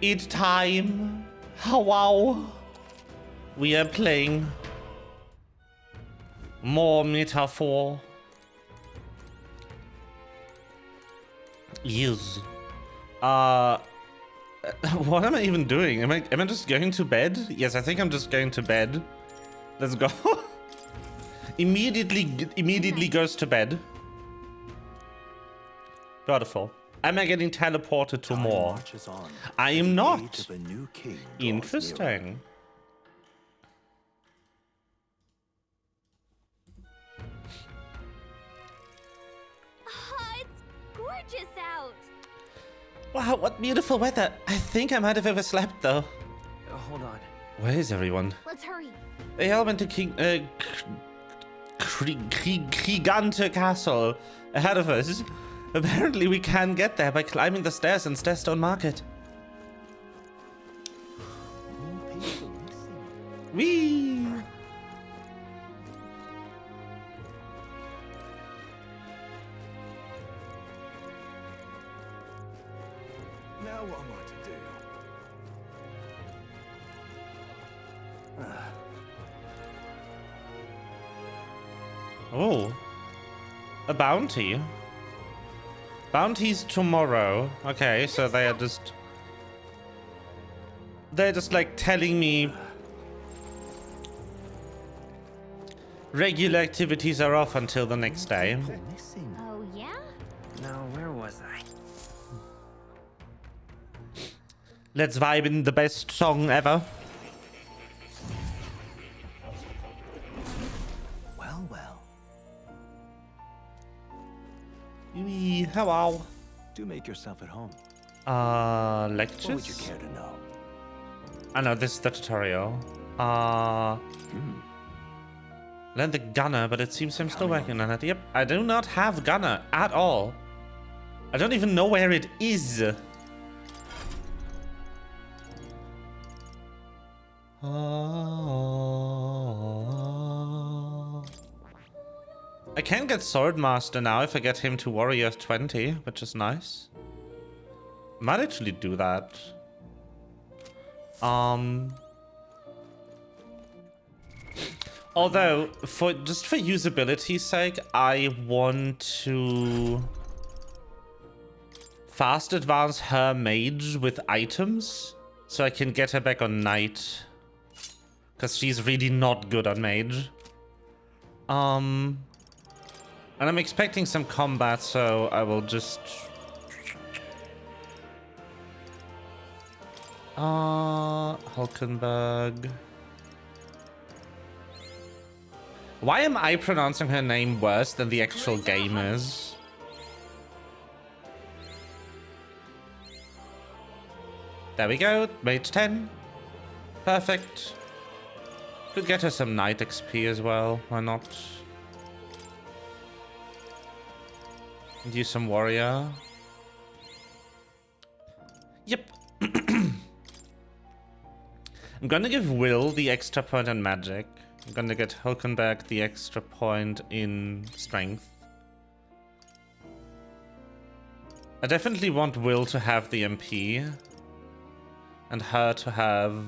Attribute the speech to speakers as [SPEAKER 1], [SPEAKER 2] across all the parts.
[SPEAKER 1] It's time. Oh, wow. We are playing more Metaphor. Yes. What am I even doing? Am I just going to bed? Yes, I think I'm just going to bed. Let's go. Immediately goes to bed. Beautiful. Am I getting teleported to more? I am not. Interesting.
[SPEAKER 2] It's gorgeous out.
[SPEAKER 1] Wow, what beautiful weather. I think I might have overslept though.
[SPEAKER 3] Hold on.
[SPEAKER 1] Where is everyone?
[SPEAKER 2] Let's hurry.
[SPEAKER 1] They all went to Kriegante Castle ahead of us. Apparently we can get there by climbing the stairs in Starstone Market. Whee!
[SPEAKER 3] Now what am I to do?
[SPEAKER 1] Oh. A bounty. Bounties tomorrow. Okay, so they're just like telling me regular activities are off until the next day.
[SPEAKER 2] Oh, yeah?
[SPEAKER 3] Now, where was I?
[SPEAKER 1] Let's vibe in the best song ever.
[SPEAKER 3] Well.
[SPEAKER 1] Hello.
[SPEAKER 3] Do make yourself at home.
[SPEAKER 1] Lectures?
[SPEAKER 3] What would you care to know?
[SPEAKER 1] I know, this is the tutorial. Learn the gunner, but it seems I'm still working on it. Yep, I do not have gunner at all. I don't even know where it is. I can get Swordmaster now if I get him to Warrior 20, which is nice. Might actually do that. Although, for usability's sake, I want to fast advance her mage with items so I can get her back on knight. Because she's really not good on mage. And I'm expecting some combat, so I will just... Hulkenberg. Why am I pronouncing her name worse than the actual game is? There we go, mage 10. Perfect. Could get her some knight XP as well, why not? And use some warrior. Yep. I'm gonna give Will the extra point on magic. I'm gonna get Hulkenberg the extra point in strength. I definitely want Will to have the MP. And her to have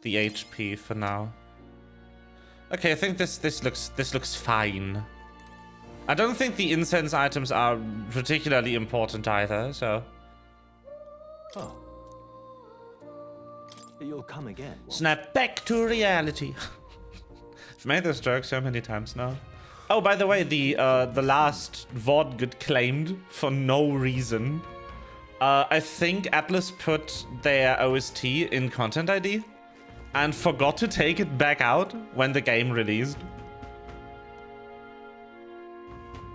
[SPEAKER 1] the HP for now. Okay, I think this looks fine. I don't think the incense items are particularly important either, so.
[SPEAKER 3] Oh. You'll come again.
[SPEAKER 1] Snap back to reality. I've made this joke so many times now. Oh, by the way, the last VOD got claimed for no reason. I think Atlas put their OST in Content ID and forgot to take it back out when the game released.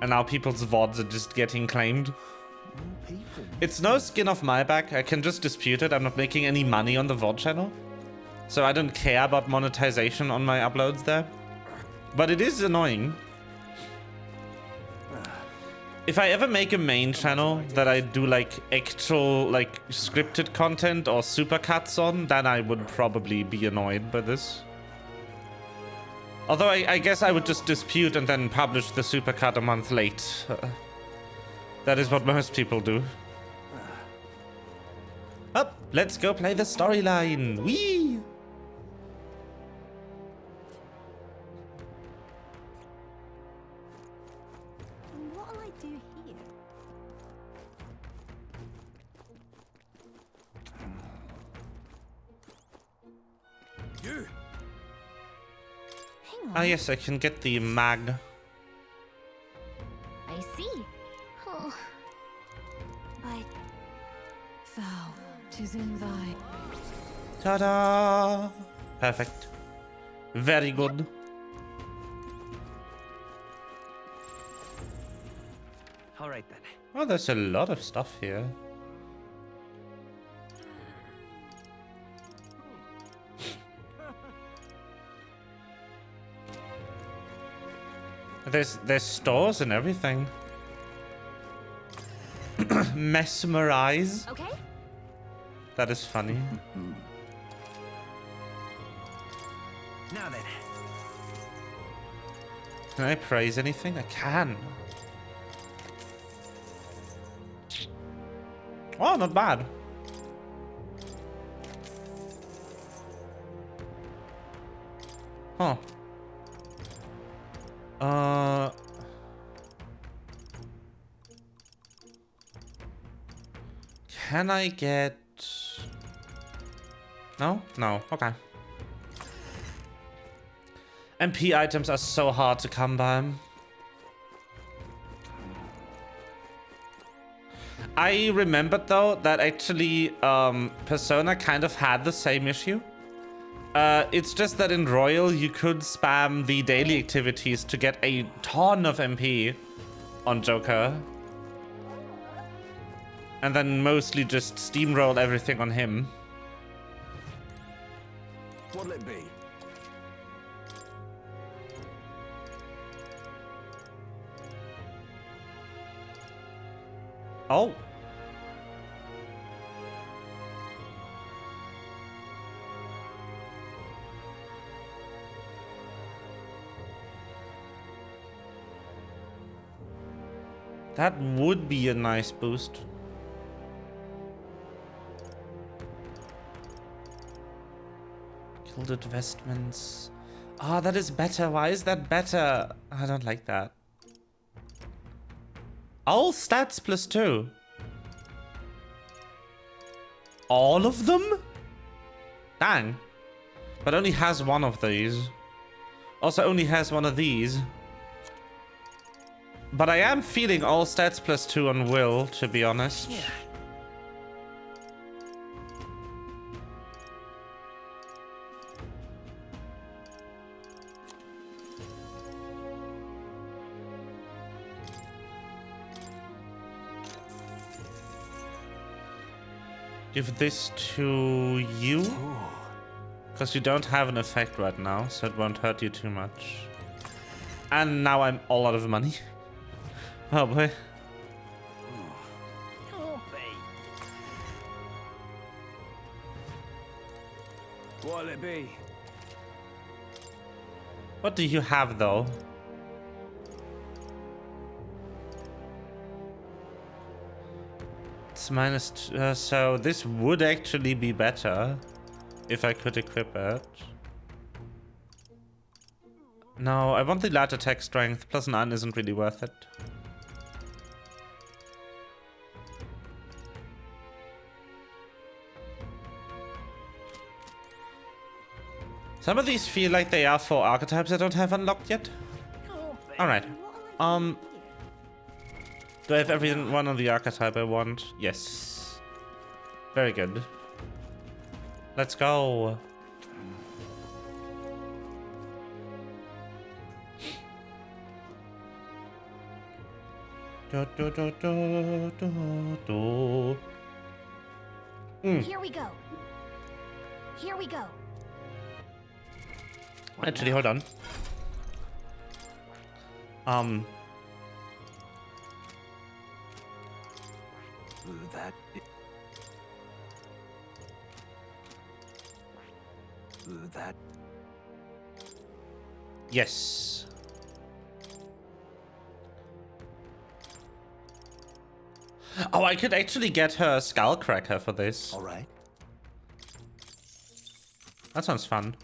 [SPEAKER 1] And now people's VODs are just getting claimed. It's no skin off my back. I can just dispute it. I'm not making any money on the VOD channel. So I don't care about monetization on my uploads there. But it is annoying. If I ever make a main channel that I do like actual like scripted content or supercuts on, then I would probably be annoyed by this. Although I guess I would just dispute and then publish the supercut a month late. That is what most people do. Let's go play the storyline. Whee!
[SPEAKER 2] What'll I do here?
[SPEAKER 3] You.
[SPEAKER 2] Hang on.
[SPEAKER 1] Ah, yes, I can get the mag.
[SPEAKER 2] I see. Oh. But
[SPEAKER 4] Thou, 'tis in thy.
[SPEAKER 1] Ta-da! Perfect. Very good.
[SPEAKER 3] All right then.
[SPEAKER 1] Oh, there's a lot of stuff here. There's stores and everything. Mesmerize.
[SPEAKER 2] okay.
[SPEAKER 1] That is funny.
[SPEAKER 3] Now then.
[SPEAKER 1] Can I praise anything? I can. Oh, not bad. Huh. Can I get... No? No. Okay. MP items are so hard to come by. I remembered though that actually Persona kind of had the same issue. It's just that in Royal you could spam the daily activities to get a ton of MP on Joker. And then mostly just steamroll everything on him.
[SPEAKER 3] What'll it be?
[SPEAKER 1] Oh. That would be a nice boost. Gilded vestments. Ah, that is better. Why is that better? I don't like that. All stats +2. All of them? Dang. But only has one of these. Also only has one of these. But I am feeling all stats +2 on Will, to be honest.
[SPEAKER 3] Yeah.
[SPEAKER 1] Give this to you. Because you don't have an effect right now, so it won't hurt you too much. And now I'm all out of money. Oh boy.
[SPEAKER 3] What'll it be?
[SPEAKER 1] What do you have though? It's so this would actually be better if I could equip it. No, I want the light attack strength. +9 isn't really worth it. Some of these feel like they are for archetypes I don't have unlocked yet. Alright. Do I have everyone on the archetype I want? Yes. Very good. Let's go.
[SPEAKER 2] Here we go. Here we go.
[SPEAKER 1] Actually, hold on.
[SPEAKER 3] That. That.
[SPEAKER 1] Yes. Oh, I could actually get her Skullcracker for this.
[SPEAKER 3] All right.
[SPEAKER 1] That sounds fun.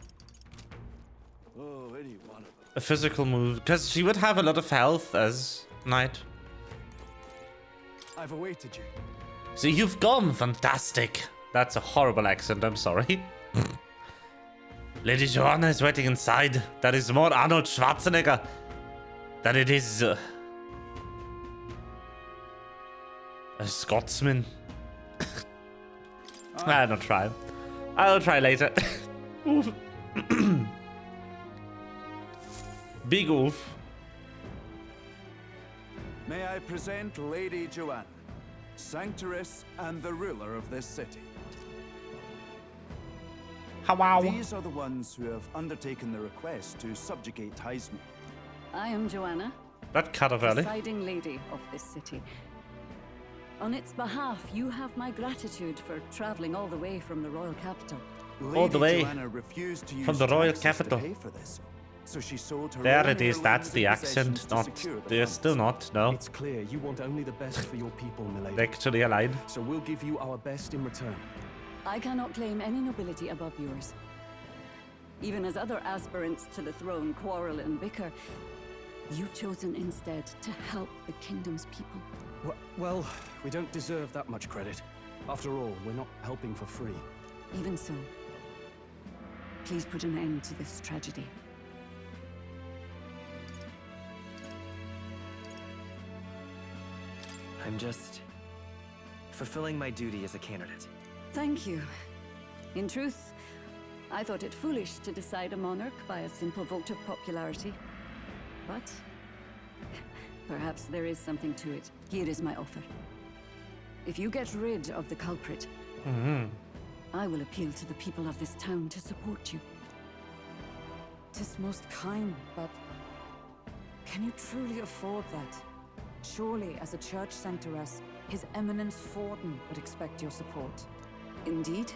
[SPEAKER 3] Oh, any one of them.
[SPEAKER 1] A physical move, because she would have a lot of health as knight.
[SPEAKER 3] I've awaited you.
[SPEAKER 1] So you've gone, fantastic. That's a horrible accent, I'm sorry. Lady Joanna is waiting inside. That is more Arnold Schwarzenegger than it is a Scotsman. I'll not try. I'll try later. Oof. Big oof.
[SPEAKER 3] May I present Lady Joanna, Sanctoress and the ruler of this city.
[SPEAKER 1] Wow.
[SPEAKER 3] These are the ones who have undertaken the request to subjugate Heisman.
[SPEAKER 5] I am Joanna,
[SPEAKER 1] That cut off early.
[SPEAKER 5] presiding lady of this city. On its behalf, you have my gratitude for traveling all the way from the royal capital.
[SPEAKER 1] All the way
[SPEAKER 3] Joanna refused to use
[SPEAKER 1] from the royal
[SPEAKER 3] taxes
[SPEAKER 1] capital.
[SPEAKER 3] to pay for this. So she sold her
[SPEAKER 1] There
[SPEAKER 3] own
[SPEAKER 1] it is, that's
[SPEAKER 3] heirlooms
[SPEAKER 1] the
[SPEAKER 3] and
[SPEAKER 1] accent.
[SPEAKER 3] possessions to
[SPEAKER 1] Not,
[SPEAKER 3] secure the
[SPEAKER 1] they're
[SPEAKER 3] funds.
[SPEAKER 1] still not, no.
[SPEAKER 6] It's clear you want only the best for your people, milady.
[SPEAKER 1] They're actually aligned.
[SPEAKER 6] So we'll give you our best in return.
[SPEAKER 5] I cannot claim any nobility above yours. Even as other aspirants to the throne quarrel and bicker, you've chosen instead to help the kingdom's people.
[SPEAKER 6] Well, we don't deserve that much credit. After all, we're not helping for free.
[SPEAKER 5] Even so, please put an end to this tragedy.
[SPEAKER 7] I'm just fulfilling my duty as a candidate.
[SPEAKER 5] Thank you. In truth, I thought it foolish to decide a monarch by a simple vote of popularity. But perhaps there is something to it. Here is my offer. If you get rid of the culprit, I will appeal to the people of this town to support you. 'Tis most kind, but can you truly afford that? Surely, as a church sanctoress, His Eminence Forden would expect your support. Indeed.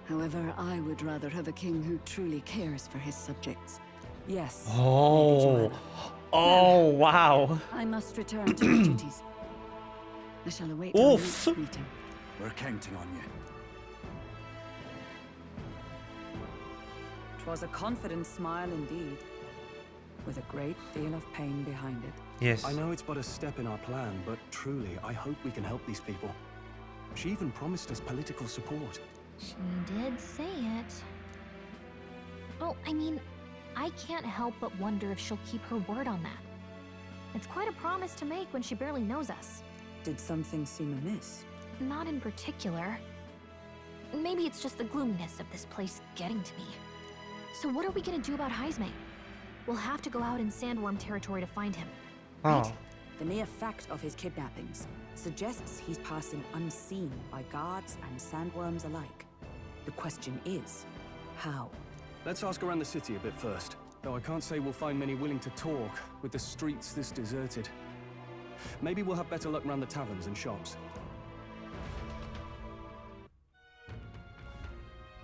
[SPEAKER 5] However, I would rather have a king who truly cares for his subjects. Yes. Lady
[SPEAKER 1] Oh.
[SPEAKER 5] Joanna.
[SPEAKER 1] Oh, wow.
[SPEAKER 5] I must return to my duties. I shall await our
[SPEAKER 1] Oof.
[SPEAKER 5] next meeting.
[SPEAKER 3] We're counting on you.
[SPEAKER 5] 'Twas a confident smile indeed, with a great deal of pain behind it.
[SPEAKER 1] Yes.
[SPEAKER 6] I know it's but a step in our plan, but truly, I hope we can help these people. She even promised us political support.
[SPEAKER 2] She did say it. Well, I mean, I can't help but wonder if she'll keep her word on that. It's quite a promise to make when she barely knows us.
[SPEAKER 5] Did something seem amiss?
[SPEAKER 2] Not in particular. Maybe it's just the gloominess of this place getting to me. So what are we gonna do about Heisman? We'll have to go out in Sandworm territory to find him.
[SPEAKER 1] Oh.
[SPEAKER 5] The mere fact of his kidnappings suggests he's passing unseen by guards and sandworms alike. The question is, how?
[SPEAKER 6] Let's ask around the city a bit first. Though I can't say we'll find many willing to talk with the streets this deserted. Maybe we'll have better luck around the taverns and shops.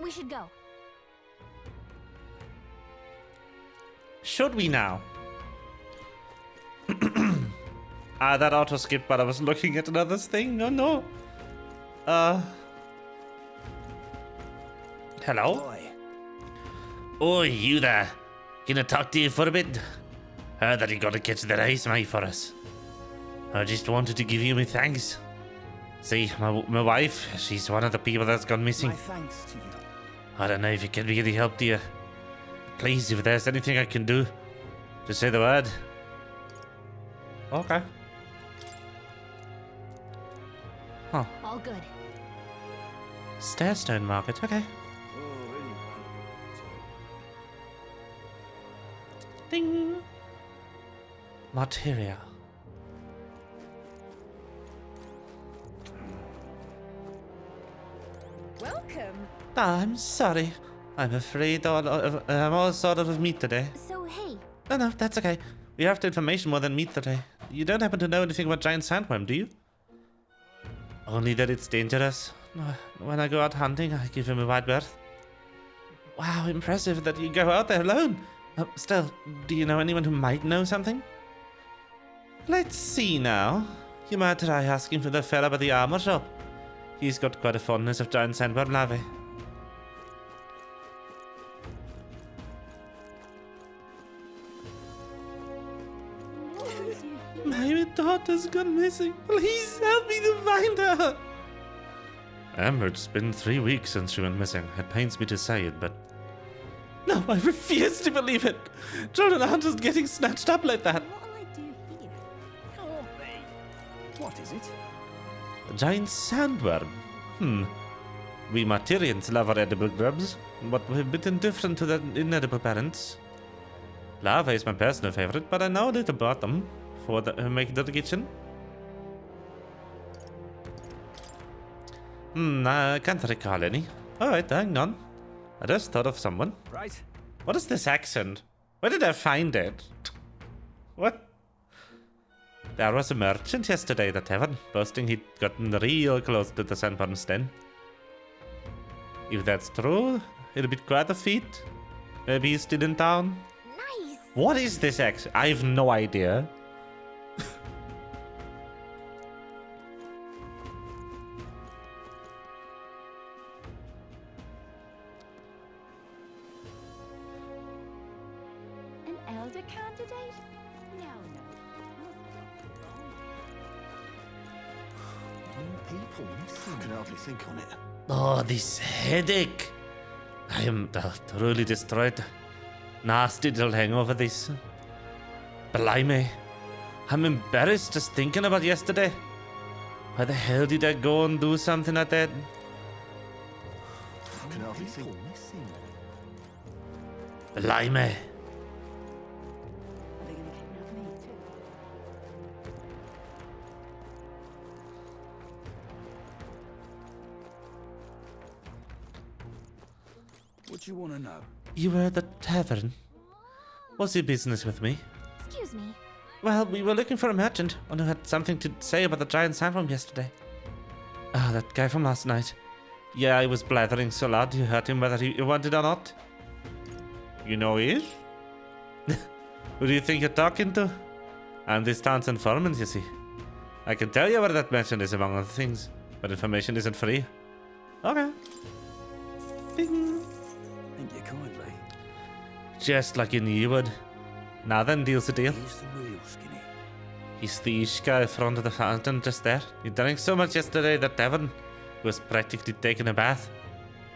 [SPEAKER 2] We should go.
[SPEAKER 1] Should we now? That auto skipped, but I was looking at another thing. Oh no. Hello?
[SPEAKER 3] Boy,
[SPEAKER 1] Oh, you there. Can I talk to you for a bit? Heard that you got to catch the race, mate, for us. I just wanted to give you my thanks. See, my wife, she's one of the people that's gone missing.
[SPEAKER 3] my thanks to you.
[SPEAKER 1] I don't know if it can be any help to you. Please, if there's anything I can do, just say the word. Okay. Huh.
[SPEAKER 2] All good.
[SPEAKER 1] Stairstone Market, okay.
[SPEAKER 3] Oh, any one of them.
[SPEAKER 1] Ding! Materia.
[SPEAKER 5] Welcome!
[SPEAKER 1] I'm sorry. I'm afraid I'm all sort of meat today.
[SPEAKER 2] So, hey,
[SPEAKER 1] No, that's okay. We have the information more than meat today. You don't happen to know anything about giant sandworm, do you? Only that it's dangerous. When I go out hunting, I give him a wide berth. Wow, impressive that you go out there alone. Still, do you know anyone who might know something? Let's see now. You might try asking for the fella by the armor shop. He's got quite a fondness of giant sandworm larvae. daughter's gone missing. Please help me to find her. Amber, it's been 3 weeks since she went missing. It pains me to say it, but... No, I refuse to believe it. Jordan aren't just getting snatched up like that.
[SPEAKER 8] What'll I do here? Can't be.
[SPEAKER 6] What is it?
[SPEAKER 1] A giant sandworm. We Martyrians love our edible grubs, but we're a bit indifferent to their inedible parents. Larva is my personal favorite, but I know a little about them for making the kitchen. I can't recall any. Alright, hang on. I just thought of someone.
[SPEAKER 6] Right.
[SPEAKER 1] What is this accent? Where did I find it? What? There was a merchant yesterday at the tavern, boasting he'd gotten real close to the sandworm's den. If that's true, it'll be quite a feat. Maybe he's still in town.
[SPEAKER 2] Nice!
[SPEAKER 1] What is this accent? I have no idea.
[SPEAKER 8] An elder candidate? No.
[SPEAKER 9] People missing. I can hardly think on it.
[SPEAKER 1] Oh, this headache. I am truly destroyed. Nasty little hangover this. Blimey. I'm embarrassed just thinking about yesterday. Why the hell did I go and do something like that?
[SPEAKER 9] I can hardly think.
[SPEAKER 1] Blimey.
[SPEAKER 5] Are they gonna kidnap me too?
[SPEAKER 3] What you want to know?
[SPEAKER 1] You were at the tavern. What's your business with me?
[SPEAKER 2] Excuse me.
[SPEAKER 1] Well, we were looking for a merchant, one who had something to say about the giant sandworm yesterday. Ah, that guy from last night. Yeah, I was blathering so loud you heard him whether he wanted or not. You know he is? Who do you think you're talking to? I'm this town's informant, you see. I can tell you where that merchant is, among other things, but information isn't free. Okay. Ding.
[SPEAKER 3] Thank you kindly.
[SPEAKER 1] Just like you knew you would. Now then, deal's the deal.
[SPEAKER 3] Here's the real skinny.
[SPEAKER 1] He's the ish guy in front of the fountain just there. He drank so much yesterday that Devon was practically taking a bath.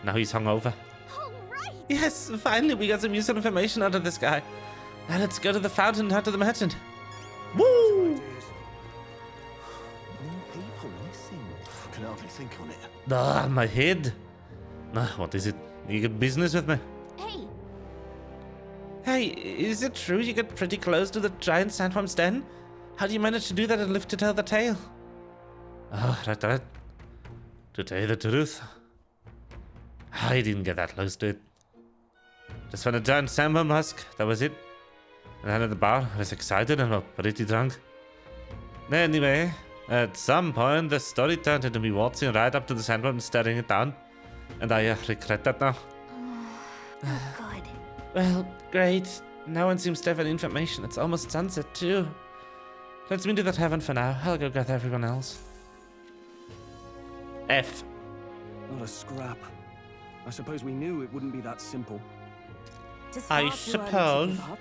[SPEAKER 1] Now he's hungover.
[SPEAKER 2] All right!
[SPEAKER 1] Yes, finally we got some useful information out of this guy. Now let's go to the fountain and talk to the merchant. Woo!
[SPEAKER 9] More people missing. I can hardly think on it.
[SPEAKER 1] Ah, my head. What is it? You got business with me?
[SPEAKER 2] Hey,
[SPEAKER 1] Hey, is it true you get pretty close to the giant sandworm's den? How do you manage to do that and live to tell the tale? Oh, right. To tell you the truth, I didn't get that close to it. Just found a giant sandworm husk, that was it. And then at the bar, I was excited and pretty drunk. Anyway, at some point, the story turned into me waltzing right up to the sandworm and staring it down. And I regret that now.
[SPEAKER 2] oh god.
[SPEAKER 1] Well, great. No one seems to have any information. It's almost sunset, too. Let's meet at the tavern for now. I'll go gather everyone else. F.
[SPEAKER 6] Not a scrap. I suppose we knew it wouldn't be that simple.
[SPEAKER 5] It is
[SPEAKER 1] I
[SPEAKER 5] far too early to
[SPEAKER 1] suppose.
[SPEAKER 5] give up.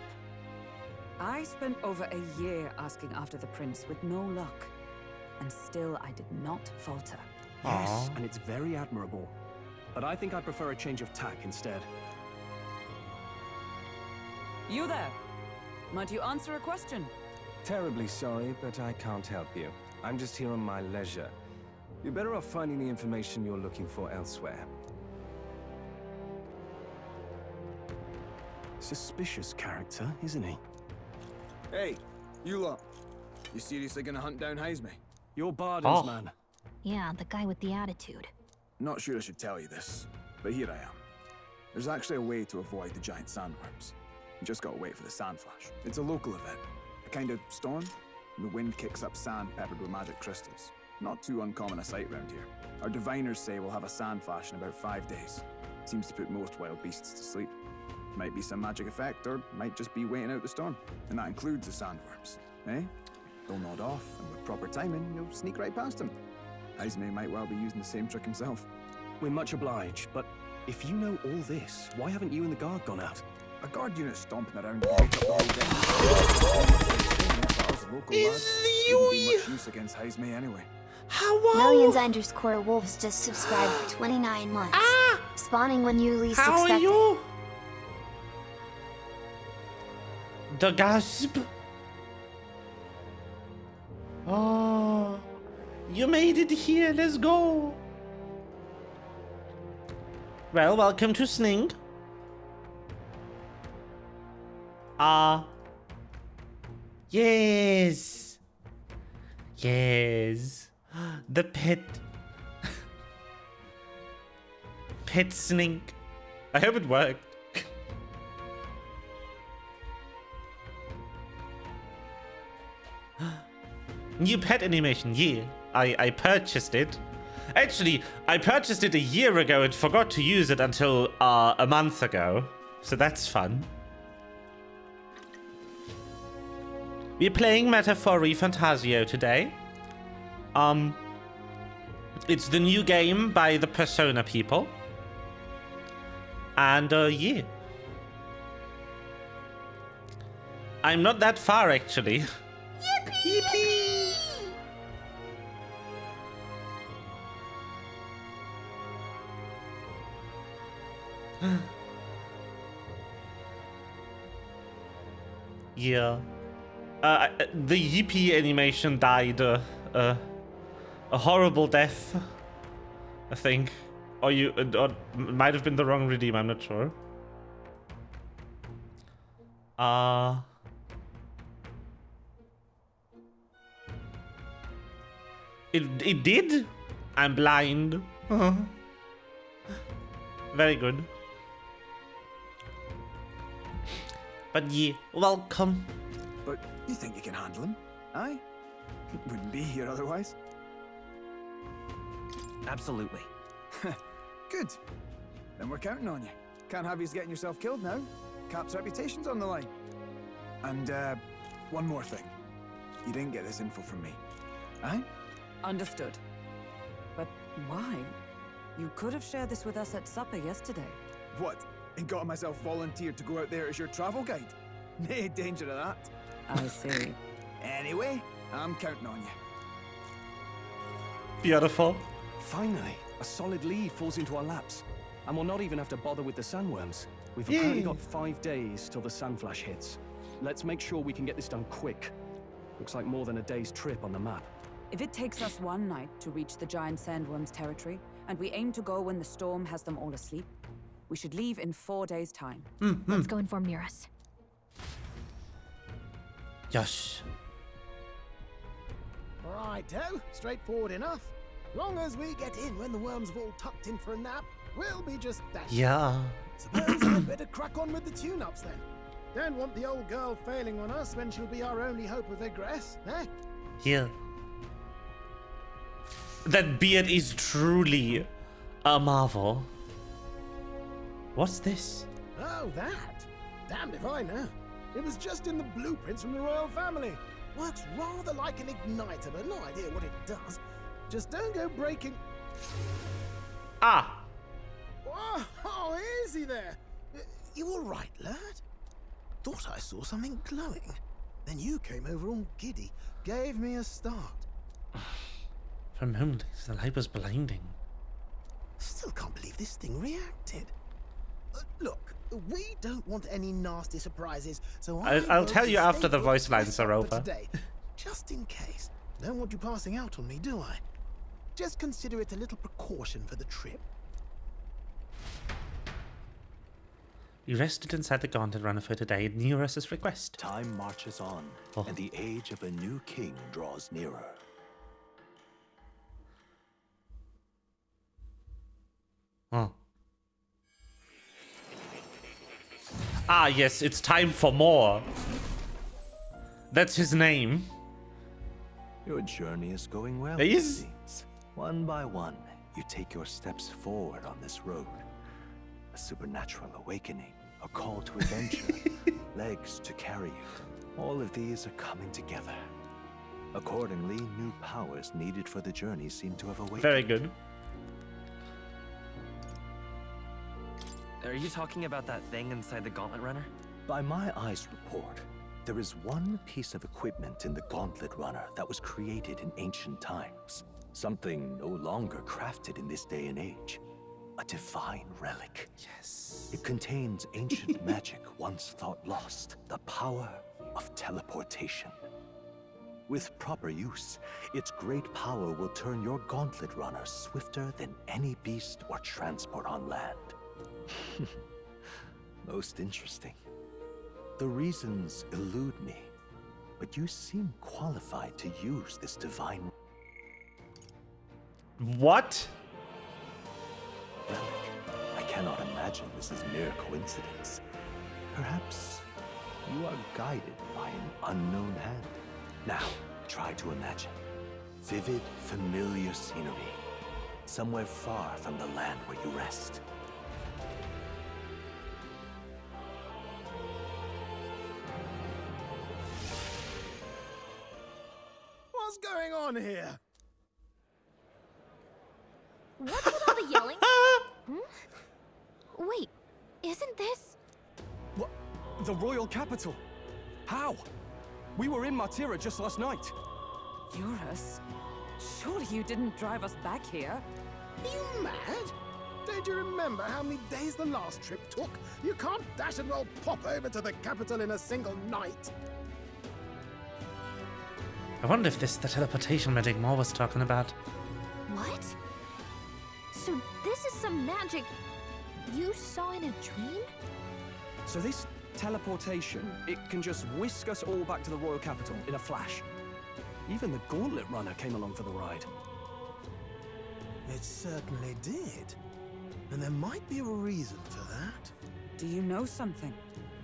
[SPEAKER 5] I spent over a year asking after the prince with no luck. And still I did not falter.
[SPEAKER 6] Yes,
[SPEAKER 1] Aw.
[SPEAKER 6] and it's very admirable. But I think I prefer a change of tack instead.
[SPEAKER 5] You there! Might you answer a question?
[SPEAKER 10] Terribly sorry, but I can't help you. I'm just here on my leisure. You're better off finding the information you're looking for elsewhere.
[SPEAKER 6] Suspicious character, isn't he?
[SPEAKER 3] Hey, you lot. You seriously gonna hunt down Heisme?
[SPEAKER 6] You're Barden's
[SPEAKER 1] Oh.
[SPEAKER 6] man.
[SPEAKER 2] Yeah, the guy with the attitude.
[SPEAKER 3] Not sure I should tell you this, but here I am. There's actually a way to avoid the giant sandworms. You just gotta wait for the sand flash. It's a local event. A kind of storm. The wind kicks up sand peppered with magic crystals. Not too uncommon a sight round here. Our diviners say we'll have a sand flash in about 5 days. Seems to put most wild beasts to sleep. Might be some magic effect, or might just be waiting out the storm. And that includes the sandworms, eh? They'll nod off, and with proper timing, you'll sneak right past them. Heisme might well be using the same trick himself.
[SPEAKER 6] We're much obliged, but if you know all this, why haven't you and the guard gone out?
[SPEAKER 3] A guard unit stomping around right up the whole day. a local
[SPEAKER 1] Is
[SPEAKER 3] lad.
[SPEAKER 1] the
[SPEAKER 3] Wouldn't be
[SPEAKER 1] Yui?
[SPEAKER 3] much use against Jaime anyway.
[SPEAKER 11] Millions_wolves just subscribed for 29 months. Spawning when you least
[SPEAKER 1] How
[SPEAKER 11] expect
[SPEAKER 1] are
[SPEAKER 11] it.
[SPEAKER 1] you? The gasp. Oh, you made it here. Let's go. Well, welcome to Sling. Yes. Yes. The pet. Pet snake. I hope it worked. New pet animation, yeah. I purchased it. Actually, I purchased it a year ago and forgot to use it until a month ago. So that's fun. We're playing Metaphori Fantazio today. It's the new game by the Persona people. And yeah. I'm not that far actually. Yippee! Yippee! Yeah. The Yippee animation died a horrible death, I think. Or might have been the wrong redeem, I'm not sure. It did? I'm blind. Very good. But yeah, welcome.
[SPEAKER 3] But you think you can handle him? Aye? Wouldn't be here otherwise.
[SPEAKER 7] Absolutely.
[SPEAKER 3] Good. Then we're counting on you. Can't have you getting yourself killed now. Cap's reputation's on the line. And, one more thing. You didn't get this info from me. Aye?
[SPEAKER 5] Understood. But why? You could have shared this with us at supper yesterday.
[SPEAKER 3] What? And got myself volunteered to go out there as your travel guide? Nae danger of that.
[SPEAKER 5] I see.
[SPEAKER 3] Anyway, I'm counting on you.
[SPEAKER 1] Beautiful.
[SPEAKER 6] Finally, a solid lead falls into our laps. And we'll not even have to bother with the sandworms. We've
[SPEAKER 1] Yay.
[SPEAKER 6] apparently got 5 days till the sandflash hits. Let's make sure we can get this done quick. Looks like more than a day's trip on the map.
[SPEAKER 5] If it takes us one night to reach the giant sandworm's territory, and we aim to go when the storm has them all asleep, we should leave in 4 days' time.
[SPEAKER 2] Let's go inform Nearest.
[SPEAKER 1] Yes.
[SPEAKER 8] Righto, straightforward enough. Long as we get in when the worms have all tucked in for a nap, we'll be just that.
[SPEAKER 1] Yeah.
[SPEAKER 8] Suppose I'd better crack on with the tune-ups then. Don't want the old girl failing on us when she'll be our only hope of egress, eh?
[SPEAKER 1] Yeah. That beard is truly a marvel. What's this?
[SPEAKER 8] Oh, that? Damned if I know. It was just in the blueprints from the royal family. Works rather like an igniter, but no idea what it does. Just don't go breaking...
[SPEAKER 1] Ah!
[SPEAKER 8] Oh, easy there. You all right, lad? Thought I saw something glowing. Then you came over all giddy, gave me a start.
[SPEAKER 1] For a moment, the light was blinding.
[SPEAKER 8] Still can't believe this thing reacted. Look, we don't want any nasty surprises, so
[SPEAKER 1] I'll tell you after the voice lines are over.
[SPEAKER 8] Today, just in case. Don't want you passing out on me, do I? Just consider it a little precaution for the trip.
[SPEAKER 1] We rested inside the Gauntlet Runner for today at Nearest's request.
[SPEAKER 9] Time marches on, and the age of a new king draws nearer.
[SPEAKER 1] Oh. Ah, yes, it's time for more. That's his name.
[SPEAKER 9] Your journey is going well,
[SPEAKER 1] It
[SPEAKER 9] it
[SPEAKER 1] is.
[SPEAKER 9] seems. One by one, you take your steps forward on this road. A supernatural awakening, a call to adventure, legs to carry you. All of these are coming together. Accordingly, new powers needed for the journey seem to have awakened.
[SPEAKER 1] Very good.
[SPEAKER 7] Are you talking about that thing inside the Gauntlet Runner?
[SPEAKER 9] By my eyes report, There is one piece of equipment in the Gauntlet Runner that was created in ancient times. Something no longer crafted in this day and age. A divine relic.
[SPEAKER 1] Yes.
[SPEAKER 9] It contains ancient magic once thought lost. The power of teleportation. With proper use, its great power will turn your Gauntlet Runner swifter than any beast or transport on land. Most interesting. The reasons elude me, but you seem qualified to use this divine
[SPEAKER 1] What?
[SPEAKER 9] relic. I cannot imagine this is mere coincidence. Perhaps you are guided by an unknown hand. Now, try to imagine vivid, familiar scenery, somewhere far from the land where you rest.
[SPEAKER 8] What's going on here?
[SPEAKER 2] What's with all the yelling? Wait, isn't this...
[SPEAKER 6] What? The royal capital? How? We were in Martira just last night.
[SPEAKER 4] Eurus? Surely you didn't drive us back here?
[SPEAKER 8] Are you mad? Don't you remember how many days the last trip took? You can't dash and roll pop over to the capital in a single night.
[SPEAKER 1] I wonder if this is the teleportation magic Mo was talking about.
[SPEAKER 2] What? So this is some magic you saw in a dream?
[SPEAKER 6] So this teleportation, it can just whisk us all back to the royal capital in a flash. Even the Gauntlet Runner came along for the ride.
[SPEAKER 8] It certainly did. And there might be a reason for that.
[SPEAKER 4] Do you know something?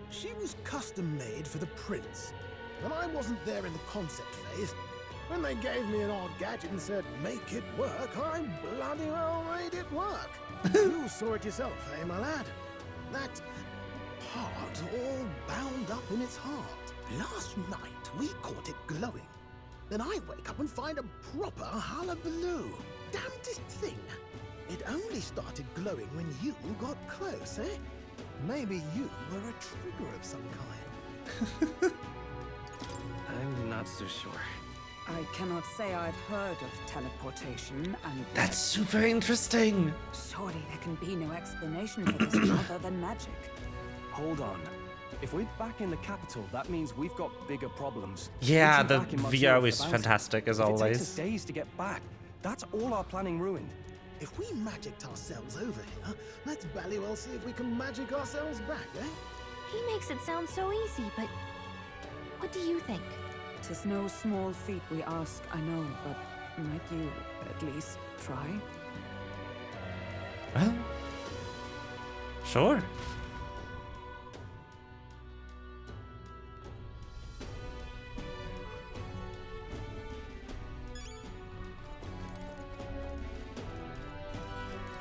[SPEAKER 8] She was custom made for the prince. And I wasn't there in the concept phase. When they gave me an odd gadget and said, make it work, I bloody well made it work. You saw it yourself, eh, my lad? That part all bound up in its heart. Last night, we caught it glowing. Then I wake up and find a proper hullabaloo. Damnedest thing. It only started glowing when you got close, eh? Maybe you were a trigger of some kind.
[SPEAKER 10] I'm not so sure.
[SPEAKER 4] I cannot say I've heard of teleportation, and
[SPEAKER 1] That's super interesting.
[SPEAKER 4] surely there can be no explanation for this other than magic.
[SPEAKER 6] Hold on. If we're back in the capital, that means we've got bigger problems.
[SPEAKER 1] Yeah,
[SPEAKER 6] Reaching
[SPEAKER 1] the
[SPEAKER 6] back in Martira
[SPEAKER 1] VO
[SPEAKER 6] for
[SPEAKER 1] is
[SPEAKER 6] the bounty.
[SPEAKER 1] fantastic as
[SPEAKER 6] If it takes us
[SPEAKER 1] always.
[SPEAKER 6] days to get back, that's all our planning ruined.
[SPEAKER 8] If we magicked ourselves over here, let's bally well see if we can magic ourselves back, eh?
[SPEAKER 2] He makes it sound so easy, but what do you think?
[SPEAKER 4] 'Tis no small feat we ask, I know, but might you at least try?
[SPEAKER 1] Well, sure.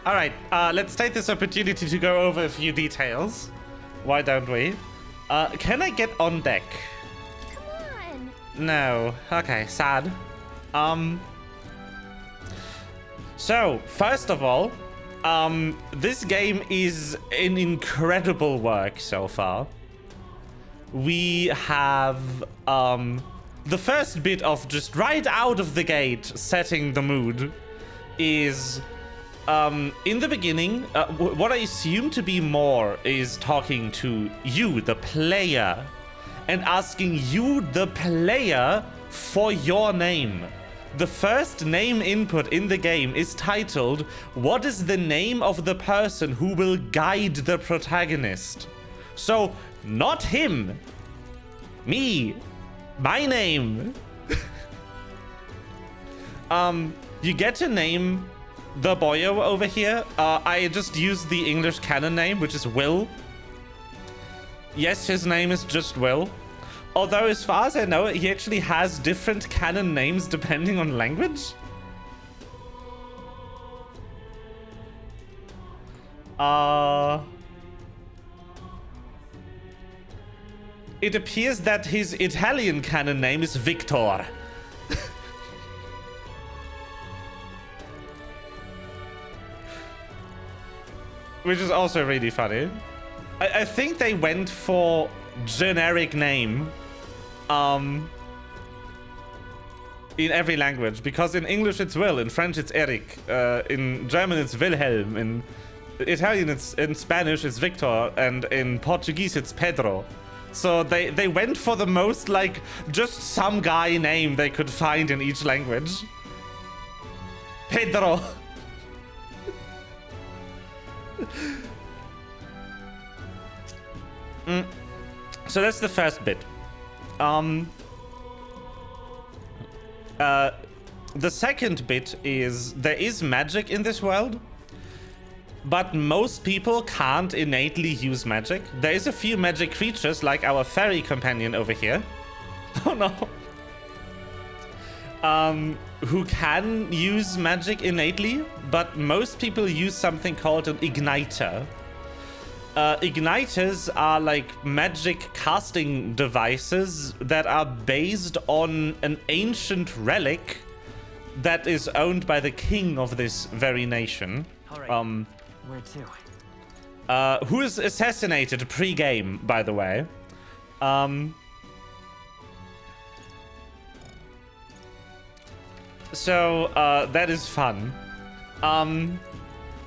[SPEAKER 1] All right, let's take this opportunity to go over a few details. Why don't we? Can I get on deck?
[SPEAKER 2] Come on!
[SPEAKER 1] No. Okay, sad. So, first of all, this game is an incredible work so far. We have, the first bit of just right out of the gate setting the mood is, in the beginning, what I assume to be more is talking to you, the player, and asking you, the player, for your name. The first name input in the game is titled, "What is the name of the person who will guide the protagonist?" So, not him. Me. My name. You get to name the boyo over here. I just used the English canon name, which is Will. Yes, his name is just Will. Although, as far as I know, he actually has different canon names depending on language. It appears that his Italian canon name is Victor. Which is also really funny. I think they went for generic name In every language, because in English it's Will, in French it's Eric, in German it's Wilhelm, in Italian in Spanish it's Victor, and in Portuguese it's Pedro. So they went for the most, like, just some guy name they could find in each language. Pedro. So that's the first bit. The second bit is there is magic in this world, but most people can't innately use magic. There is a few magic creatures like our fairy companion over here. Oh no. Who can use magic innately, but most people use something called an igniter. Igniters are like magic casting devices that are based on an ancient relic that is owned by the king of this very nation.
[SPEAKER 7] Where to?
[SPEAKER 1] Who is assassinated pre-game, by the way. So that is fun.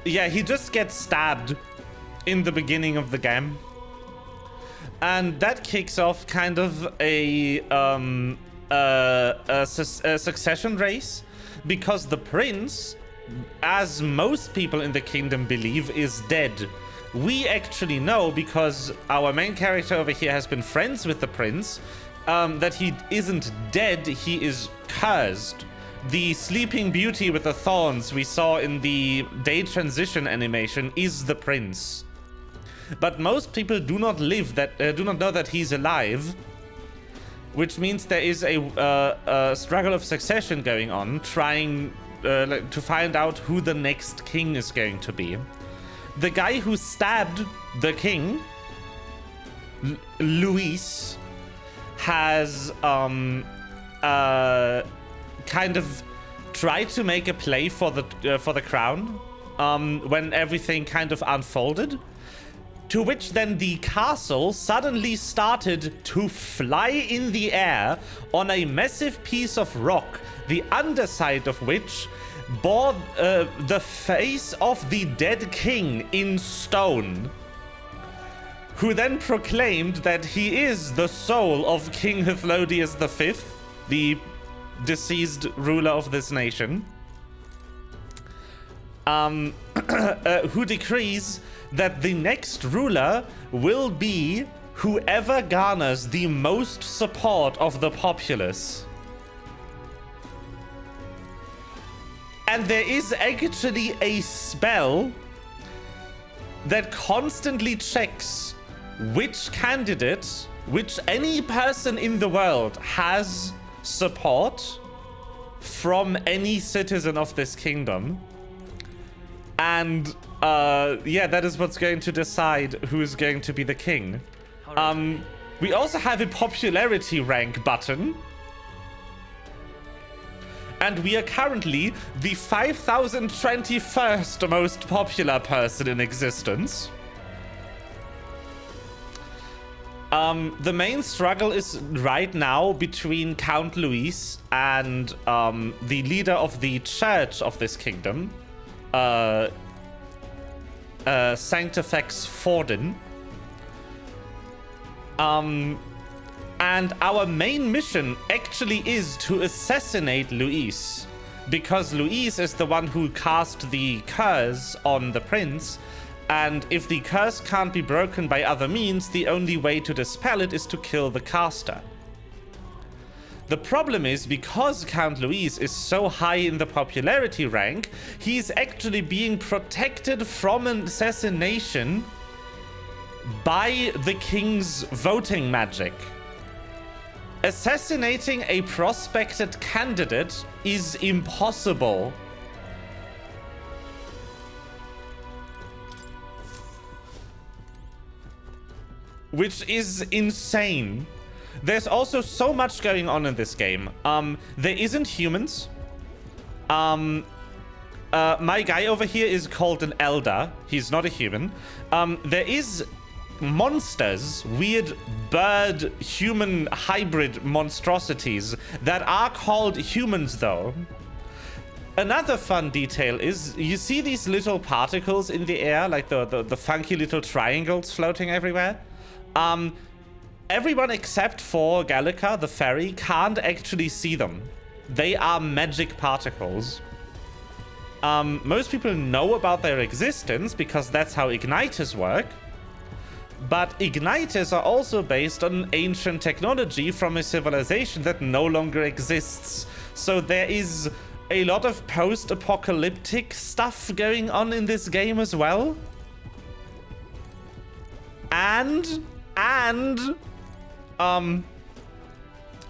[SPEAKER 1] Yeah, he just gets stabbed in the beginning of the game, and that kicks off kind of a succession race, because the prince, as most people in the kingdom believe, is dead. We actually know, because our main character over here has been friends with the prince, that he isn't dead, he is cursed. The sleeping beauty with the thorns we saw in the day transition animation is the prince. But most people do not know that he's alive, which means there is a struggle of succession going on, trying to find out who the next king is going to be. The guy who stabbed the king, Luis, has kind of tried to make a play for the crown when everything kind of unfolded. To which then the castle suddenly started to fly in the air on a massive piece of rock, the underside of which bore the face of the dead king in stone, who then proclaimed that he is the soul of King Hythlodius V, the deceased ruler of this nation, who decrees that the next ruler will be whoever garners the most support of the populace. And there is actually a spell that constantly checks which candidate, which any person in the world has support from any citizen of this kingdom. And yeah, that is what's going to decide who is going to be the king. We also have a popularity rank button. And we are currently the 5021st most popular person in existence. The main struggle is right now between Count Luis and the leader of the church of this kingdom, Sanctifex Forden. And our main mission actually is to assassinate Luis, because Luis is the one who cast the curse on the prince, and if the curse can't be broken by other means, the only way to dispel it is to kill the caster. The problem is, because Count Luis is so high in the popularity rank, he's actually being protected from an assassination by the king's voting magic. Assassinating a prospected candidate is impossible. Which is insane. There's also so much going on in this game. There isn't humans. My guy over here is called an elder. He's not a human. There is monsters, weird bird-human hybrid monstrosities that are called humans, though. Another fun detail is you see these little particles in the air, like the funky little triangles floating everywhere. Everyone except for Gallica, the fairy, can't actually see them. They are magic particles. Most people know about their existence because that's how igniters work. But igniters are also based on ancient technology from a civilization that no longer exists. So there is a lot of post-apocalyptic stuff going on in this game as well. And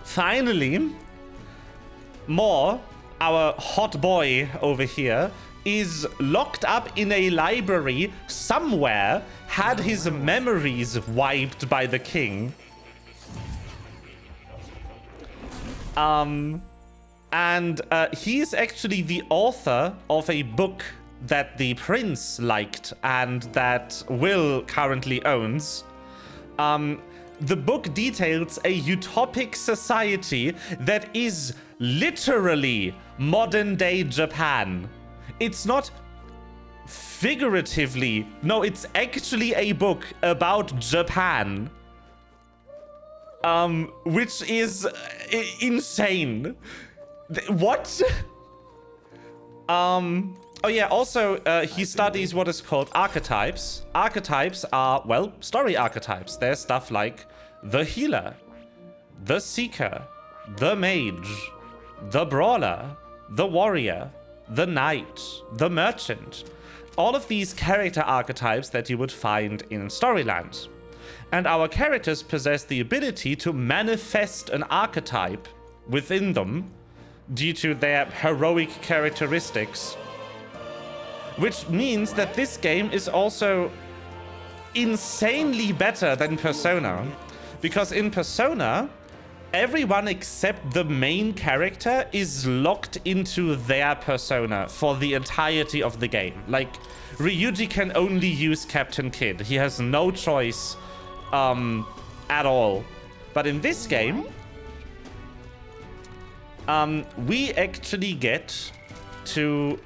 [SPEAKER 1] finally, our hot boy over here, is locked up in a library somewhere, had his memories wiped by the king. And he's actually the author of a book that the prince liked and that Will currently owns. The book details a utopic society that is literally modern-day Japan. It's not figuratively. No, it's actually a book about Japan. Which is insane. What? Oh yeah, also, he studies what is called archetypes. Archetypes are, well, story archetypes. There's stuff like the healer, the seeker, the mage, the brawler, the warrior, the knight, the merchant. All of these character archetypes that you would find in Storyland. And our characters possess the ability to manifest an archetype within them due to their heroic characteristics. Which means that this game is also insanely better than Persona. Because in Persona, everyone except the main character is locked into their persona for the entirety of the game. Like, Ryuji can only use Captain Kid. He has no choice at all. But in this game, we actually get to...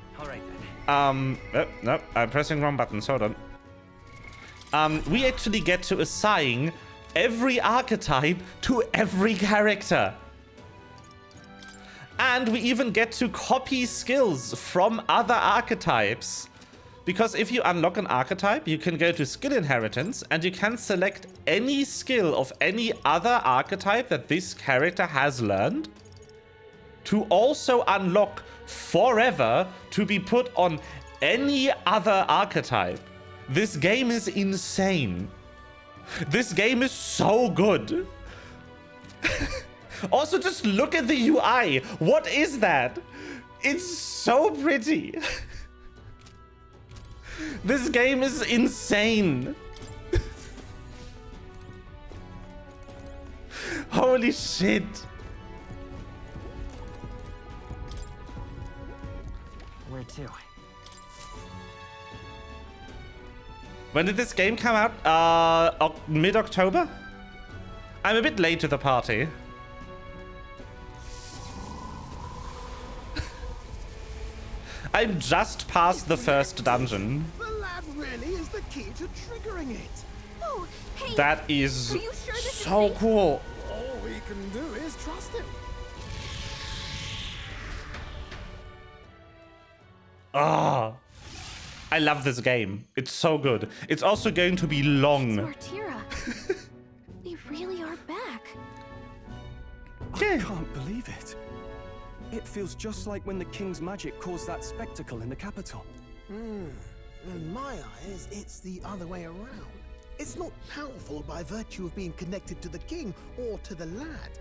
[SPEAKER 1] no, I'm pressing wrong buttons, hold on. We actually get to assign every archetype to every character. And we even get to copy skills from other archetypes. Because if you unlock an archetype, you can go to skill inheritance and you can select any skill of any other archetype that this character has learned to also unlock forever to be put on any other archetype. This game is insane. This game is so good. Also, just look at the UI. What is that? It's so pretty. This game is insane. Holy shit.
[SPEAKER 7] Where to?
[SPEAKER 1] When did this game come out? Mid-October? I'm a bit late to the party. I'm just past the first dungeon.
[SPEAKER 8] The lad really is the key to triggering it.
[SPEAKER 2] Oh, hey,
[SPEAKER 1] That is
[SPEAKER 2] are you sure this is
[SPEAKER 1] so
[SPEAKER 2] safe?
[SPEAKER 1] cool.
[SPEAKER 8] All we can do is trust him.
[SPEAKER 1] Ah, I love this game. It's so good. It's also going to be long.
[SPEAKER 2] Martira. They really are back.
[SPEAKER 6] I can't believe it. It feels just like when the king's magic caused that spectacle in the capital.
[SPEAKER 8] In my eyes, it's the other way around. It's not powerful by virtue of being connected to the king or to the lad.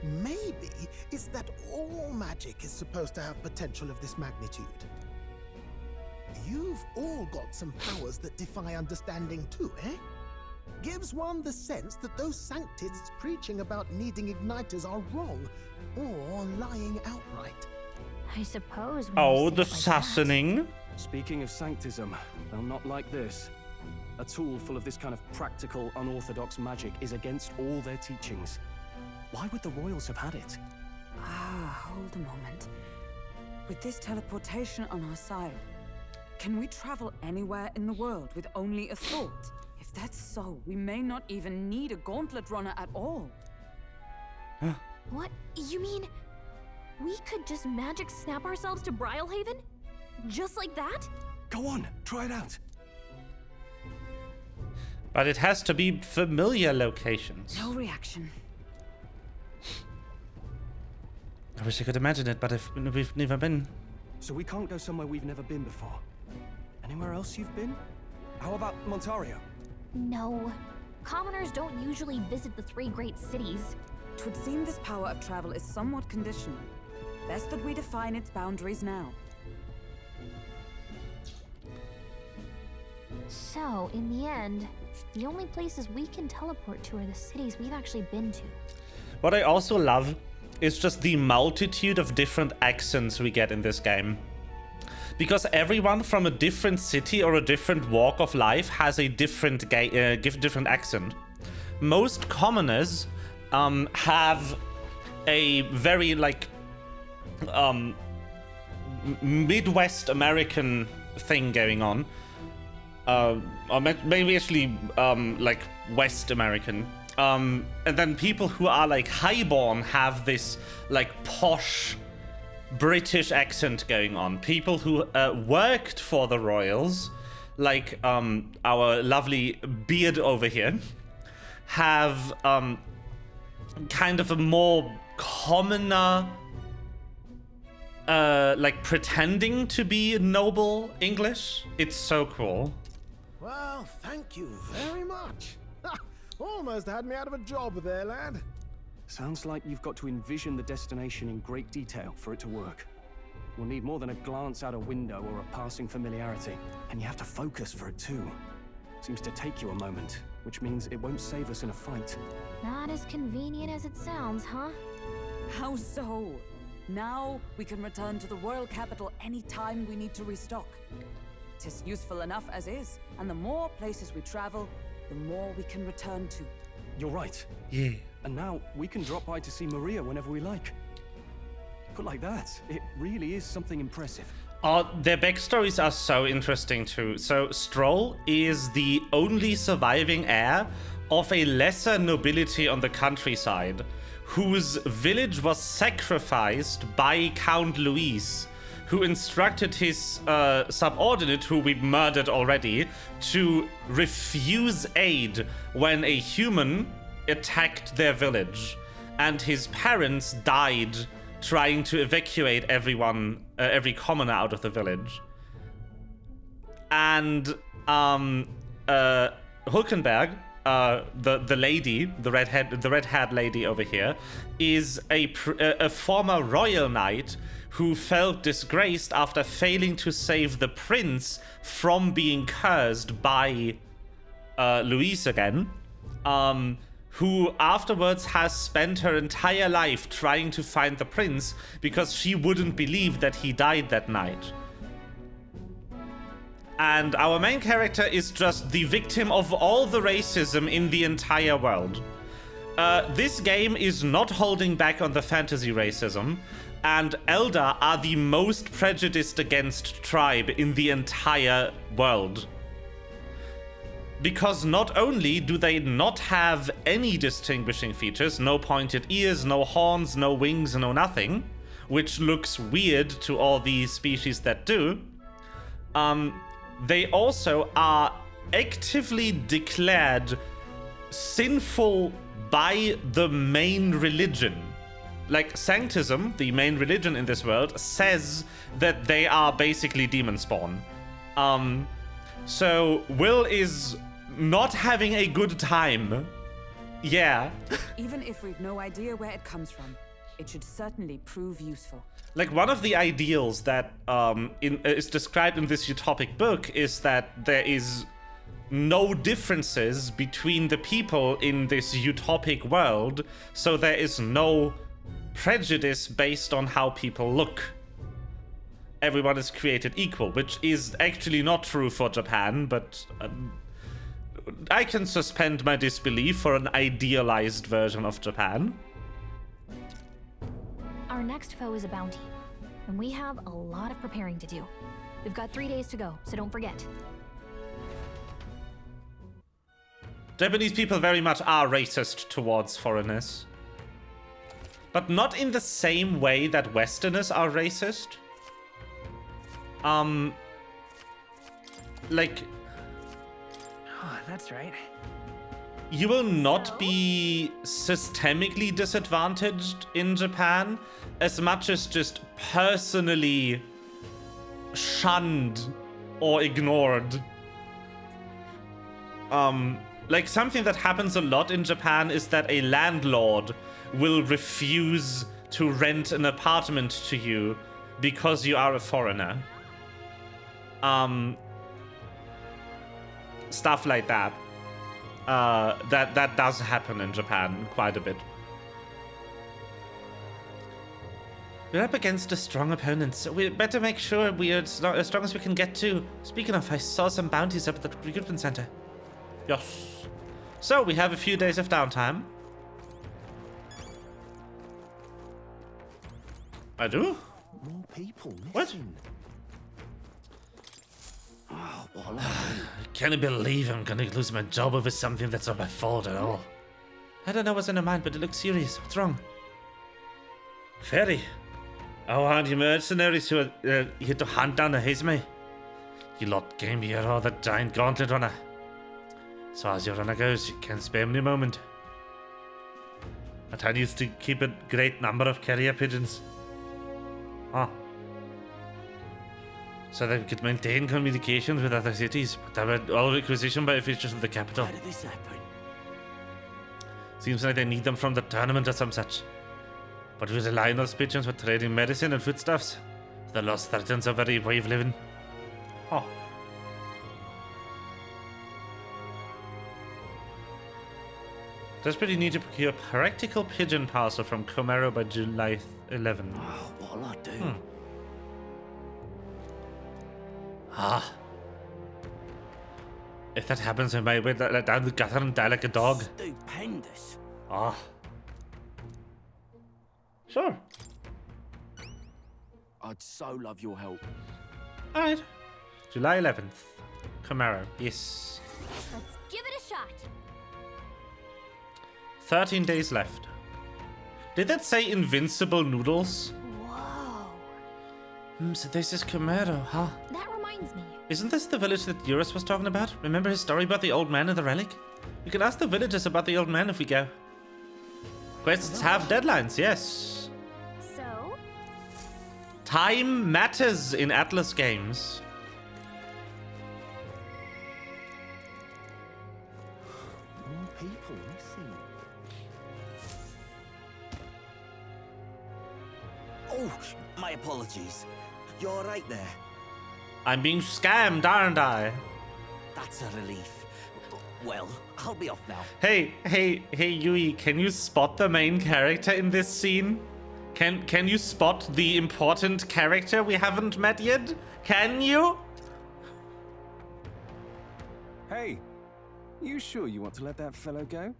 [SPEAKER 8] Maybe it's that all magic is supposed to have potential of this magnitude. You've all got some powers that defy understanding too, eh? Gives one the sense that those sanctists preaching about needing igniters are wrong, or lying outright.
[SPEAKER 2] I suppose.
[SPEAKER 1] Oh, the sassing.
[SPEAKER 6] Speaking of sanctism, well, not like this. A tool full of this kind of practical, unorthodox magic is against all their teachings. Why would the royals have had it?
[SPEAKER 4] Ah, hold a moment. With this teleportation on our side, can we travel anywhere in the world with only a thought? If that's so, we may not even need a gauntlet runner at all.
[SPEAKER 2] What? You mean we could just magic snap ourselves to Brylehaven? Just like that?
[SPEAKER 6] Go on, try it out.
[SPEAKER 1] But it has to be familiar locations.
[SPEAKER 4] No reaction.
[SPEAKER 1] I wish I could imagine it, but we've never been.
[SPEAKER 6] So we can't go somewhere we've never been before. Anywhere else you've been? How about Montario?
[SPEAKER 2] No. Commoners don't usually visit the 3 great cities.
[SPEAKER 4] 'Twould seem this power of travel is somewhat conditional. Best that we define its boundaries now.
[SPEAKER 2] So, in the end, the only places we can teleport to are the cities we've actually been to.
[SPEAKER 1] What I also love is just the multitude of different accents we get in this game. Because everyone from a different city or a different walk of life has a different different accent. Most commoners have a very like Midwest American thing going on, or maybe actually like West American. And then people who are like highborn have this like posh British accent going on. People who worked for the royals, like our lovely beard over here, have kind of a more commoner, like pretending to be noble English. It's so cool.
[SPEAKER 8] Well, thank you very much. Almost had me out of a job there, lad.
[SPEAKER 6] Sounds like you've got to envision the destination in great detail for it to work. We'll need more than a glance out a window or a passing familiarity. And you have to focus for it too. Seems to take you a moment, which means it won't save us in a fight.
[SPEAKER 2] Not as convenient as it sounds, huh?
[SPEAKER 4] How so? Now we can return to the royal capital any time we need to restock. 'Tis useful enough as is, and the more places we travel, the more we can return to.
[SPEAKER 6] You're right.
[SPEAKER 1] Yeah.
[SPEAKER 6] And now we can drop by to see Maria whenever we like. Put like that, it really is something impressive.
[SPEAKER 1] Their backstories are so interesting too. So Stroll is the only surviving heir of a lesser nobility on the countryside, whose village was sacrificed by Count Luis, who instructed his subordinate, who we murdered already, to refuse aid when a human attacked their village. And his parents died trying to evacuate everyone, every commoner out of the village. And Hulkenberg, the lady, the red-haired lady over here, is a former royal knight who felt disgraced after failing to save the prince from being cursed by Luis again. Who afterwards has spent her entire life trying to find the prince because she wouldn't believe that he died that night. And our main character is just the victim of all the racism in the entire world. This game is not holding back on the fantasy racism, and Eldar are the most prejudiced against tribe in the entire world. Because not only do they not have any distinguishing features, no pointed ears, no horns, no wings, no nothing, which looks weird to all the species that do, they also are actively declared sinful by the main religion. Like Sanctism, the main religion in this world, says that they are basically demon spawn. So Will is not having a good time. Yeah.
[SPEAKER 4] Even if we've no idea where it comes from, it should certainly prove useful.
[SPEAKER 1] Like, one of the ideals that is described in this utopic book is that there is no differences between the people in this utopic world, so there is no prejudice based on how people look. Everyone is created equal, which is actually not true for Japan, but I can suspend my disbelief for an idealized version of Japan.
[SPEAKER 2] Our next foe is a bounty, and we have a lot of preparing to do. We've got 3 days to go, so don't forget.
[SPEAKER 1] Japanese people very much are racist towards foreigners. But not in the same way that Westerners are racist. Like...
[SPEAKER 7] Oh, that's right.
[SPEAKER 1] You will not be systemically disadvantaged in Japan as much as just personally shunned or ignored. Like something that happens a lot in Japan is that a landlord will refuse to rent an apartment to you because you are a foreigner. Stuff like that. That does happen in Japan quite a bit. We're up against a strong opponent, so we better make sure we are as strong as we can get to. Speaking of, I saw some bounties up at the recruitment center. Yes. So, we have a few days of downtime. I do?
[SPEAKER 9] More people
[SPEAKER 1] missing.
[SPEAKER 9] What? Oh, what?
[SPEAKER 1] I can't believe I'm gonna lose my job over something that's not my fault at all. I don't know what's in her mind, but it looks serious. What's wrong? Ferry. Oh, aren't you mercenaries who are here to hunt down the Hazme? You lot came here all the giant gauntlet runner. So as your runner goes, you can't spare me a moment. I told you to keep a great number of carrier pigeons. Ah. So that we could maintain communications with other cities, but they were all requisitioned by officials of the capital.
[SPEAKER 9] How did this happen?
[SPEAKER 1] Seems like they need them from the tournament or some such. But we rely on those pigeons for trading medicine and foodstuffs. The lost threatens a very way of living. Oh. Desperately need to procure a practical pigeon parcel from Komero by July 11.
[SPEAKER 9] Oh, what'll I do?
[SPEAKER 1] Ah. If that happens, I might wait down the gutter and die like a dog.
[SPEAKER 9] Stupendous.
[SPEAKER 1] Ah. Sure.
[SPEAKER 9] I'd so love your help.
[SPEAKER 1] Alright. July 11th. Komero. Yes.
[SPEAKER 2] Let's give it a shot.
[SPEAKER 1] 13 days left. Did that say invincible noodles?
[SPEAKER 2] Whoa.
[SPEAKER 1] So this is Komero, huh?
[SPEAKER 2] That reminds me.
[SPEAKER 1] Isn't this the village that Eurus was talking about? Remember his story about the old man and the relic? We can ask the villagers about the old man if we go. Quests have deadlines, yes.
[SPEAKER 2] So?
[SPEAKER 1] Time matters in Atlas games.
[SPEAKER 9] More people missing. Oh, my apologies. You're all right there.
[SPEAKER 1] I'm being scammed, aren't I?
[SPEAKER 9] That's a relief. Well, I'll be off now.
[SPEAKER 1] Hey, Yui, can you spot the main character in this scene? Can you spot the important character we haven't met yet? Can you?
[SPEAKER 10] Hey, you sure you want to let that fellow go?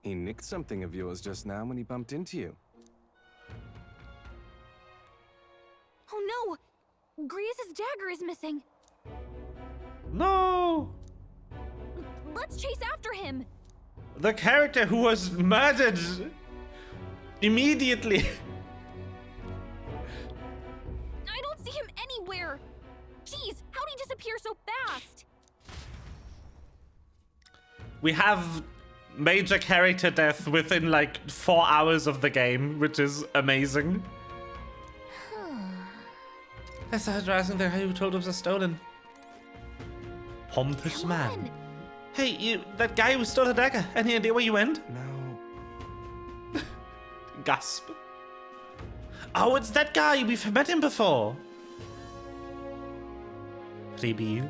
[SPEAKER 10] He nicked something of yours just now when he bumped into you.
[SPEAKER 2] Oh no! Grievous' dagger is missing.
[SPEAKER 1] No!
[SPEAKER 2] Let's chase after him.
[SPEAKER 1] The character who was murdered immediately.
[SPEAKER 2] I don't see him anywhere. Jeez, how'd he disappear so fast?
[SPEAKER 1] We have major character death within like 4 hours of the game, which is amazing. That's how harassing the guy who told us was stolen. Pompous
[SPEAKER 2] Come
[SPEAKER 1] man.
[SPEAKER 2] on.
[SPEAKER 1] Hey, that guy who stole a dagger. Any idea where you went?
[SPEAKER 10] No.
[SPEAKER 1] Gasp. Oh, it's that guy. We've met him before. Freebie.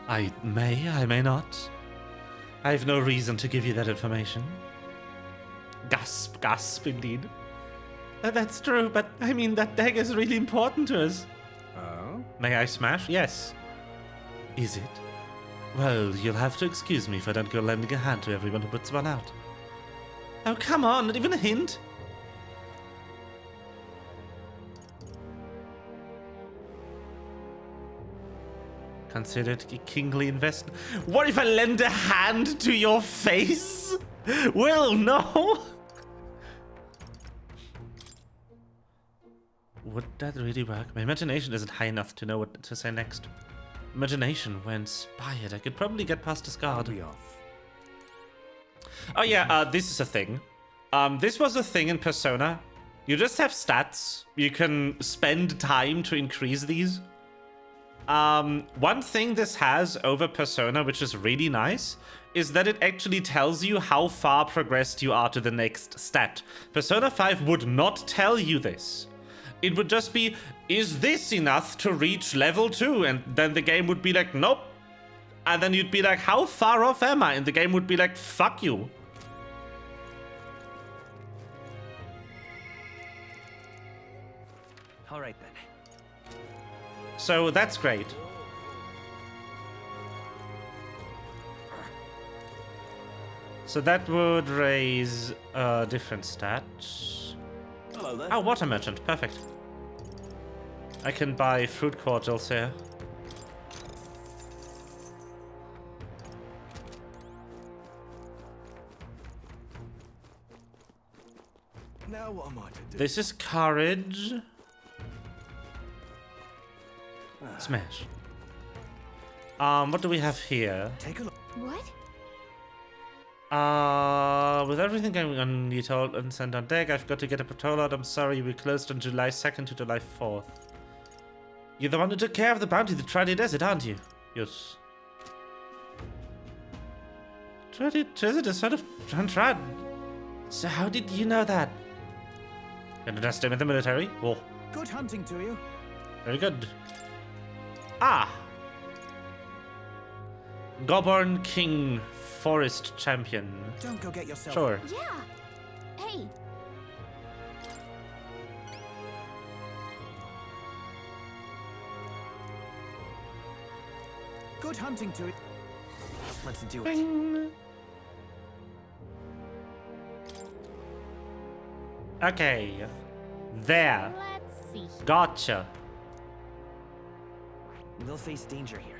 [SPEAKER 1] I may not. I have no reason to give you that information. Gasp, gasp, indeed. That's true, but I mean, that dagger is really important to us.
[SPEAKER 10] Oh?
[SPEAKER 1] May I smash? Yes. Is it? Well, you'll have to excuse me if I don't go lending a hand to everyone who puts one out. Oh, come on, not even a hint? Considered a kingly investment. What if I lend a hand to your face? Will, no? Would that really work? My imagination isn't high enough to know what to say next. Imagination, when inspired, I could probably get past this guard. Oh yeah, this is a thing. This was a thing in Persona. You just have stats. You can spend time to increase these. One thing this has over Persona, which is really nice, is that it actually tells you how far progressed you are to the next stat. Persona 5 would not tell you this. It would just be, is this enough to reach level 2? And then the game would be like, nope. And then you'd be like, how far off am I? And the game would be like, fuck you.
[SPEAKER 7] All right then.
[SPEAKER 1] So that's great. So that would raise a different stat.
[SPEAKER 9] Hello there.
[SPEAKER 1] Oh, water merchant. Perfect. I can buy fruit cordials here.
[SPEAKER 9] Now what am I to do?
[SPEAKER 1] This is courage. Smash. What do we have here?
[SPEAKER 9] Take a look.
[SPEAKER 2] What?
[SPEAKER 1] With everything going on, you told and sent on deck, I've got to get a patrol out. I'm sorry, we closed on July 2nd to July 4th. You're the one who took care of the bounty that tried it, desert, aren't you? Yes. Tried desert is sort of untrodden. So how did you know that? Gonna trust him in the military? Oh.
[SPEAKER 3] Good hunting to you.
[SPEAKER 1] Very good. Ah! Goborn King Forest Champion.
[SPEAKER 3] Don't go get yourself.
[SPEAKER 1] Sure.
[SPEAKER 2] Yeah. Hey.
[SPEAKER 3] Good hunting to you.
[SPEAKER 7] Let's do it.
[SPEAKER 1] Bing. Okay. There.
[SPEAKER 2] Let's see.
[SPEAKER 1] Gotcha.
[SPEAKER 7] We'll face danger here.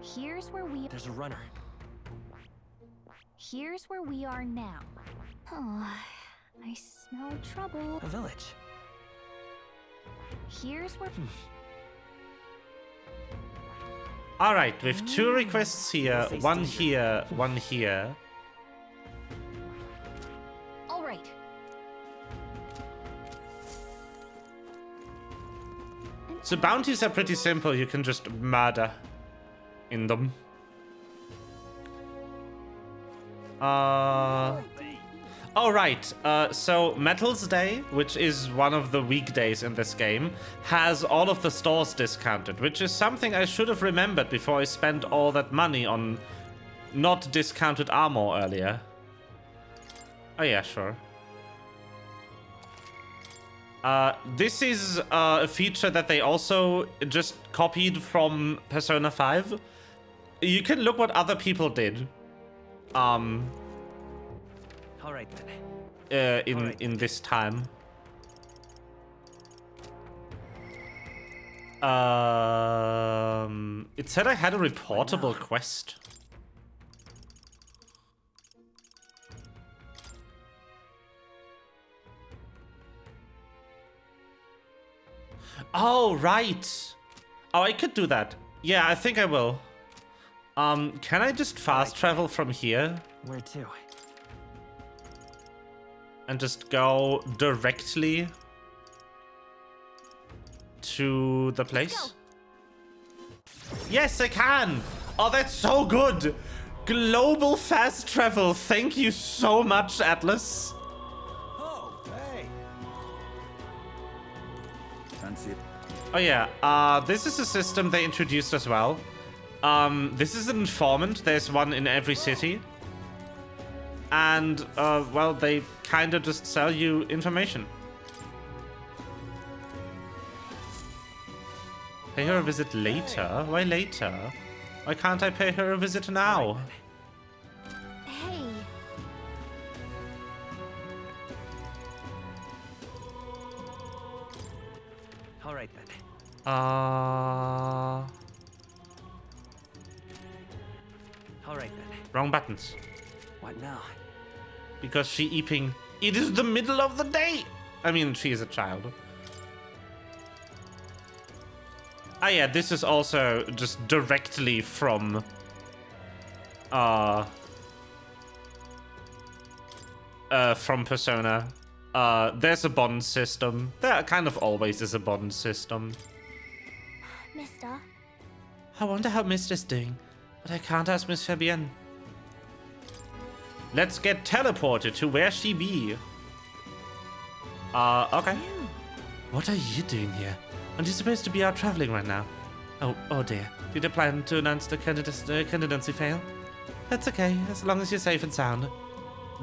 [SPEAKER 2] Here's where we.
[SPEAKER 7] There's a runner.
[SPEAKER 2] Here's where we are now. Oh, I smell trouble.
[SPEAKER 7] A village.
[SPEAKER 2] Here's where.
[SPEAKER 1] All right, we have 2 requests here, one here, one here.
[SPEAKER 2] All right.
[SPEAKER 1] So bounties are pretty simple. You can just murder in them. Oh, right. So Metals Day, which is one of the weekdays in this game, has all of the stores discounted, which is something I should have remembered before I spent all that money on not discounted armor earlier. Oh yeah, sure. This is a feature that they also just copied from Persona 5. You can look what other people did.
[SPEAKER 7] All right then.
[SPEAKER 1] In this time. It said I had a reportable quest. Oh, right. Oh, I could do that. Yeah, I think I will. Can I just fast travel from here?
[SPEAKER 7] Where to?
[SPEAKER 1] And just go directly to the place? Yes, I can! Oh, that's so good! Global fast travel. Thank you so much, Atlas.
[SPEAKER 9] Oh, hey.
[SPEAKER 3] Fancy it.
[SPEAKER 1] Oh yeah, this is a system they introduced as well. This is an informant. There's one in every city. And, well, they kind of just sell you information. Pay her a visit later? Why later? Why can't I pay her a visit now?
[SPEAKER 2] Hey,
[SPEAKER 7] All right then.
[SPEAKER 1] Uh,
[SPEAKER 7] All right then.
[SPEAKER 1] wrong buttons.
[SPEAKER 7] What now?
[SPEAKER 1] Because she eeping. It is the middle of the day. I mean, she is a child. Ah, yeah, this is also just directly from Persona. There's a bond system. There kind of always is a bond system.
[SPEAKER 2] mister.
[SPEAKER 1] I wonder how Mister's doing, but I can't ask Miss Fabienne. Let's get teleported to where she be. Okay. What are you doing here? Aren't you supposed to be out traveling right now? Oh dear. Did you plan to announce the candidacy fail? That's okay, as long as you're safe and sound.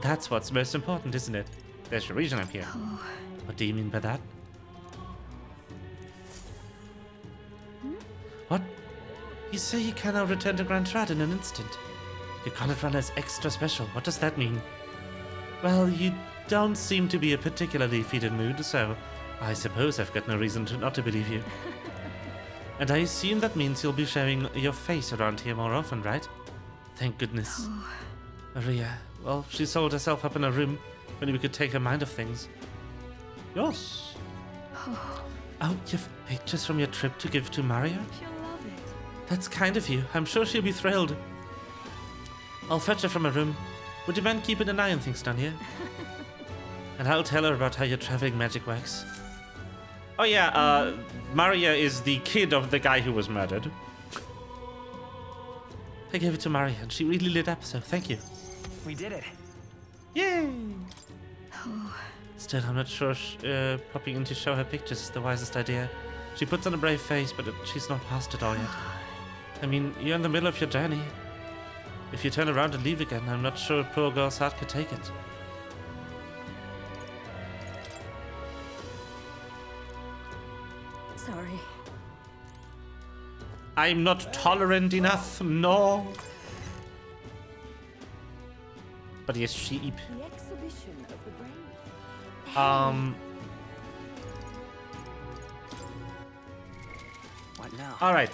[SPEAKER 1] That's what's most important, isn't it? There's the reason I'm here. What do you mean by that? What? You say you can now return to Grand Trad in an instant. Your Gauntlet Runner is extra special. What does that mean? Well, you don't seem to be a particularly defeated mood, so I suppose I've got no reason not to believe you. And I assume that means you'll be showing your face around here more often, right? Thank goodness. Maria, well, she sold herself up in a room when we could take her mind of things. Yes. Oh, you've pictures from your trip to give to Maria?
[SPEAKER 4] She'll love it.
[SPEAKER 1] That's kind of you. I'm sure she'll be thrilled. I'll fetch her from her room. Would you mind keeping an eye on things down here? And I'll tell her about how your traveling magic works. Oh yeah, Maria is the kid of the guy who was murdered. I gave it to Maria and she really lit up, so thank you.
[SPEAKER 7] We did it.
[SPEAKER 1] Yay! Still, I'm not sure popping in to show her pictures is the wisest idea. She puts on a brave face, but she's not past it all yet. I mean, you're in the middle of your journey. If you turn around and leave again, I'm not sure a poor girl's heart could take it.
[SPEAKER 5] Sorry.
[SPEAKER 1] I'm not tolerant enough, no. But yes, sheep.
[SPEAKER 4] The exhibition of the brain.
[SPEAKER 7] What now?
[SPEAKER 1] All right.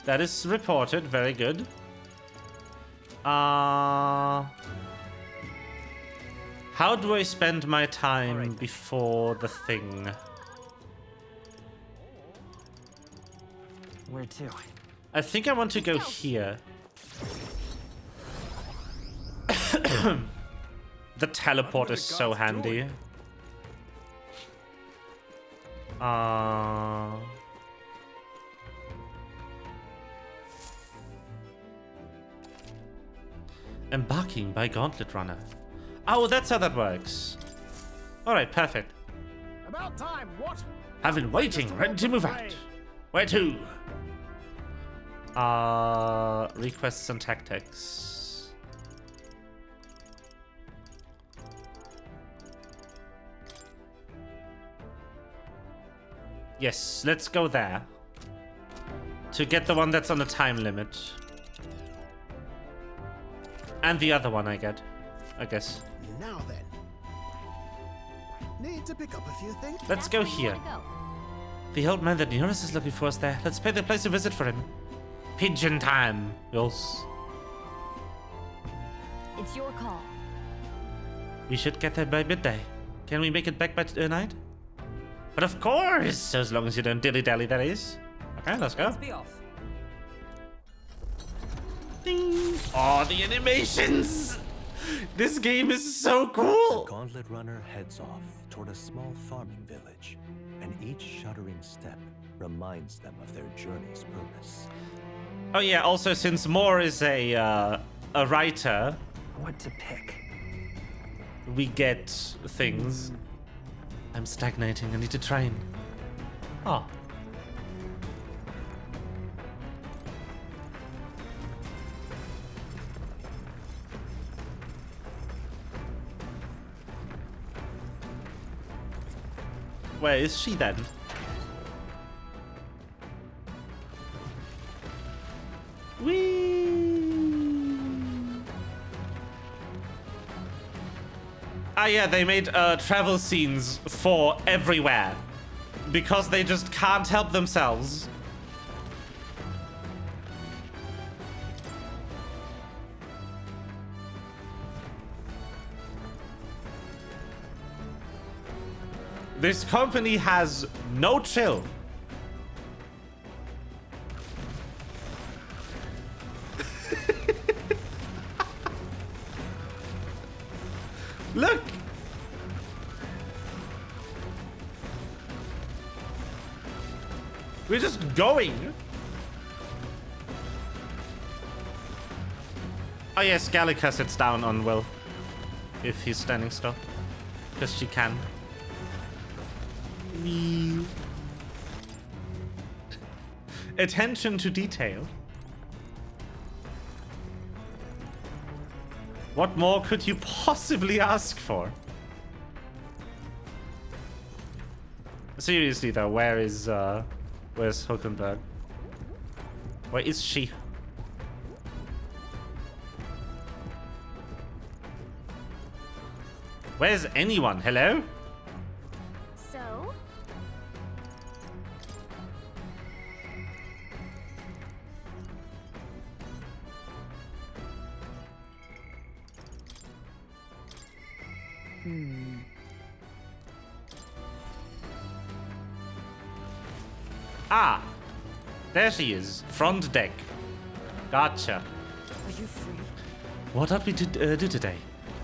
[SPEAKER 1] That is reported. Very good. How do I spend my time before the thing?
[SPEAKER 7] Where to?
[SPEAKER 1] I think I want to go here. The teleport is so handy. Embarking by Gauntlet Runner. Oh, that's how that works. Alright, perfect.
[SPEAKER 8] About time, what?
[SPEAKER 1] I've been waiting, ready to move out. Where to? Requests and tactics. Yes, let's go there. To get the one that's on a time limit. And the other one I guess.
[SPEAKER 8] Now then. Need to pick up a few things?
[SPEAKER 1] Let's go here. The old man that Neurus is looking for us there. Let's pay the place a visit for him. Pigeon time. Yes.
[SPEAKER 2] It's your call.
[SPEAKER 1] We should get there by midday. Can we make it back by night? But of course, as long as you don't dilly-dally, that is. Okay, let's go.
[SPEAKER 4] Let's be off.
[SPEAKER 1] Ding. Oh, the animations! This game is so
[SPEAKER 9] The
[SPEAKER 1] cool!
[SPEAKER 9] Gauntlet Runner heads off toward a small farming village, and each shuddering step reminds them of their journey's purpose.
[SPEAKER 1] Oh yeah, also since Moore is a writer,
[SPEAKER 7] What to pick?
[SPEAKER 1] we get things. I'm stagnating, I need to train. Oh. Where is she then? Ah, yeah, they made travel scenes for everywhere because they just can't help themselves. This company has no chill. Look! We're just going. Oh yes, Gallica sits down on Will. If he's standing still. Because she can. Wee. Attention to detail. What more could you possibly ask for? Seriously though, where's Hulkenberg? Where is she? Where's anyone? Hello?
[SPEAKER 2] So?
[SPEAKER 1] Ah! There she is. Front deck. Gotcha.
[SPEAKER 4] Are you free?
[SPEAKER 1] What ought we to do today?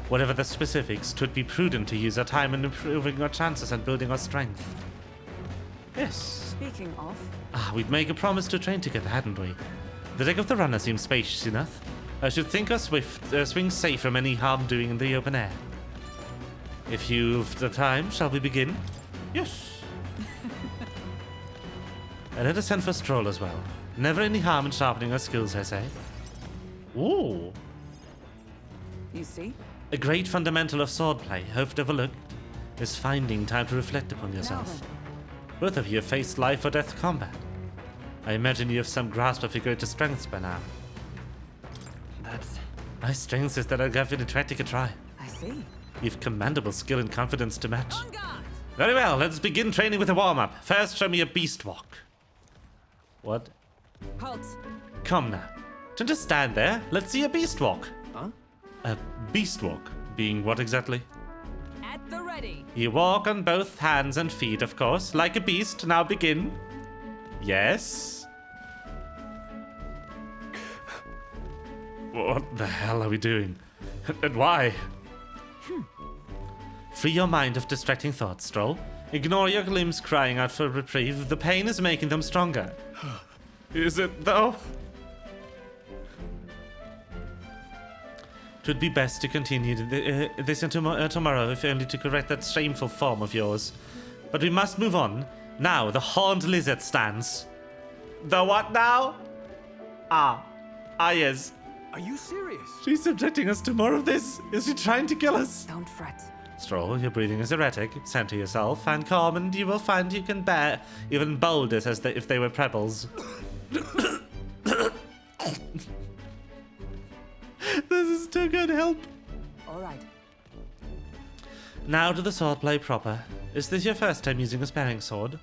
[SPEAKER 1] Whatever the specifics, 'twould be prudent to use our time in improving our chances and building our strength. Yes.
[SPEAKER 4] Speaking of,
[SPEAKER 1] We'd make a promise to train together, hadn't we? The deck of the runner seems spacious enough. I should think our swing safe from any harm doing in the open air. If you've the time, shall we begin? Yes. And let us send for a stroll as well. Never any harm in sharpening our skills, I say. Ooh.
[SPEAKER 4] you see?
[SPEAKER 1] A great fundamental of swordplay, oft overlooked, is finding time to reflect upon
[SPEAKER 4] Now
[SPEAKER 1] yourself.
[SPEAKER 4] then.
[SPEAKER 1] Both of you have faced life or death combat. I imagine you have some grasp of your greatest strengths by now.
[SPEAKER 7] That's...
[SPEAKER 1] My strength is that I'll give it a try.
[SPEAKER 4] I see.
[SPEAKER 1] You've commendable skill and confidence to match.
[SPEAKER 4] On guard!
[SPEAKER 1] Very well, let's begin training with a warm-up. First, show me a beast walk. What?
[SPEAKER 4] Halt!
[SPEAKER 1] Come now. Don't just stand there. Let's see a beast walk.
[SPEAKER 6] Huh?
[SPEAKER 1] A beast walk being what exactly?
[SPEAKER 4] At the ready!
[SPEAKER 1] You walk on both hands and feet, of course, like a beast. Now begin. Yes. What the hell are we doing? And why? Free your mind of distracting thoughts, Stroll. Ignore your limbs crying out for reprieve. The pain is making them stronger. Is it, though? 'Twould be best to continue this until tomorrow, if only to correct that shameful form of yours. But we must move on. Now, the horned lizard stands. The what now? Yes.
[SPEAKER 6] Are you serious?
[SPEAKER 1] She's subjecting us to more of this. Is she trying to kill us?
[SPEAKER 4] Don't fret.
[SPEAKER 1] Stroll, your breathing is erratic. Center yourself and calm, and you will find you can bear even boulders as if they were pebbles. This is too good, help.
[SPEAKER 4] All right.
[SPEAKER 1] Now to the swordplay proper. Is this your first time using a sparring sword?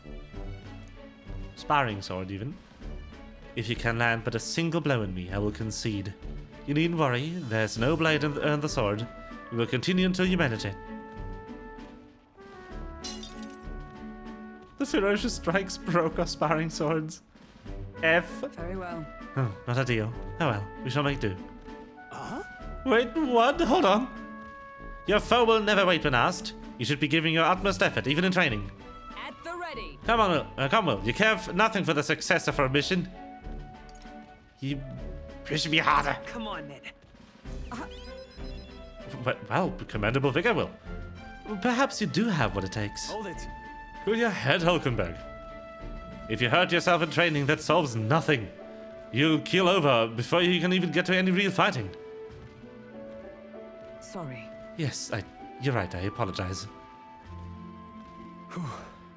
[SPEAKER 1] Sparring sword, even? If you can land but a single blow in me, I will concede. You needn't worry, there's no blade in the sword. We will continue until you meditate. The ferocious strikes broke our sparring swords. F.
[SPEAKER 4] Very well.
[SPEAKER 1] Oh, not ideal. Oh well, we shall make do. Wait, what? Hold on. Your foe will never wait when asked. You should be giving your utmost effort, even in training.
[SPEAKER 4] At the ready!
[SPEAKER 1] Come on, Will. Come, Will. You care nothing for the success of our mission. You push me harder.
[SPEAKER 7] Come on, then.
[SPEAKER 1] Well, commendable vigor, Will. Perhaps you do have what it takes.
[SPEAKER 6] Hold it.
[SPEAKER 1] Cool your head, Hulkenberg. If you hurt yourself in training, that solves nothing. You'll keel over before you can even get to any real fighting.
[SPEAKER 4] Sorry.
[SPEAKER 1] Yes, you're right, I apologize.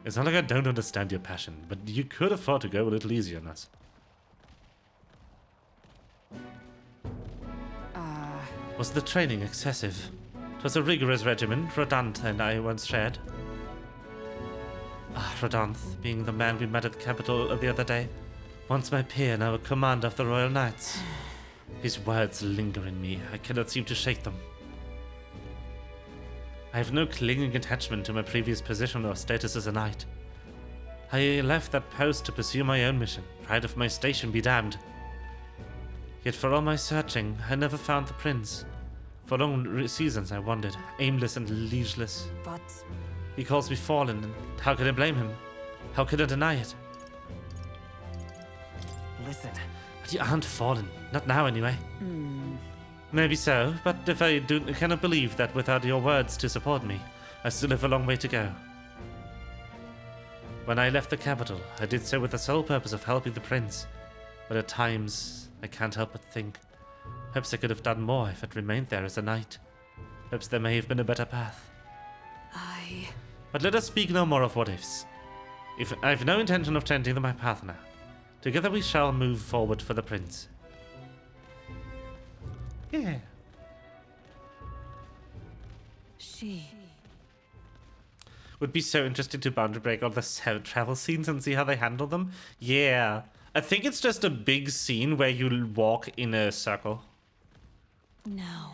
[SPEAKER 1] It's not like I don't understand your passion, but you could afford to go a little easier on us. Was the training excessive? 'Twas a rigorous regimen Rodanthe and I once shared. Rodanthe, being the man we met at the capital the other day, once my peer, now a commander of the Royal Knights. His words linger in me. I cannot seem to shake them. I have no clinging attachment to my previous position or status as a knight. I left that post to pursue my own mission, pride of my station be damned. Yet for all my searching, I never found the prince. For long seasons I wandered, aimless and liegeless.
[SPEAKER 4] But
[SPEAKER 1] He calls me fallen, and how could I blame him? How could I deny it?
[SPEAKER 7] Listen.
[SPEAKER 1] But you aren't fallen. Not now, anyway. Maybe so, but if I cannot believe that without your words to support me, I still have a long way to go. When I left the capital, I did so with the sole purpose of helping the prince. But at times, I can't help but think, perhaps I could have done more if I'd remained there as a knight. Perhaps there may have been a better path. But let us speak no more of what-ifs. I've no intention of changing my path now. Together we shall move forward for the prince. Yeah. Would be so interesting to boundary break all the travel scenes and see how they handle them. Yeah. I think it's just a big scene where you walk in a circle.
[SPEAKER 4] now,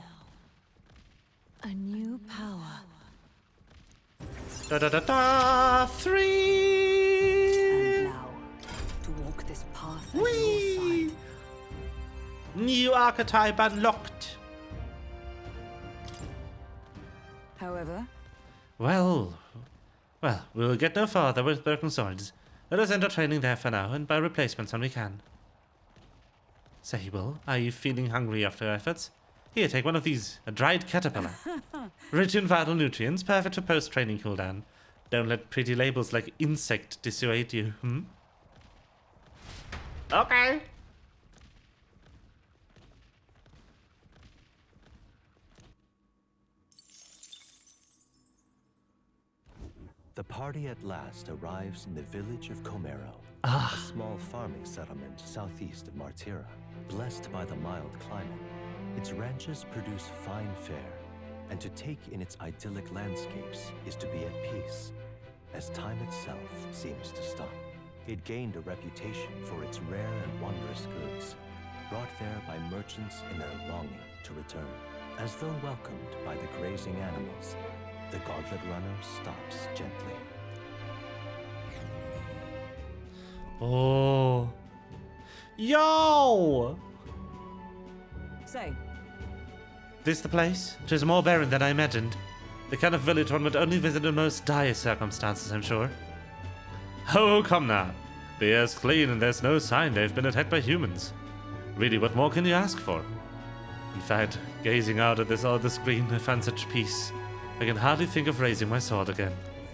[SPEAKER 4] a new power.
[SPEAKER 1] Da da da da! 3!
[SPEAKER 4] And now, to walk this path at
[SPEAKER 1] Whee!
[SPEAKER 4] your side.
[SPEAKER 1] New archetype unlocked.
[SPEAKER 4] However,
[SPEAKER 1] Well, we'll get no farther with broken swords. Let us end our training there for now, and buy replacements when we can. Sable, are you feeling hungry after your efforts? Here, take one of these. A dried caterpillar. Rich in vital nutrients, perfect for post-training cooldown. Don't let pretty labels like insect dissuade you, Okay.
[SPEAKER 9] The party at last arrives in the village of Comero,
[SPEAKER 1] Ah.
[SPEAKER 9] a small farming settlement southeast of Martira. Blessed by the mild climate, its ranches produce fine fare, and to take in its idyllic landscapes is to be at peace, as time itself seems to stop. It gained a reputation for its rare and wondrous goods, brought there by merchants in their longing to return. As though welcomed by the grazing animals, the Gauntlet Runner stops gently.
[SPEAKER 1] Oh. Yo!
[SPEAKER 4] say,
[SPEAKER 1] This the place? 'Tis more barren than I imagined. The kind of village one would only visit in most dire circumstances, I'm sure. Oh, come now. The air's clean and there's no sign they've been attacked by humans. Really, what more can you ask for? In fact, gazing out at this screen, I find such peace. I can hardly think of raising my sword again.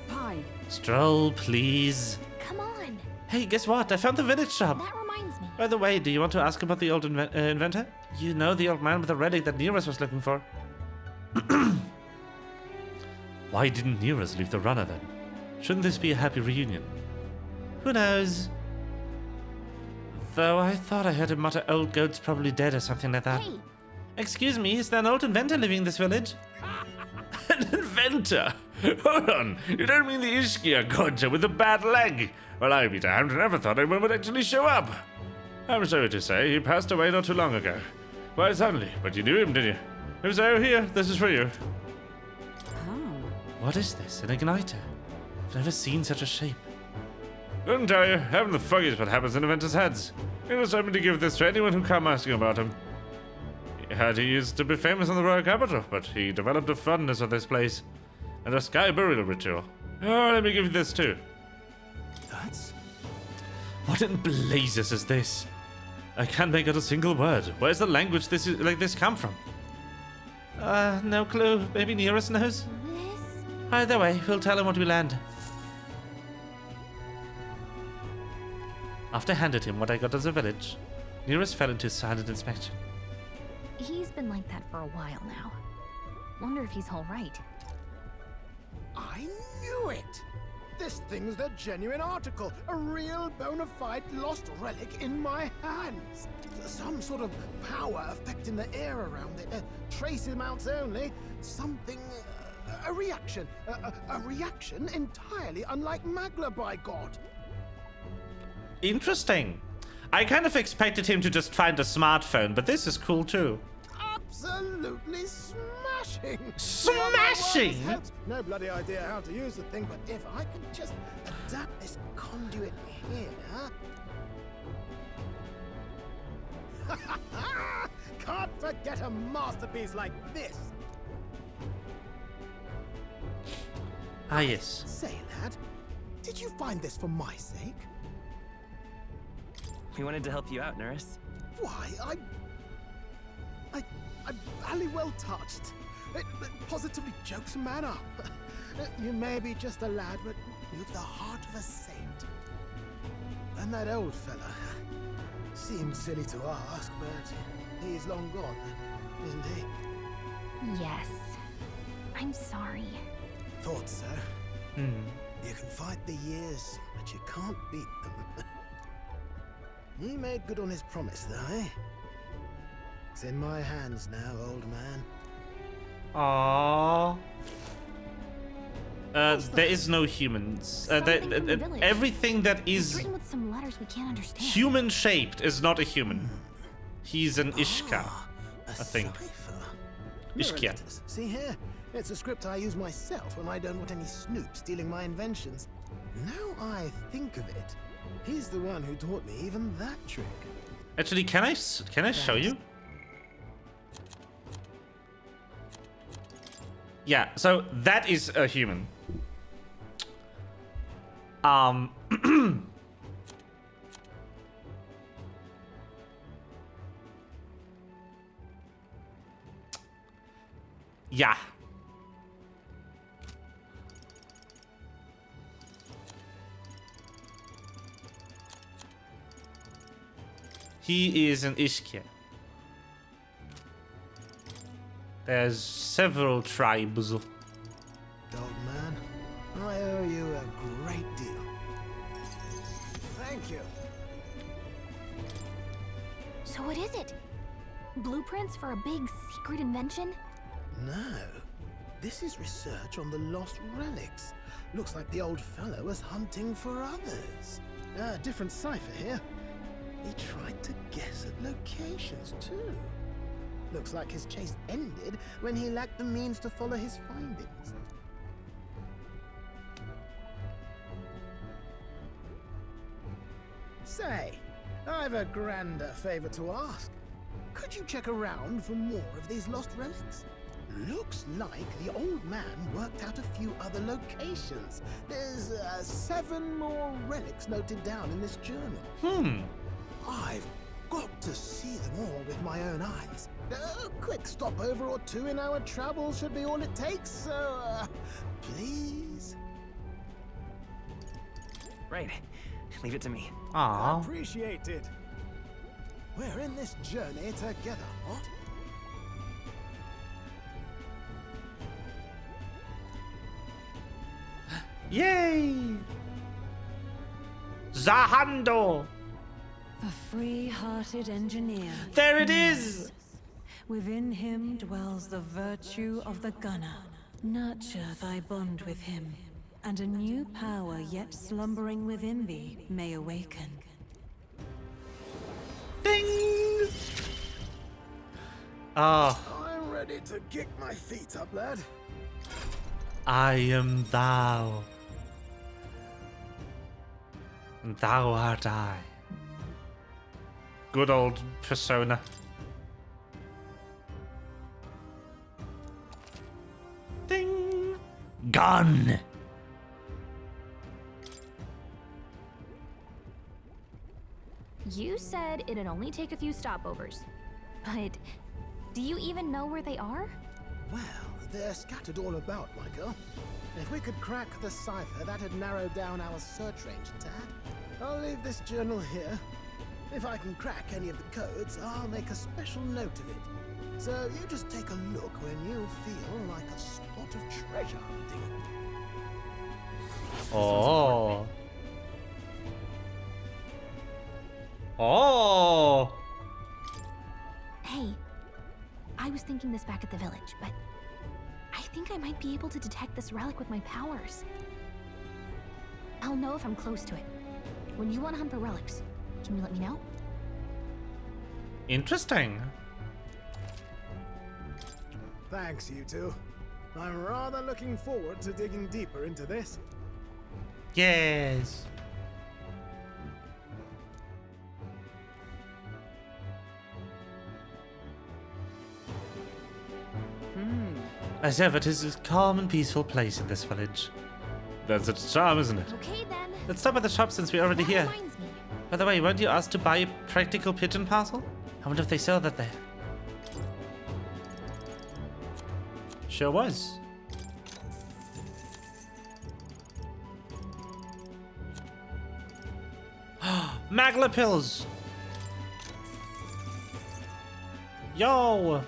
[SPEAKER 4] fine.
[SPEAKER 1] Stroll, please.
[SPEAKER 2] Come on.
[SPEAKER 1] Hey, guess what? I found the village shop.
[SPEAKER 2] That reminds me.
[SPEAKER 1] By the way, do you want to ask about the old inventor? You know, the old man with the relic that Nereus was looking for. Why didn't Nereus leave the runner then? Shouldn't this be a happy reunion? Who knows? Though I thought I heard him mutter old goat's probably dead or something like that.
[SPEAKER 2] Hey,
[SPEAKER 1] Excuse me, is there an old inventor living in this village? An inventor? Hold on, you don't mean the Ishkia Godja with the bad leg? Well, I be damned, I never thought anyone would actually show up. I'm sorry to say, he passed away not too long ago. Quite suddenly, but you knew him, didn't you? If so, here, this is for you. What is this, an igniter? I've never seen such a shape. Couldn't tell you, haven't the foggiest what happens in inventors' heads. He was hoping to give this to anyone who come asking about him. He used to be famous in the royal capital, but he developed a fondness for this place. And a sky burial ritual. Oh, let me give you this too.
[SPEAKER 6] That's...
[SPEAKER 1] What in blazes is this? I can't make out a single word. Where's the language this come from? No clue. Maybe Nereus knows?
[SPEAKER 2] this?
[SPEAKER 1] Either way, we'll tell him when we land. After I handed him what I got as a village, Nereus fell into silent inspection.
[SPEAKER 2] He's been like that for a while now. Wonder if he's all right.
[SPEAKER 8] I knew it! This thing's the genuine article. A real bona fide lost relic in my hands. Some sort of power affecting the air around it. Trace amounts only. Something... a reaction. A reaction entirely unlike Magla, by God.
[SPEAKER 1] Interesting. I kind of expected him to just find a smartphone, but this is cool too.
[SPEAKER 8] Absolutely smashing!
[SPEAKER 1] Smashing?
[SPEAKER 8] No bloody idea how to use the thing, but if I could just adapt this conduit here... Can't forget a masterpiece like this!
[SPEAKER 1] Ah, yes.
[SPEAKER 8] Say, lad, did you find this for my sake?
[SPEAKER 7] We wanted to help you out, Nurse.
[SPEAKER 8] Why, I'm barely well touched. It positively jokes a man up. You may be just a lad, but you've the heart of a saint. And that old fella seems silly to ask, but he's long gone, isn't he?
[SPEAKER 2] Yes. I'm sorry.
[SPEAKER 8] Thought so.
[SPEAKER 1] Hmm.
[SPEAKER 8] You can fight the years, but you can't beat them. He made good on his promise, though, eh? It's in my hands now, old man.
[SPEAKER 1] Aww. There is no humans. Everything that
[SPEAKER 2] It's
[SPEAKER 1] is
[SPEAKER 2] written with some letters we can't understand.
[SPEAKER 1] human-shaped is not a human. He's an Ishka, I think. Ishkia.
[SPEAKER 8] Letters. See here? It's a script I use myself when I don't want any snoop stealing my inventions. Now I think of it, he's the one who taught me even that trick.
[SPEAKER 1] Actually, can I show you? Yeah, so that is a human. Yeah. He is an Ishkia. There's several tribes.
[SPEAKER 8] Old man, I owe you a great deal. Thank you.
[SPEAKER 2] So what is it? Blueprints for a big secret invention?
[SPEAKER 8] No. This is research on the lost relics. Looks like the old fellow was hunting for others. Different cipher here. He tried to guess at locations, too. Looks like his chase ended when he lacked the means to follow his findings. Say, I've a grander favor to ask. Could you check around for more of these lost relics? Looks like the old man worked out a few other locations. There's 7 more relics noted down in this journal. I've got to see them all with my own eyes. A quick stopover or 2 in our travels should be all it takes, so, please?
[SPEAKER 7] Right. Leave it to me.
[SPEAKER 1] Aww.
[SPEAKER 8] Appreciate it. We're in this journey together, what?
[SPEAKER 1] Yay! Zahando!
[SPEAKER 12] The free-hearted engineer.
[SPEAKER 1] There it is!
[SPEAKER 12] Within him dwells the virtue of the gunner. Nurture thy bond with him, and a new power yet slumbering within thee may awaken.
[SPEAKER 1] Ding! Ah.
[SPEAKER 8] I'm ready to kick my feet up, lad.
[SPEAKER 1] I am thou. And thou art I. Good old Persona. Ding! Gun!
[SPEAKER 2] You said it'd only take a few stopovers. But do you even know where they are?
[SPEAKER 8] Well, they're scattered all about, my girl. If we could crack the cipher, that'd narrow down our search range a tad. I'll leave this journal here. If I can crack any of the codes, I'll make a special note of it. So you just take a look when you feel like a spot of treasure hunting.
[SPEAKER 1] Oh. Oh.
[SPEAKER 2] Hey, I was thinking this back at the village, but I think I might be able to detect this relic with my powers. I'll know if I'm close to it. When you want to hunt for relics, can you let me know?
[SPEAKER 1] Interesting.
[SPEAKER 8] Thanks, you two. I'm rather looking forward to digging deeper into this.
[SPEAKER 1] Yes. As ever, it is a calm and peaceful place in this village. That's its charm, isn't it?
[SPEAKER 2] Okay then.
[SPEAKER 1] Let's stop at the shop since we're already
[SPEAKER 2] That
[SPEAKER 1] here.
[SPEAKER 2] reminds me.
[SPEAKER 1] By the way, weren't you asked to buy a practical pigeon parcel? I wonder if they sell that there. Sure was. Magla pills! Yo!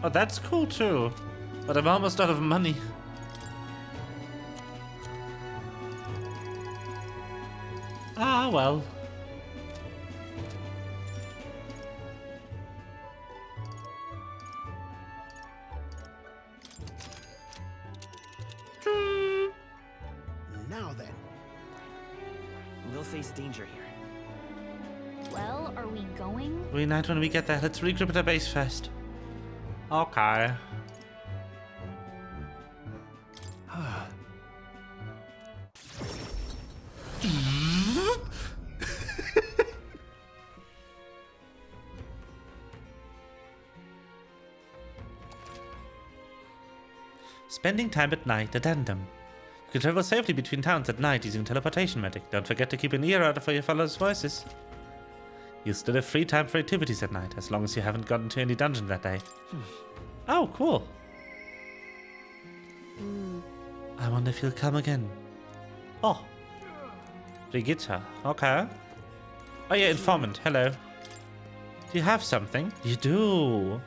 [SPEAKER 1] Oh, that's cool too. But I'm almost out of money. Ah, well.
[SPEAKER 8] Now then.
[SPEAKER 7] We'll face danger here.
[SPEAKER 2] Well, are we going?
[SPEAKER 1] Reunite when we get there. Let's regroup at our base first. Okay. Spending time at night, addendum. You can travel safely between towns at night using teleportation magic. Don't forget to keep an ear out for your fellows' voices. You still have free time for activities at night, as long as you haven't gotten to any dungeon that day. Oh, cool. I wonder if he'll come again. Oh. Brigitta. Okay. Oh yeah, informant. Hello. Do you have something? You do.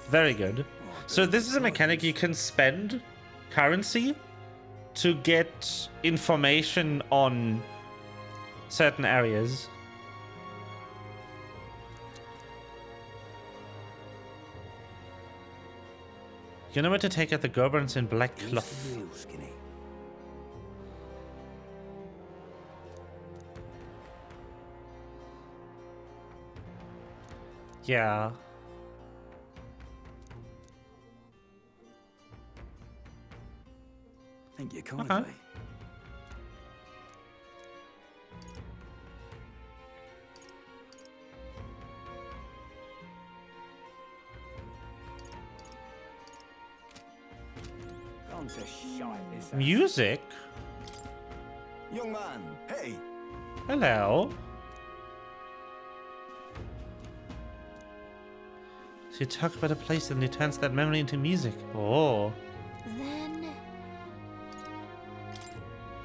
[SPEAKER 1] Very good. So this is a mechanic you can spend currency to get information on certain areas. You know where to take out the goblins in black cloth. Yeah.
[SPEAKER 3] Think you're kindly.
[SPEAKER 1] Music?
[SPEAKER 3] Young man, hey!
[SPEAKER 1] Hello. So you talk about a place and you turns that memory into music. Oh.
[SPEAKER 2] Then...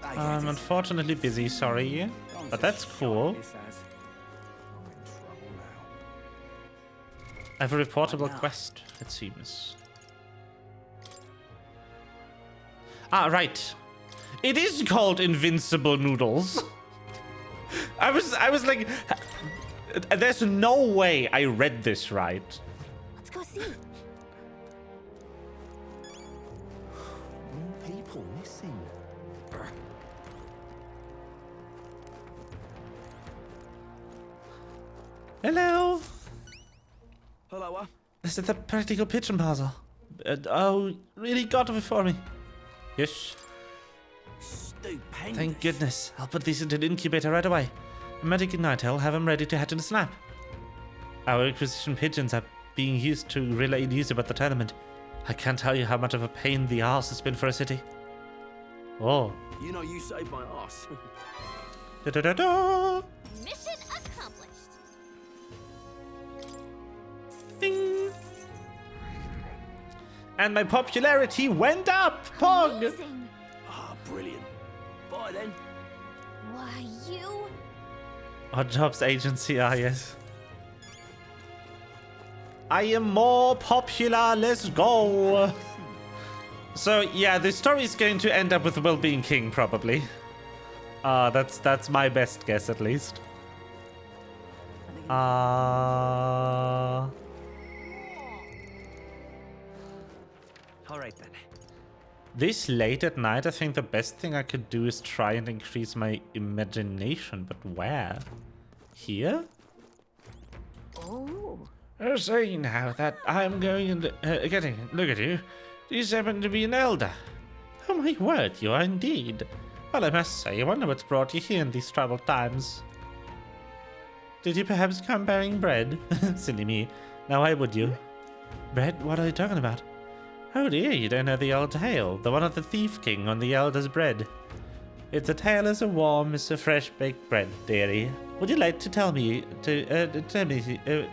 [SPEAKER 1] I'm unfortunately busy, sorry. But that's cool. I have a reportable quest, it seems. Ah, right. It is called Invincible Noodles. I was like, there's no way I read this right.
[SPEAKER 2] Let's go see.
[SPEAKER 9] People missing.
[SPEAKER 1] Hello.
[SPEAKER 3] Hello,
[SPEAKER 1] This is the practical pigeon puzzle. Oh, really got it for me. Yes.
[SPEAKER 3] Stupendous.
[SPEAKER 1] Thank goodness. I'll put these into the incubator right away. A magic ignite, I'll have them ready to hatch in a snap. Our acquisition pigeons are being used to relay news about the tournament. I can't tell you how much of a pain the arse has been for a city. Oh.
[SPEAKER 3] You know you saved my ass.
[SPEAKER 1] Da-da-da-da!
[SPEAKER 2] Mission accomplished.
[SPEAKER 1] Ding! And my popularity went up! Pog!
[SPEAKER 2] Amazing.
[SPEAKER 3] Ah, brilliant. Bye then.
[SPEAKER 2] Why, you...
[SPEAKER 1] Odd Jobs Agency, ah yes. I am more popular. Let's go. So yeah, the story is going to end up with Will being king, probably. That's my best guess, at least.
[SPEAKER 7] All right then.
[SPEAKER 1] This late at night, I think the best thing I could do is try and increase my imagination. But where? Here?
[SPEAKER 2] Oh.
[SPEAKER 1] Say now that I'm going and look at you. You happen to be an elder. Oh my word, you are indeed. Well, I must say, I wonder what's brought you here in these troubled times. Did you perhaps come bearing bread? Silly me. Now why would you? Bread? What are you talking about? Oh dear, you don't know the old tale. The one of the thief king on the elder's bread. It's a tale as warm as a fresh baked bread, dearie. Would you like to tell me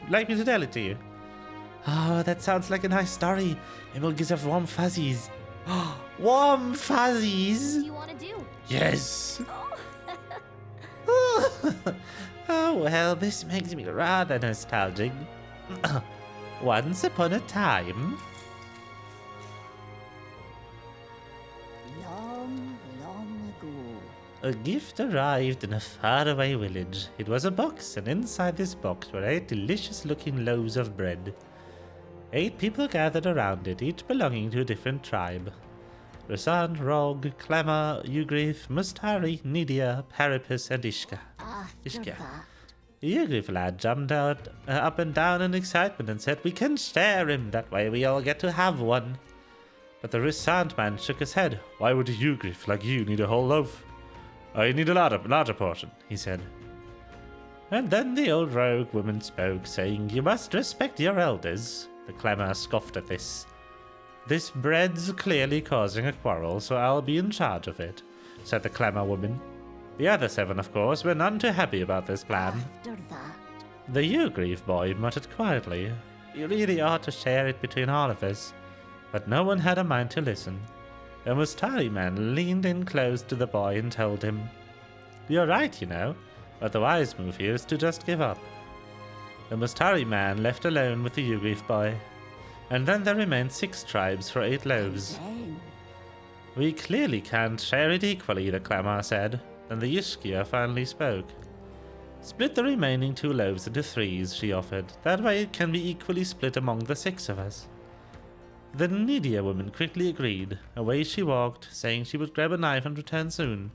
[SPEAKER 1] like me to tell it to you? Oh, that sounds like a nice story. It will give us warm fuzzies. Warm fuzzies?
[SPEAKER 2] What do you want to do?
[SPEAKER 1] Yes. Oh, well, this makes me rather nostalgic. Once upon a time.
[SPEAKER 2] Long, long ago.
[SPEAKER 1] A gift arrived in a faraway village. It was a box, and inside this box were 8 delicious-looking loaves of bread. 8 people gathered around it, each belonging to a different tribe. Rasant, Rog, Clemmer, Ugrif, Mustari, Nidia, Paripus, and Ishka. Ishka. The Ugrif lad jumped out, up and down in excitement and said, "We can share him, that way we all get to have one." But the Rasant man shook his head. "Why would a Ugrif like you need a whole loaf? I need a larger portion," he said. And then the old rogue woman spoke, saying, "You must respect your elders." The Clemmer scoffed at this. "This bread's clearly causing a quarrel, so I'll be in charge of it," said the Clemmer woman. The other 7, of course, were none too happy about this plan.
[SPEAKER 2] After that.
[SPEAKER 1] The Ugrif boy muttered quietly, "You really ought to share it between all of us." But no one had a mind to listen. The Mustari man leaned in close to the boy and told him, "You're right, you know, but the wise move here is to just give up." The Mustari man left alone with the Ugrif boy, and then there remained 6 tribes for 8 loaves. "We clearly can't share it equally," the Clemmer said. Then the Yishkia finally spoke. "Split the remaining 2 loaves into 3s, she offered. "That way it can be equally split among the 6 of us." The Nidia woman quickly agreed. Away she walked, saying she would grab a knife and return soon.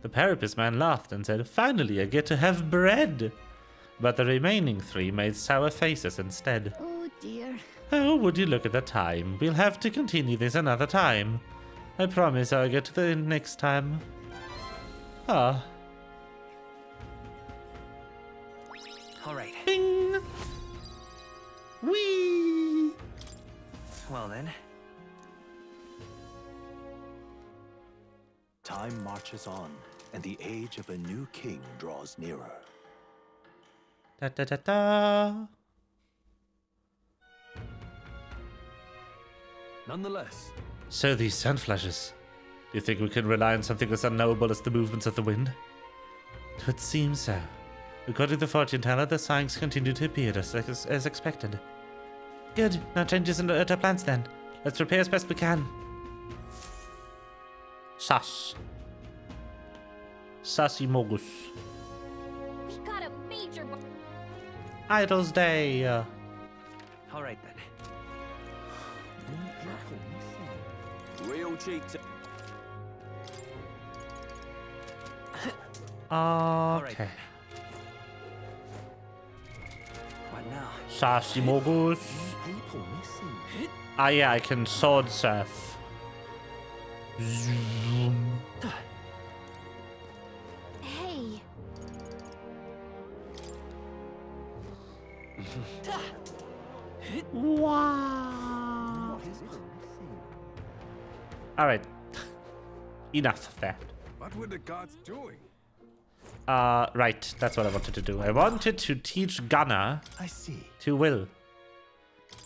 [SPEAKER 1] The Paripus man laughed and said, "Finally I get to have bread!" But the remaining 3 made sour faces instead.
[SPEAKER 2] Oh dear.
[SPEAKER 1] Oh, would you look at the time? We'll have to continue this another time. I promise I'll get to the end next time. Ah.
[SPEAKER 7] All right.
[SPEAKER 1] Bing! Whee!
[SPEAKER 7] Well then.
[SPEAKER 9] Time marches on, and the age of a new king draws nearer.
[SPEAKER 1] Da da da da.
[SPEAKER 6] Nonetheless.
[SPEAKER 1] So these sand flashes. Do you think we can rely on something as unknowable as the movements of the wind? It would seem so. According to the fortune teller, the signs continue to appear as expected. Good. No changes in our plans then. Let's prepare as best we can. Sass. Sassy Mogus.
[SPEAKER 2] We got a major.
[SPEAKER 1] Idol's Day.
[SPEAKER 7] All right then.
[SPEAKER 6] Real cheap.
[SPEAKER 1] Okay.
[SPEAKER 7] What now?
[SPEAKER 1] Sassy Mogus. Ah yeah, I can sword surf. Zoom.
[SPEAKER 2] Hey.
[SPEAKER 1] Wow. Alright. Enough of that.
[SPEAKER 3] What were the gods doing?
[SPEAKER 1] Right. That's what I wanted to do. I wanted to teach Gunnar
[SPEAKER 9] I see.
[SPEAKER 1] to Will.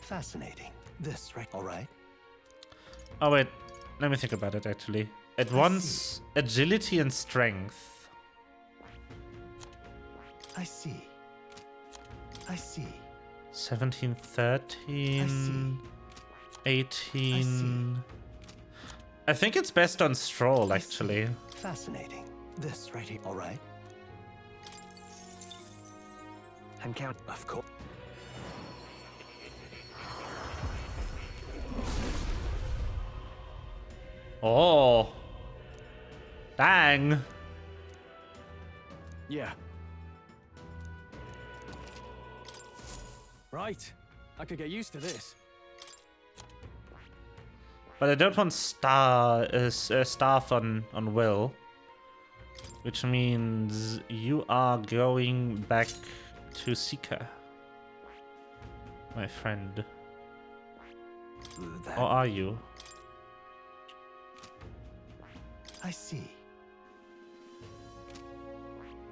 [SPEAKER 9] Fascinating. This, right? All right.
[SPEAKER 1] Oh, wait. Let me think about it, actually. It wants agility and strength.
[SPEAKER 9] I see. I see.
[SPEAKER 1] 17, 13, 18. I think it's best on Stroll, actually.
[SPEAKER 9] Fascinating. This right here. All right. I'm counting. Of course.
[SPEAKER 1] Oh. Dang.
[SPEAKER 6] Yeah. Right. I could get used to this.
[SPEAKER 1] But I don't want staff on Will. Which means you are going back to Seeker. My friend. Or are you?
[SPEAKER 9] I see.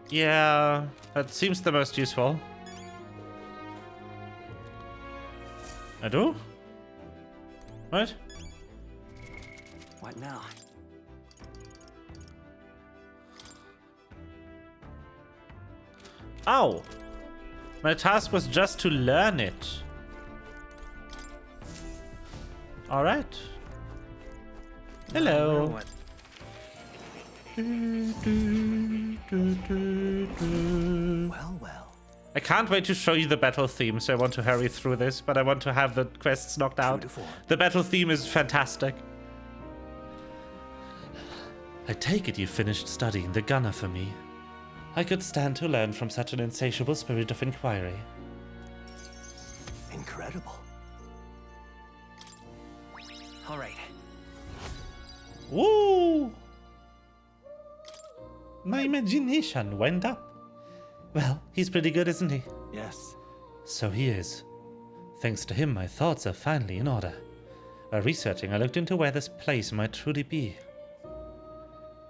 [SPEAKER 1] Yeah, that seems the most useful. I do? What?
[SPEAKER 6] What now?
[SPEAKER 1] Oh! My task was just to learn it. Alright. Hello.
[SPEAKER 9] Well.
[SPEAKER 1] I can't wait to show you the battle theme, so I want to hurry through this, but I want to have the quests knocked out. The battle theme is fantastic. I take it you finished studying the gunner for me. I could stand to learn from such an insatiable spirit of inquiry.
[SPEAKER 9] Incredible.
[SPEAKER 7] All right.
[SPEAKER 1] Woo! My imagination went up. Well, he's pretty good, isn't he?
[SPEAKER 9] Yes.
[SPEAKER 1] So he is. Thanks to him, my thoughts are finally in order. While researching, I looked into where this place might truly be.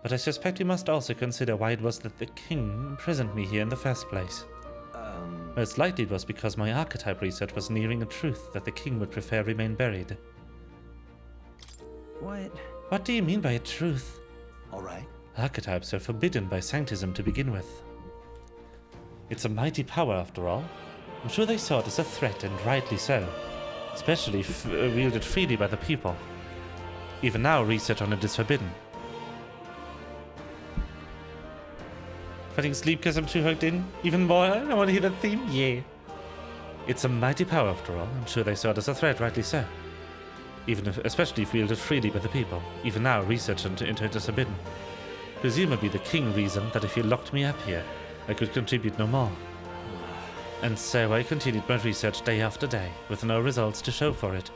[SPEAKER 1] But I suspect we must also consider why it was that the king imprisoned me here in the first place. Most likely it was because my archetype research was nearing a truth that the king would prefer remain buried.
[SPEAKER 7] What?
[SPEAKER 1] What do you mean by a truth?
[SPEAKER 9] All right.
[SPEAKER 1] Archetypes are forbidden by sanctism to begin with. It's a mighty power, after all. I'm sure they saw it as a threat, and rightly so. Especially if wielded freely by the people. Even now, research on it is forbidden. Falling asleep because I'm too hooked in? Even more? I want to hear the theme? Yeah. It's a mighty power, after all. I'm sure they saw it as a threat, rightly so. Especially if wielded freely by the people. Even now, research into it is forbidden. Presumably the king reasoned that if he locked me up here, I could contribute no more. And so I continued my research day after day, with no results to show for it.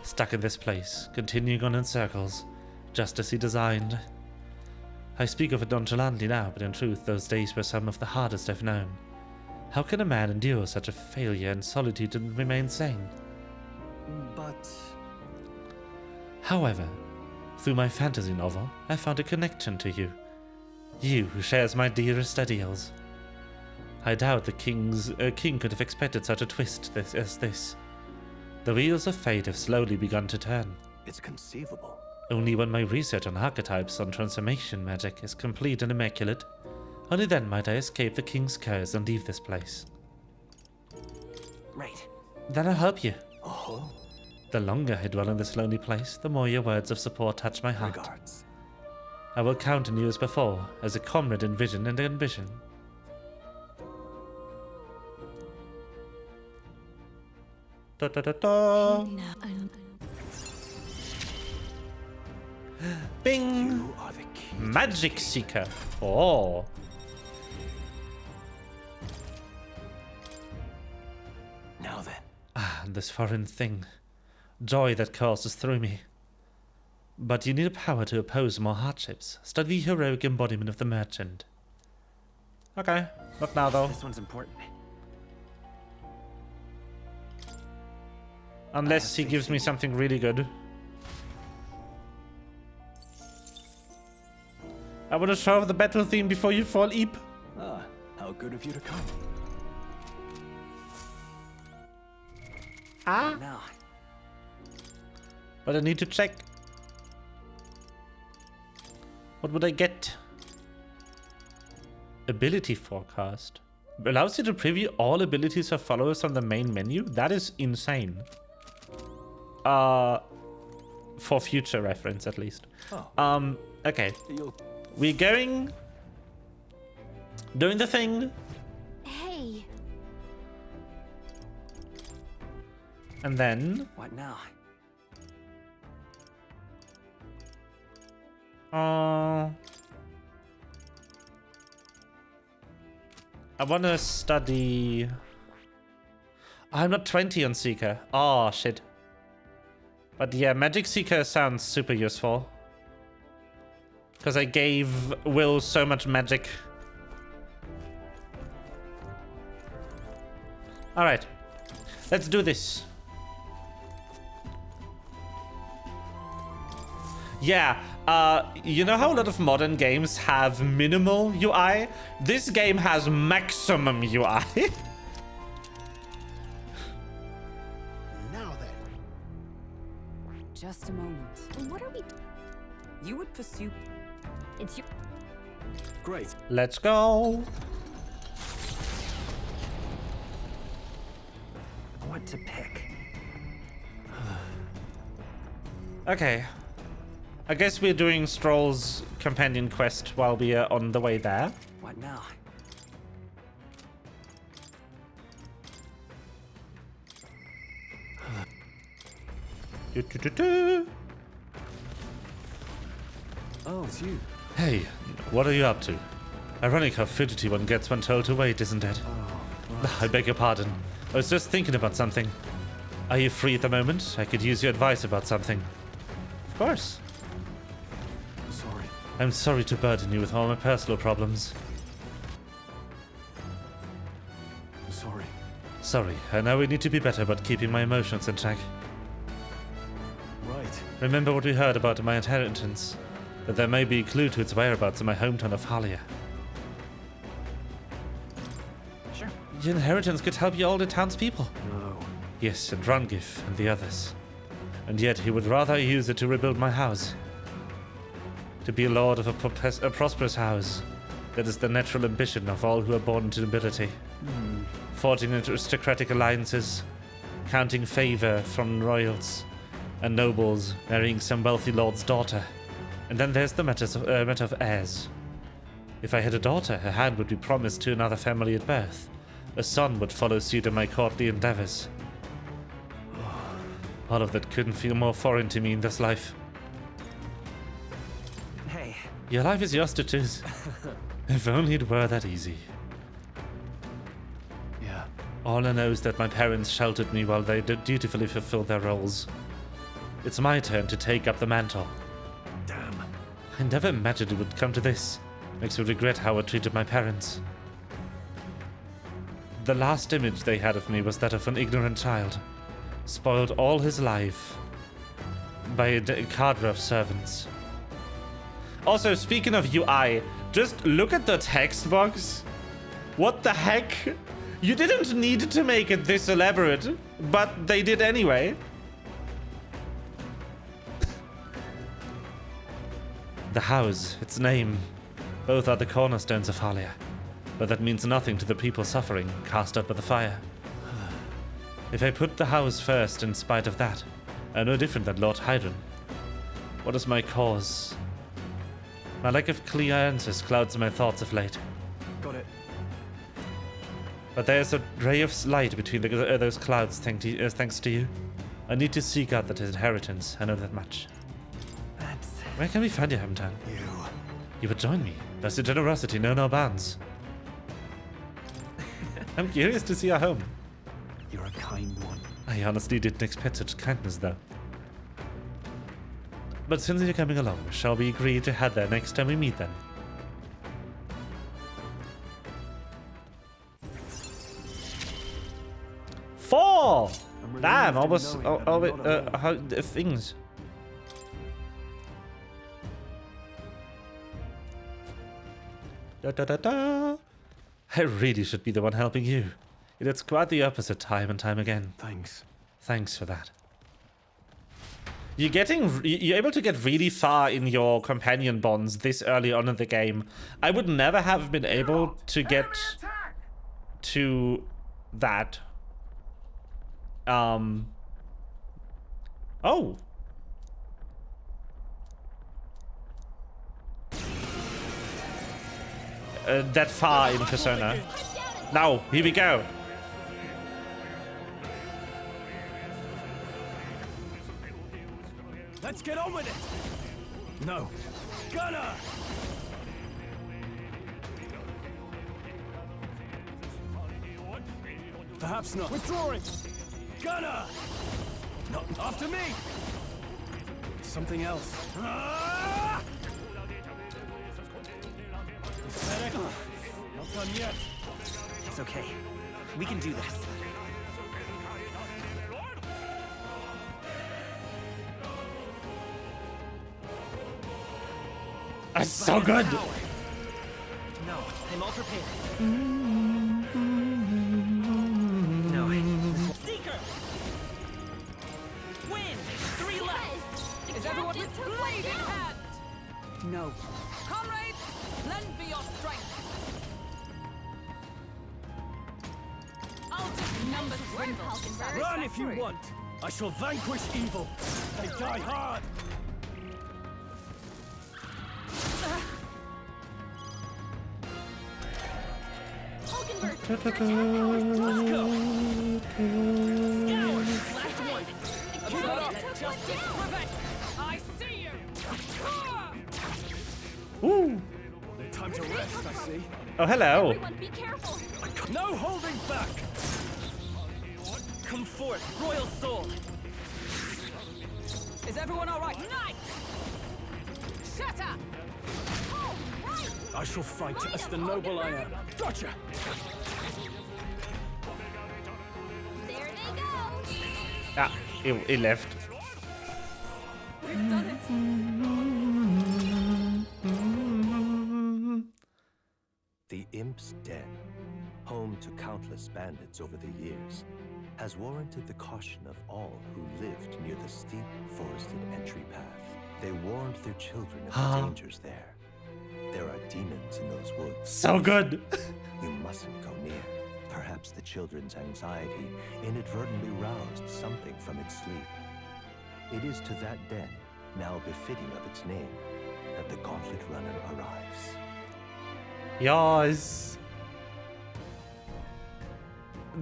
[SPEAKER 1] Stuck in this place, continuing on in circles, just as he designed. I speak of it nonchalantly now, but in truth those days were some of the hardest I've known. How can a man endure such a failure and solitude and remain sane?
[SPEAKER 9] But...
[SPEAKER 1] However, through my fantasy novel, I found a connection to you. You who shares my dearest ideals. I doubt the king could have expected such a twist as this. The wheels of fate have slowly begun to turn.
[SPEAKER 9] It's conceivable.
[SPEAKER 1] Only when my research on archetypes on transformation magic is complete and immaculate, only then might I escape the king's curse and leave this place.
[SPEAKER 7] Right.
[SPEAKER 1] Then I'll help you.
[SPEAKER 9] Oh.
[SPEAKER 1] The longer I dwell in this lonely place, the more your words of support touch my heart.
[SPEAKER 9] Regards.
[SPEAKER 1] I will count on you as before, as a comrade in vision and ambition. Da da da da. Bing!
[SPEAKER 9] You are the key.
[SPEAKER 1] Magic Seeker. Oh.
[SPEAKER 9] Now then.
[SPEAKER 1] Ah, this foreign thing. Joy that courses through me. But you need a power to oppose more hardships. Study the heroic embodiment of the merchant. Okay, not now though.
[SPEAKER 7] This one's important.
[SPEAKER 1] Unless he gives me something really good. I want to show off the battle theme before you fall asleep.
[SPEAKER 9] Ah, how good of you to come.
[SPEAKER 1] Ah.
[SPEAKER 7] Now.
[SPEAKER 1] But I need to check. What would I get? Ability forecast. Allows you to preview all abilities of followers on the main menu. That is insane. For future reference, at least.
[SPEAKER 9] Oh.
[SPEAKER 1] Okay. We're going... doing the thing.
[SPEAKER 2] Hey.
[SPEAKER 1] And then...
[SPEAKER 6] What now?
[SPEAKER 1] I want to study... I'm not 20 on Seeker. Oh, shit. But yeah, Magic Seeker sounds super useful. Because I gave Will so much magic. Alright. Let's do this. Yeah, you know how a lot of modern games have minimal UI? This game has maximum UI.
[SPEAKER 8] Now then.
[SPEAKER 4] Just a moment.
[SPEAKER 2] What are we...
[SPEAKER 4] You would pursue...
[SPEAKER 2] It's your...
[SPEAKER 6] Great.
[SPEAKER 1] Let's go.
[SPEAKER 7] What to pick?
[SPEAKER 1] Okay. I guess we're doing Stroll's companion quest while we are on the way there.
[SPEAKER 6] What now? Oh, it's you.
[SPEAKER 1] Hey, what are you up to? Ironic how fidgety one gets when told to wait, isn't it?
[SPEAKER 6] Oh, right.
[SPEAKER 1] I beg your pardon. I was just thinking about something. Are you free at the moment? I could use your advice about something. Of course.
[SPEAKER 6] Sorry.
[SPEAKER 1] I'm sorry to burden you with all my personal problems.
[SPEAKER 6] I'm sorry.
[SPEAKER 1] Sorry, I know we need to be better about keeping my emotions in check.
[SPEAKER 6] Right.
[SPEAKER 1] Remember what we heard about my inheritance? That there may be a clue to its whereabouts in my hometown of Halia.
[SPEAKER 6] Sure.
[SPEAKER 1] Your inheritance could help you all the townspeople.
[SPEAKER 6] No.
[SPEAKER 1] Yes, and Rungif and the others. And yet he would rather use it to rebuild my house. To be a lord of a prosperous house. That is the natural ambition of all who are born into nobility. Forging aristocratic alliances, counting favor from royals and nobles, marrying some wealthy lord's daughter. And then there's the matter of heirs. If I had a daughter, her hand would be promised to another family at birth. A son would follow suit in my courtly endeavors. All of that couldn't feel more foreign to me in this life.
[SPEAKER 7] Hey.
[SPEAKER 1] Your life is yours to choose. If only it were that easy.
[SPEAKER 6] Yeah.
[SPEAKER 1] All I know is that my parents sheltered me while they dutifully fulfilled their roles. It's my turn to take up the mantle.
[SPEAKER 6] Damn.
[SPEAKER 1] I never imagined it would come to this. Makes me regret how I treated my parents. The last image they had of me was that of an ignorant child, spoiled all his life by a cadre of servants. Also, speaking of UI, just look at the text box. What the heck? You didn't need to make it this elaborate, but they did anyway. The house, its name, both are the cornerstones of Halia. But that means nothing to the people suffering, cast up by the fire. If I put the house first in spite of that, I'm no different than Lord Hydron. What is my cause? My lack of clear answers clouds my thoughts of late.
[SPEAKER 6] Got it.
[SPEAKER 1] But there's a ray of light between those clouds thanks to you. I need to seek out that inheritance, I know that much. Where can we find your hometown? You would join me. Does your generosity know no bounds? I'm curious to see our home.
[SPEAKER 6] You're a kind one.
[SPEAKER 1] I honestly didn't expect such kindness, though. But since you're coming along, shall we agree to head there next time we meet then? Four! Damn, almost things. Da, da, da, da. I really should be the one helping you. Yet it's quite the opposite time and time again.
[SPEAKER 6] Thanks.
[SPEAKER 1] Thanks for that. You're able to get really far in your companion bonds this early on in the game. I would never have been able to get... to that. Oh. That far in Persona. Now, here we go.
[SPEAKER 6] Let's get on with it. No. Gunner! Perhaps not. Withdrawing! Gunner! Not after me! Something else. Ah! Not done yet.
[SPEAKER 7] It's okay. We can do this.
[SPEAKER 1] That's so good.
[SPEAKER 7] No, I'm all prepared. No. Seeker! Win! 3 left!
[SPEAKER 4] Is everyone with blade in hand? No. Comrades, lend me your strength. I'll just numbers dwindle.
[SPEAKER 6] Run if you want. I shall vanquish evil. They die hard.
[SPEAKER 7] Let's go! Scour! Last one!
[SPEAKER 4] Keep it up. Justice prevent. I see you.
[SPEAKER 1] Ooh.
[SPEAKER 6] Time to rest, I see.
[SPEAKER 1] Oh, hello.
[SPEAKER 2] Everyone, be careful.
[SPEAKER 6] No holding back.
[SPEAKER 7] Come forth, royal soul!
[SPEAKER 4] Is everyone all right? Knight! Shut up!
[SPEAKER 2] Oh, right.
[SPEAKER 6] I shall fight as the noble I am. Gotcha.
[SPEAKER 2] There they go.
[SPEAKER 1] Ah, he left.
[SPEAKER 4] We've done it.
[SPEAKER 9] The Imp's Den, home to countless bandits over the years, has warranted the caution of all who lived near the steep, forested entry path. They warned their children of the dangers there. There are demons in those woods.
[SPEAKER 1] So good.
[SPEAKER 9] You mustn't go near. Perhaps the children's anxiety inadvertently roused something from its sleep. It is to that den, now befitting of its name, that the Gauntlet Runner arrives.
[SPEAKER 1] Yes.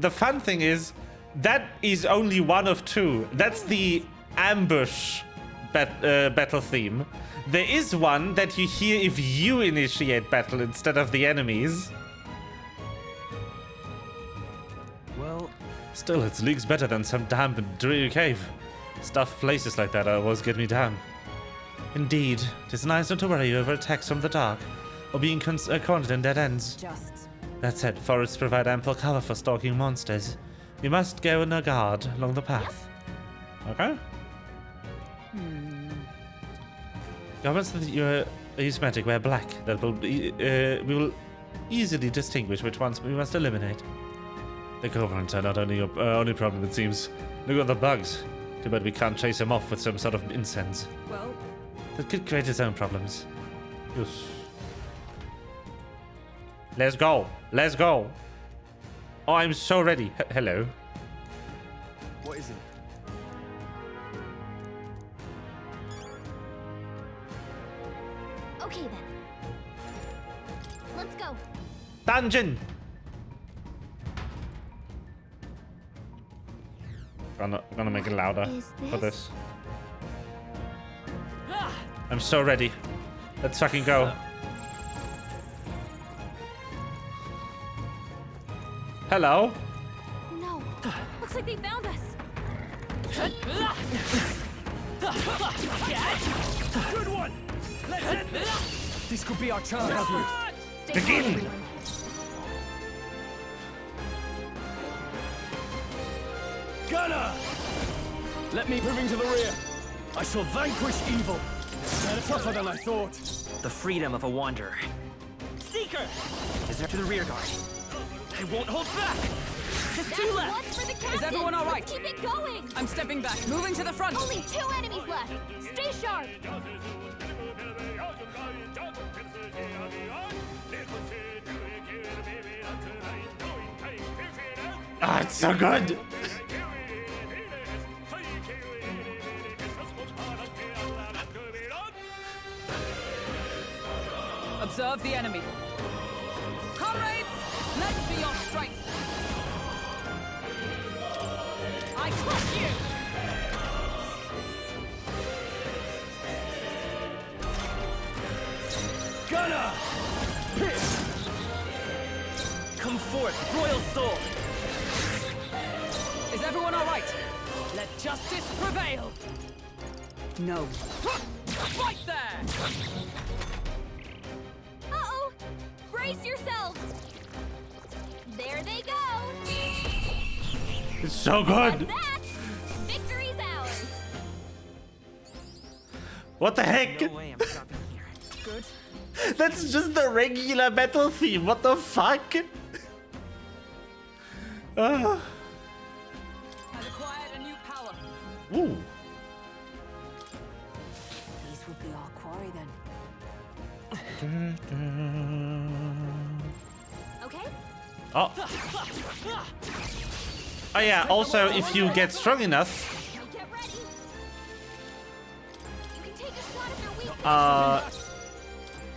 [SPEAKER 1] The fun thing is, that is only one of 2. That's the ambush battle theme. There is one that you hear if you initiate battle instead of the enemies.
[SPEAKER 6] Well,
[SPEAKER 1] still, it's leagues better than some damp and dreary cave. Stuffed places like that always get me down. Indeed, it is nice not to worry over attacks from the dark, or being cornered in dead ends.
[SPEAKER 4] Just.
[SPEAKER 1] That said, forests provide ample cover for stalking monsters. We must go on a guard along the path. Okay. Goblins that you use magic wear black. That will we will easily distinguish which ones we must eliminate. The goblins are not only your only problem, it seems. Look at the bugs. Too bad we can't chase them off with some sort of incense.
[SPEAKER 4] Well,
[SPEAKER 1] That could create its own problems. Yes. Let's go. Let's go. Oh, I'm so ready. Hello.
[SPEAKER 6] what is it?
[SPEAKER 2] Okay then. Let's go.
[SPEAKER 1] Dungeon. Gonna make it louder for this. I'm so ready. Let's fucking go. Hello.
[SPEAKER 2] No. Looks like they found us.
[SPEAKER 6] Good one! Let's end this! This could be our chance.
[SPEAKER 2] Stay
[SPEAKER 1] Begin.
[SPEAKER 2] calm, everyone.
[SPEAKER 6] Gunner! Let me moving to the rear. I shall vanquish evil. They're tougher than I thought.
[SPEAKER 7] The freedom of a wanderer. Seeker! Is there to the rear guard? I won't hold back! Just
[SPEAKER 2] That's
[SPEAKER 7] 2 left!
[SPEAKER 2] one for the captain.
[SPEAKER 4] is everyone all right?
[SPEAKER 2] Let's keep it going.
[SPEAKER 4] I'm stepping back. Moving to the front.
[SPEAKER 2] Only 2 enemies left. Stay sharp.
[SPEAKER 1] Oh, it's so good.
[SPEAKER 4] Observe the enemy. Comrades, lend me your strength. I trust you.
[SPEAKER 7] Gunna! Come forth, royal soul!
[SPEAKER 4] Is everyone all right? Let justice prevail. No. Right there!
[SPEAKER 2] Uh-oh! Brace yourselves! There they go!
[SPEAKER 1] It's so good.
[SPEAKER 2] Like that, victory's ours!
[SPEAKER 1] What the heck?
[SPEAKER 7] No way I'm stopping here.
[SPEAKER 4] Good.
[SPEAKER 1] That's just the regular metal theme. What the fuck?
[SPEAKER 4] I've acquired a new power.
[SPEAKER 1] Ooh.
[SPEAKER 4] These will be our quarry then.
[SPEAKER 2] Okay?
[SPEAKER 1] Oh. Oh yeah, also if you get strong enough,
[SPEAKER 2] Get ready! You can take a shot at their weakness!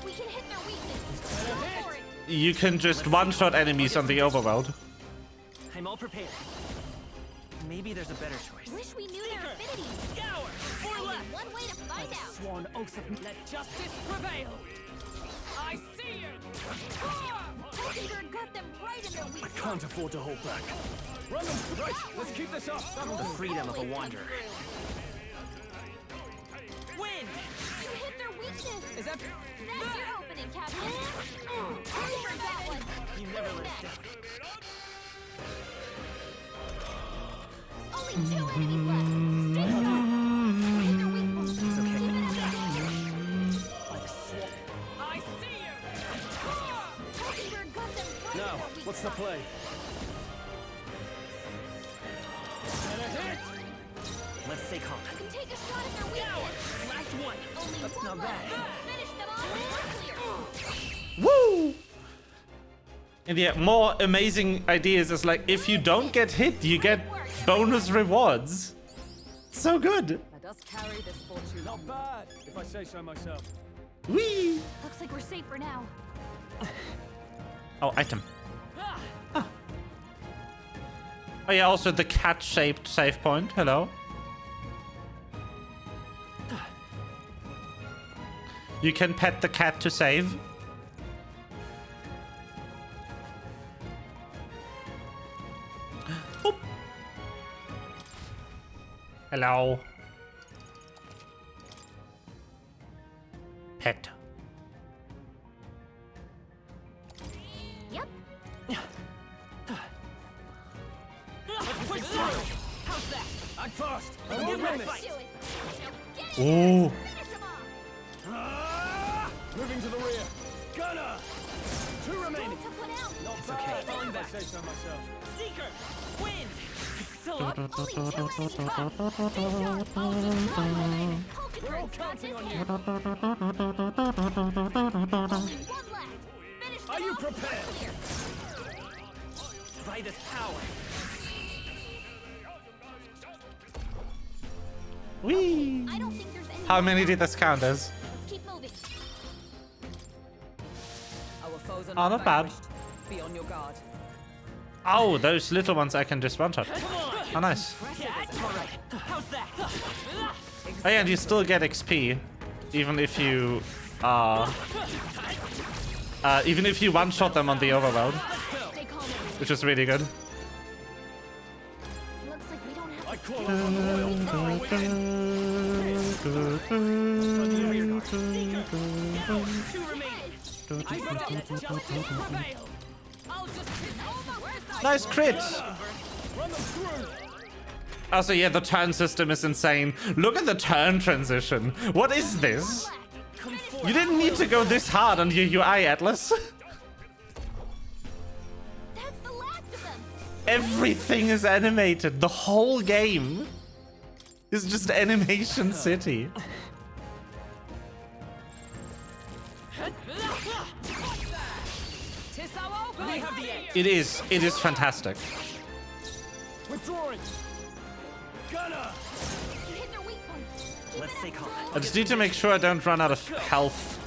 [SPEAKER 2] We can hit their weakness! Go for it!
[SPEAKER 1] you can just one-shot enemies on the overworld.
[SPEAKER 7] I'm all prepared. Maybe there's a better choice.
[SPEAKER 2] Wish we knew their affinities!
[SPEAKER 7] Scour!
[SPEAKER 2] Only one way to find out!
[SPEAKER 4] Sworn oath of let justice prevail. I see you.
[SPEAKER 2] Hulkenberg got them right in their weak spot!
[SPEAKER 6] Can't afford to hold back. Run them! Right, let's keep this up.
[SPEAKER 7] The freedom of a wanderer. Win!
[SPEAKER 2] You hit their weakness!
[SPEAKER 4] Is that
[SPEAKER 2] That's your opening, Captain! Hulkenberg got one!
[SPEAKER 7] You never
[SPEAKER 2] Who's
[SPEAKER 7] let us
[SPEAKER 2] next?
[SPEAKER 7] down.
[SPEAKER 2] Only 2 enemies left! Stay strong! Hit their weak points!
[SPEAKER 7] It's okay.
[SPEAKER 2] Keep it up!
[SPEAKER 4] I see you.
[SPEAKER 2] Hulkenberg got them right
[SPEAKER 6] Now,
[SPEAKER 2] in their weak
[SPEAKER 6] what's the
[SPEAKER 2] spot.
[SPEAKER 6] play?
[SPEAKER 7] Let's stay calm.
[SPEAKER 2] You can take a shot at their weakness!
[SPEAKER 7] Last one.
[SPEAKER 2] Only
[SPEAKER 7] That's
[SPEAKER 2] one
[SPEAKER 7] not
[SPEAKER 2] left!
[SPEAKER 7] bad.
[SPEAKER 2] Finish them off! Clear!
[SPEAKER 1] Woo! And yeah, more amazing ideas is like if you don't get hit, you get bonus rewards. So good.
[SPEAKER 4] Let us carry this fortune.
[SPEAKER 6] Not bad, if I say so myself.
[SPEAKER 1] Whee!
[SPEAKER 2] Looks like we're safe for now.
[SPEAKER 1] Oh, item. Ah. Oh yeah, also the cat-shaped save point. Hello. You can pet the cat to save. Oop. Hello. Pet.
[SPEAKER 2] Yep.
[SPEAKER 7] Let's push through. How's that?
[SPEAKER 6] Act fast!
[SPEAKER 7] Let's
[SPEAKER 6] I'll
[SPEAKER 7] get
[SPEAKER 6] win
[SPEAKER 7] ready.
[SPEAKER 6] this.
[SPEAKER 2] Do it. Now get it.
[SPEAKER 1] Ooh.
[SPEAKER 2] Finish him off.
[SPEAKER 6] Moving to the rear. Gunner! 2 remaining.
[SPEAKER 2] To put out.
[SPEAKER 6] Not
[SPEAKER 7] It's
[SPEAKER 6] bad,
[SPEAKER 7] okay.
[SPEAKER 6] if
[SPEAKER 7] Falling
[SPEAKER 6] I
[SPEAKER 7] back.
[SPEAKER 6] say so myself.
[SPEAKER 7] Seeker! Win! It's still up.
[SPEAKER 2] Only 2 enemies left. Stay sharp. I'll just run with it. Hulkenberg's got his hand. Only 1 left. Finish them
[SPEAKER 6] Are you
[SPEAKER 2] off.
[SPEAKER 6] prepared?
[SPEAKER 2] Clear.
[SPEAKER 7] By this power.
[SPEAKER 1] Whee!
[SPEAKER 2] I don't think there's any.
[SPEAKER 1] How many did this count as?
[SPEAKER 2] Let's keep moving.
[SPEAKER 4] Our foes are
[SPEAKER 1] Oh, not bad.
[SPEAKER 4] vanquished. Be on your guard.
[SPEAKER 1] Oh, those little ones I can just one-shot.
[SPEAKER 7] Come on!
[SPEAKER 1] Oh, nice.
[SPEAKER 7] Alright, how's that?
[SPEAKER 1] Oh yeah, and you still get XP, even if you one-shot them on the overworld,
[SPEAKER 2] Stay calm, everyone.
[SPEAKER 1] which is really good.
[SPEAKER 2] Looks like we don't have
[SPEAKER 6] I
[SPEAKER 2] to
[SPEAKER 6] call on the royal.
[SPEAKER 7] Two remaining.
[SPEAKER 4] I say let justice prevail. I'll just
[SPEAKER 1] Nice crit!
[SPEAKER 6] Run them through.
[SPEAKER 1] Also, yeah, the turn system is insane. Look at the turn transition. What is this?
[SPEAKER 7] Come forth.
[SPEAKER 1] You didn't need to go this hard on your UI, Atlas.
[SPEAKER 2] That's the last of them.
[SPEAKER 1] Everything is animated. The whole game is just Animation City.
[SPEAKER 7] We have the edge.
[SPEAKER 1] It is fantastic.
[SPEAKER 6] Withdrawing. Gunner.
[SPEAKER 2] You hit their weak point.
[SPEAKER 7] Let's stay calm.
[SPEAKER 1] I just need to make sure I don't run out of health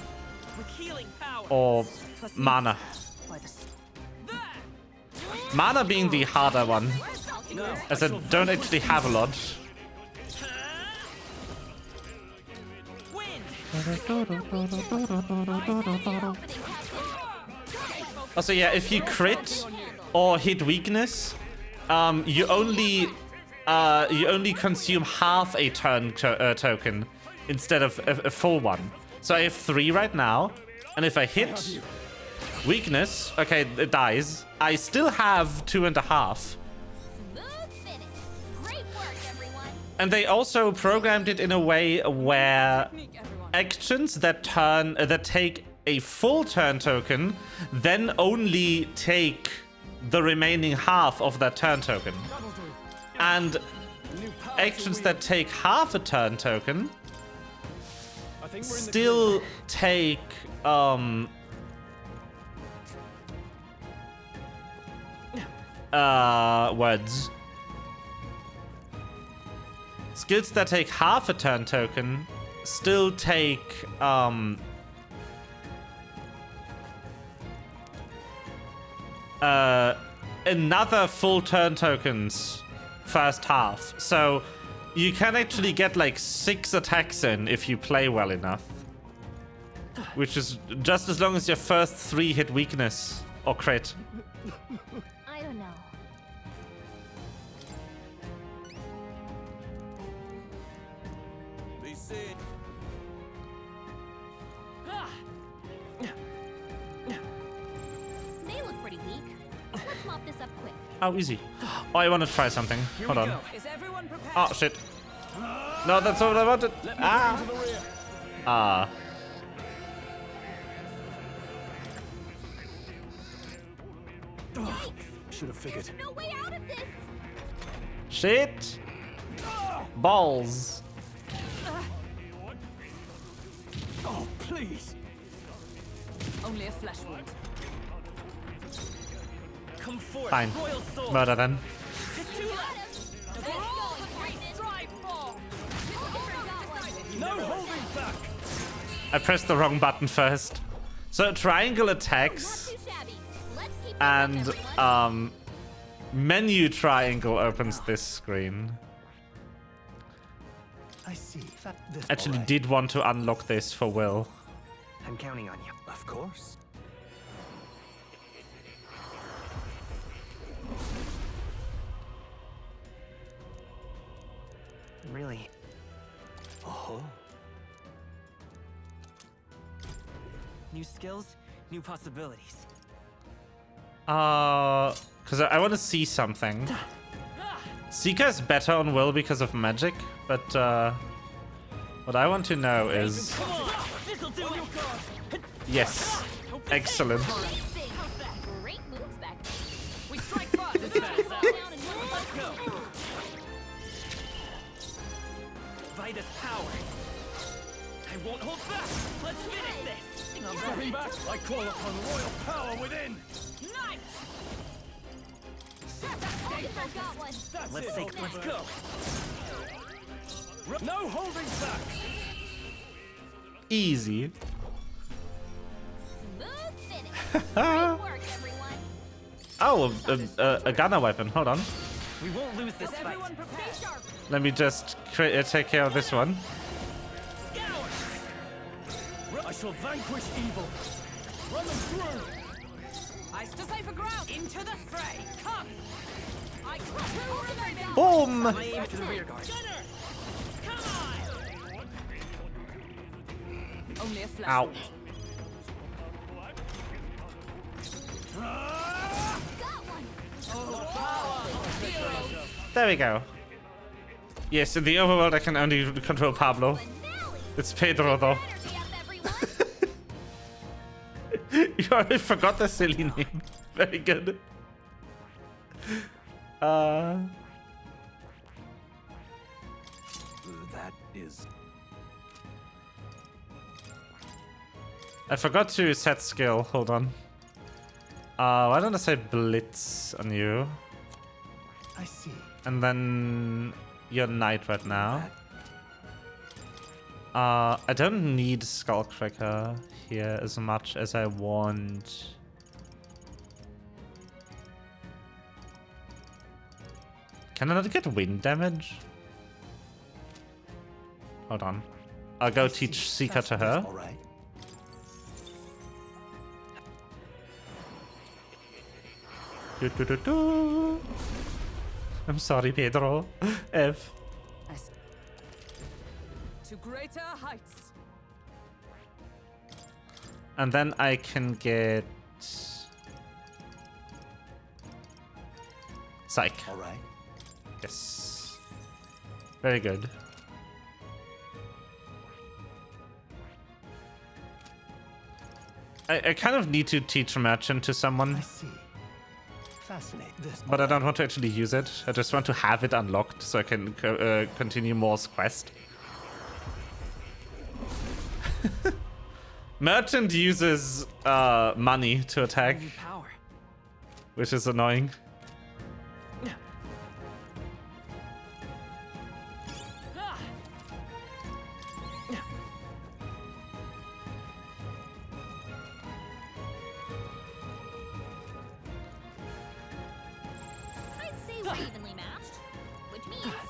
[SPEAKER 7] With healing power.
[SPEAKER 1] or mana. Mana being the harder one, as I don't actually have a lot. Also, yeah, if you crit or hit weakness, you only consume half a turn token instead of a full one. So I have 3 right now, and if I hit weakness, okay, it dies. I still have 2.5. And they also programmed it in a way where actions that take a full turn token then only take the remaining half of that turn token. And actions that take half a turn token still take words. Skills that take half a turn token still take another full turn tokens first half. So you can actually get like 6 attacks in if you play well enough. Which is just as long as your first 3 hit weakness or crit.
[SPEAKER 2] I don't know.
[SPEAKER 6] Be seen.
[SPEAKER 2] They look pretty weak. Let's mop this up quick.
[SPEAKER 1] Oh, easy. Oh, I want to try something. Hold on.
[SPEAKER 4] Is everyone prepared?
[SPEAKER 1] Oh, shit. No, that's not what I wanted. Ah. Ah.
[SPEAKER 6] Should have figured.
[SPEAKER 2] No way out of this.
[SPEAKER 1] Shit. Balls.
[SPEAKER 6] Oh, please.
[SPEAKER 4] Only a flesh wound.
[SPEAKER 7] Come forth,
[SPEAKER 1] Fine.
[SPEAKER 7] royal soul.
[SPEAKER 1] Murder then.
[SPEAKER 6] No holding back.
[SPEAKER 1] I pressed the wrong button first. So triangle attacks and menu triangle opens this screen.
[SPEAKER 9] I see. This
[SPEAKER 1] Actually did want to unlock this for Will.
[SPEAKER 7] I'm counting on you.
[SPEAKER 9] Of course.
[SPEAKER 7] Really?
[SPEAKER 9] Oh.
[SPEAKER 7] New skills, new possibilities.
[SPEAKER 1] Because I want to see something. Seeker is better on Will because of magic, but what I want to know is... Yes. Excellent.
[SPEAKER 2] Great moves back there.
[SPEAKER 4] We strike first.
[SPEAKER 7] Let's go. Vitus power. I won't hold back. Let's finish this.
[SPEAKER 6] I'm stepping back. I call upon royal power within.
[SPEAKER 4] Nice.
[SPEAKER 2] Got one.
[SPEAKER 6] That's
[SPEAKER 7] Let's
[SPEAKER 6] it.
[SPEAKER 7] let's go.
[SPEAKER 6] No holding back.
[SPEAKER 1] Easy.
[SPEAKER 2] Smooth finish. Great work, everyone.
[SPEAKER 1] Oh, a gunner weapon. Hold on.
[SPEAKER 7] We won't lose this fight.
[SPEAKER 4] Everyone prepare.
[SPEAKER 1] Let me just take care of this one.
[SPEAKER 6] I shall vanquish evil. Run them through.
[SPEAKER 4] Eyes to safer ground. Into the fray. Come. I crush.
[SPEAKER 1] Boom!
[SPEAKER 7] I aim to the rear guard.
[SPEAKER 4] Only a flesh
[SPEAKER 1] Ow.
[SPEAKER 4] wound.
[SPEAKER 1] There we go. Yes, in the overworld I can only control Pablo. It's Pedro though. You already forgot the silly name. Very good.
[SPEAKER 9] That is...
[SPEAKER 1] I forgot to set skill. Hold on. Why don't I say Blitz on you?
[SPEAKER 9] I see.
[SPEAKER 1] And then you're knight right now. I don't need Skullcracker here as much as I want. Can I not get wind damage? Hold on. I'll go teach Seeker to her.
[SPEAKER 9] All right.
[SPEAKER 1] I'm sorry, Pedro. F.
[SPEAKER 4] To greater heights.
[SPEAKER 1] And then I can get Psych.
[SPEAKER 9] All right.
[SPEAKER 1] Yes. Very good. I kind of need to teach Merchant to someone.
[SPEAKER 9] I see. Fascinating.
[SPEAKER 1] But I don't want to actually use it. I just want to have it unlocked so I can continue Moore's quest. Merchant uses money to attack, which is annoying.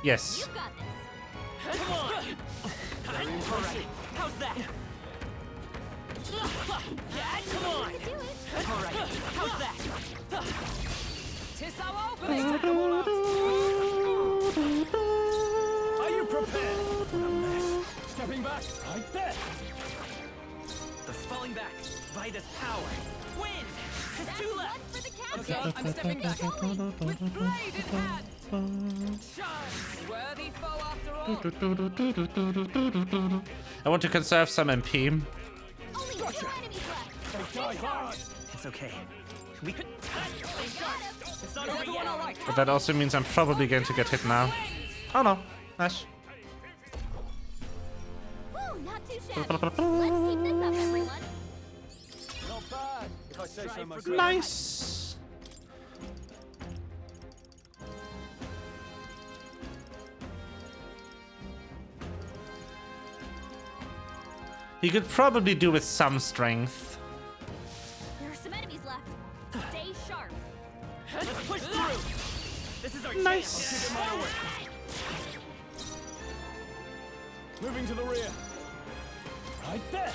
[SPEAKER 1] Yes.
[SPEAKER 2] You got this.
[SPEAKER 7] Come on! Alright, how's that? Yeah, come on! Alright, how's that?
[SPEAKER 4] Tis our opening!
[SPEAKER 6] Are you prepared? A mess. Stepping back. I bet.
[SPEAKER 7] The falling back by this power. Win! It's too left!
[SPEAKER 4] Okay, I'm stepping back. With blade in hand. Worthy foe after all.
[SPEAKER 1] I want to conserve some MP.
[SPEAKER 7] It's okay. We could. It's not over yet.
[SPEAKER 1] But that also means I'm probably going to get hit now. Oh no. Nice.
[SPEAKER 2] Woo, not too shabby. Let's keep this up, everyone.
[SPEAKER 6] Not bad, if I say so myself.
[SPEAKER 1] Nice. He could probably do with some strength.
[SPEAKER 2] There are some enemies left. Stay sharp.
[SPEAKER 7] Let's push through! This is our
[SPEAKER 1] Nice.
[SPEAKER 7] chance to get forward.
[SPEAKER 6] Moving to the rear. I bet.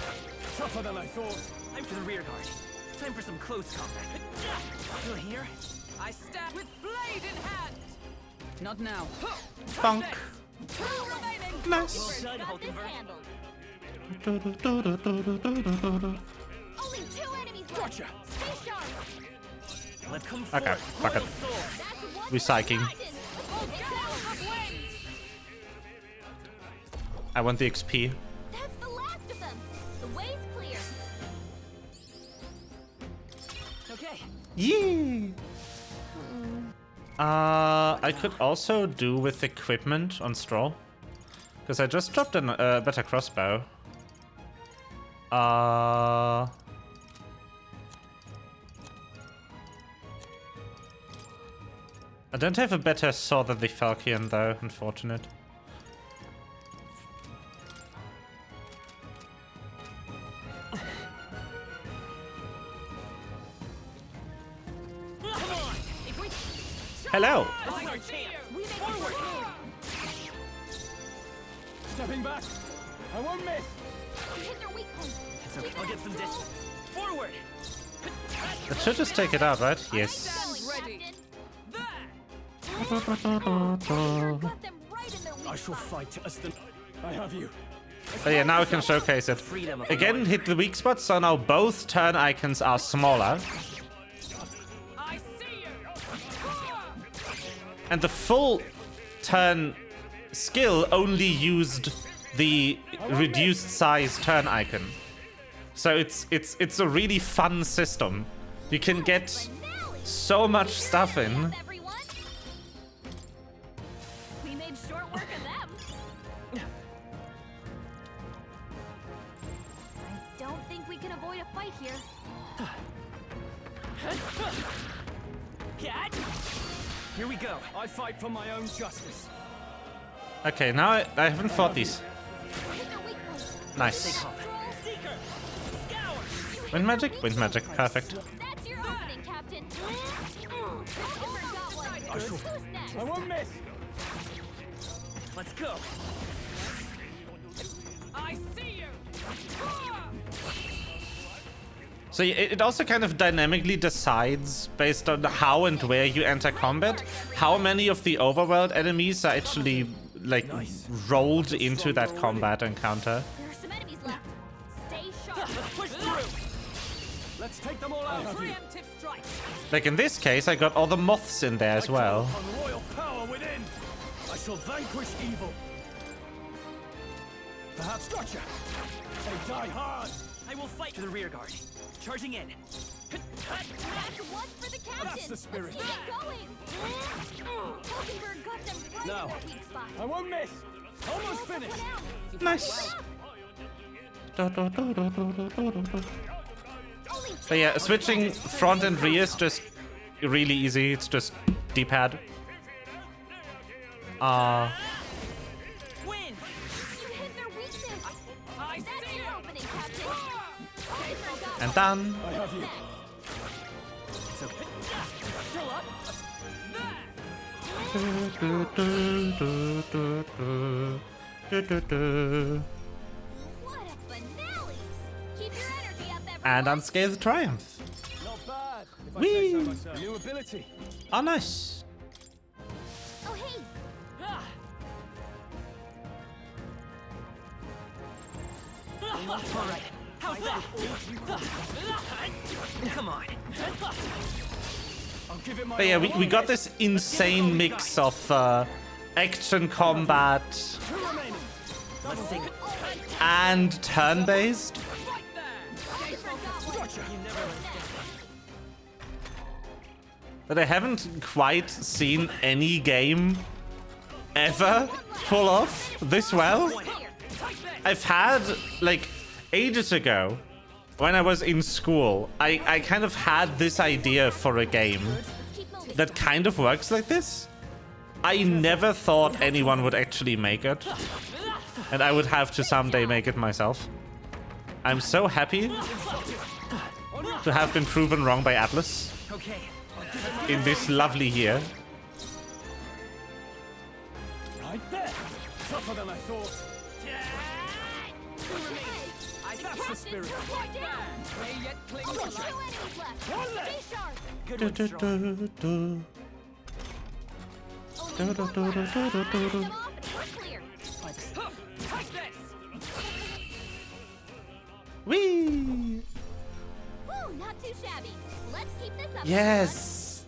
[SPEAKER 6] Tougher than I thought.
[SPEAKER 7] I'm to the rear guard. Time for some close combat. Still here?
[SPEAKER 4] I stab with blade in hand. Not now.
[SPEAKER 1] Bonk.
[SPEAKER 4] Two remaining.
[SPEAKER 1] Nice.
[SPEAKER 7] Done,
[SPEAKER 2] Got this
[SPEAKER 7] Hulkenberg.
[SPEAKER 2] handled. Only 2 enemies left.
[SPEAKER 6] Gotcha.
[SPEAKER 2] Stay sharp.
[SPEAKER 7] Let's come
[SPEAKER 1] Okay,
[SPEAKER 7] forward.
[SPEAKER 1] fuck it.
[SPEAKER 7] Royal Soul.
[SPEAKER 2] That's one
[SPEAKER 1] Recycling.
[SPEAKER 2] for the Titan.
[SPEAKER 1] I want the XP.
[SPEAKER 2] That's the last of them. The way's clear.
[SPEAKER 7] Okay.
[SPEAKER 1] Yeah. I could also do with equipment on Stroll. Because I just dropped a better crossbow. I don't have a better sword than the Falchion though, unfortunate. Hello!
[SPEAKER 7] This is our chance. Forward!
[SPEAKER 6] Stepping back. I won't miss.
[SPEAKER 2] Hit their weak point.
[SPEAKER 7] It's okay. I'll get some distance. Forward!
[SPEAKER 1] It should just take it out, right? Yes.
[SPEAKER 2] Ready. Got them right in their weak
[SPEAKER 6] I shall fight as the... I have you.
[SPEAKER 1] Oh yeah, now we can showcase it.
[SPEAKER 7] Freedom of
[SPEAKER 1] Again, hit the weak spot, so now both turn icons are smaller.
[SPEAKER 4] I see you.
[SPEAKER 1] And the full turn skill only used the reduced size turn icon. So it's a really fun system. You can get so much stuff in.
[SPEAKER 2] everyone. We made short work of them. I don't think we can avoid a fight here.
[SPEAKER 7] Cat! Here we go.
[SPEAKER 6] I fight for my own justice.
[SPEAKER 1] Okay, now I haven't fought these. Nice.
[SPEAKER 7] Seeker, scour.
[SPEAKER 1] Wind magic? Wind magic. Perfect.
[SPEAKER 2] That's your opening, Captain. Who's next?
[SPEAKER 6] I won't miss.
[SPEAKER 7] Let's go.
[SPEAKER 4] I see you!
[SPEAKER 1] So it also kind of dynamically decides, based on how and where you enter combat, how many of the overworld enemies are actually, like, rolled into that combat encounter.
[SPEAKER 2] There are some enemies left. Stay sharp.
[SPEAKER 7] Let's push through.
[SPEAKER 6] Let's take them all out.
[SPEAKER 4] Preemptive strike!
[SPEAKER 1] Like in this case, I got all the moths in there as well.
[SPEAKER 6] On royal power within. I shall vanquish evil. Perhaps gotcha. They die hard.
[SPEAKER 7] I will fight to the rear guard. Charging in.
[SPEAKER 2] That's one for the captain.
[SPEAKER 6] That's the spirit.
[SPEAKER 2] Let's keep it going. Hulkenberg got them right
[SPEAKER 6] No.
[SPEAKER 2] in their weak spot.
[SPEAKER 6] I won't miss. Almost finished.
[SPEAKER 1] Nice. So yeah, switching front and rear is just really easy. It's just D-pad.
[SPEAKER 7] Win.
[SPEAKER 2] You hit their weakness. That's your opening, Captain. Hulkenberg got
[SPEAKER 1] And done.
[SPEAKER 6] I have you.
[SPEAKER 7] It's okay. Still up.
[SPEAKER 2] what a finale. Keep your energy up, everyone.
[SPEAKER 1] And unscathed triumph.
[SPEAKER 6] Not bad. If I
[SPEAKER 1] Whee!
[SPEAKER 6] say so myself. New ability.
[SPEAKER 1] Oh, nice.
[SPEAKER 2] Oh, hey.
[SPEAKER 7] All right. How's that? Come on.
[SPEAKER 6] I'll give it my
[SPEAKER 1] But yeah,
[SPEAKER 6] all.
[SPEAKER 1] we got this insane mix of action combat
[SPEAKER 6] Two remaining.
[SPEAKER 7] Let's take it.
[SPEAKER 1] and turn-based.
[SPEAKER 6] Gotcha.
[SPEAKER 1] But I haven't quite seen any game ever pull off this well. I've had, like, ages ago, when I was in school, I kind of had this idea for a game that kind of works like this. I never thought anyone would actually make it. And I would have to someday make it myself. I'm so happy to have been proven wrong by Atlas
[SPEAKER 7] Okay.
[SPEAKER 1] in this lovely year.
[SPEAKER 6] Right there. Tougher than I thought. That's the spirit.
[SPEAKER 4] They yet cling to
[SPEAKER 2] Two
[SPEAKER 4] life.
[SPEAKER 2] enemies left.
[SPEAKER 6] One left.
[SPEAKER 2] Stay sharp.
[SPEAKER 7] Good one, strong.
[SPEAKER 2] Only one left. Finish them off and we're clear.
[SPEAKER 4] Take this!
[SPEAKER 1] Whee!
[SPEAKER 2] Woo, not too shabby. Let's keep this up.
[SPEAKER 1] Yes!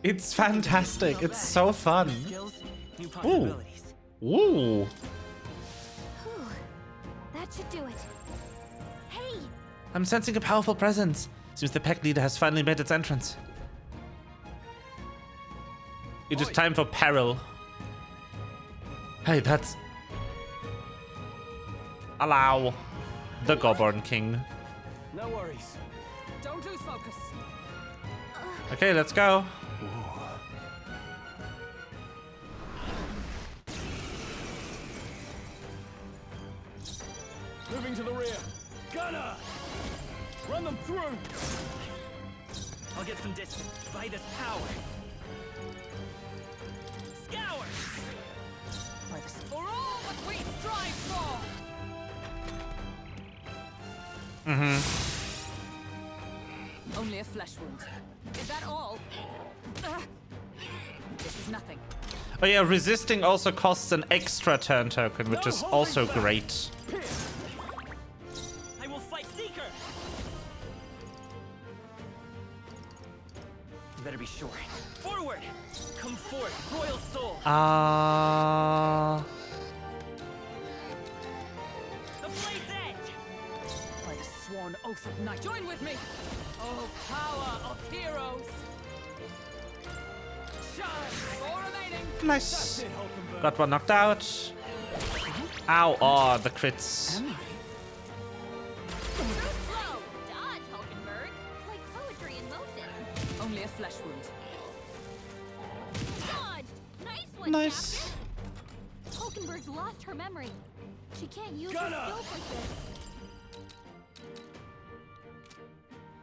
[SPEAKER 1] It's fantastic. It's so fun.
[SPEAKER 7] Skills, new possibilities.
[SPEAKER 1] Ooh.
[SPEAKER 2] Whew. That should do it. Hey,
[SPEAKER 1] I'm sensing a powerful presence. Seems the pack leader has finally made its entrance. It is time for peril. Hey, that's... Allow the Goblin King.
[SPEAKER 6] No worries.
[SPEAKER 4] Don't lose focus.
[SPEAKER 1] Okay, let's go.
[SPEAKER 6] Moving to the rear. Gunner! Run them through!
[SPEAKER 7] I'll get some distance by this power. Scour!
[SPEAKER 4] For all that we strive for! Only a flesh wound. Is that all? This is nothing.
[SPEAKER 1] Oh yeah, resisting also costs an extra turn token, which is also great.
[SPEAKER 7] I will fight Seeker! You better be sure. Forward! Come forth, Royal Soul! The Blade's Edge!
[SPEAKER 4] By the sworn oath of night. Join with me! Oh, power of heroes! Shine! Four remaining!
[SPEAKER 1] Nice. Got one knocked out. Ow, oh, the crits.
[SPEAKER 2] too slow. Dodge, Hulkenberg. Like poetry in motion.
[SPEAKER 4] Only a flesh wound.
[SPEAKER 2] Excellent,
[SPEAKER 1] Nice.
[SPEAKER 2] Captain. Hulkenberg's lost her memory. She can't use her skills like this.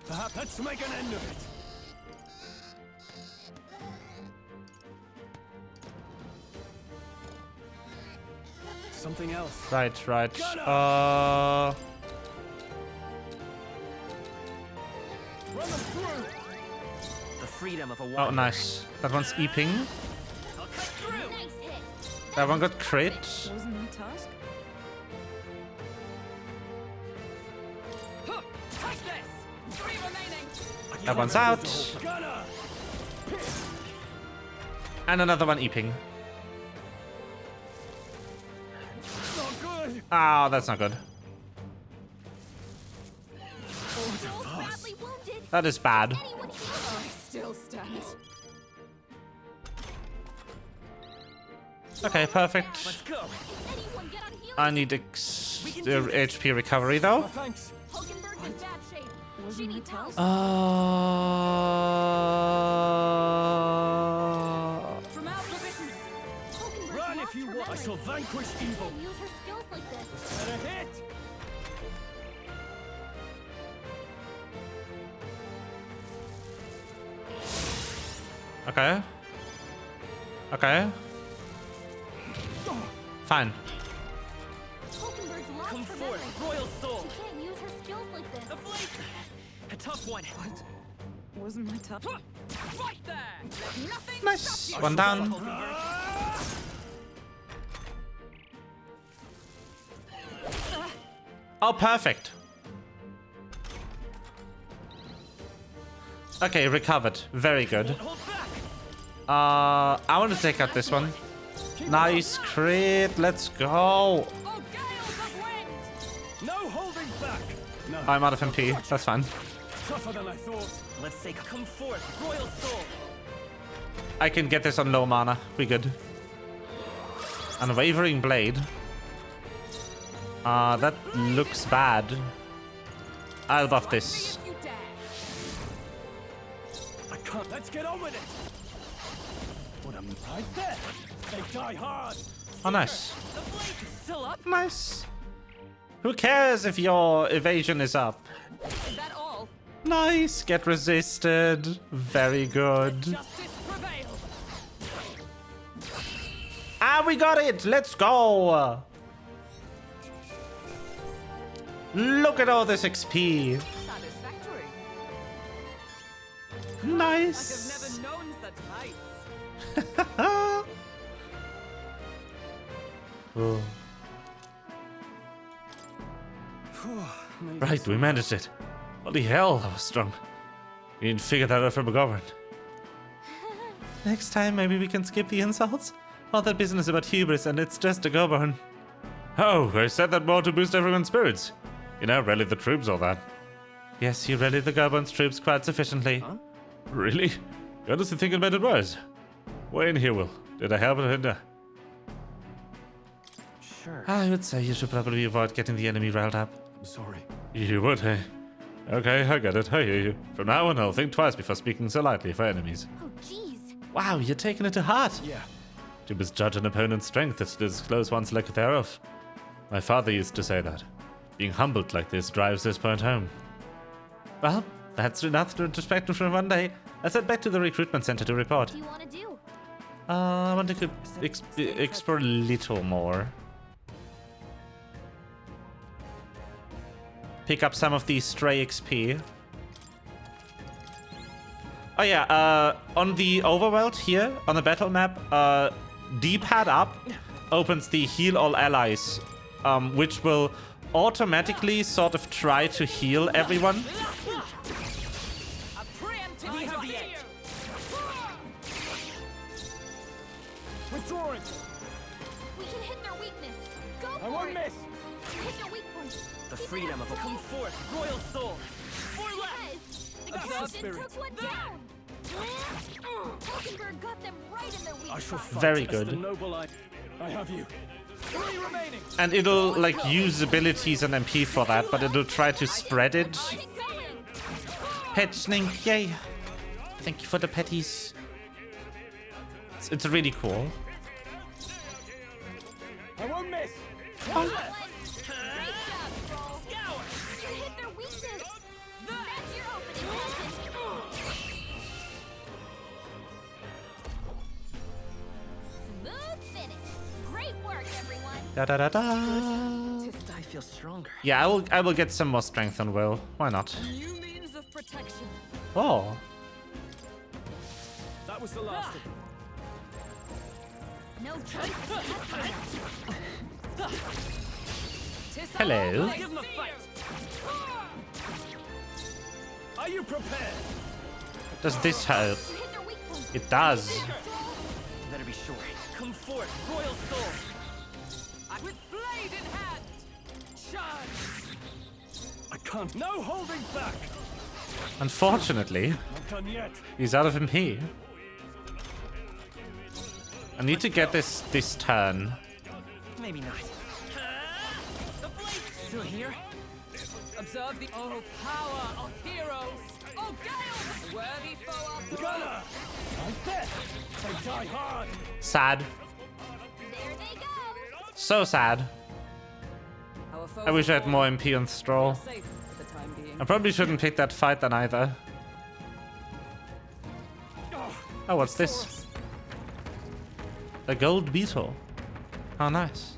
[SPEAKER 6] Perhaps let's make an end of it. Something else.
[SPEAKER 1] Right.
[SPEAKER 7] The freedom of a
[SPEAKER 1] Oh,
[SPEAKER 7] wanderer.
[SPEAKER 1] nice. That one's eeping.
[SPEAKER 7] I'll cut through.
[SPEAKER 2] Nice hit.
[SPEAKER 1] That one got crit.
[SPEAKER 4] Wasn't my task?
[SPEAKER 5] Huh, take this! 3 remaining!
[SPEAKER 1] That one's out.
[SPEAKER 6] Gunner!
[SPEAKER 1] And another one eeping.
[SPEAKER 6] Not good!
[SPEAKER 1] Oh, that's not good.
[SPEAKER 2] Joel's badly wounded.
[SPEAKER 1] That is bad.
[SPEAKER 2] Anyone heal her?
[SPEAKER 5] I still stand.
[SPEAKER 1] Okay, perfect.
[SPEAKER 7] Let's go.
[SPEAKER 2] Anyone get on healing?
[SPEAKER 1] I need HP recovery though.
[SPEAKER 6] Thanks.
[SPEAKER 2] Hulkenberg's in bad shape. She needs help.
[SPEAKER 5] From our provisions.
[SPEAKER 2] Hulkenberg's
[SPEAKER 6] Run
[SPEAKER 2] lost
[SPEAKER 6] if you
[SPEAKER 2] her
[SPEAKER 6] want. I
[SPEAKER 2] memory.
[SPEAKER 6] shall vanquish
[SPEAKER 2] She
[SPEAKER 6] evil.
[SPEAKER 2] can't use her skills like this.
[SPEAKER 6] Better hit!
[SPEAKER 1] Okay. Okay. Fine.
[SPEAKER 2] Hulkenberg's lost
[SPEAKER 7] Come
[SPEAKER 2] her
[SPEAKER 7] forth,
[SPEAKER 2] memory.
[SPEAKER 7] royal soul.
[SPEAKER 2] She can't use her skills like this.
[SPEAKER 7] A blade. A tough one.
[SPEAKER 4] What? Wasn't my task?
[SPEAKER 5] Right there! Let nothing
[SPEAKER 1] Nice. One down. Oh, perfect. Okay, recovered. Very good.
[SPEAKER 7] Hold back.
[SPEAKER 1] I want to take out this one. Nice crit. Let's go.
[SPEAKER 5] Oh, gales of wind!
[SPEAKER 6] No holding back! No.
[SPEAKER 1] I'm out of MP. That's fine.
[SPEAKER 6] Tougher than I thought.
[SPEAKER 7] Let's take. Come forth, royal soul.
[SPEAKER 1] I can get this on low mana. We good. Unwavering blade. That looks bad. I'll buff this.
[SPEAKER 5] If you dare.
[SPEAKER 6] I can't. Let's get on with it. What a right there. They die hard.
[SPEAKER 1] Oh, nice.
[SPEAKER 7] The blade is still up.
[SPEAKER 1] Nice. Who cares if your evasion is up?
[SPEAKER 5] Is that all?
[SPEAKER 1] Nice. Get resisted. Very good.
[SPEAKER 5] Justice prevail.
[SPEAKER 1] Ah, we got it. Let's go. Look at all this XP.
[SPEAKER 5] Satisfactory.
[SPEAKER 1] Nice.
[SPEAKER 5] I've never known such heights.
[SPEAKER 1] Oh. Right, we managed it. Holy hell, that was strong. We didn't figure that out from a government. Next time, maybe we can skip the insults? All that business about hubris, and it's just a Goburn. Oh, I said that more to boost everyone's spirits. You know, rally the troops, all that. Yes, you rallied the Goburn's troops quite sufficiently. Huh? Really? You honestly think it made it worse? Wayne here, Will. Did I help it hinder?
[SPEAKER 7] Sure.
[SPEAKER 1] I would say you should probably avoid getting the enemy riled up.
[SPEAKER 6] I'm sorry.
[SPEAKER 1] You would, hey? Okay, I get it. I hear you. From now on, I'll think twice before speaking so lightly for enemies.
[SPEAKER 2] Oh, jeez.
[SPEAKER 1] Wow, you're taking it to heart.
[SPEAKER 6] Yeah.
[SPEAKER 1] To misjudge an opponent's strength is to disclose one's lack thereof. My father used to say that. Being humbled like this drives this point home. Well, that's enough retrospective from one day. Let's head back to the recruitment center to report.
[SPEAKER 2] What do you want to do?
[SPEAKER 1] I want to explore a little more. Pick up some of the stray XP. Oh yeah, on the overworld here, on the battle map, D-pad up opens the heal all allies, which will automatically sort of try to heal everyone.
[SPEAKER 5] A preemptive heavy.
[SPEAKER 6] Withdrawing.
[SPEAKER 2] We can hit their weakness. Go for
[SPEAKER 6] I won't
[SPEAKER 2] it.
[SPEAKER 6] miss.
[SPEAKER 2] Hit their weak point.
[SPEAKER 7] The
[SPEAKER 2] Keep it
[SPEAKER 7] freedom
[SPEAKER 2] up,
[SPEAKER 7] of a come
[SPEAKER 2] Joel.
[SPEAKER 7] forth, royal soul. For left.
[SPEAKER 2] Yes. The
[SPEAKER 6] That's the
[SPEAKER 2] captain
[SPEAKER 6] spirit.
[SPEAKER 2] took one down. Hulkenberg got them right in their weak
[SPEAKER 6] I shall
[SPEAKER 2] spot.
[SPEAKER 6] fight
[SPEAKER 1] Very
[SPEAKER 6] as
[SPEAKER 1] good.
[SPEAKER 6] the noble I have you. 3 remaining.
[SPEAKER 1] And it'll like use abilities and MP for that, but it'll try to spread it.
[SPEAKER 2] Keep going.
[SPEAKER 1] Petchning, yay. Thank you for the petties. It's really cool.
[SPEAKER 2] Great job, Troll. You hit their weakness. That's your opening weapon. Smooth finish. Great work, everyone.
[SPEAKER 1] Da da da da.
[SPEAKER 7] I feel stronger.
[SPEAKER 1] Yeah, I will get some more strength on Will. Why not?
[SPEAKER 4] New means of protection.
[SPEAKER 1] Oh.
[SPEAKER 6] That was the last of them.
[SPEAKER 2] No choice.
[SPEAKER 1] Hello.
[SPEAKER 6] Give them a fight. Are you prepared?
[SPEAKER 1] Does this help? It does.
[SPEAKER 7] Better be sure. Come forth, royal soul.
[SPEAKER 4] With blade in hand. Charge.
[SPEAKER 6] I can't. No holding back.
[SPEAKER 1] Unfortunately,
[SPEAKER 6] Not done yet.
[SPEAKER 1] he's out of MP. I need to get this turn.
[SPEAKER 7] Maybe not. The blade still here.
[SPEAKER 4] Observe the power of heroes. Oh, Gale! Worthy foe of the
[SPEAKER 6] Gunner! I bet they die hard.
[SPEAKER 1] Sad.
[SPEAKER 2] There they go.
[SPEAKER 1] So sad. I wish I had more MP on Stroll.
[SPEAKER 4] Safe for the time being.
[SPEAKER 1] I probably shouldn't pick that fight then either. Oh, what's this? A gold beetle. How nice.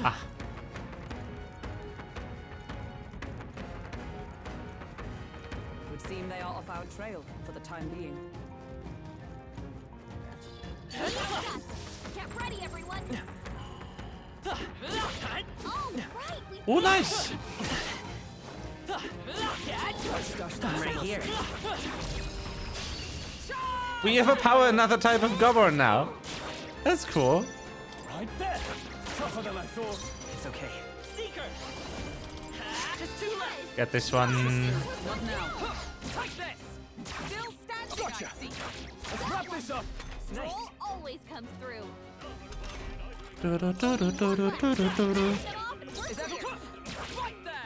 [SPEAKER 1] Ah.
[SPEAKER 4] Would seem they are off our trail for the time being.
[SPEAKER 2] Get ready, everyone. Oh, right.
[SPEAKER 1] Oh, nice.
[SPEAKER 7] I'm right here.
[SPEAKER 1] We have a power another type of goblin now. That's cool.
[SPEAKER 6] I bet. Tougher than I thought.
[SPEAKER 7] It's okay. Seeker. Just two left.
[SPEAKER 1] Get this one.
[SPEAKER 4] Not now. Take this. Still standing.
[SPEAKER 6] Gotcha. Let's wrap this up.
[SPEAKER 2] Troll always comes through.
[SPEAKER 4] Is that right there?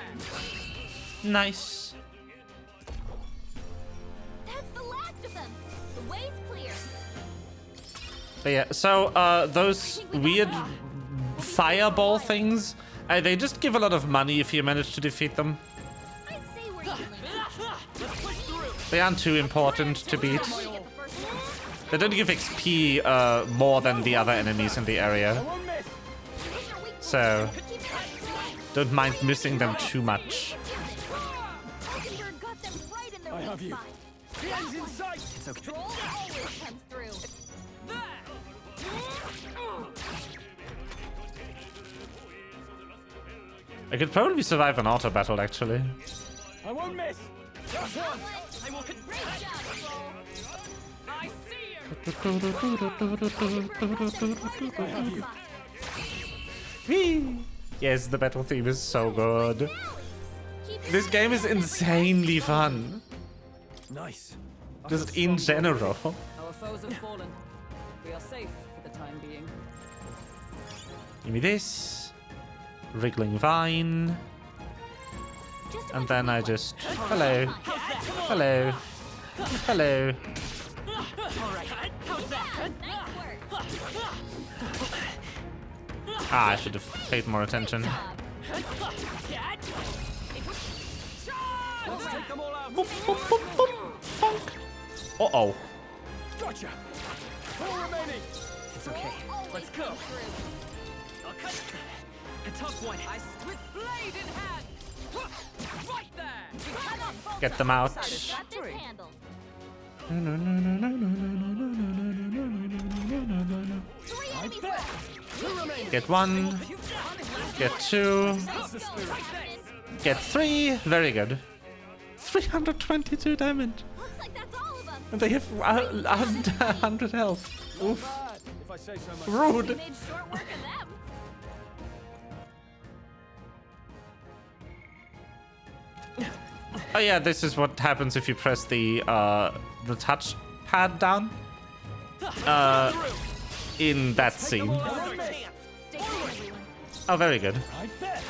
[SPEAKER 1] Nice.
[SPEAKER 2] That's the last of them. The way's clear.
[SPEAKER 1] But yeah, so those weird fireball things, they just give a lot of money if you manage to defeat them.
[SPEAKER 2] I'd say we're evenly matched.
[SPEAKER 1] They aren't too important to beat. They don't give XP more than the other enemies in the area. So, don't mind missing them too much.
[SPEAKER 2] Hulkenberg got them right in their
[SPEAKER 6] I have
[SPEAKER 2] weak
[SPEAKER 6] you.
[SPEAKER 2] spot.
[SPEAKER 6] The end's in sight.
[SPEAKER 7] It's okay.
[SPEAKER 2] Troll always comes through.
[SPEAKER 1] I could probably survive an auto battle actually.
[SPEAKER 6] I won't miss. Just one.
[SPEAKER 2] I will. Great job, Troll.
[SPEAKER 4] I see you.
[SPEAKER 6] I have you.
[SPEAKER 1] Whee! Yes, the battle theme is so good. This game is insanely fun.
[SPEAKER 6] Nice.
[SPEAKER 1] Just in general.
[SPEAKER 4] Our foes have fallen. We are safe for the time being.
[SPEAKER 1] Give me this. Wriggling vine. And then I just... Hello. Hello. Hello. Ah, I should have paid more attention.
[SPEAKER 6] Let's take them all out.
[SPEAKER 1] Boop, boop, boop, boop, bonk. Uh-oh.
[SPEAKER 6] Gotcha. 4 remaining.
[SPEAKER 7] It's okay. Let's go. I'll cut a tough one.
[SPEAKER 4] With blade in hand. Right there.
[SPEAKER 1] Get them out.
[SPEAKER 2] Got this handled. Three enemies left.
[SPEAKER 1] Get one. Get two. Get three. Very good. 322 damage.
[SPEAKER 2] Looks like that's all of them.
[SPEAKER 1] And they have 100 health. Oof.
[SPEAKER 6] If I say so myself.
[SPEAKER 1] Rude.
[SPEAKER 2] Made short work of them.
[SPEAKER 1] Oh yeah, this is what happens if you press the touch pad down. In that scene.
[SPEAKER 2] Stay clear, everyone.
[SPEAKER 1] Oh, very good.
[SPEAKER 6] I bet.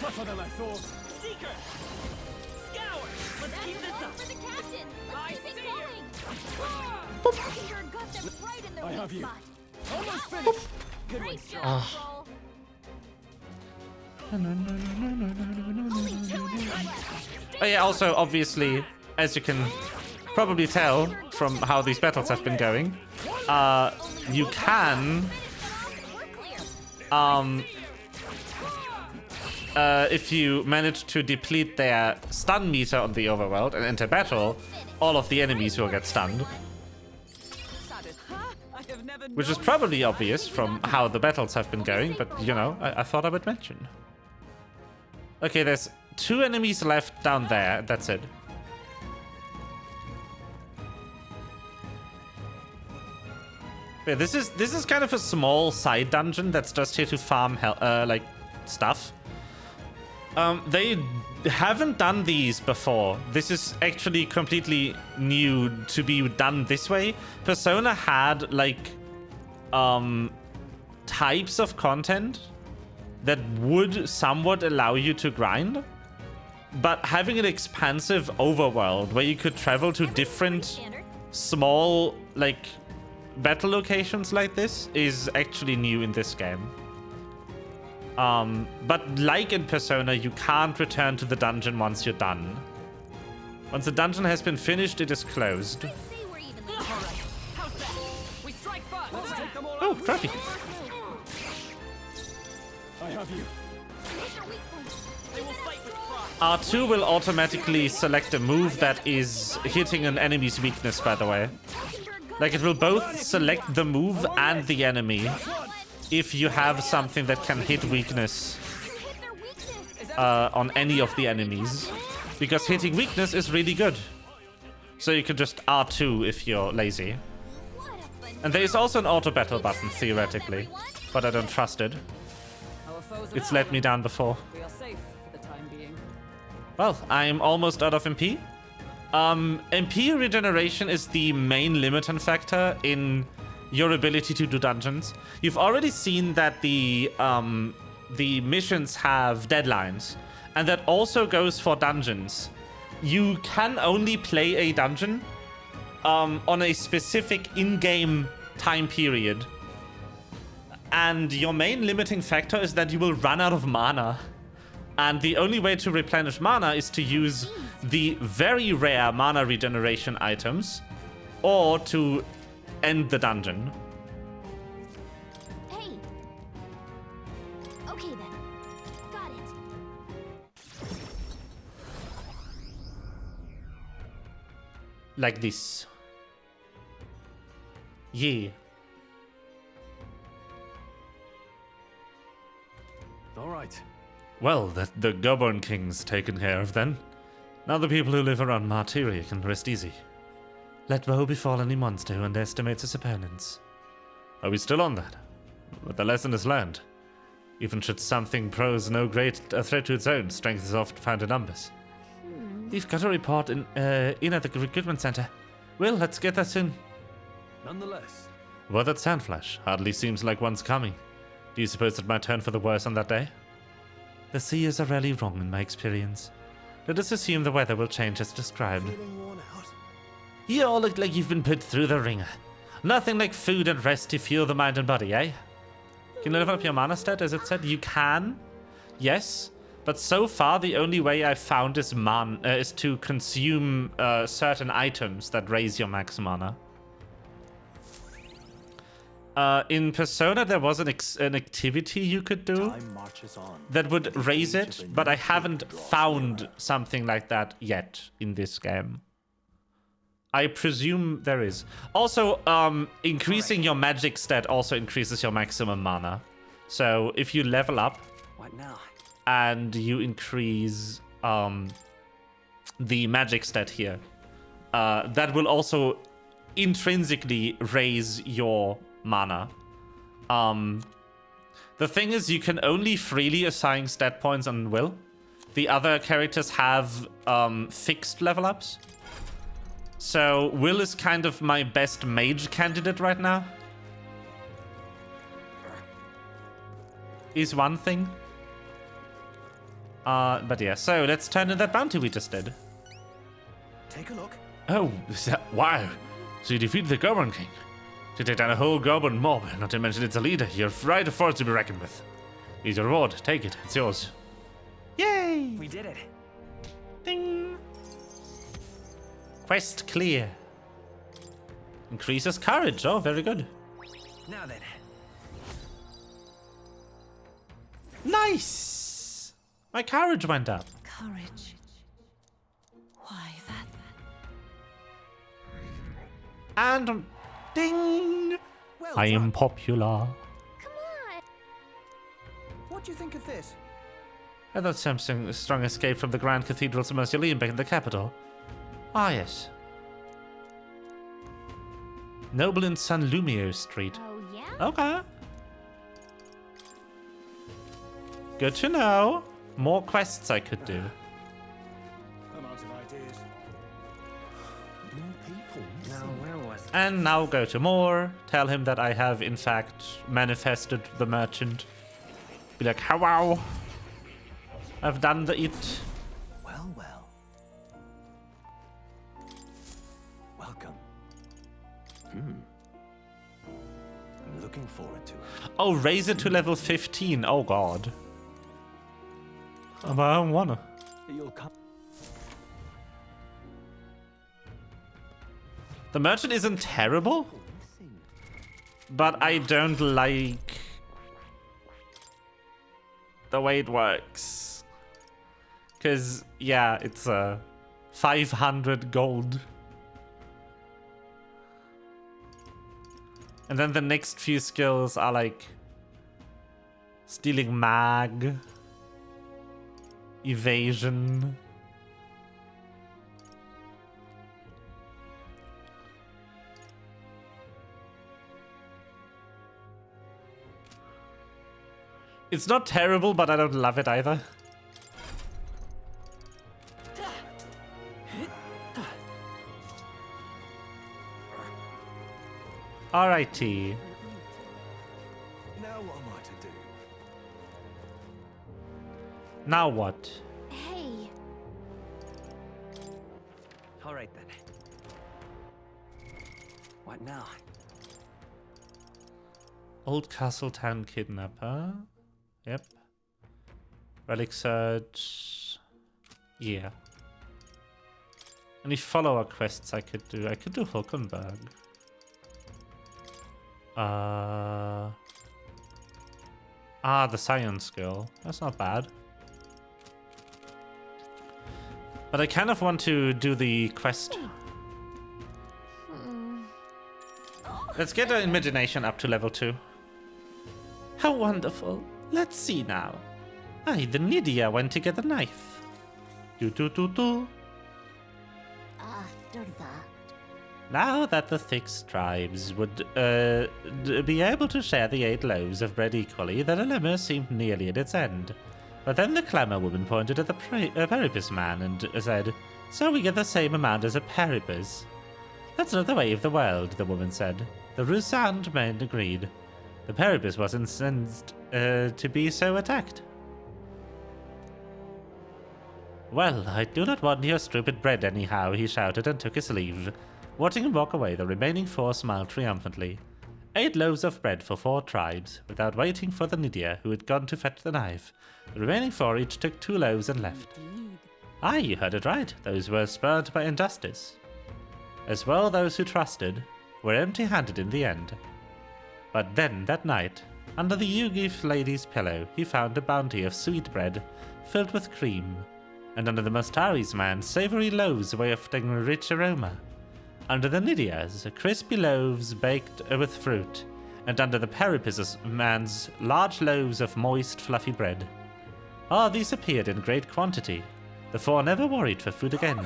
[SPEAKER 6] Tougher than I thought.
[SPEAKER 7] Seeker. Scour. Let's keep this up.
[SPEAKER 2] For the captain! Let's keep it going! Mockingbird got them right in their
[SPEAKER 6] I have
[SPEAKER 2] weak
[SPEAKER 6] you.
[SPEAKER 2] spot.
[SPEAKER 6] Almost finished. Good one,
[SPEAKER 2] Great
[SPEAKER 6] sir.
[SPEAKER 2] job, Troll.
[SPEAKER 1] Oh yeah, also, obviously, as you can probably tell from how these battles have been going, you can, if you manage to deplete their stun meter on the overworld and enter battle, all of the enemies will get stunned. Which is probably obvious from how the battles have been going, but, you know, I thought I would mention. Okay, there's 2 enemies left down there. That's it. Yeah, this is kind of a small side dungeon that's just here to farm like stuff. They haven't done these before. This is actually completely new to be done this way. Persona had like types of content that would somewhat allow you to grind, but having an expansive overworld where you could travel to different small like battle locations like this is actually new in this game. But like in Persona, you can't return to the dungeon once you're done. Once the dungeon has been finished, it is closed. Oh, trophy.
[SPEAKER 6] I have you.
[SPEAKER 1] R2 will automatically select a move that is hitting an enemy's weakness, by the way. Like, it will both select the move and the enemy if you have something that can hit weakness on any of the enemies. Because hitting weakness is really good. So you can just R2 if you're lazy. And there is also an auto battle button, theoretically. But I don't trust it. It's let me down before.
[SPEAKER 4] We are safe for the time being.
[SPEAKER 1] Well, I'm almost out of MP. MP regeneration is the main limiting factor in your ability to do dungeons. You've already seen that the missions have deadlines, and that also goes for dungeons. You can only play a dungeon on a specific in-game time period. And your main limiting factor is that you will run out of mana. And the only way to replenish mana is to use the very rare mana regeneration items or to end the dungeon.
[SPEAKER 2] Hey. Okay then. Got it.
[SPEAKER 1] Like this. Yeah.
[SPEAKER 6] All right.
[SPEAKER 1] Well, the Goblin King's taken care of then. Now the people who live around Martyria can rest easy. Let woe befall any monster who underestimates his opponents. Are we still on that? But the lesson is learned. Even should something pose no great threat to its own, strength is often found in numbers. We've got a report in at the recruitment center. Well, let's get that soon.
[SPEAKER 6] Nonetheless.
[SPEAKER 1] Well, that Sandflash hardly seems like one's coming. Do you suppose it might turn for the worse on that day? The seers are rarely wrong in my experience. Let us assume the weather will change as described.
[SPEAKER 8] Feeling worn out?
[SPEAKER 1] You all look like you've been put through the ringer. Nothing like food and rest to fuel the mind and body, eh? Can you level up your mana stat, as it said? You can, yes. But so far, the only way I've found is to consume certain items that raise your max mana. In Persona, there was an activity you could do that would raise it, but I haven't found something like that yet in this game. I presume there is. Also, increasing your magic stat also increases your maximum mana. So if you level up and you increase the magic stat here, that will also intrinsically raise your mana. The thing is, you can only freely assign stat points on Will. The other characters have fixed level ups. So Will is kind of my best mage candidate right now. Is one thing. But yeah, so let's turn in that bounty we just did.
[SPEAKER 6] take a look.
[SPEAKER 1] Oh, is that... Wow. So you defeated the Goblin King. To take down a whole Goblin mob, not to mention its leader. You're right a force to be reckoned with. Here's your reward. Take it. It's yours. Yay!
[SPEAKER 7] We did it.
[SPEAKER 1] Ding! Quest clear. Increases courage. Oh, very good.
[SPEAKER 7] Now then.
[SPEAKER 1] Nice! My courage went up.
[SPEAKER 12] Courage. Why, that...
[SPEAKER 1] And ding!
[SPEAKER 6] Well
[SPEAKER 1] I am
[SPEAKER 6] done.
[SPEAKER 1] popular.
[SPEAKER 2] Come on!
[SPEAKER 6] What do you think of this?
[SPEAKER 1] I thought something strong escaped from the Grand Cathedral's mausoleum back in the capital. Ah, yes. Noble in San Lumio Street.
[SPEAKER 2] Oh, yeah?
[SPEAKER 1] Okay. Good to know. More quests I could do.
[SPEAKER 3] I'm out of ideas.
[SPEAKER 6] More people.
[SPEAKER 7] Now, where was it?
[SPEAKER 1] And now go to more. Tell him that I have, in fact, manifested the merchant. Be like, hello. I've done the it.
[SPEAKER 9] Well, well. Welcome. I'm looking forward to it.
[SPEAKER 1] Oh, raise it to level 15. Oh, God. But I don't wanna.
[SPEAKER 9] You'll come.
[SPEAKER 1] The merchant isn't terrible, but I don't like the way it works. Because, yeah, it's 500 gold. And then the next few skills are like stealing mag, evasion. It's not terrible, but I don't love it either. Alrighty.
[SPEAKER 9] Now what am I to do?
[SPEAKER 1] Now what?
[SPEAKER 2] Hey,
[SPEAKER 7] All right then. What now?
[SPEAKER 1] Old Castle Town Kidnapper. Yep. Relic Search. Yeah. Any follower quests I could do? I could do Hulkenberg. The science girl. That's not bad. But I kind of want to do the quest. Let's get our imagination up to level 2. How wonderful. Let's see now. Aye, the Nydia went to get a knife. Do.
[SPEAKER 2] after that.
[SPEAKER 1] Now that the Six tribes would be able to share the 8 loaves of bread equally, the dilemma seemed nearly at its end. But then the Clamor woman pointed at the Paribus man and said, "So we get the same amount as a Paribus." "That's not the way of the world," the woman said. The Rusand man agreed. The Paribus was incensed to be so attacked. "Well, I do not want your stupid bread anyhow," he shouted and took his leave. Watching him walk away, the remaining 4 smiled triumphantly. 8 loaves of bread for 4 tribes, without waiting for the Nydia, who had gone to fetch the knife. The remaining 4 each took 2 loaves and left. Aye, you heard it right. Those were spurned by injustice. As well, those who trusted were empty-handed in the end. But then, that night, under the Yugif lady's pillow, he found a bounty of sweet bread filled with cream, and under the Mustari's man's savory loaves wafting a rich aroma. Under the Nydia's, crispy loaves baked with fruit, and under the Paribus man's large loaves of moist, fluffy bread. These appeared in great quantity. The 4 never worried for food again.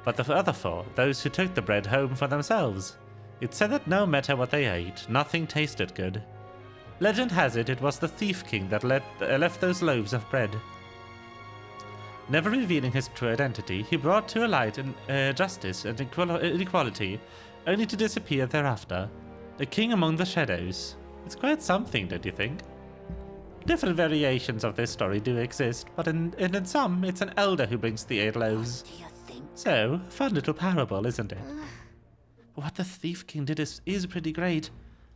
[SPEAKER 1] But the other 4, those who took the bread home for themselves, it said that no matter what they ate, nothing tasted good. Legend has it was the Thief King that left those loaves of bread. Never revealing his true identity, he brought to light justice and equality, only to disappear thereafter. The king among the shadows. It's quite something, don't you think? Different variations of this story do exist, but in some, it's an elder who brings the 8 loaves.
[SPEAKER 2] Do you think
[SPEAKER 1] So, fun little parable, isn't it? What the Thief King did is pretty great,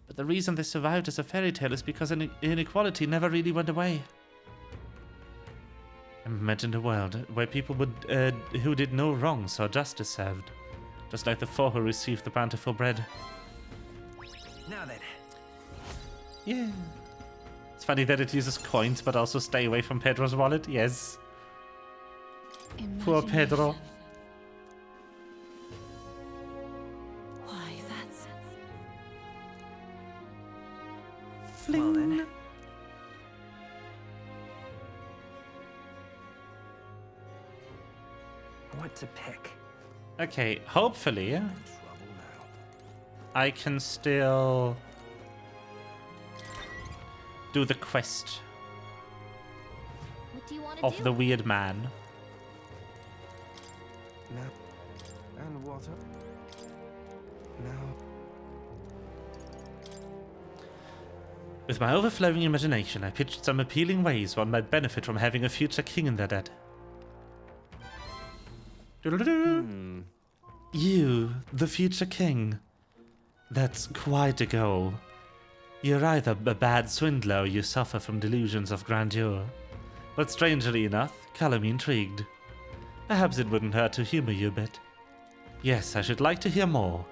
[SPEAKER 1] but the reason they survived as a fairy tale is because inequality never really went away. Imagine a world where people would, who did no wrong saw justice served, just like the 4 who received the bountiful bread.
[SPEAKER 7] Now then.
[SPEAKER 1] Yeah. It's funny that it uses coins, but also stay away from Pedro's wallet. Yes. Poor Pedro.
[SPEAKER 12] Why, that's...
[SPEAKER 7] Well then. What to pick?
[SPEAKER 1] Okay, hopefully I can still do the quest
[SPEAKER 2] What do you want to
[SPEAKER 1] of
[SPEAKER 2] do?
[SPEAKER 1] the weird man.
[SPEAKER 10] Now. And water. Now.
[SPEAKER 1] With my overflowing imagination, I pitched some appealing ways one might benefit from having a future king in their debt. You, the future king. That's quite a goal. You're either a bad swindler or you suffer from delusions of grandeur. But strangely enough, color me intrigued. Perhaps it wouldn't hurt to humor you a bit. Yes, I should like to hear more.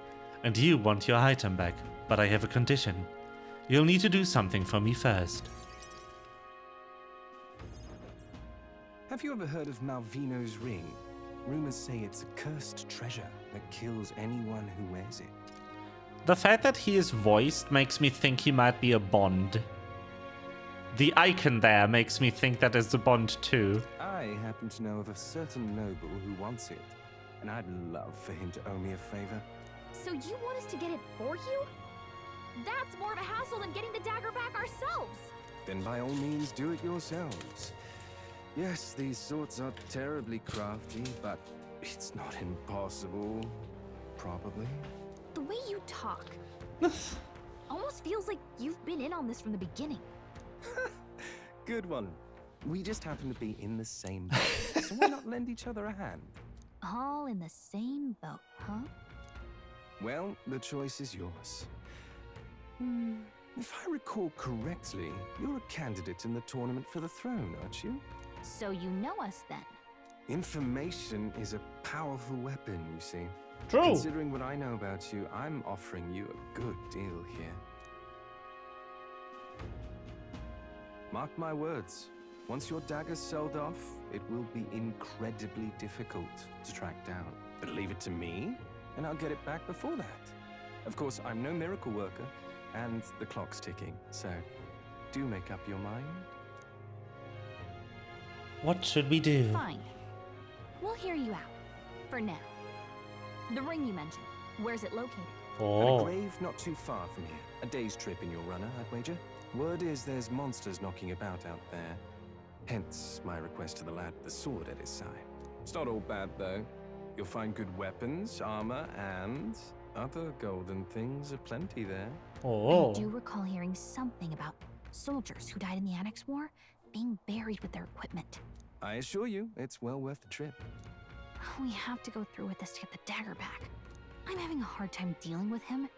[SPEAKER 1] And you want your item back, but I have a condition. You'll need to do something for me first.
[SPEAKER 10] Have you ever heard of Malvino's ring? Rumors say it's a cursed treasure that kills anyone who wears it.
[SPEAKER 1] The fact that he is voiced makes me think he might be a Bond. The icon there makes me think that is the Bond too.
[SPEAKER 10] I happen to know of a certain noble who wants it, and I'd love for him to owe me a favor.
[SPEAKER 2] So you want us to get it for you? That's more of a hassle than getting the dagger back ourselves.
[SPEAKER 10] Then by all means do it yourselves. Yes, these swords are terribly crafty, but it's not impossible. Probably.
[SPEAKER 2] The way you talk almost feels like you've been in on this from the beginning.
[SPEAKER 10] Good one. We just happen to be in the same boat, so why not lend each other a hand?
[SPEAKER 2] All in the same boat, huh?
[SPEAKER 10] Well, the choice is yours. If I recall correctly, you're a candidate in the tournament for the throne, aren't you?
[SPEAKER 2] So you know us then.
[SPEAKER 10] Information is a powerful weapon, you see.
[SPEAKER 1] True.
[SPEAKER 10] Considering what I know about you, I'm offering you a good deal here. Mark my words. Once your dagger's sold off, it will be incredibly difficult to track down. But leave it to me, and I'll get it back before that. Of course, I'm no miracle worker, and the clock's ticking, so do make up your mind.
[SPEAKER 1] What should we do?
[SPEAKER 2] Fine. We'll hear you out. For now. The ring you mentioned. Where's it located?
[SPEAKER 10] At
[SPEAKER 1] Oh.
[SPEAKER 10] a grave not too far from here. A day's trip in your runner, I'd wager. Word is there's monsters knocking about out there. Hence my request to the lad with the sword at his side. It's not all bad, though. You'll find good weapons, armor, and other golden things aplenty there.
[SPEAKER 1] Oh.
[SPEAKER 2] I do recall hearing something about soldiers who died in the Annex War being buried with their equipment.
[SPEAKER 10] I assure you, it's well worth the trip.
[SPEAKER 2] We have to go through with this to get the dagger back. I'm having a hard time dealing with him,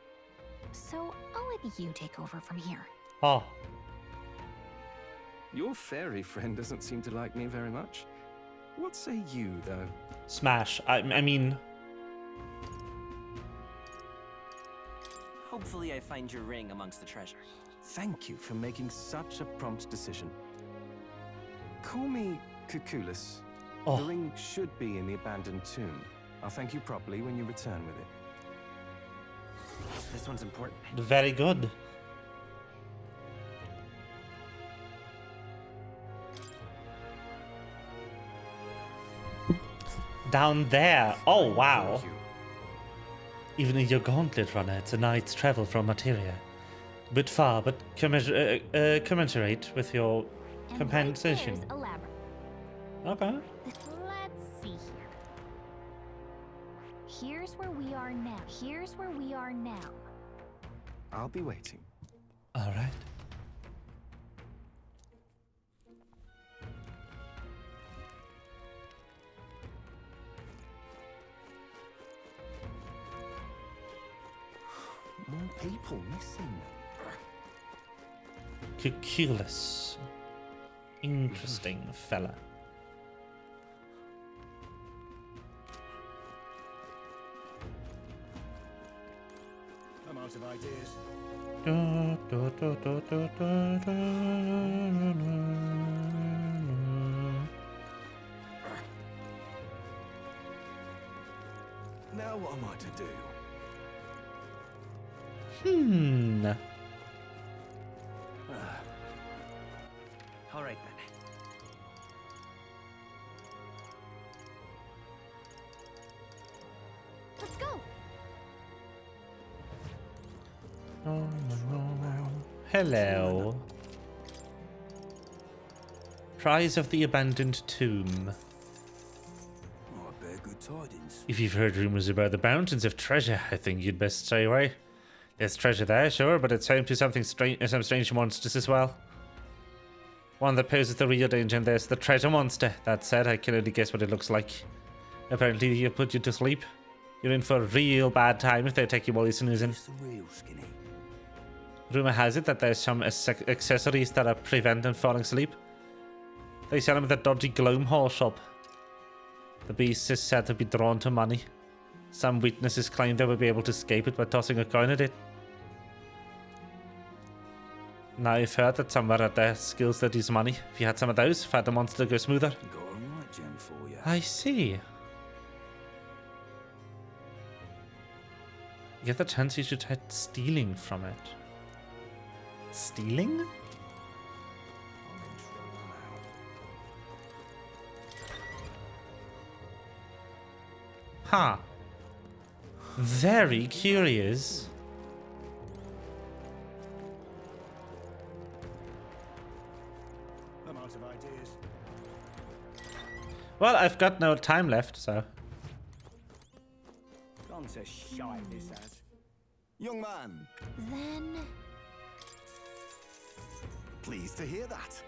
[SPEAKER 2] so I'll let you take over from here.
[SPEAKER 1] Oh.
[SPEAKER 10] Your fairy friend doesn't seem to like me very much. What say you, though?
[SPEAKER 1] Smash. I mean...
[SPEAKER 7] Hopefully I find your ring amongst the treasure.
[SPEAKER 10] Thank you for making such a prompt decision. Call me Cuculus.
[SPEAKER 1] Oh.
[SPEAKER 10] The ring should be in the abandoned tomb. I'll thank you properly when you return with it.
[SPEAKER 7] This one's important.
[SPEAKER 1] Very good. Down there. Oh, wow.
[SPEAKER 10] Thank you.
[SPEAKER 1] Even in your gauntlet runner, it's a night's travel from Materia. A bit far, but commensurate with your
[SPEAKER 2] And
[SPEAKER 1] compensation.
[SPEAKER 2] right there's a labyrinth.
[SPEAKER 1] Okay.
[SPEAKER 2] Let's see here. Here's where we are now. Here's where we are now.
[SPEAKER 10] I'll be waiting.
[SPEAKER 1] All right.
[SPEAKER 9] people missing.
[SPEAKER 1] Cuculus. Interesting fella.
[SPEAKER 8] I'm out of ideas.
[SPEAKER 9] Now what am I to do?
[SPEAKER 7] All right then.
[SPEAKER 2] Let's go.
[SPEAKER 1] Hello. Prize of the abandoned tomb.
[SPEAKER 3] Oh, I bear good tidings.
[SPEAKER 1] If you've heard rumors about the mountains of treasure, I think you'd best stay away. There's treasure there, sure, but it's home to something strange, some strange monsters as well. One that poses the real danger, and there's the treasure monster. That said, I can only guess what it looks like. Apparently, he'll put you to sleep. You're in for a real bad time if they take you while you're snoozing.
[SPEAKER 3] It's the real skinny.
[SPEAKER 1] Rumor has it that there's some accessories that prevent them falling asleep. They sell them at the dodgy Gloam Hall shop. The beast is said to be drawn to money. Some witnesses claim they will be able to escape it by tossing a coin at it. Now I've heard that somewhere out there skills that use money. If you had some of those, fight the monster go smoother.
[SPEAKER 3] Got a right gem for you.
[SPEAKER 1] I see. You get the chance, you should try stealing from it. Stealing? Huh. Very curious.
[SPEAKER 8] I'm out of ideas.
[SPEAKER 1] Well, I've got no time left, so.
[SPEAKER 3] Gone to shite, this has. Young man,
[SPEAKER 2] Then
[SPEAKER 9] Pleased to hear that.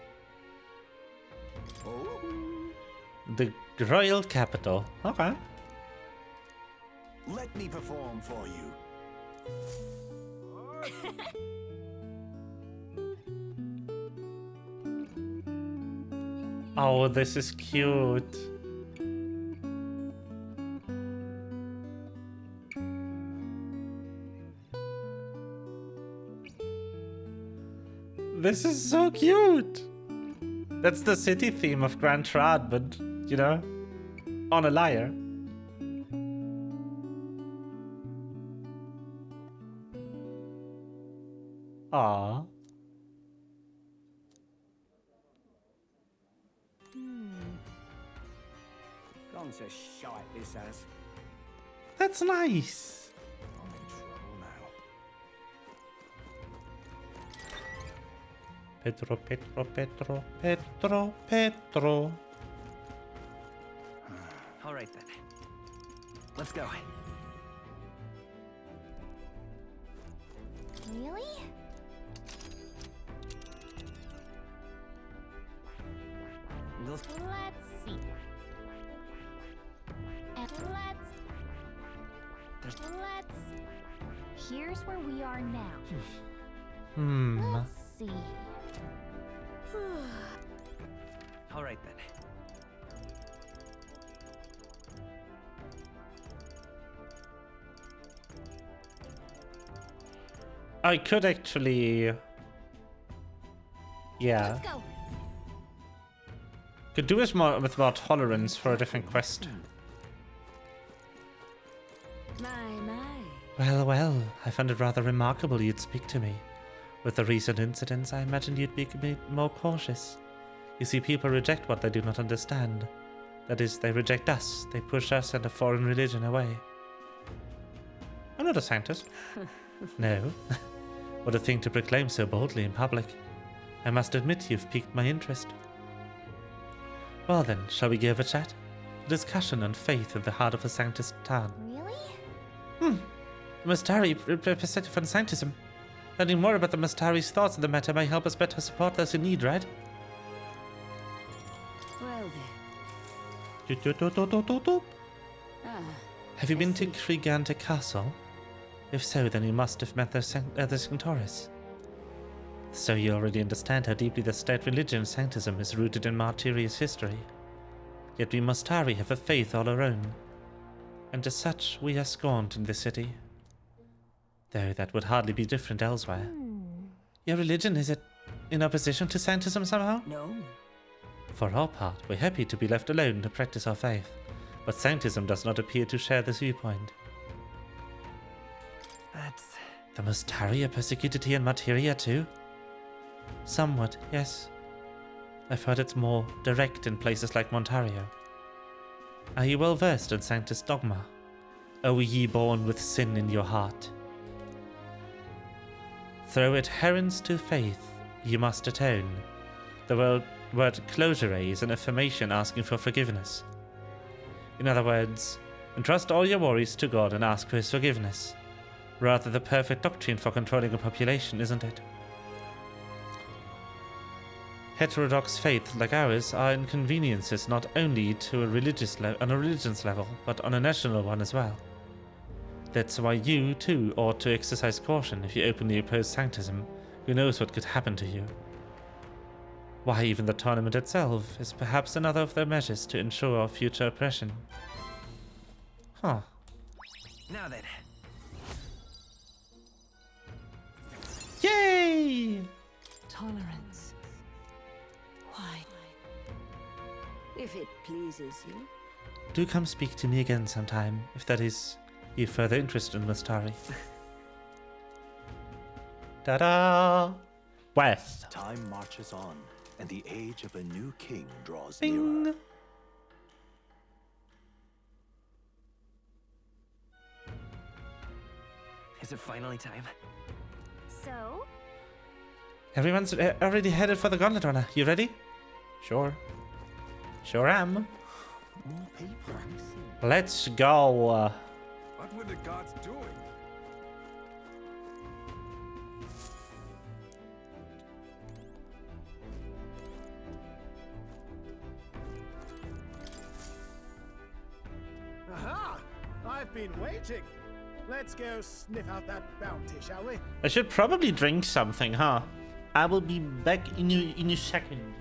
[SPEAKER 3] oh,
[SPEAKER 1] The royal capital. Okay.
[SPEAKER 9] Let me perform for you.
[SPEAKER 1] Oh, this is cute. This is so cute. That's the city theme of Grand Trad, but, you know, on a lyre. Aww.
[SPEAKER 3] gone to shite, this has.
[SPEAKER 1] That's nice.
[SPEAKER 3] I'm in trouble now.
[SPEAKER 1] Petro, Petro, Petro, Petro, Petro.
[SPEAKER 7] All right then. Let's go.
[SPEAKER 2] really? Let's see. And let's. Here's where we are now. Let's see.
[SPEAKER 7] All right then.
[SPEAKER 1] I could actually. Yeah.
[SPEAKER 2] Let's go.
[SPEAKER 1] Could do it more with more tolerance for a different quest.
[SPEAKER 5] My.
[SPEAKER 1] Well, well, I found it rather remarkable you'd speak to me. With the recent incidents, I imagined you'd be a bit more cautious. You see, people reject what they do not understand. That is, they reject us. They push us and a foreign religion away. I'm not a scientist. No. What a thing to proclaim so boldly in public. I must admit you've piqued my interest. Well then, shall we give a chat? A discussion on faith at the heart of a Sanctus town.
[SPEAKER 2] Really?
[SPEAKER 1] The Mastari perspective on Sanctism. Learning more about the Mastari's thoughts on the matter may help us better support those in need, right?
[SPEAKER 5] Well then.
[SPEAKER 1] Have you been to Kriganta Castle? If so, then you must have met the Centaurus. So you already understand how deeply the state religion Sanctism is rooted in Martyria's history. Yet we Mustari have a faith all our own, and as such we are scorned in this city. Though that would hardly be different elsewhere. Your religion, is it in opposition to Sanctism somehow?
[SPEAKER 4] No.
[SPEAKER 1] For our part, we're happy to be left alone to practice our faith, but Sanctism does not appear to share this viewpoint.
[SPEAKER 7] That's...
[SPEAKER 1] The Mustari are persecuted here in Materia too? Somewhat, yes. I've heard it's more direct in places like Montario. Are you well versed in Sanctus dogma? O ye born with sin in your heart? Through adherence to faith, you must atone. The word closure is an affirmation asking for forgiveness. In other words, entrust all your worries to God and ask for his forgiveness. Rather the perfect doctrine for controlling a population, isn't it? Heterodox faiths like ours are inconveniences not only to a religious level, but on a national one as well. That's why you, too, ought to exercise caution if you openly oppose Sanctism. Who knows what could happen to you? Why, even the tournament itself is perhaps another of their measures to ensure our future oppression. Huh.
[SPEAKER 7] Now then.
[SPEAKER 1] Yay!
[SPEAKER 12] Tolerance. Why?
[SPEAKER 5] If it pleases you.
[SPEAKER 1] Do come speak to me again sometime, if that is you further interested in Mustari. Ta-da! West.
[SPEAKER 9] Time marches on, and the age of a new king draws
[SPEAKER 1] Bing.
[SPEAKER 9] nearer.
[SPEAKER 7] Is it finally time?
[SPEAKER 2] So?
[SPEAKER 1] Everyone's already headed for the Gauntlet Runner. You ready? Sure. Sure am.
[SPEAKER 9] More people.
[SPEAKER 1] Let's go.
[SPEAKER 10] What were the gods doing?
[SPEAKER 8] Aha! I've been waiting. Let's go sniff out that bounty, shall we?
[SPEAKER 1] I should probably drink something, huh? I will be back in a second.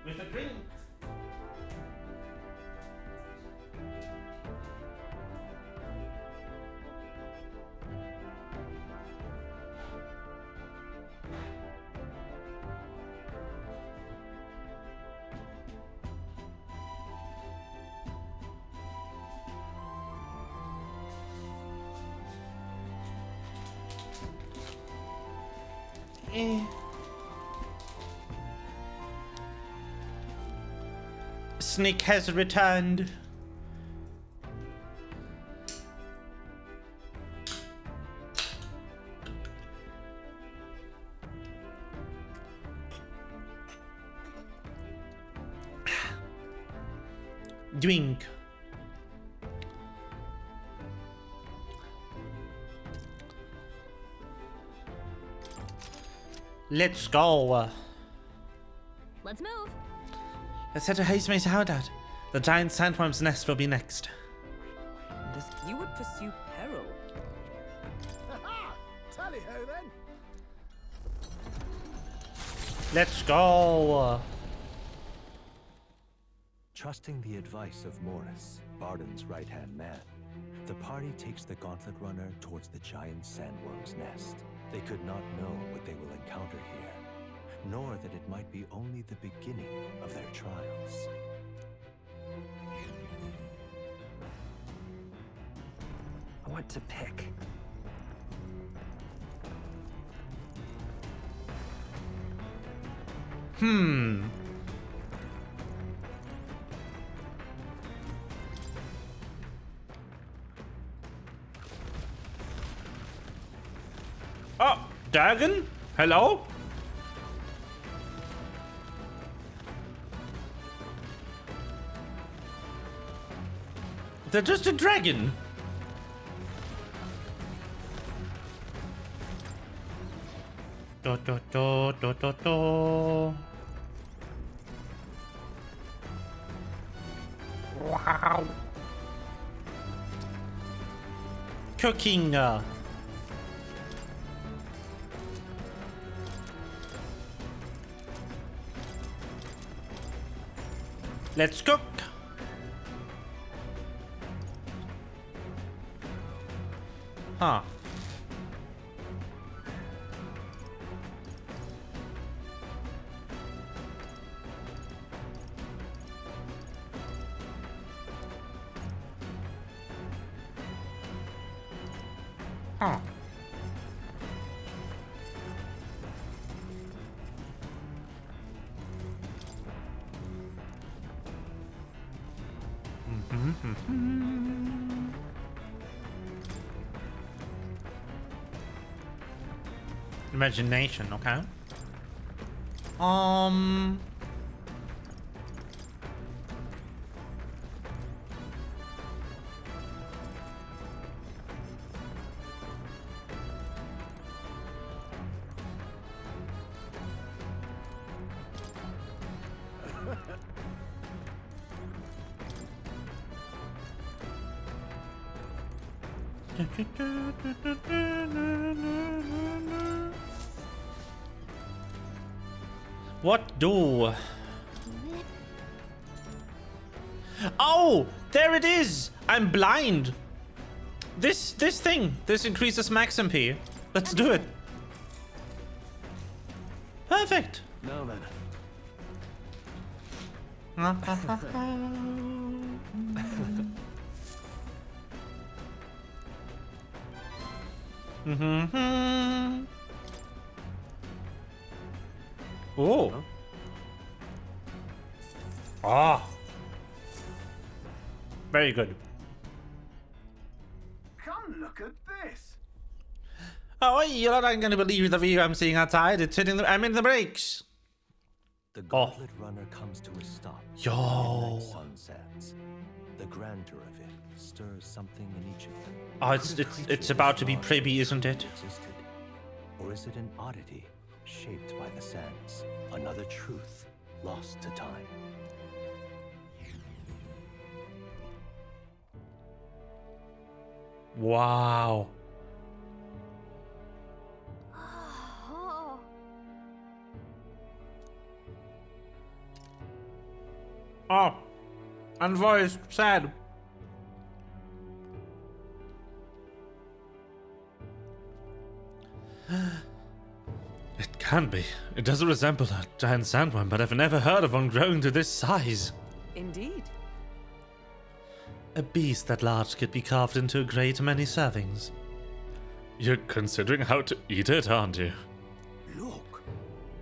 [SPEAKER 1] With a drink. Snake has returned. Drink. Let's go.
[SPEAKER 2] Let's move.
[SPEAKER 1] Let's head to Haze Maze Howdat. The giant sandworm's nest will be next.
[SPEAKER 4] You would pursue peril.
[SPEAKER 8] Aha! Tally-ho then.
[SPEAKER 1] Let's go.
[SPEAKER 9] Trusting the advice of Morris, Barden's right-hand man, the party takes the Gauntlet Runner towards the giant sandworm's nest. They could not know what they will encounter here, nor that it might be only the beginning of their trials.
[SPEAKER 7] What to pick?
[SPEAKER 1] Oh, Dagon? Hello? They're just a dragon. Do, do, do, do, do, do. Wow. Cooking. Let's cook. Huh. Huh. Imagination, okay. What do? Oh, there it is. I'm blind. This thing. This increases max MP. Let's do it. Perfect.
[SPEAKER 6] Now then.
[SPEAKER 1] Oh. Ah. Very good.
[SPEAKER 8] Come look at this.
[SPEAKER 1] Oh, you're not going to believe the view I'm seeing outside. It's hitting the. I'm in the brakes.
[SPEAKER 9] The gauntlet runner comes to a stop.
[SPEAKER 1] Yo.
[SPEAKER 9] The sun sets. The grandeur of it stirs something in each of them.
[SPEAKER 1] Oh, it's about to be pretty, isn't it?
[SPEAKER 9] Existed. Or is it an oddity shaped by the sands? Another truth lost to time.
[SPEAKER 1] Wow.
[SPEAKER 2] Oh.
[SPEAKER 1] Oh. Unvoiced. Sad. It can't be. It doesn't resemble a giant sandworm, but I've never heard of one growing to this size.
[SPEAKER 4] Indeed.
[SPEAKER 1] A beast that large could be carved into a great many servings. You're considering how to eat it, aren't you?
[SPEAKER 8] Look.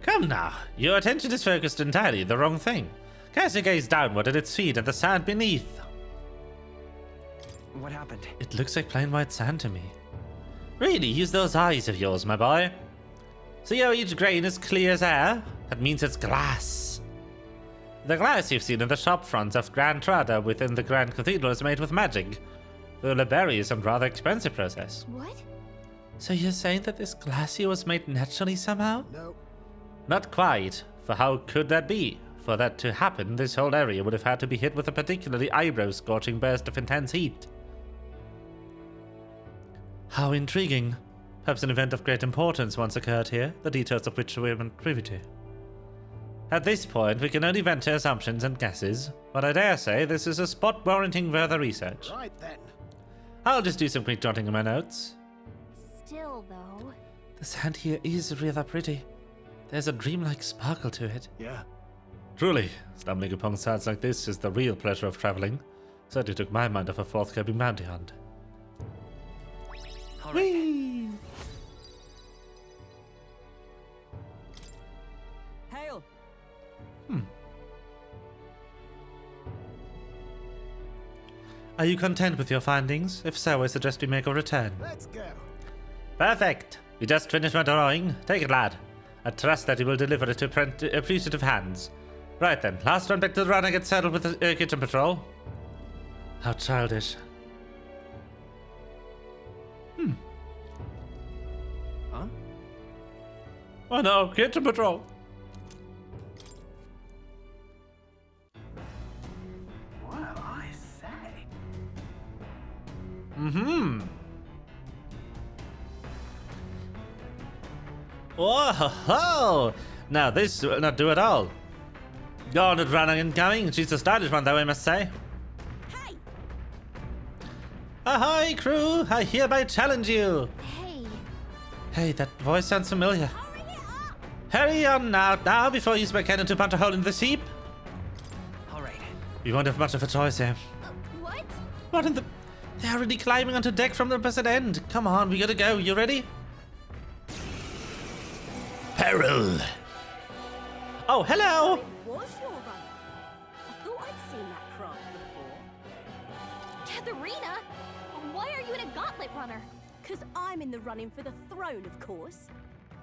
[SPEAKER 1] Come now, your attention is focused entirely the wrong thing. Cast your gaze downward at its feet and the sand beneath.
[SPEAKER 7] What happened?
[SPEAKER 1] It looks like plain white sand to me. Really, use those eyes of yours, my boy. See how each grain is clear as air? That means it's glass. The glass you've seen in the shop fronts of Grand Trada within the Grand Cathedral is made with magic. The laberi is a rather expensive process.
[SPEAKER 2] What?
[SPEAKER 1] So you're saying that this glass here was made naturally somehow?
[SPEAKER 8] No.
[SPEAKER 1] Not quite. For how could that be? For that to happen, this whole area would have had to be hit with a particularly eyebrow-scorching burst of intense heat. How intriguing. Perhaps an event of great importance once occurred here, the details of which we weren't privy to. At this point, we can only venture assumptions and guesses, but I dare say this is a spot warranting further research.
[SPEAKER 8] Right then.
[SPEAKER 1] I'll just do some quick jotting in my notes.
[SPEAKER 2] Still, though.
[SPEAKER 1] The sand here is rather pretty. There's a dreamlike sparkle to it.
[SPEAKER 6] Yeah.
[SPEAKER 1] Truly, stumbling upon sights like this is the real pleasure of traveling. Certainly took my mind off a forthcoming bounty hunt.
[SPEAKER 7] All right.
[SPEAKER 1] Whee!
[SPEAKER 4] Hail!
[SPEAKER 1] Are you content with your findings? If so, I suggest we make a return.
[SPEAKER 8] Let's go.
[SPEAKER 1] Perfect! You just finished my drawing. Take it, lad. I trust that you will deliver it to appreciative hands. Right then, last run back to the run and get settled with the kitchen patrol. How childish.
[SPEAKER 6] Huh?
[SPEAKER 1] Oh no, kitchen patrol.
[SPEAKER 8] Well, I say.
[SPEAKER 1] Oh ho ho! Now this will not do at all. Gauntlet runner incoming. She's a stylish one, though, I must say.
[SPEAKER 13] Hey!
[SPEAKER 1] Ahoy, crew! I hereby challenge you.
[SPEAKER 2] Hey.
[SPEAKER 1] Hey, that voice sounds familiar. Hurry on now, before you use my cannon to punch a hole in this heap.
[SPEAKER 7] All right.
[SPEAKER 1] We won't have much of a choice here.
[SPEAKER 2] What?
[SPEAKER 1] What in the... They're already climbing onto deck from the opposite end. Come on, we gotta go. You ready? Peril. Oh, hello.
[SPEAKER 13] It was your runner. I thought I'd seen that craft before.
[SPEAKER 2] Katharina? Why are you in a gauntlet runner?
[SPEAKER 13] Because I'm in the running for the throne, of course.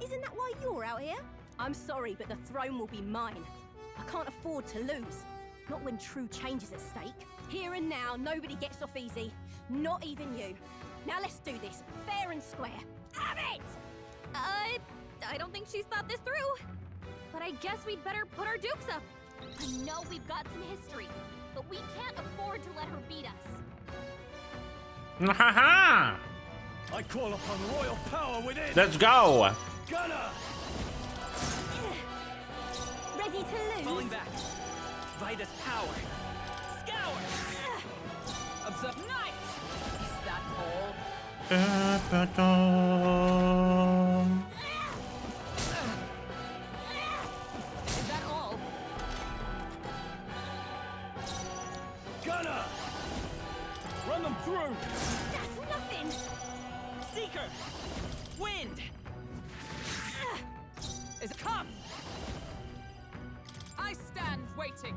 [SPEAKER 13] Isn't that why you're out here? I'm sorry, but the throne will be mine. I can't afford to lose. Not when true change is at stake. Here and now, nobody gets off easy. Not even you. Now let's do this, fair and square. Have it!
[SPEAKER 2] I don't think she's thought this through. But I guess we'd better put our dukes up. I know we've got some history, but we can't afford to let her beat us.
[SPEAKER 1] Ha ha!
[SPEAKER 6] I call upon royal power within.
[SPEAKER 1] Let's go.
[SPEAKER 6] Gunner!
[SPEAKER 13] Ready to lose?
[SPEAKER 7] Falling back. Vitus power. Scour. Observe. Night. Is that all?
[SPEAKER 13] Is that all?
[SPEAKER 6] Gunner! Run them through!
[SPEAKER 13] That's nothing!
[SPEAKER 7] Seeker. Wind. Is come.
[SPEAKER 4] I stand waiting.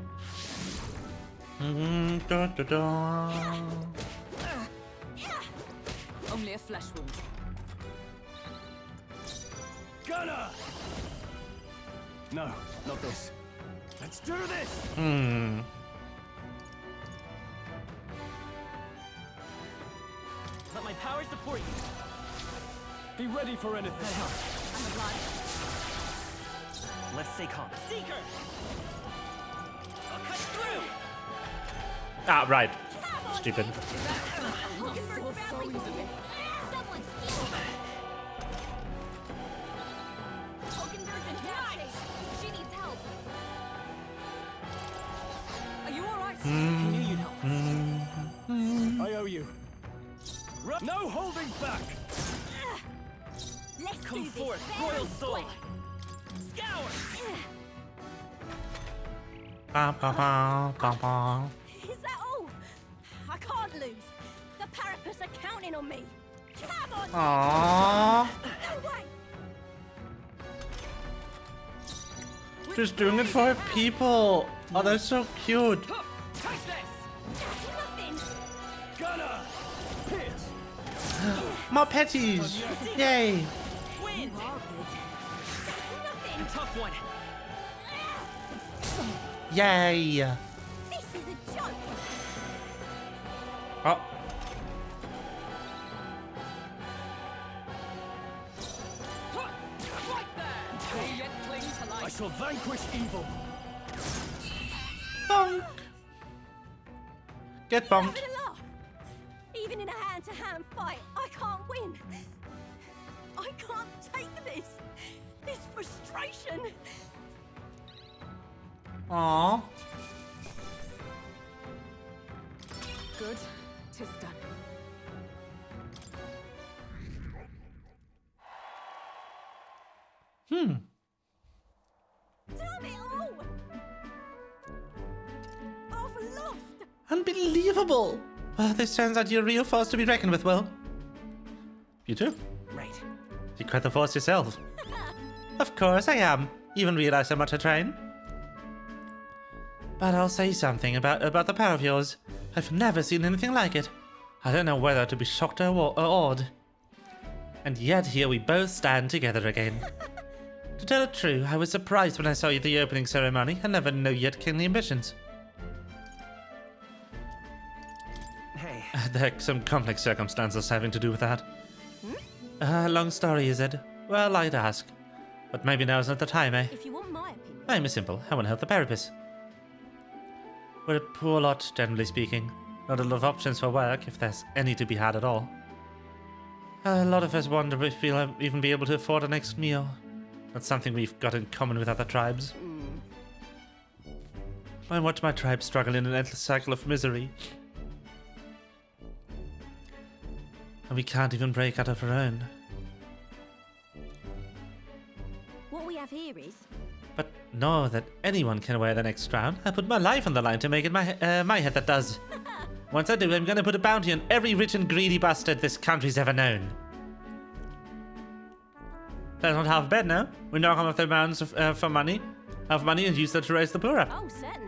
[SPEAKER 4] Only a flesh wound.
[SPEAKER 6] Gunner! No, not this. Let's do this!
[SPEAKER 7] Let my power support you.
[SPEAKER 6] Be ready for anything.
[SPEAKER 7] I'm obliged. Let's stay calm. Seeker. I'll cut through.
[SPEAKER 1] Ah, right. Stupid.
[SPEAKER 2] She needs help.
[SPEAKER 4] Are you all right?
[SPEAKER 7] I knew you'd help.
[SPEAKER 6] I owe you. No holding back!
[SPEAKER 13] Let's
[SPEAKER 7] Come
[SPEAKER 13] do this,
[SPEAKER 7] forth,
[SPEAKER 13] fair
[SPEAKER 7] royal
[SPEAKER 13] and
[SPEAKER 7] soul.
[SPEAKER 13] square.
[SPEAKER 7] Scour.
[SPEAKER 13] Is that all? I can't lose. The Parapus are counting on me. Come on!
[SPEAKER 1] Aww.
[SPEAKER 13] No way!
[SPEAKER 1] She's doing it for her people. Oh, they're so cute.
[SPEAKER 7] Touch this.
[SPEAKER 13] That's nothing!
[SPEAKER 6] Gunner! Pierce!
[SPEAKER 1] More petties. Yay.
[SPEAKER 7] Wind.
[SPEAKER 13] That's nothing!
[SPEAKER 7] Tough one.
[SPEAKER 1] Yay.
[SPEAKER 13] This is a joke!
[SPEAKER 1] Oh.
[SPEAKER 4] Right there! They yet cling to
[SPEAKER 6] I
[SPEAKER 4] life.
[SPEAKER 6] shall vanquish evil.
[SPEAKER 1] Bonk. Get bonked.
[SPEAKER 13] Having a laugh! Even in a hand-to-hand fight, I can't win! I can't take this! This frustration!
[SPEAKER 1] Aww.
[SPEAKER 4] Good. Tis done.
[SPEAKER 13] Damn it all! I've lost!
[SPEAKER 1] Unbelievable. Well, this turns out you're a real force to be reckoned with, Will. You too?
[SPEAKER 7] Right.
[SPEAKER 1] You're quite the force yourself. Of course I am. You even realize how much I train? But I'll say something about the power of yours. I've never seen anything like it. I don't know whether to be shocked or awed. And yet here we both stand together again. To tell the truth, I was surprised when I saw you at the opening ceremony. I never knew you had kingly ambitions.
[SPEAKER 7] Hey.
[SPEAKER 1] There are some complex circumstances having to do with that. Long story, is it? Well, I'd ask. But maybe now's not the time, eh?
[SPEAKER 13] If you want my opinion,
[SPEAKER 1] I'm simple. I want to help the Parapus. We're a poor lot, generally speaking. Not a lot of options for work, if there's any to be had at all. A lot of us wonder if we'll even be able to afford our next meal. That's something we've got in common with other tribes. I watch my tribe struggle in an endless cycle of misery. And we can't even break out of our own.
[SPEAKER 13] What we have here is...
[SPEAKER 1] But know that anyone can wear the next crown. I put my life on the line to make it my head that does. Once I do, I'm gonna put a bounty on every rich and greedy bastard this country's ever known. That's not half bad, no? We knock them off their mountains for money. Have money and use that to raise the poor up.
[SPEAKER 13] Oh, certainly.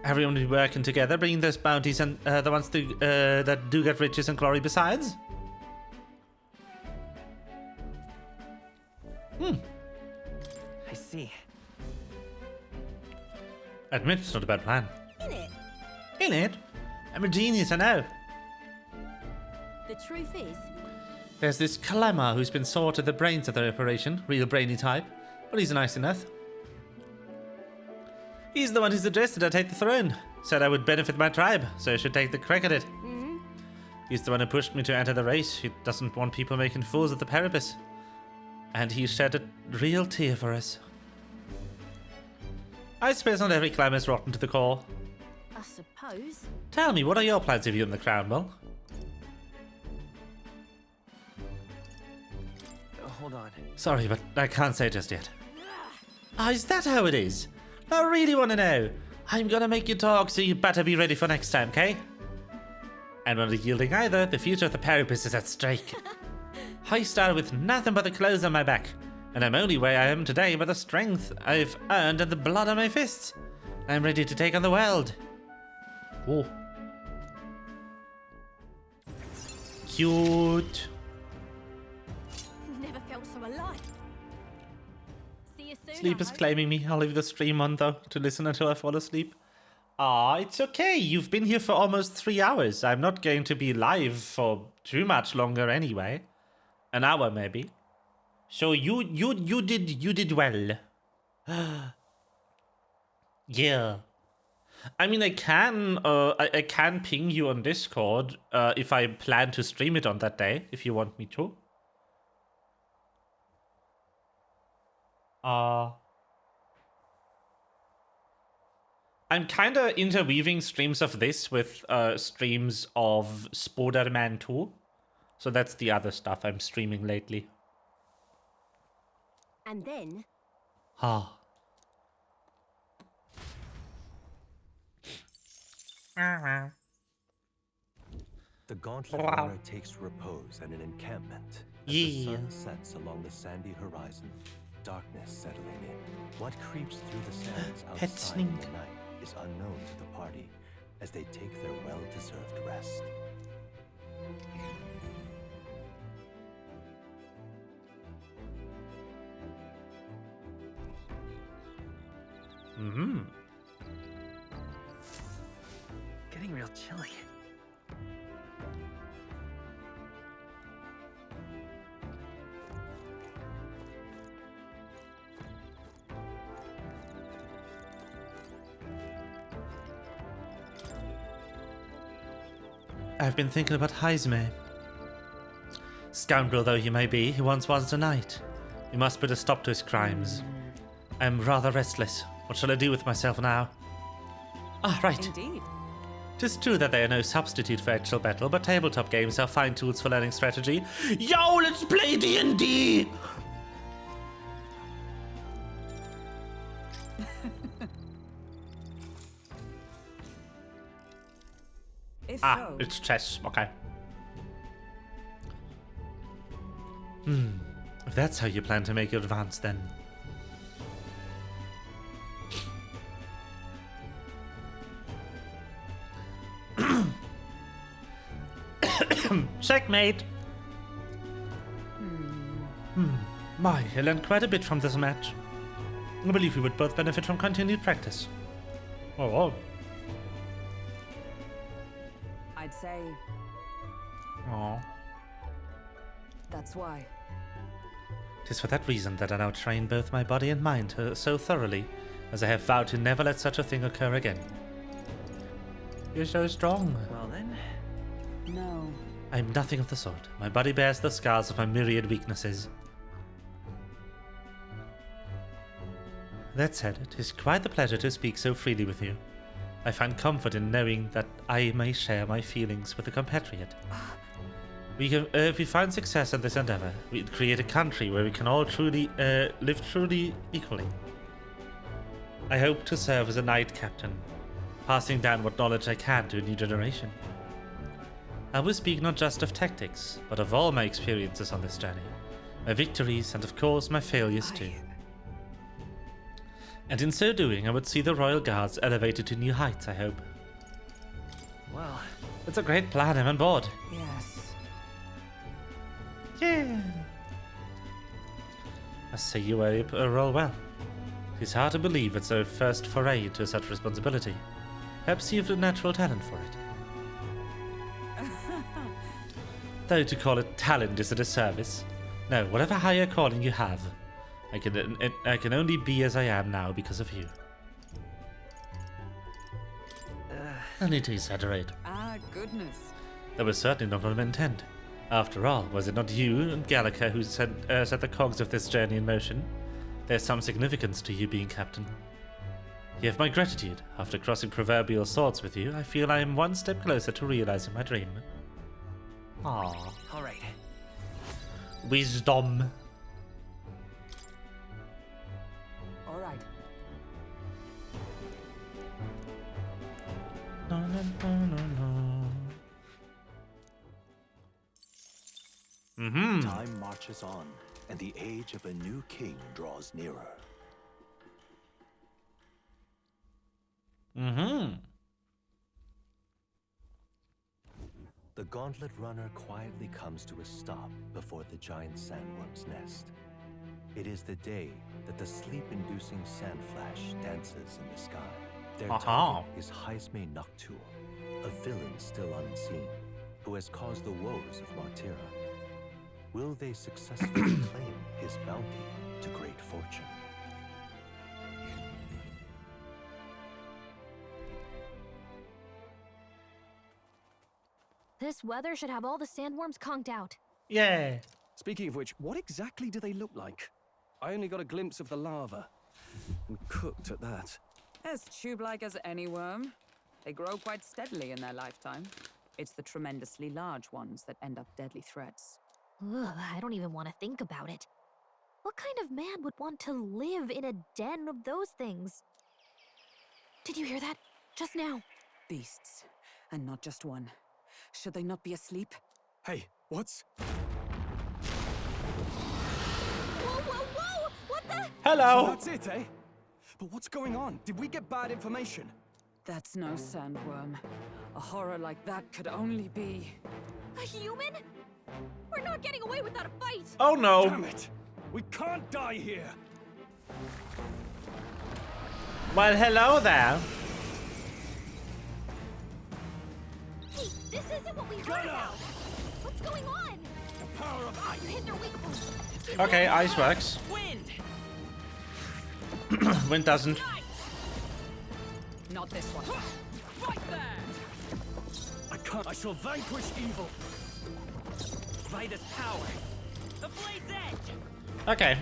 [SPEAKER 1] Everyone will be working together, bringing those bounties and the ones that do get riches and glory besides.
[SPEAKER 7] I see.
[SPEAKER 1] Admit it's not a bad plan.
[SPEAKER 13] Innit?
[SPEAKER 1] In it? I'm a genius, I know.
[SPEAKER 13] The truth is...
[SPEAKER 1] There's this Clemmer who's been sorted the brains of the operation. Real brainy type. But he's nice enough. He's the one who suggested I take the throne. Said I would benefit my tribe, so I should take the crack at it. He's the one who pushed me to enter the race. He doesn't want people making fools of the Parapus. And he shed a real tear for us. I suppose not every Clemmer's rotten to the core.
[SPEAKER 13] I suppose.
[SPEAKER 1] Tell me, what are your plans if you're in the crown, Will?
[SPEAKER 7] Hold on.
[SPEAKER 1] Sorry, but I can't say just yet. Oh, is that how it is? I really want to know. I'm gonna make you talk, so you better be ready for next time, okay? I'm not yielding either. The future of the Parapus is at stake. I started with nothing but the clothes on my back, and I'm only where I am today by the strength I've earned and the blood on my fists. I'm ready to take on the world. Oh. Cute.
[SPEAKER 13] Never felt so alive. See you soon.
[SPEAKER 1] Sleep is claiming me. I'll leave the stream on though to listen until I fall asleep. Ah, it's okay. You've been here for almost 3 hours. I'm not going to be live for too much longer anyway. An hour maybe. So you did well. Yeah. I mean, I can ping you on Discord if I plan to stream it on that day, if you want me to. I'm kind of interweaving streams of this with streams of Spider-Man 2. So that's the other stuff I'm streaming lately.
[SPEAKER 13] And then...
[SPEAKER 1] Ah.
[SPEAKER 9] The Gauntlet Runner takes repose at an encampment as the sun sets along the sandy horizon, darkness settling in. What creeps through the sands outside in the night is unknown to the party as they take their well-deserved rest.
[SPEAKER 7] Getting real chilly.
[SPEAKER 1] I've been thinking about Heisme. Scoundrel though he may be, he once was a knight. We must put a stop to his crimes. I'm rather restless. What shall I do with myself now? Ah, right.
[SPEAKER 4] Indeed.
[SPEAKER 1] 'Tis true that they are no substitute for actual battle, but tabletop games are fine tools for learning strategy. Yo, let's play D&D!
[SPEAKER 4] So.
[SPEAKER 1] It's chess. Okay. If that's how you plan to make your advance, then... Checkmate! My, I learned quite a bit from this match. I believe we would both benefit from continued practice. Oh.
[SPEAKER 4] I'd say
[SPEAKER 1] Oh.
[SPEAKER 4] that's why.
[SPEAKER 1] 'Tis for that reason that I now train both my body and mind so thoroughly, as I have vowed to never let such a thing occur again. You're so strong.
[SPEAKER 7] Well then.
[SPEAKER 4] No.
[SPEAKER 1] I'm nothing of the sort. My body bears the scars of my myriad weaknesses. That said, it is quite a pleasure to speak so freely with you. I find comfort in knowing that I may share my feelings with a compatriot. If we find success in this endeavor, we create a country where we can all truly live truly equally. I hope to serve as a knight captain, passing down what knowledge I can to a new generation. I will speak not just of tactics, but of all my experiences on this journey, my victories and of course my failures too. And in so doing, I would see the Royal Guards elevated to new heights, I hope.
[SPEAKER 7] Well,
[SPEAKER 1] it's a great plan, I'm on board.
[SPEAKER 4] Yes.
[SPEAKER 1] Yeah. I see you roll well. It is hard to believe it's our first foray into such responsibility. Perhaps you have a natural talent for it. Though to call it talent is a disservice. No, whatever higher calling you have, I can only be as I am now because of you. No need to exaggerate.
[SPEAKER 4] Ah, goodness.
[SPEAKER 1] That was certainly not my intent. After all, was it not you and Gallica who set the cogs of this journey in motion? There's some significance to you being captain. You have my gratitude. After crossing proverbial swords with you, I feel I am one step closer to realizing my dream. Aww.
[SPEAKER 7] All right.
[SPEAKER 1] Wisdom.
[SPEAKER 4] All right.
[SPEAKER 1] No, no, no, no, no. Mm-hmm.
[SPEAKER 9] Time marches on, and the age of a new king draws nearer.
[SPEAKER 1] Mm-hmm.
[SPEAKER 9] The gauntlet runner quietly comes to a stop before the giant sandworm's nest. It is the day that the sleep-inducing sandflash dances in the sky. Their target is Jaime Noctul, a villain still unseen, who has caused the woes of Martira. Will they successfully claim his bounty to great fortune?
[SPEAKER 2] This weather should have all the sandworms conked out.
[SPEAKER 1] Yeah.
[SPEAKER 6] Speaking of which, what exactly do they look like? I only got a glimpse of the lava. And cooked at that.
[SPEAKER 4] As tube-like as any worm. They grow quite steadily in their lifetime. It's the tremendously large ones that end up deadly threats.
[SPEAKER 2] Ugh, I don't even want to think about it. What kind of man would want to live in a den of those things? Did you hear that? Just now.
[SPEAKER 4] Beasts. And not just one. Should they not be asleep?
[SPEAKER 6] Hey, what's...
[SPEAKER 13] Whoa, whoa, whoa! What the?
[SPEAKER 1] Hello!
[SPEAKER 6] So that's it, eh? But what's going on? Did we get bad information?
[SPEAKER 4] That's no sandworm. A horror like that could only be...
[SPEAKER 13] A human? We're not getting away without a fight!
[SPEAKER 1] Oh no!
[SPEAKER 6] Damn it! We can't die here!
[SPEAKER 1] Well, hello there.
[SPEAKER 13] Hey, this isn't what we heard about! What's going on?
[SPEAKER 6] The power of ice!
[SPEAKER 13] You hit their weak point!
[SPEAKER 1] Okay, ice works.
[SPEAKER 7] Wind!
[SPEAKER 1] Wind doesn't.
[SPEAKER 4] Not this one.
[SPEAKER 7] Right there!
[SPEAKER 6] I can't. I shall vanquish evil!
[SPEAKER 7] By this power! The blade's edge!
[SPEAKER 1] Okay.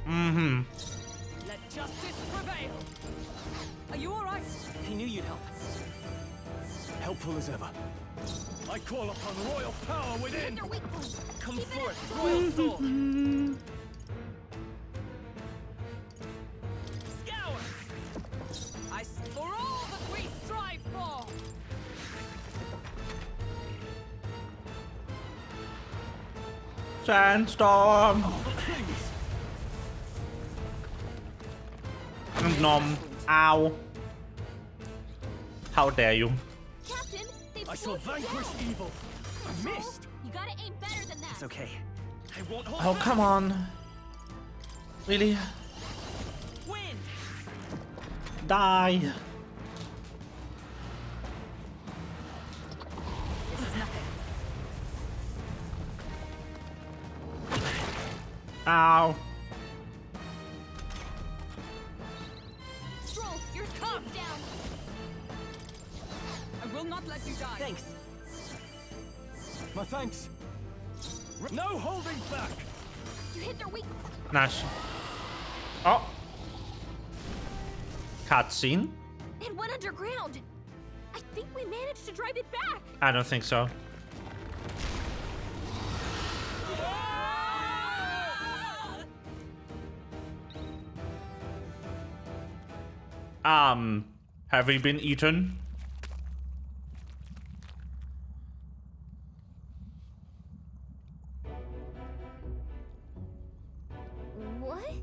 [SPEAKER 1] Mm-hmm.
[SPEAKER 7] Let justice prevail!
[SPEAKER 4] Are you all right?
[SPEAKER 7] I knew you'd help.
[SPEAKER 6] Helpful as ever. I call upon royal power
[SPEAKER 13] You hit
[SPEAKER 6] within!
[SPEAKER 13] their weak point!
[SPEAKER 7] Come
[SPEAKER 13] Keep it
[SPEAKER 7] forth,
[SPEAKER 13] up.
[SPEAKER 7] royal soul! Scour!
[SPEAKER 4] For all that we strive for!
[SPEAKER 1] Sandstorm. Nom. Ow. How dare you?
[SPEAKER 13] Captain, they've
[SPEAKER 6] I shall
[SPEAKER 13] slowed you
[SPEAKER 6] vanquish
[SPEAKER 13] down.
[SPEAKER 6] evil! I missed!
[SPEAKER 13] You gotta aim better than that.
[SPEAKER 7] It's okay. I won't hold
[SPEAKER 1] Oh,
[SPEAKER 7] back.
[SPEAKER 1] come on. Really?
[SPEAKER 7] Wind!
[SPEAKER 1] Die.
[SPEAKER 4] This is nothing.
[SPEAKER 1] Ow.
[SPEAKER 13] Stroll, your calm down.
[SPEAKER 4] not let you die.
[SPEAKER 7] Thanks.
[SPEAKER 6] My thanks. No holding back.
[SPEAKER 2] You hit their weak.
[SPEAKER 1] Nice. Oh. Cutscene?
[SPEAKER 13] It went underground. I think we managed to drive it back.
[SPEAKER 1] I don't think so. Have we been eaten?
[SPEAKER 13] What?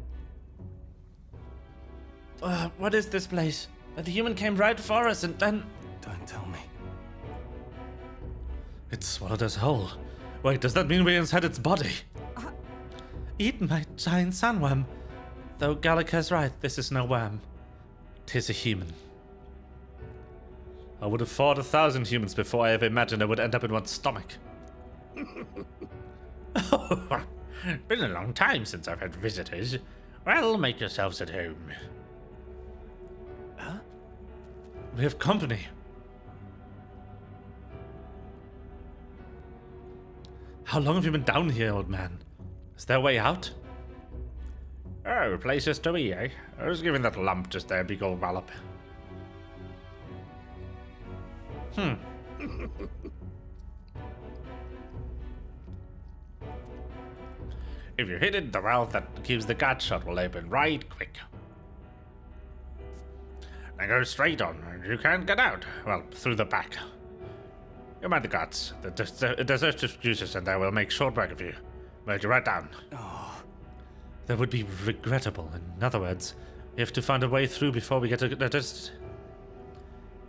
[SPEAKER 1] What is this place? The human came right for us and then...
[SPEAKER 6] Don't tell me.
[SPEAKER 1] It swallowed us whole. Wait, does that mean we inside its body? Eaten by giant sandworm. Though Gallica's right, this is no worm. 'Tis a human. I would have fought 1,000 humans before I ever imagined I would end up in one's stomach. Been a long time since I've had visitors. Well, make yourselves at home. Huh? We have company. How long have you been down here, old man? Is there a way out? Oh, places to be, eh? I was giving that lump just there a big old wallop. If you hit it, the valve that keeps the gut shut will open right quick. Now go straight on, and you can't get out. Well, through the back. You mind the guts. The digestive juices in there will make short work of you. Melt you right down.
[SPEAKER 6] Oh.
[SPEAKER 1] That would be regrettable. In other words, we have to find a way through before we get digested.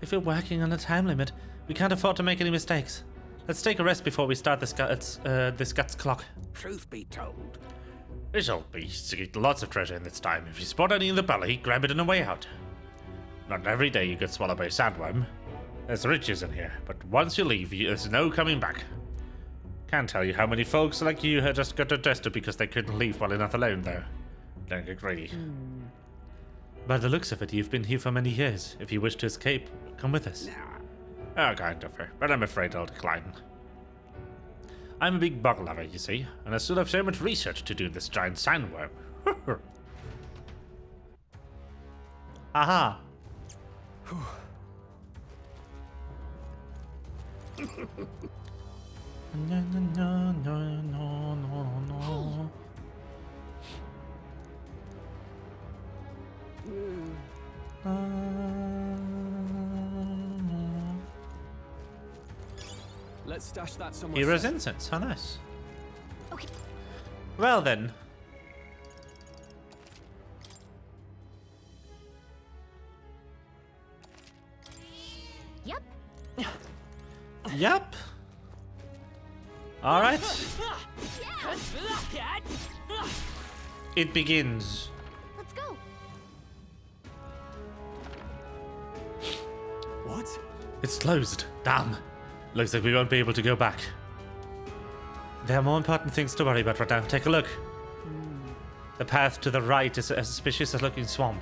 [SPEAKER 1] If we're working on a time limit, we can't afford to make any mistakes. Let's take a rest before we start this guts clock.
[SPEAKER 7] Truth be told,
[SPEAKER 1] This old beast's get lots of treasure in its time. If you spot any in the belly, grab it on the way out. Not every day you get swallowed by a sandworm. There's riches in here, but once you leave, there's no coming back. Can't tell you how many folks like you had just got digested because they couldn't leave well enough alone, though. Don't get greedy. By the looks of it, you've been here for many years. If you wish to escape, come with us. Oh, kind of her, but I'm afraid I'll decline. I'm a big bug lover, you see, and I still have so much research to do this giant sandworm. Aha! No, no, no, no, no, no, no.
[SPEAKER 6] Let's stash that somewhere.
[SPEAKER 1] Hero's incense, how nice.
[SPEAKER 13] Okay.
[SPEAKER 1] Well then.
[SPEAKER 13] Yep.
[SPEAKER 1] Yep. Alright. It begins.
[SPEAKER 13] Let's go.
[SPEAKER 6] What?
[SPEAKER 1] It's closed. Damn. Looks like we won't be able to go back. There are more important things to worry about right now. Take a look. The path to the right is a suspicious looking swamp,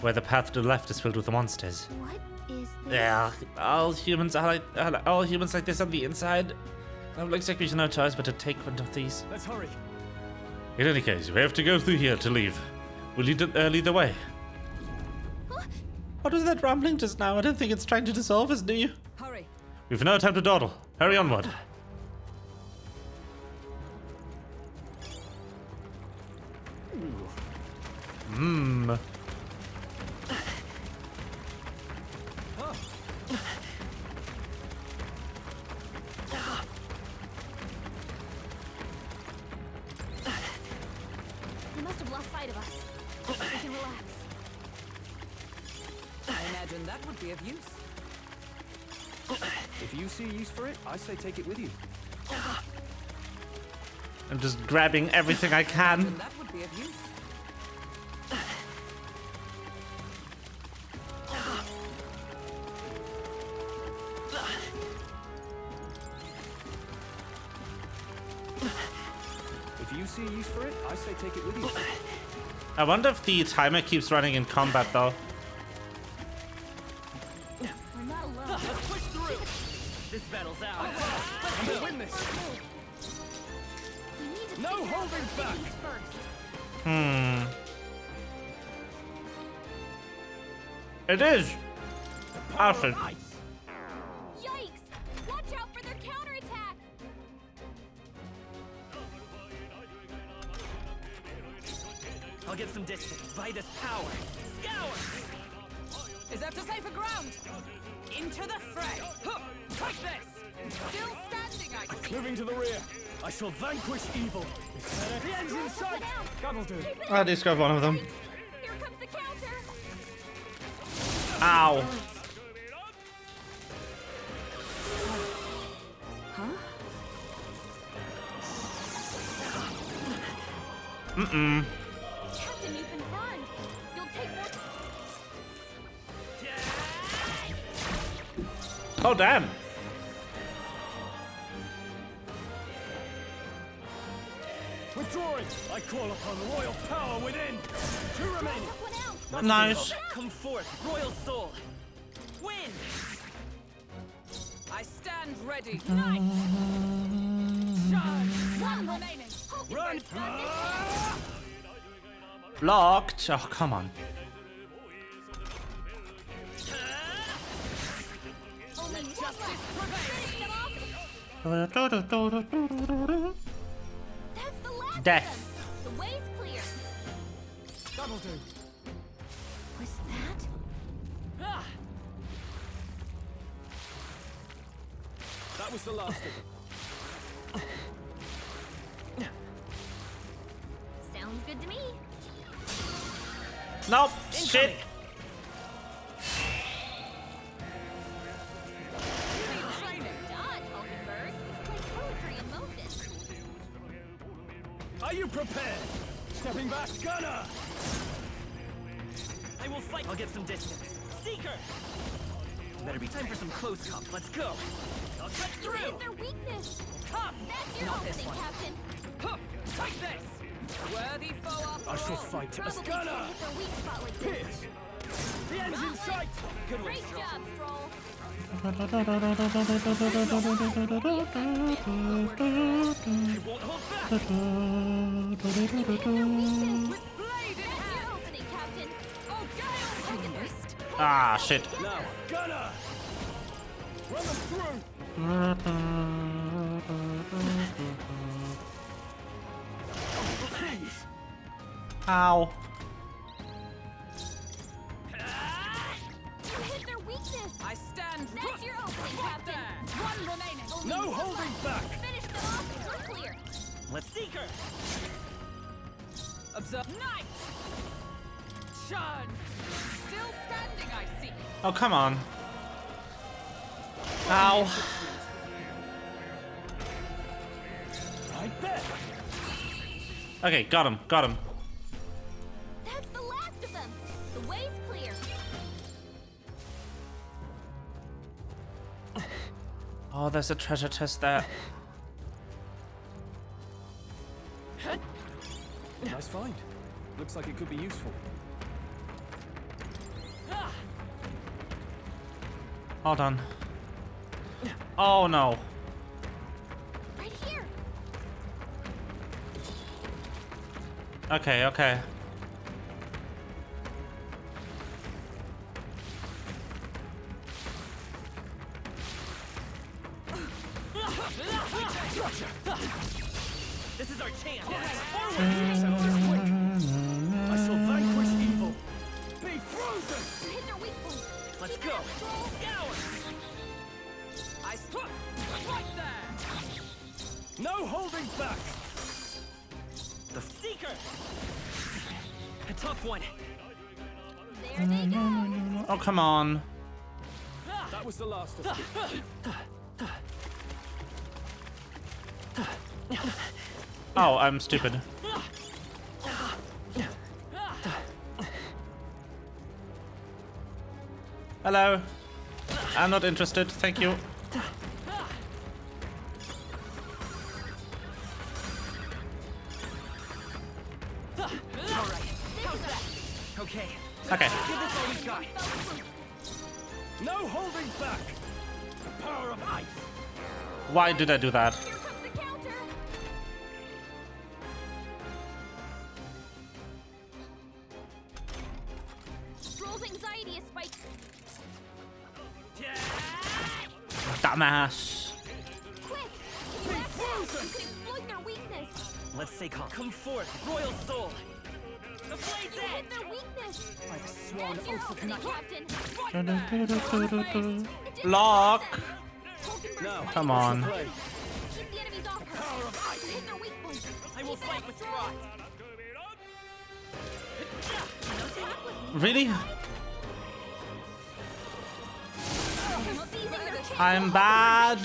[SPEAKER 1] where the path to the left is filled with monsters.
[SPEAKER 13] What is this?
[SPEAKER 1] Yeah, all humans are like this on the inside. It looks like we have no choice but to take one of these.
[SPEAKER 6] Let's hurry.
[SPEAKER 1] In any case, we have to go through here to leave. Will you lead the way?
[SPEAKER 13] Huh?
[SPEAKER 1] What was that rumbling just now? I don't think it's trying to dissolve us, do you?
[SPEAKER 4] Hurry.
[SPEAKER 1] We've no time to dawdle. Hurry onward. Mmm.
[SPEAKER 13] He must have lost sight of us. We can relax.
[SPEAKER 4] I imagine that would be of use.
[SPEAKER 6] If you see use for it, I say take it with you.
[SPEAKER 1] I'm just grabbing everything I can.
[SPEAKER 4] That would be of use.
[SPEAKER 6] If you see use for it, I say take it with you.
[SPEAKER 1] I wonder if the timer keeps running in combat though.
[SPEAKER 13] We're not alone.
[SPEAKER 7] Let's push through. This battle's out.
[SPEAKER 10] I'm gonna win this.
[SPEAKER 13] We need to
[SPEAKER 10] No
[SPEAKER 13] figure out
[SPEAKER 10] holding
[SPEAKER 13] their
[SPEAKER 10] back.
[SPEAKER 13] abilities first.
[SPEAKER 1] It is. Acid.
[SPEAKER 13] Yikes! Watch out for their counterattack.
[SPEAKER 7] I'll get some distance by this power. Scour!
[SPEAKER 4] Is that to safer ground? Into the fray! Take this! Still standing, I see.
[SPEAKER 10] Moving to the rear. I shall vanquish evil. The end's in sight. That'll do.
[SPEAKER 1] I just got one of them.
[SPEAKER 13] Here comes the counter.
[SPEAKER 1] Ow. Mm-mm.
[SPEAKER 13] Captain, you've been burned. You'll take more.
[SPEAKER 1] Oh, damn.
[SPEAKER 10] Withdrawing. I call upon royal power within. 2 remaining.
[SPEAKER 13] Took one out.
[SPEAKER 7] Let's
[SPEAKER 1] Nice.
[SPEAKER 7] go. Come forth, royal soul. Win!
[SPEAKER 4] I stand ready. Knight! Charge! One remaining.
[SPEAKER 10] Run!
[SPEAKER 1] Blocked. Oh, come on.
[SPEAKER 13] Only one left. Finish them off. That's the last
[SPEAKER 1] Death.
[SPEAKER 13] of them. The way's clear.
[SPEAKER 10] That'll do.
[SPEAKER 2] Was that?
[SPEAKER 10] That was the last of it.
[SPEAKER 13] Sounds good to me.
[SPEAKER 1] Nope. Shit.
[SPEAKER 13] Dodge, Hulkenberg. Like poetry in motion.
[SPEAKER 10] Are you prepared? Stepping back, gunner!
[SPEAKER 7] I will fight. I'll get some distance. Seeker! Better be time for some close comp. Let's go. I'll cut
[SPEAKER 13] You
[SPEAKER 7] through.
[SPEAKER 13] hit their weakness.
[SPEAKER 4] Come!
[SPEAKER 13] That's your
[SPEAKER 7] Not this
[SPEAKER 13] opening,
[SPEAKER 7] one.
[SPEAKER 13] Captain.
[SPEAKER 4] Huh, take this! Worthy foe after
[SPEAKER 10] I shall
[SPEAKER 4] all.
[SPEAKER 10] fight as
[SPEAKER 13] Probably
[SPEAKER 10] gunner!
[SPEAKER 13] can't hit their weak spot like this.
[SPEAKER 10] Pierce! The end's in sight!
[SPEAKER 7] Good one,
[SPEAKER 13] Great
[SPEAKER 7] Stroll.
[SPEAKER 13] job, Stroll.
[SPEAKER 7] I won't hold back.
[SPEAKER 13] With blade in
[SPEAKER 4] Blade in
[SPEAKER 13] That's
[SPEAKER 4] hand!
[SPEAKER 13] your opening, Captain.
[SPEAKER 4] Oh, Gale!
[SPEAKER 13] Hulkenberg.
[SPEAKER 1] Ah, shit.
[SPEAKER 10] Now, gunner! Run them through!
[SPEAKER 1] Ow.
[SPEAKER 13] You hit their weakness.
[SPEAKER 4] I stand
[SPEAKER 13] That's your opening, Captain.
[SPEAKER 4] One remaining.
[SPEAKER 13] Only
[SPEAKER 10] No
[SPEAKER 13] one
[SPEAKER 10] holding
[SPEAKER 13] left.
[SPEAKER 10] back!
[SPEAKER 13] Finish them off and we're clear.
[SPEAKER 7] Let's Seeker!
[SPEAKER 4] Observe. Knight! Charge! Still standing, I see.
[SPEAKER 1] Oh, come on. Ow.
[SPEAKER 10] I bet!
[SPEAKER 1] Okay, got him. Got him.
[SPEAKER 13] That's the last of them. The way's clear.
[SPEAKER 1] Oh, there's a treasure chest there.
[SPEAKER 10] Nice find. Looks like it could be useful.
[SPEAKER 1] Hold on. Oh, no.
[SPEAKER 13] Right here.
[SPEAKER 1] Okay, okay.
[SPEAKER 7] This is our chance.
[SPEAKER 10] I shall vanquish evil. Be frozen!
[SPEAKER 13] You hit their weak point.
[SPEAKER 7] Let's
[SPEAKER 13] Keep
[SPEAKER 7] go.
[SPEAKER 13] it up, Stroll.
[SPEAKER 7] Scour!
[SPEAKER 4] I struck right there.
[SPEAKER 10] No holding back!
[SPEAKER 7] The Seeker! A tough one.
[SPEAKER 13] There they go.
[SPEAKER 1] Oh, come on.
[SPEAKER 10] That was the last of it.
[SPEAKER 1] Oh, I'm stupid. Hello. I'm not interested. Thank you.
[SPEAKER 7] Okay.
[SPEAKER 1] Okay.
[SPEAKER 7] Give this all we got. No holding back! The power of ice!
[SPEAKER 1] Why did I do that?
[SPEAKER 13] Here comes the counter! Stroll's anxiety is spiked.
[SPEAKER 1] Dumbass.
[SPEAKER 13] Quick! Can you act out? You can exploit their weakness!
[SPEAKER 7] Let's stay calm. Come forth, Royal Soul! The blade's
[SPEAKER 13] You hit
[SPEAKER 7] edge!
[SPEAKER 13] their weakness!
[SPEAKER 4] By the sworn
[SPEAKER 13] That's your
[SPEAKER 4] oath of
[SPEAKER 13] opening,
[SPEAKER 4] Knight.
[SPEAKER 13] Captain!
[SPEAKER 1] Lock.
[SPEAKER 13] Hulkenberg's
[SPEAKER 7] No.
[SPEAKER 13] fighting
[SPEAKER 1] Come
[SPEAKER 13] for
[SPEAKER 1] on.
[SPEAKER 13] something. Keep the enemies off her!
[SPEAKER 7] Power of ice.
[SPEAKER 13] You hit their weak points!
[SPEAKER 7] I will
[SPEAKER 13] Keep
[SPEAKER 7] fight
[SPEAKER 13] it
[SPEAKER 7] with
[SPEAKER 13] strong.
[SPEAKER 7] pride!
[SPEAKER 1] Really?
[SPEAKER 13] You're seizing their chance.
[SPEAKER 1] I'm bad.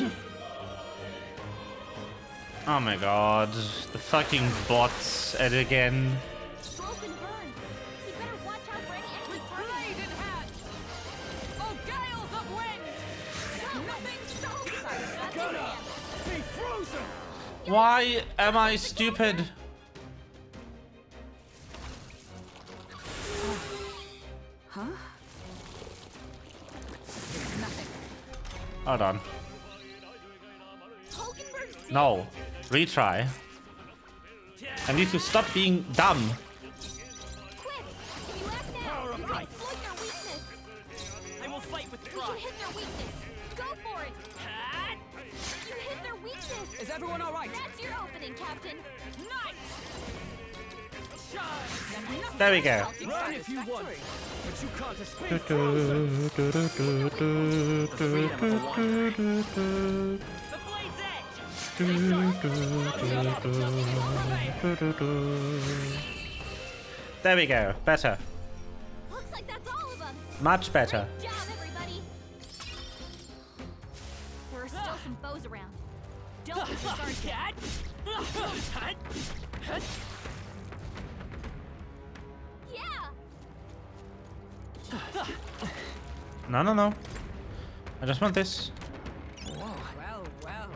[SPEAKER 1] Oh my god. The fucking bots at it again.
[SPEAKER 13] Stroll's been burned. You better watch out for any enemy
[SPEAKER 4] Blade in hand! Oh, gales of wind! Nothing stops!
[SPEAKER 7] Gunner! Be frozen!
[SPEAKER 1] Why am I stupid?
[SPEAKER 4] Huh?
[SPEAKER 1] Hold on.
[SPEAKER 13] Hulkenberg's
[SPEAKER 1] No. Retry. I need to stop being dumb.
[SPEAKER 13] quick! If you act now,
[SPEAKER 7] Power of
[SPEAKER 13] you can
[SPEAKER 7] ice.
[SPEAKER 13] exploit their weakness.
[SPEAKER 7] I will fight with
[SPEAKER 13] You can
[SPEAKER 7] pride!
[SPEAKER 13] hit their weakness. Go for it! You hit their weakness.
[SPEAKER 4] Is everyone all right?
[SPEAKER 13] That's your opening, Captain.
[SPEAKER 1] There we go.
[SPEAKER 7] Run if you want, but you can't escape
[SPEAKER 1] Do,
[SPEAKER 7] frozen!
[SPEAKER 1] do, do, do, do, do, do, do, do.
[SPEAKER 7] The blade's edge!
[SPEAKER 1] Do, do, do, do. There we go. Better.
[SPEAKER 13] Looks like that's all of them.
[SPEAKER 1] Much better.
[SPEAKER 13] Great job, everybody. There are still some foes around. Don't disregard them. Yeah.
[SPEAKER 1] No, no, no. I just want this.
[SPEAKER 4] Well, well.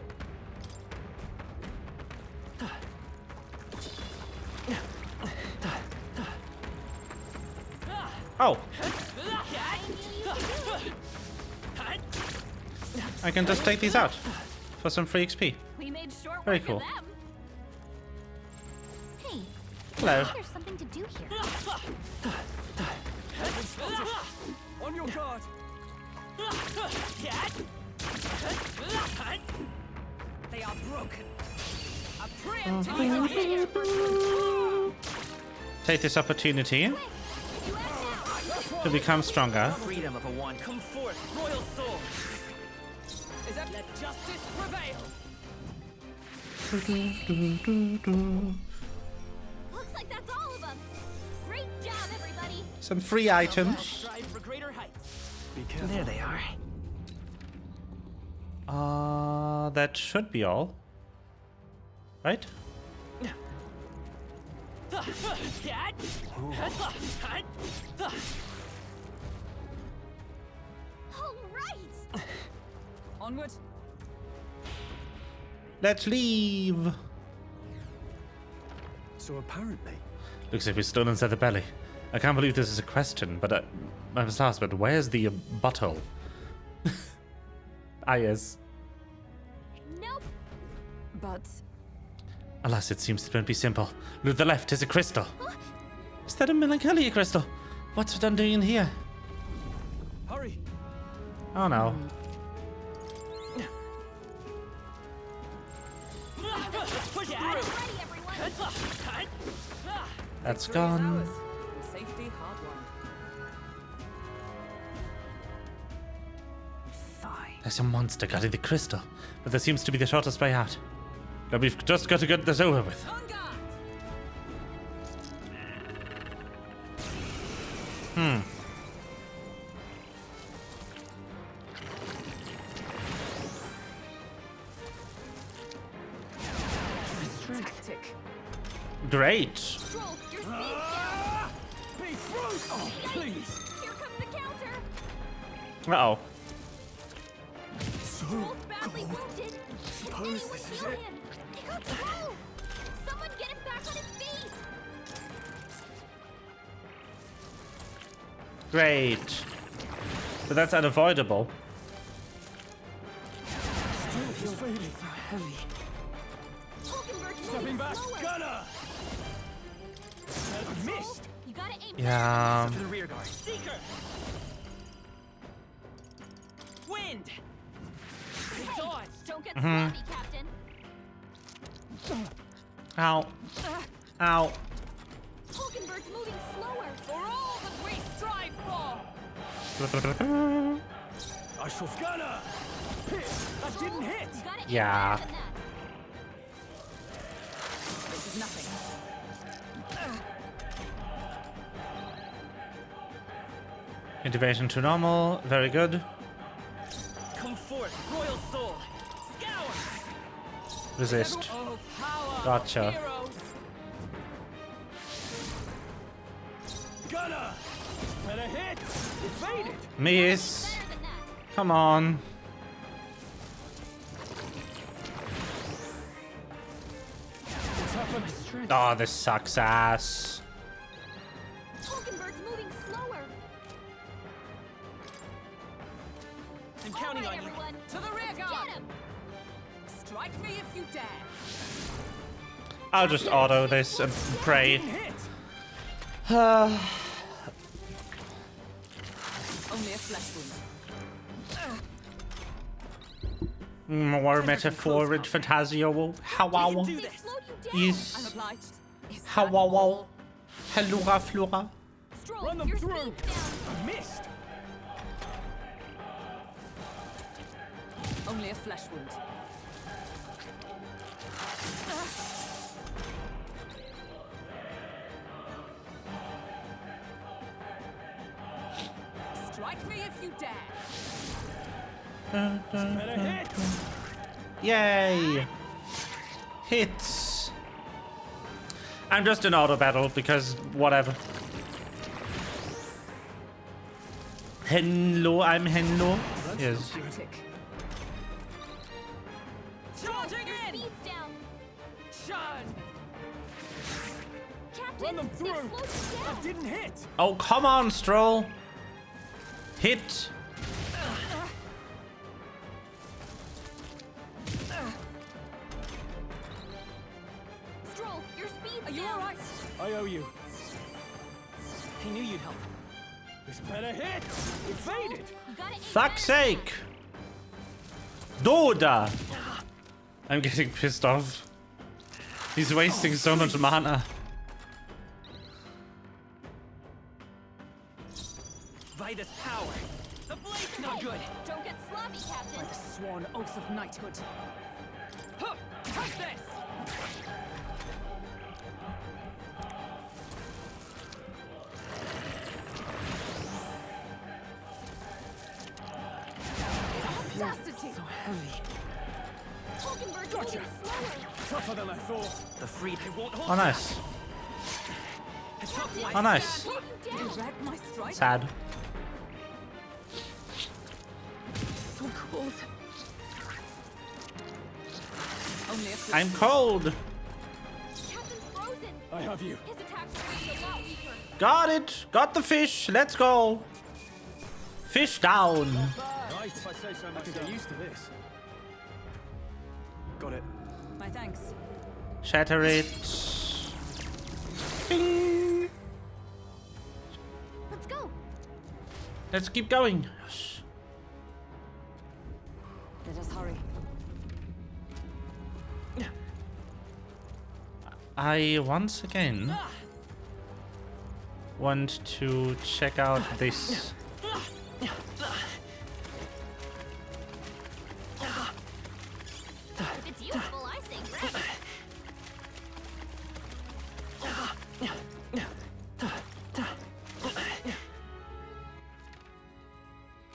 [SPEAKER 1] Oh. I can just take these out for some free XP.
[SPEAKER 13] We made short
[SPEAKER 1] Very
[SPEAKER 13] work
[SPEAKER 1] cool.
[SPEAKER 13] of them. Hey,
[SPEAKER 1] Hello.
[SPEAKER 13] there's something to do here.
[SPEAKER 7] On your guard!
[SPEAKER 4] They are broken. A
[SPEAKER 1] Mm-hmm.
[SPEAKER 4] preemptive
[SPEAKER 1] Take this opportunity to become stronger.
[SPEAKER 7] Freedom of a wand, come forth, Royal Soul!
[SPEAKER 4] Is that let justice prevail?
[SPEAKER 13] Looks like that's all of them. Great job, everybody.
[SPEAKER 1] Some free items.
[SPEAKER 7] Strive for greater heights!
[SPEAKER 6] Be careful.
[SPEAKER 7] There they are.
[SPEAKER 1] That should be all. Right?
[SPEAKER 13] All right.
[SPEAKER 4] Onward.
[SPEAKER 1] Let's leave.
[SPEAKER 6] So apparently,
[SPEAKER 1] Looks like we're still inside the belly. I can't believe this is a question, but I must ask, but where's the butthole? Ah, yes.
[SPEAKER 13] Nope.
[SPEAKER 4] But
[SPEAKER 1] Alas, it seems to be simple. To the left is a crystal. Is that a melancholia crystal? What's it doing in here?
[SPEAKER 6] hurry.
[SPEAKER 1] Oh no.
[SPEAKER 7] Push
[SPEAKER 13] Get
[SPEAKER 7] through!
[SPEAKER 13] ready, everyone.
[SPEAKER 1] That's
[SPEAKER 4] victory is
[SPEAKER 1] gone.
[SPEAKER 4] ours. Safety hard won. Fine.
[SPEAKER 1] There's a monster guarding the crystal, but there seems to be the shortest way out. Now we've just got to get this over with.
[SPEAKER 4] On guard. Tactic.
[SPEAKER 1] Great.
[SPEAKER 13] Stroll, your speed's down.
[SPEAKER 7] Be frozen! Oh, please!
[SPEAKER 13] Here comes the counter.
[SPEAKER 1] Uh-oh.
[SPEAKER 13] Stroll's badly wounded. Can anyone heal him? He got Stroll. Someone get him back on his feet.
[SPEAKER 1] Great. But that's unavoidable.
[SPEAKER 7] Stepping back, Gunner! Missed!
[SPEAKER 13] You gotta aim
[SPEAKER 1] Yeah.
[SPEAKER 7] To the rear guard. Seeker! Wind! Dodge!
[SPEAKER 13] Don't get sloppy, Captain.
[SPEAKER 1] Ow. Ow.
[SPEAKER 13] Hulkenberg's moving slower. For all that we strive for.
[SPEAKER 7] I shall Gunner! Piss! That didn't hit!
[SPEAKER 13] You gotta aim
[SPEAKER 1] Yeah.
[SPEAKER 13] better than that.
[SPEAKER 4] This is nothing.
[SPEAKER 1] Intervention to normal. Very good.
[SPEAKER 7] Come forth, Royal Soul! Scour!
[SPEAKER 1] Resist.
[SPEAKER 7] Oh, power!
[SPEAKER 1] Gotcha.
[SPEAKER 7] Heroes! Gunner! Better hit! Evaded!
[SPEAKER 1] Miss.
[SPEAKER 13] Better than that.
[SPEAKER 1] Come on.
[SPEAKER 7] What's happened?
[SPEAKER 1] Oh, this sucks ass.
[SPEAKER 13] Hulkenberg's moving slower.
[SPEAKER 7] I'm counting
[SPEAKER 13] All right,
[SPEAKER 7] on you.
[SPEAKER 13] everyone.
[SPEAKER 4] To the rear
[SPEAKER 13] Let's
[SPEAKER 4] guard!
[SPEAKER 13] get him.
[SPEAKER 4] Strike me if you dare!
[SPEAKER 1] I'll just auto this and pray.
[SPEAKER 7] Didn't hit!
[SPEAKER 4] Only a flesh wound.
[SPEAKER 1] More metaphor with Fantazio. How wow.
[SPEAKER 7] Do
[SPEAKER 13] They
[SPEAKER 7] this!
[SPEAKER 13] slowed you down.
[SPEAKER 4] I'm
[SPEAKER 1] Yes.
[SPEAKER 4] obliged. Is
[SPEAKER 1] How
[SPEAKER 4] that
[SPEAKER 1] wow
[SPEAKER 4] all?
[SPEAKER 1] wow. Hallura flora.
[SPEAKER 13] Stroll,
[SPEAKER 7] Run them
[SPEAKER 13] your
[SPEAKER 7] through!
[SPEAKER 13] speed's down.
[SPEAKER 7] I missed!
[SPEAKER 4] Only a flesh wound. Strike me if you dare!
[SPEAKER 7] Better hit!
[SPEAKER 1] Yay. Hits. I'm just in auto battle because whatever. Hello, I'm hello. Yes.
[SPEAKER 4] Charging
[SPEAKER 13] Your
[SPEAKER 4] in!
[SPEAKER 13] speed's down.
[SPEAKER 4] Shun!
[SPEAKER 13] Captain,
[SPEAKER 7] Run them
[SPEAKER 13] they
[SPEAKER 7] through!
[SPEAKER 13] slowed you down.
[SPEAKER 7] That didn't hit!
[SPEAKER 1] Oh, come on, Stroll. Hit.
[SPEAKER 13] Stroll, your speed's
[SPEAKER 4] Are you
[SPEAKER 13] down.
[SPEAKER 4] alright?
[SPEAKER 7] I owe you. I knew you'd help. This better hit! Evaded!
[SPEAKER 13] You gotta aim
[SPEAKER 1] Fuck's
[SPEAKER 13] better.
[SPEAKER 1] sake. Doda. I'm getting pissed off. He's wasting so much mana.
[SPEAKER 7] Vitus power! The blade's not good!
[SPEAKER 13] Don't get sloppy, Captain.
[SPEAKER 4] The sworn oath of knighthood. Huh, take this! Audacity!
[SPEAKER 7] So heavy.
[SPEAKER 13] Hulkenberg's
[SPEAKER 7] Gotcha.
[SPEAKER 13] moving slower.
[SPEAKER 7] Tougher than I thought. The freed I won't hold.
[SPEAKER 1] Oh, nice.
[SPEAKER 7] I took one.
[SPEAKER 1] Oh, nice.
[SPEAKER 13] Slow you down.
[SPEAKER 4] Direct my strike.
[SPEAKER 1] Sad.
[SPEAKER 4] So cold. Only a flesh
[SPEAKER 1] I'm cold.
[SPEAKER 13] Captain's frozen.
[SPEAKER 7] I have you.
[SPEAKER 13] His attacks are a lot weaker.
[SPEAKER 1] Got it. Got the fish. Let's go. Fish down.
[SPEAKER 7] Right, if I say so myself. I can get used to this.
[SPEAKER 6] Got it.
[SPEAKER 4] My thanks.
[SPEAKER 1] Shatter it. Bing.
[SPEAKER 13] Let's go.
[SPEAKER 1] Let's keep going.
[SPEAKER 4] Let us hurry.
[SPEAKER 1] I once again want to check out this.
[SPEAKER 13] If it's useful, I say grab it.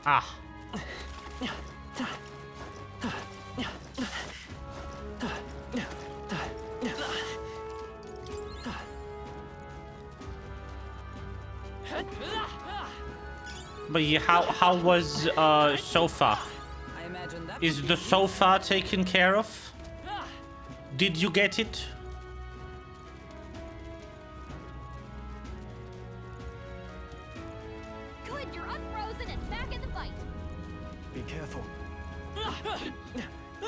[SPEAKER 1] Ah. But yeah, how was sofa?
[SPEAKER 4] I imagine that
[SPEAKER 1] Is the sofa taken care of? Did you get it?
[SPEAKER 13] Good, you're unfrozen and back in the fight.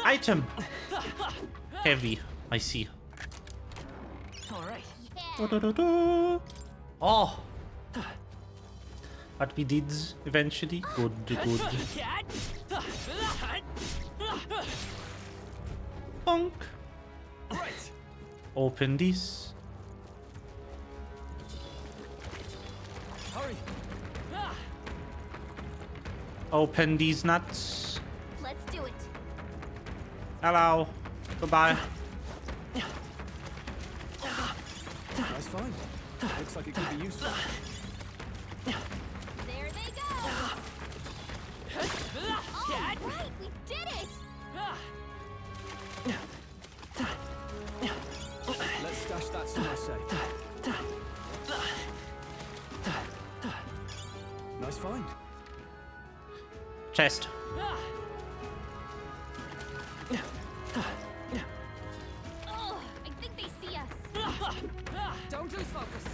[SPEAKER 1] Item. Heavy. I see.
[SPEAKER 5] All right.
[SPEAKER 1] Oh. But we did eventually. Good, good. Bonk. Open this.
[SPEAKER 7] Hurry.
[SPEAKER 1] Open these nuts.
[SPEAKER 13] Let's do it.
[SPEAKER 1] Hello. Goodbye.
[SPEAKER 6] That's fine. Looks like it could be useful.
[SPEAKER 13] There they go. All right, we did it.
[SPEAKER 6] Let's stash that somewhere safe. Nice find.
[SPEAKER 1] Chest.
[SPEAKER 13] Oh, I think they see us.
[SPEAKER 4] Don't lose focus.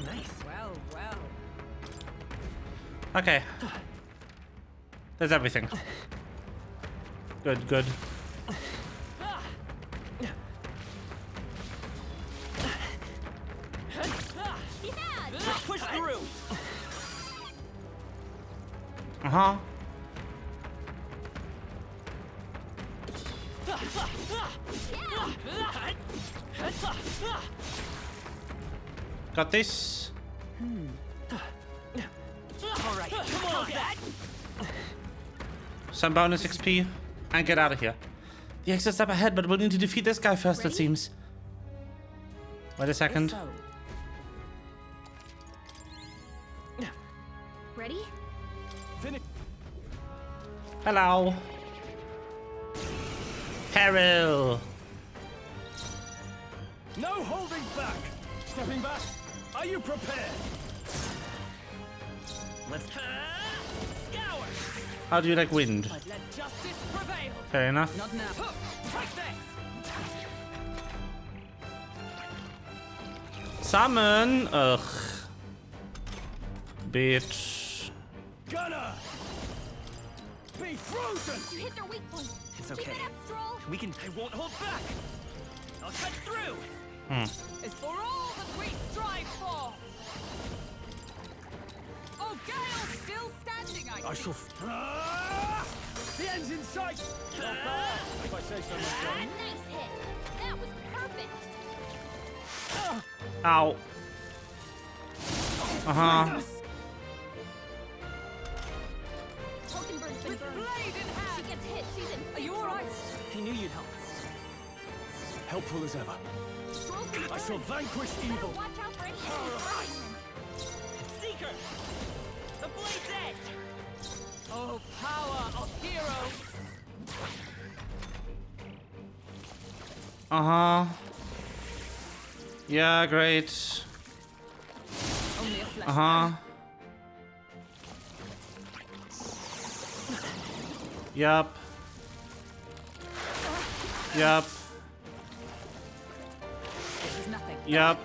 [SPEAKER 7] Nice.
[SPEAKER 4] Well, well.
[SPEAKER 1] Okay. There's everything. Good, good.
[SPEAKER 7] Push through.
[SPEAKER 1] Uh-huh. Got this.
[SPEAKER 7] All right, come on.
[SPEAKER 1] Some bonus XP. And get out of here. The exit's up ahead, but we'll need to defeat this guy first, it seems. Wait a second.
[SPEAKER 13] Ready?
[SPEAKER 6] Finish.
[SPEAKER 1] Hello. Peril.
[SPEAKER 6] No holding back. Stepping back. Are you prepared?
[SPEAKER 7] Let's scour.
[SPEAKER 1] How do you like wind?
[SPEAKER 4] But let justice prevail.
[SPEAKER 1] Fair enough.
[SPEAKER 4] Not now. Take this.
[SPEAKER 1] Summon. Ugh. Bitch.
[SPEAKER 6] Gunner! Be frozen!
[SPEAKER 13] You hit their weak point.
[SPEAKER 7] It's
[SPEAKER 13] Keep
[SPEAKER 7] okay.
[SPEAKER 13] it up, Stroll.
[SPEAKER 7] We can. I won't hold back. I'll cut through.
[SPEAKER 4] Is for all that we strive for. Oh, Gale's still standing, I
[SPEAKER 6] shall. The end's in sight! Not bad, if I say so myself.
[SPEAKER 13] Nice hit. That was perfect.
[SPEAKER 1] Ow. Uh-huh.
[SPEAKER 13] Hulkenberg's been burned.
[SPEAKER 4] Blade in hand.
[SPEAKER 13] She gets hit. She's in.
[SPEAKER 4] Are you alright?
[SPEAKER 7] I knew you'd help.
[SPEAKER 6] Helpful as ever.
[SPEAKER 13] Stroll's been
[SPEAKER 6] I shall
[SPEAKER 13] burned.
[SPEAKER 6] vanquish
[SPEAKER 13] Better
[SPEAKER 6] evil.
[SPEAKER 13] watch out for anything burning him.
[SPEAKER 7] Seeker. The blade's edge.
[SPEAKER 4] Oh, power of heroes.
[SPEAKER 1] Uh-huh. Yeah, great.
[SPEAKER 4] Only a flesh.
[SPEAKER 1] Uh-huh. Yup. Yup.
[SPEAKER 4] This is nothing.
[SPEAKER 1] Yup.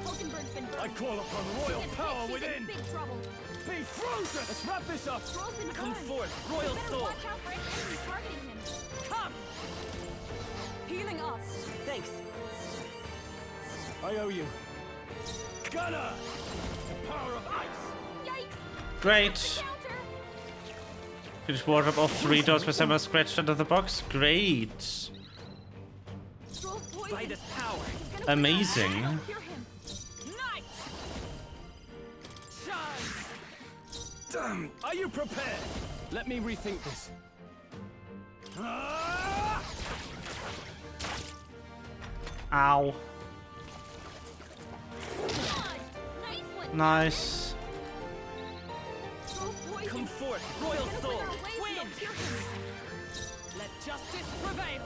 [SPEAKER 13] Hulkenberg's been burned.
[SPEAKER 6] I call upon royal
[SPEAKER 13] She gets
[SPEAKER 6] power
[SPEAKER 13] hit. She's
[SPEAKER 6] within!
[SPEAKER 13] in big trouble.
[SPEAKER 6] Be frozen! Let's wrap this up!
[SPEAKER 13] Stroll's been
[SPEAKER 7] Come
[SPEAKER 13] burned.
[SPEAKER 7] forth, royal
[SPEAKER 13] Better
[SPEAKER 7] soul.
[SPEAKER 13] watch out for any enemies targeting him.
[SPEAKER 4] Come. Healing us.
[SPEAKER 7] Thanks.
[SPEAKER 6] I owe you. Gunner! The power of ice!
[SPEAKER 13] Yikes!
[SPEAKER 1] Great.
[SPEAKER 13] Counter.
[SPEAKER 1] Finish wardrobe of 3 doors for someone scratched under the box. Great.
[SPEAKER 13] Stroll's poisoned.
[SPEAKER 7] By this power.
[SPEAKER 13] He's gonna
[SPEAKER 1] Amazing.
[SPEAKER 13] cure him.
[SPEAKER 4] Night. Shine.
[SPEAKER 6] Damn! Are you prepared? Let me rethink this.
[SPEAKER 1] Ow.
[SPEAKER 13] Nice one.
[SPEAKER 1] Nice.
[SPEAKER 13] Stroll's poisoned.
[SPEAKER 7] Come forth, royal
[SPEAKER 13] Gonna
[SPEAKER 7] soul.
[SPEAKER 13] wither away if we
[SPEAKER 7] Wind.
[SPEAKER 13] don't cure him.
[SPEAKER 4] Let justice prevail.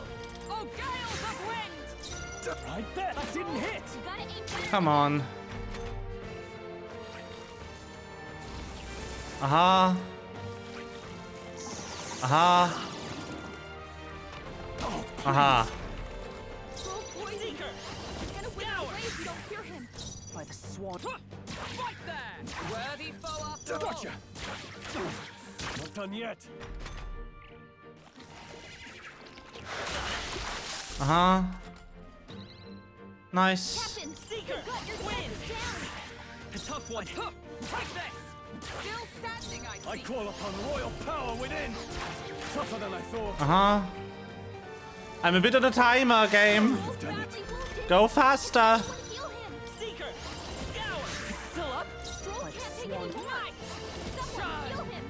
[SPEAKER 4] Oh, gales of wind.
[SPEAKER 6] Right there! That didn't hit!
[SPEAKER 13] You gotta aim for
[SPEAKER 1] Come on. Aha. Aha. Aha.
[SPEAKER 13] Stroll's poisoned.
[SPEAKER 7] Seeker.
[SPEAKER 13] He's gonna wither away if you don't cure him.
[SPEAKER 4] By the swan. Right there! Worthy foe after all.
[SPEAKER 6] Gotcha! Not done yet.
[SPEAKER 1] Uh-huh. Nice.
[SPEAKER 13] Captain, Seeker, win!
[SPEAKER 7] A tough one.
[SPEAKER 4] Take this! Still standing, I
[SPEAKER 6] I
[SPEAKER 4] see.
[SPEAKER 6] call upon royal power within. Tougher than I thought.
[SPEAKER 1] Uh-huh. I'm a bit on a timer game. Go faster.
[SPEAKER 7] Seeker! Scour!
[SPEAKER 4] Still up?
[SPEAKER 13] Stroll
[SPEAKER 4] Like
[SPEAKER 13] can't take
[SPEAKER 4] swan.
[SPEAKER 13] any more. Someone heal him.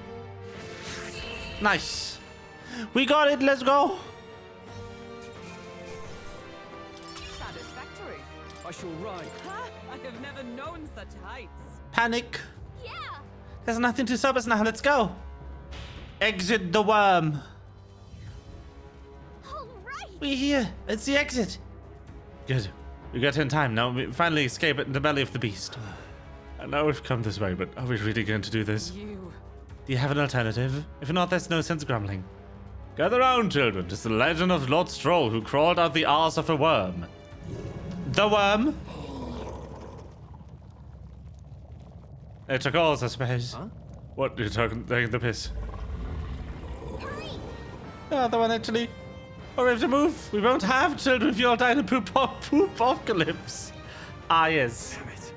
[SPEAKER 1] Nice. We got it. Let's go.
[SPEAKER 4] Satisfactory.
[SPEAKER 6] I shall ride.
[SPEAKER 4] Huh? I have never known such heights.
[SPEAKER 1] Panic.
[SPEAKER 13] Yeah.
[SPEAKER 1] There's nothing to stop us now. Let's go. Exit the worm.
[SPEAKER 13] All right.
[SPEAKER 1] We're here. It's the exit. Good. We got here in time. Now we finally escape it in the belly of the beast. I know we've come this way, but are we really going to do this?
[SPEAKER 4] You.
[SPEAKER 1] Do you have an alternative? If not, there's no sense grumbling. Gather round, children. It's the legend of Lord Stroll who crawled out the arse of a worm. The worm? It took ours, I suppose.
[SPEAKER 6] Huh?
[SPEAKER 1] What? You're taking the piss?
[SPEAKER 13] Hurry.
[SPEAKER 1] Oh, the one actually. Oh, we have to move. We won't have children if you all die in a poop apocalypse. Ah, yes.
[SPEAKER 6] Damn it.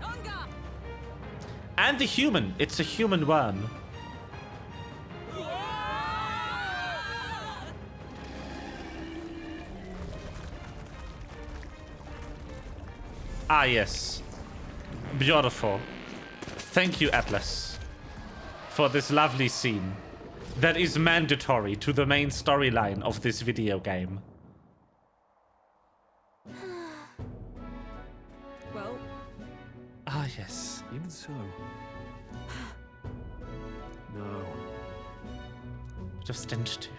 [SPEAKER 4] Unga!
[SPEAKER 1] And the human. It's a human worm. Ah, yes. Beautiful. Thank you, Atlas, for this lovely scene that is mandatory to the main storyline of this video game.
[SPEAKER 4] Well,
[SPEAKER 1] Ah, yes.
[SPEAKER 6] Even so. No.
[SPEAKER 1] Bit of stench, too.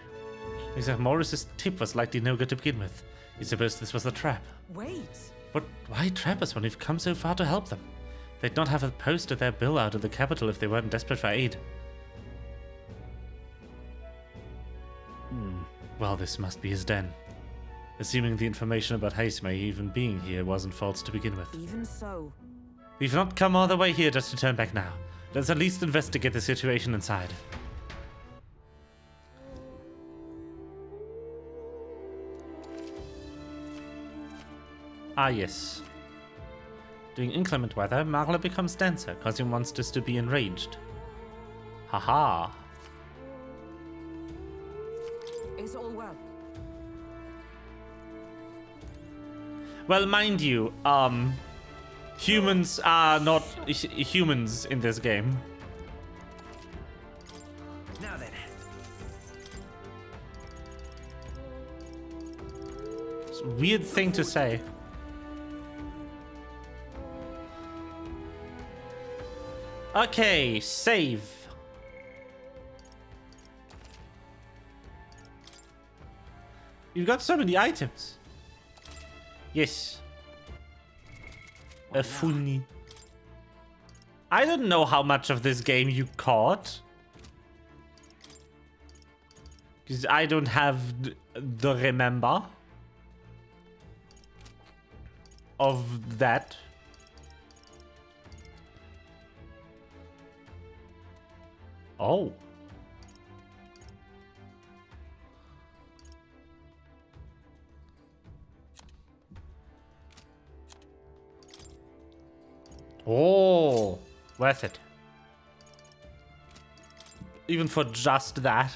[SPEAKER 1] Except Morris's tip was likely no good to begin with. You suppose this was a trap?
[SPEAKER 4] wait.
[SPEAKER 1] But why trap us when we've come so far to help them? They'd not have posted their bill out of the capital if they weren't desperate for aid. Well, this must be his den. Assuming the information about Hasemay even being here wasn't false to begin with.
[SPEAKER 4] Even so.
[SPEAKER 1] We've not come all the way here just to turn back now. Let's at least investigate the situation inside. Ah, yes. During inclement weather, Marla becomes denser, causing monsters to be enraged. Haha.
[SPEAKER 4] Is all well?
[SPEAKER 1] Well, mind you, humans are not humans in this game.
[SPEAKER 7] Now then.
[SPEAKER 1] It's a weird thing to say. Okay, save. You've got so many items. Yes. A funny. I don't know how much of this game you caught. Because I don't have the remember of that. Oh. Oh, worth it. Even for just that.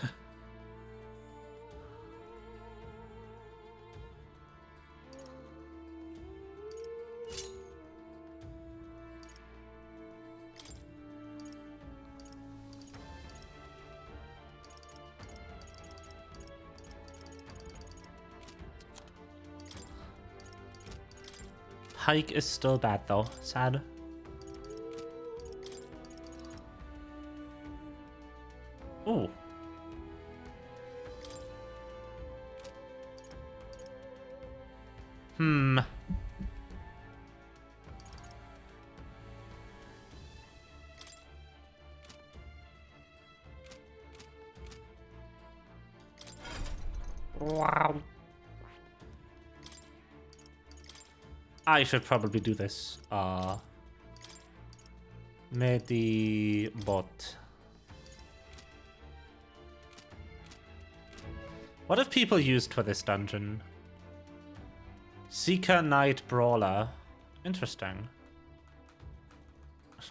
[SPEAKER 1] Hike is still bad though. Sad. Ooh. Wow. I should probably do this. Medibot. What have people used for this dungeon? Seeker Knight Brawler. Interesting.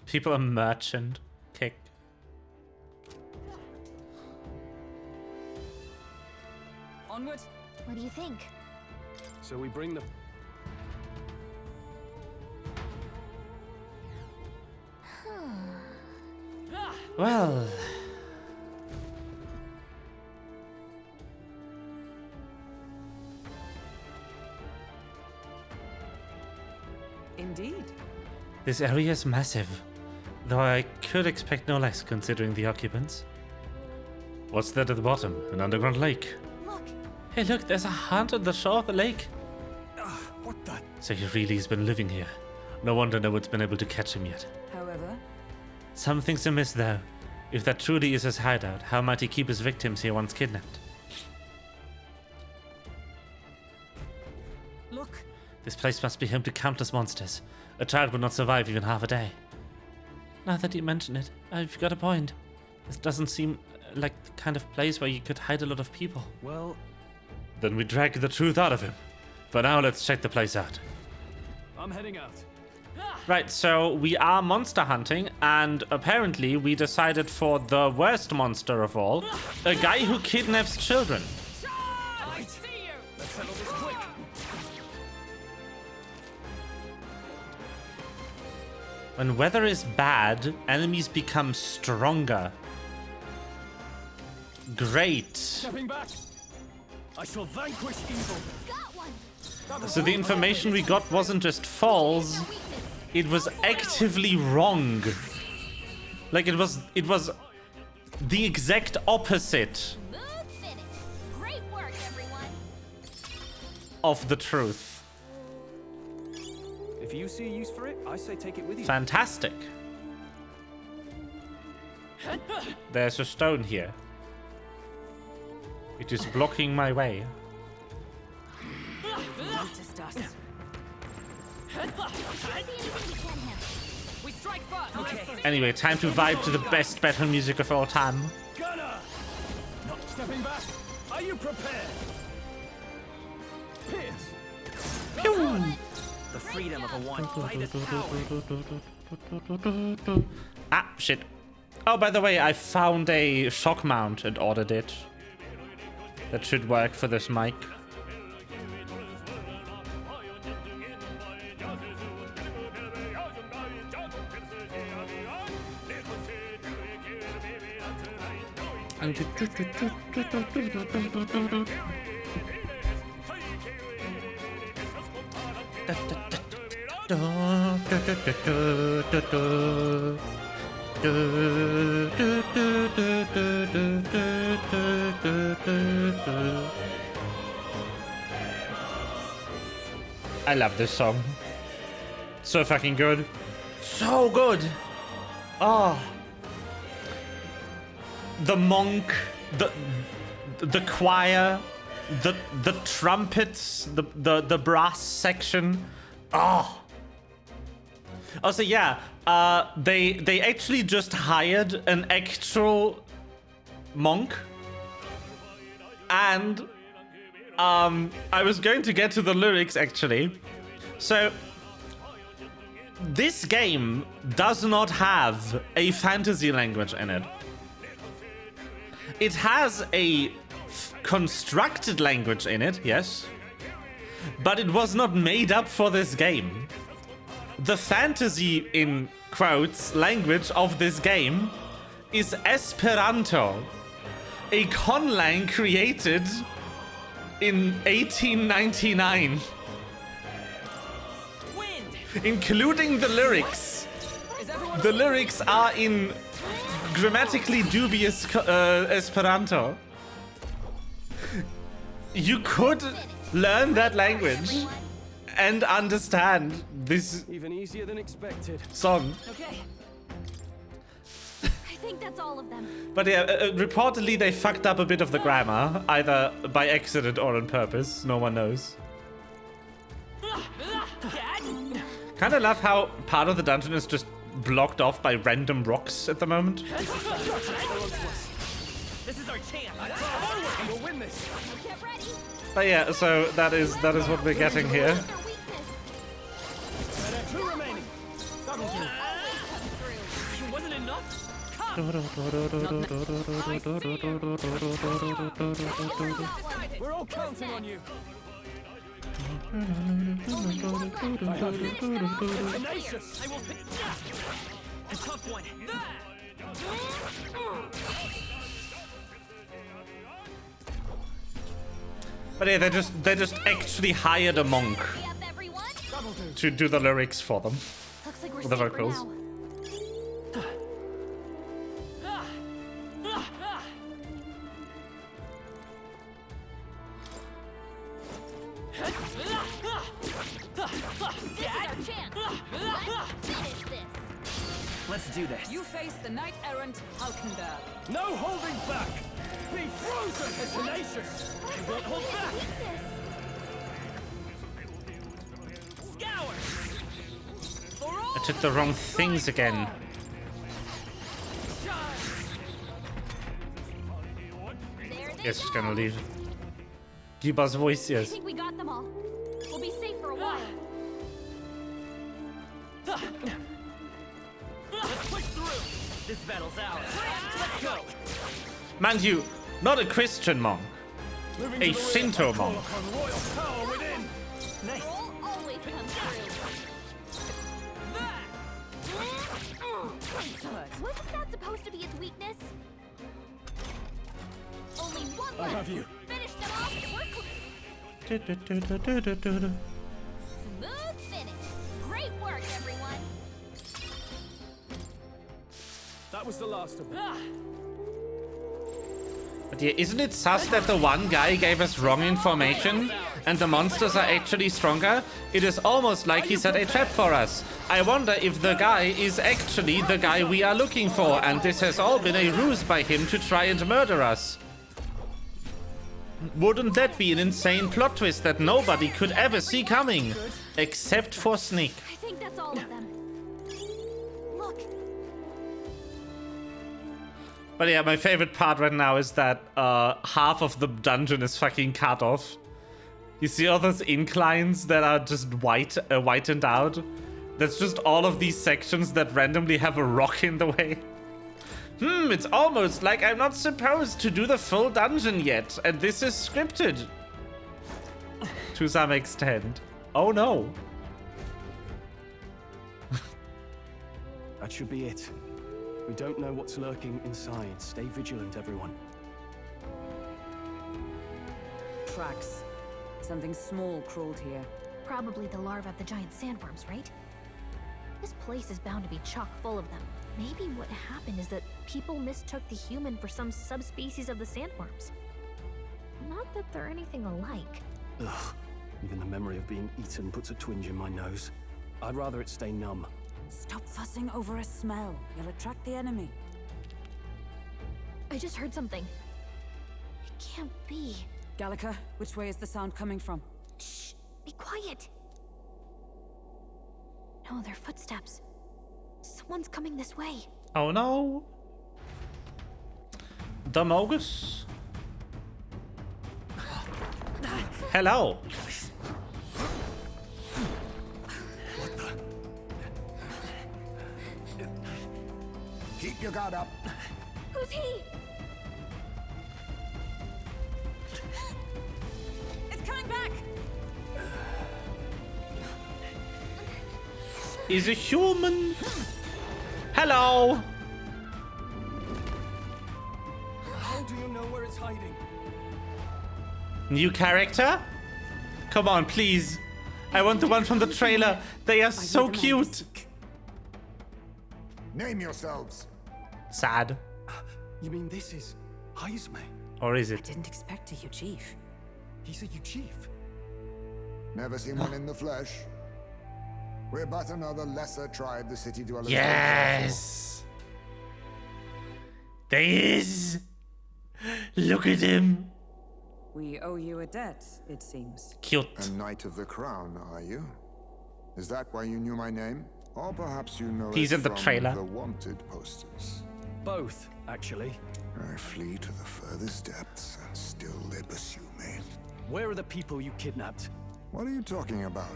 [SPEAKER 1] People are merchant. Kick.
[SPEAKER 4] Onward.
[SPEAKER 2] What do you think?
[SPEAKER 6] So we bring the...
[SPEAKER 1] Well...
[SPEAKER 4] Indeed.
[SPEAKER 1] This area is massive, though I could expect no less considering the occupants. What's that at the bottom? An underground lake.
[SPEAKER 2] Look.
[SPEAKER 1] Hey look, there's a hunt on the shore of the lake.
[SPEAKER 6] What the...
[SPEAKER 1] So he really has been living here. No wonder no one's been able to catch him yet.
[SPEAKER 4] However,
[SPEAKER 1] Something's amiss though. If that truly is his hideout, how might he keep his victims here once kidnapped?
[SPEAKER 4] look.
[SPEAKER 1] This place must be home to countless monsters. A child would not survive even half a day. Now that you mention it, I've got a point. This doesn't seem like the kind of place where you could hide a lot of people.
[SPEAKER 6] Well...
[SPEAKER 1] Then we drag the truth out of him. For now, let's check the place out.
[SPEAKER 6] I'm heading out.
[SPEAKER 1] Right, so we are monster hunting, and apparently we decided for the worst monster of all, a guy who kidnaps children.
[SPEAKER 6] Right. Let's settle this quick.
[SPEAKER 1] When weather is bad, enemies become stronger. Great.
[SPEAKER 6] Stepping back. I shall vanquish evil.
[SPEAKER 2] Got one.
[SPEAKER 1] So the information we got wasn't just false, it was actively wrong. Like it was the exact opposite
[SPEAKER 2] Smooth finish. Great work, everyone.
[SPEAKER 1] of the truth.
[SPEAKER 6] If you see a use for it, I say take it with you.
[SPEAKER 1] Fantastic. There's a stone here. It is blocking my way.
[SPEAKER 4] Noticed us.
[SPEAKER 13] We strike first. Okay.
[SPEAKER 1] Anyway, time to vibe to the best battle music of all time.
[SPEAKER 6] Gunner! Not stepping back. Are you prepared? Pierce!
[SPEAKER 1] Pew!
[SPEAKER 7] The freedom of a one fight is power.
[SPEAKER 1] Ah, shit. Oh, by the way, I found a shock mount and ordered it. That should work for this mic. I love this song. So fucking good. So good. Oh. The monk, the choir, the trumpets, the brass section. Oh. Also, yeah, they actually just hired an actual monk, and I was going to get to the lyrics actually. So this game does not have a fantasy language in it. It has a constructed language in it, yes, but it was not made up for this game. The fantasy, in quotes, language of this game is Esperanto, a conlang created in 1899, including the lyrics. The lyrics are in grammatically dubious Esperanto. You could learn that language and understand this
[SPEAKER 6] even easier than expected
[SPEAKER 1] song.
[SPEAKER 2] Okay. I think that's all of them.
[SPEAKER 1] But yeah, reportedly they fucked up a bit of the grammar, either by accident or on purpose. No one knows. Kind of love how part of the dungeon is just blocked off by random rocks at the moment.
[SPEAKER 7] This is our chance.
[SPEAKER 10] We'll win this.
[SPEAKER 13] Get ready.
[SPEAKER 1] But yeah, so that is what we're getting here.
[SPEAKER 10] Two remaining. Double kill.
[SPEAKER 7] It wasn't enough.
[SPEAKER 10] We're all counting on you.
[SPEAKER 7] Tenacious. I will pick a tough one.
[SPEAKER 1] But yeah, they just actually hired a monk to do the lyrics for them.
[SPEAKER 2] Looks like we're
[SPEAKER 1] The
[SPEAKER 2] safe for
[SPEAKER 1] vocals.
[SPEAKER 2] now.
[SPEAKER 13] This is our chance. Let's finish this.
[SPEAKER 7] Let's do this.
[SPEAKER 4] You face the knight errant Halkenberg.
[SPEAKER 10] No holding back. Be frozen. Tenacious.
[SPEAKER 7] You won't hold back. Scour.
[SPEAKER 1] I took the wrong things again. Yes, she's gonna leave. Giba's voice,
[SPEAKER 2] I
[SPEAKER 1] yes.
[SPEAKER 2] think we got them all. We'll be safe for a while.
[SPEAKER 7] Let's push through. This battle's ours. Let's go.
[SPEAKER 1] Mind you, not a Christian monk. A Shinto monk.
[SPEAKER 10] On royal power within.
[SPEAKER 7] Nice.
[SPEAKER 13] Roll always comes through. Wasn't that supposed to be its weakness? Only one
[SPEAKER 10] I
[SPEAKER 13] left.
[SPEAKER 10] have you.
[SPEAKER 13] Finish them off and we're clear. Smooth finish. Great work, everyone.
[SPEAKER 10] That was the last of them.
[SPEAKER 1] But yeah, isn't it sus that the one guy gave us wrong information and the monsters are actually stronger? It is almost like he set a trap for us. I wonder if the guy is actually the guy we are looking for and this has all been a ruse by him to try and murder us. Wouldn't that be an insane plot twist that nobody could ever see coming? Except for Sneak.
[SPEAKER 2] I think that's all of them. Look,
[SPEAKER 1] But yeah, my favorite part right now is that half of the dungeon is fucking cut off. You see all those inclines that are just whitened out? That's just all of these sections that randomly have a rock in the way. It's almost like I'm not supposed to do the full dungeon yet, and this is scripted. To some extent. Oh no.
[SPEAKER 6] That should be it. We don't know what's lurking inside. Stay vigilant, everyone.
[SPEAKER 4] Tracks. Something small crawled here.
[SPEAKER 2] probably the larvae of the giant sandworms, right? This place is bound to be chock full of them. Maybe what happened is that people mistook the human for some subspecies of the sandworms. Not that they're anything alike.
[SPEAKER 6] Ugh. Even the memory of being eaten puts a twinge in my nose. I'd rather it stay numb.
[SPEAKER 4] Stop fussing over a smell. You'll attract the enemy.
[SPEAKER 2] I just heard something. It can't be.
[SPEAKER 4] Gallica, which way is the sound coming from?
[SPEAKER 2] Shh! Be quiet! No, they're footsteps. Someone's coming this way.
[SPEAKER 1] Oh no. The Mogus. Hello.
[SPEAKER 8] Keep your guard up.
[SPEAKER 2] Who's he?
[SPEAKER 4] It's coming back!
[SPEAKER 1] Is a human. Hello.
[SPEAKER 10] How do you know where it's hiding?
[SPEAKER 1] New character? Come on, please. I want the one from the trailer. They are so cute.
[SPEAKER 8] Name yourselves.
[SPEAKER 1] Sad.
[SPEAKER 6] You mean this is Heisme?
[SPEAKER 1] Or is it?
[SPEAKER 4] Didn't expect a you, Chief.
[SPEAKER 6] He's a you chief.
[SPEAKER 8] Never seen one in the flesh. We're but another lesser tribe the city dwellers.
[SPEAKER 1] Yes. There he is. Look at him.
[SPEAKER 4] We owe you a debt, it seems.
[SPEAKER 1] Cute.
[SPEAKER 8] A knight of the crown, are you?
[SPEAKER 14] Is that why you knew my name? Or perhaps you know
[SPEAKER 1] He's
[SPEAKER 14] it
[SPEAKER 1] in the
[SPEAKER 14] from
[SPEAKER 1] trailer.
[SPEAKER 14] the wanted posters?
[SPEAKER 6] Both, actually.
[SPEAKER 14] I flee to the furthest depths, and still they pursue me.
[SPEAKER 6] Where are the people you kidnapped?
[SPEAKER 14] What are you talking about?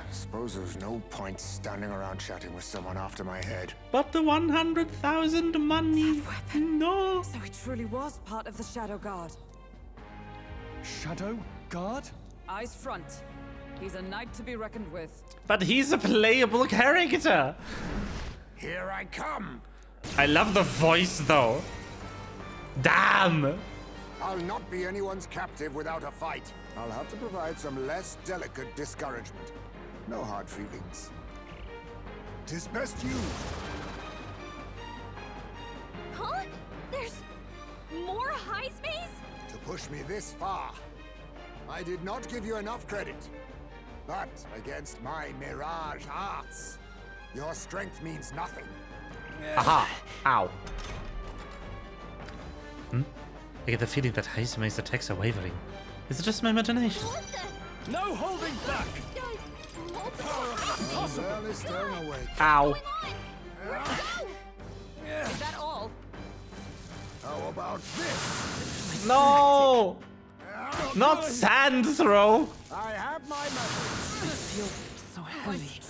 [SPEAKER 14] Suppose there's no point standing around chatting with someone after my head.
[SPEAKER 1] But the 100,000 money. No.
[SPEAKER 4] So he truly was part of the Shadow Guard.
[SPEAKER 6] Shadow Guard?
[SPEAKER 4] Eyes front. He's a knight to be reckoned with.
[SPEAKER 1] But he's a playable character.
[SPEAKER 14] Here I come!
[SPEAKER 1] I love the voice though. Damn.
[SPEAKER 14] I'll not be anyone's captive without a fight. I'll have to provide some less delicate discouragement. No hard feelings. 'Tis best you.
[SPEAKER 13] Huh? There's more Heismays?
[SPEAKER 14] To push me this far. I did not give you enough credit. But against my mirage arts, your strength means nothing.
[SPEAKER 1] Aha. Ow. I get the feeling that Heiseme's attacks are wavering. Is it just my imagination?
[SPEAKER 6] No holding back!
[SPEAKER 14] Well, is thrown away.
[SPEAKER 1] Ow.
[SPEAKER 4] Is that all?
[SPEAKER 14] How about this?
[SPEAKER 1] No! Not sand throw!
[SPEAKER 14] I have my method.
[SPEAKER 4] So heavy.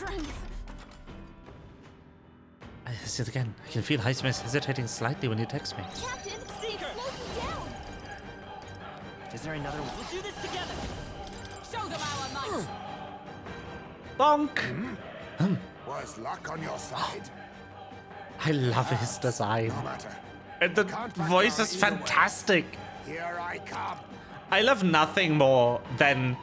[SPEAKER 1] I see it again. I can feel Heisme hesitating slightly when he attacks me.
[SPEAKER 13] Captain, Seeker, slow you down.
[SPEAKER 7] Is there another one?
[SPEAKER 13] We'll do this together. Show them our might.
[SPEAKER 1] Bonk!
[SPEAKER 14] Was luck on your side?
[SPEAKER 1] I love his design.
[SPEAKER 14] No matter.
[SPEAKER 1] And the voice is fantastic.
[SPEAKER 14] Here I come.
[SPEAKER 1] I love nothing more than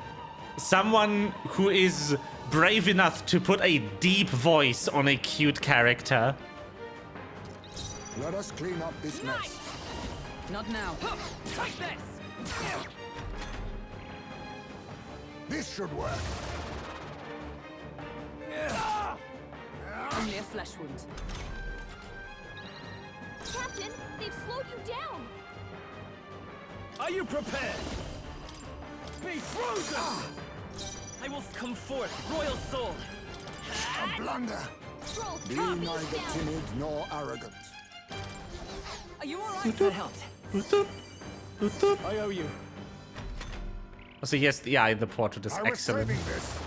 [SPEAKER 1] someone who is brave enough to put a deep voice on a cute character.
[SPEAKER 14] Let us clean up this mess.
[SPEAKER 4] Not now.
[SPEAKER 13] Take this.
[SPEAKER 14] This should work.
[SPEAKER 4] Only a flesh wound.
[SPEAKER 13] Captain, they've slowed you down.
[SPEAKER 6] Are you prepared? Be frozen!
[SPEAKER 7] I will come forth, royal soul.
[SPEAKER 14] A blunder.
[SPEAKER 13] Scroll,
[SPEAKER 14] Be
[SPEAKER 13] calm
[SPEAKER 14] neither
[SPEAKER 13] these down.
[SPEAKER 14] timid nor arrogant.
[SPEAKER 4] Are you alright?
[SPEAKER 7] That helped.
[SPEAKER 6] I owe you.
[SPEAKER 1] So yes, yeah, the portrait is
[SPEAKER 14] I was
[SPEAKER 1] excellent.
[SPEAKER 14] saving this.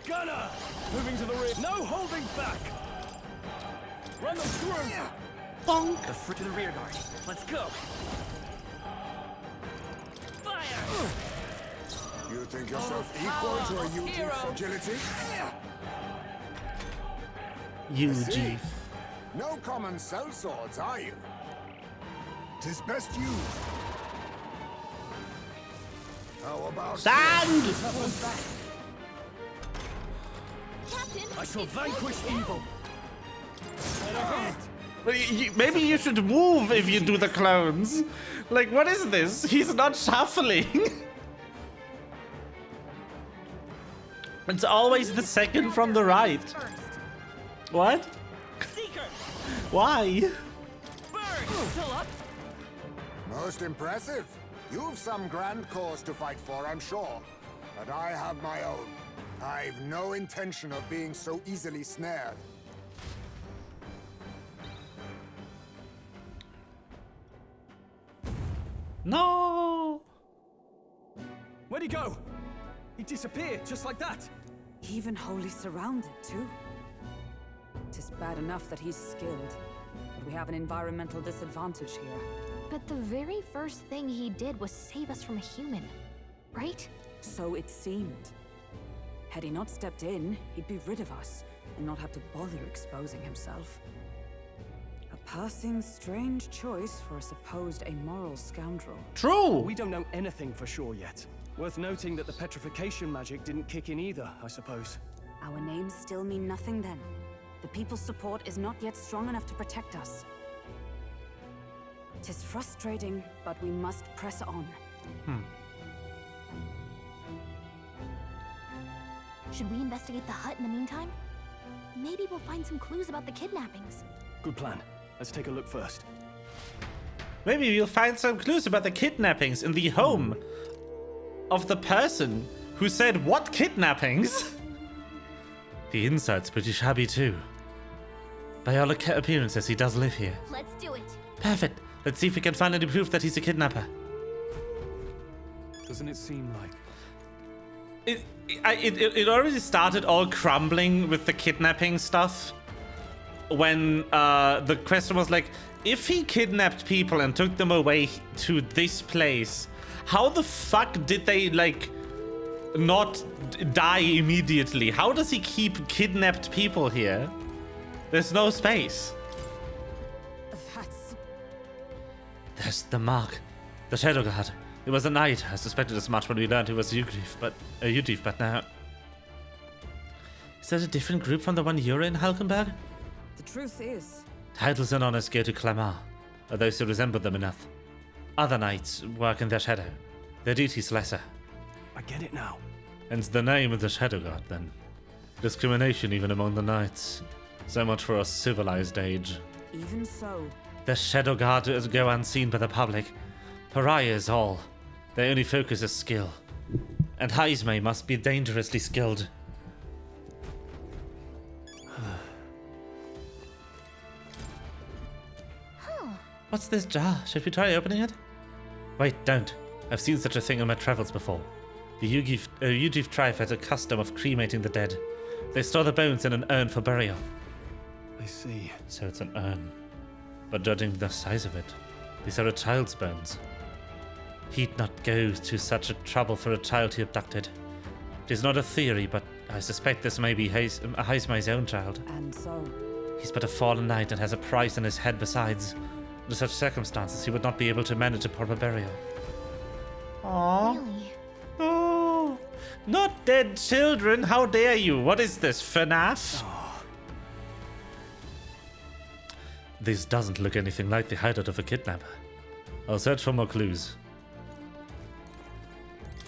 [SPEAKER 6] Gunner! Moving to the rear. No holding back! Run them through!
[SPEAKER 1] Bonk!
[SPEAKER 7] The fruit to the rear guard. Let's go. Fire!
[SPEAKER 14] You think yourself equal to a Eugif's agility?
[SPEAKER 1] UG.
[SPEAKER 14] No common sellswords, are you? 'Tis best you. How about
[SPEAKER 1] Sand!
[SPEAKER 13] Captain,
[SPEAKER 6] I shall
[SPEAKER 13] they've slowed
[SPEAKER 6] vanquish
[SPEAKER 13] you down.
[SPEAKER 6] evil.
[SPEAKER 1] Well, maybe you should move if you do the clones. Like, what is this? He's not shuffling. It's always the second from the right. What?
[SPEAKER 7] Seeker!
[SPEAKER 1] Why?
[SPEAKER 7] Burn! Still up?
[SPEAKER 14] Most impressive. You've some grand cause to fight for, I'm sure. But I have my own. I've no intention of being so easily snared.
[SPEAKER 1] No!
[SPEAKER 6] Where'd he go? He disappeared just like that.
[SPEAKER 4] Even wholly surrounded, too. Tis bad enough that he's skilled, but we have an environmental disadvantage here.
[SPEAKER 2] But the very first thing he did was save us from a human, right?
[SPEAKER 4] So it seemed. Had he not stepped in, he'd be rid of us, and not have to bother exposing himself. A passing strange choice for a supposed amoral scoundrel.
[SPEAKER 1] True!
[SPEAKER 6] We don't know anything for sure yet. Worth noting that the petrification magic didn't kick in either, I suppose.
[SPEAKER 4] Our names still mean nothing then. The people's support is not yet strong enough to protect us. 'Tis frustrating, but we must press on.
[SPEAKER 2] Should we investigate the hut in the meantime? Maybe we'll find some clues about the kidnappings.
[SPEAKER 6] Good plan. Let's take a look first.
[SPEAKER 1] Maybe we'll find some clues about the kidnappings in the home of the person who said what kidnappings? The inside's pretty shabby too. By all appearances, he does live here.
[SPEAKER 13] Let's do it.
[SPEAKER 1] Perfect. Let's see if we can find any proof that he's a kidnapper.
[SPEAKER 6] Doesn't it seem like...
[SPEAKER 1] It already started all crumbling with the kidnapping stuff when the question was like, if he kidnapped people and took them away to this place, how the fuck did they like not die immediately? How does he keep kidnapped people here? There's no space. There's the mark. The Shadow Guard. It was a knight. I suspected as much when we learned he was a Udiv, but now... Is that a different group from the one you're in, Halkenberg?
[SPEAKER 4] The truth is...
[SPEAKER 1] Titles and honors go to Clamar, or those who resemble them enough. Other knights work in their shadow. Their duties lesser.
[SPEAKER 6] I get it now.
[SPEAKER 1] Hence the name of the Shadow Guard, then. Discrimination even among the knights. So much for a civilized age.
[SPEAKER 4] Even so...
[SPEAKER 1] The Shadow Guard go unseen by the public. Pariahs all. Their only focus is skill. And Heismay must be dangerously skilled. What's this jar? Should we try opening it? Wait, don't. I've seen such a thing on my travels before. The Udiv tribe has a custom of cremating the dead. They store the bones in an urn for burial.
[SPEAKER 6] I see.
[SPEAKER 1] So it's an urn. But judging the size of it, these are a child's bones. He'd not go to such a trouble for a child he abducted. It is not a theory, but I suspect this may be Heismay's own child.
[SPEAKER 4] And so?
[SPEAKER 1] He's but a fallen knight and has a price on his head besides. Under such circumstances, he would not be able to manage a proper burial. Aww.
[SPEAKER 2] Really?
[SPEAKER 1] Oh, not dead children. How dare you? What is this, FNAF?
[SPEAKER 6] Oh.
[SPEAKER 1] This doesn't look anything like the hideout of a kidnapper. I'll search for more clues.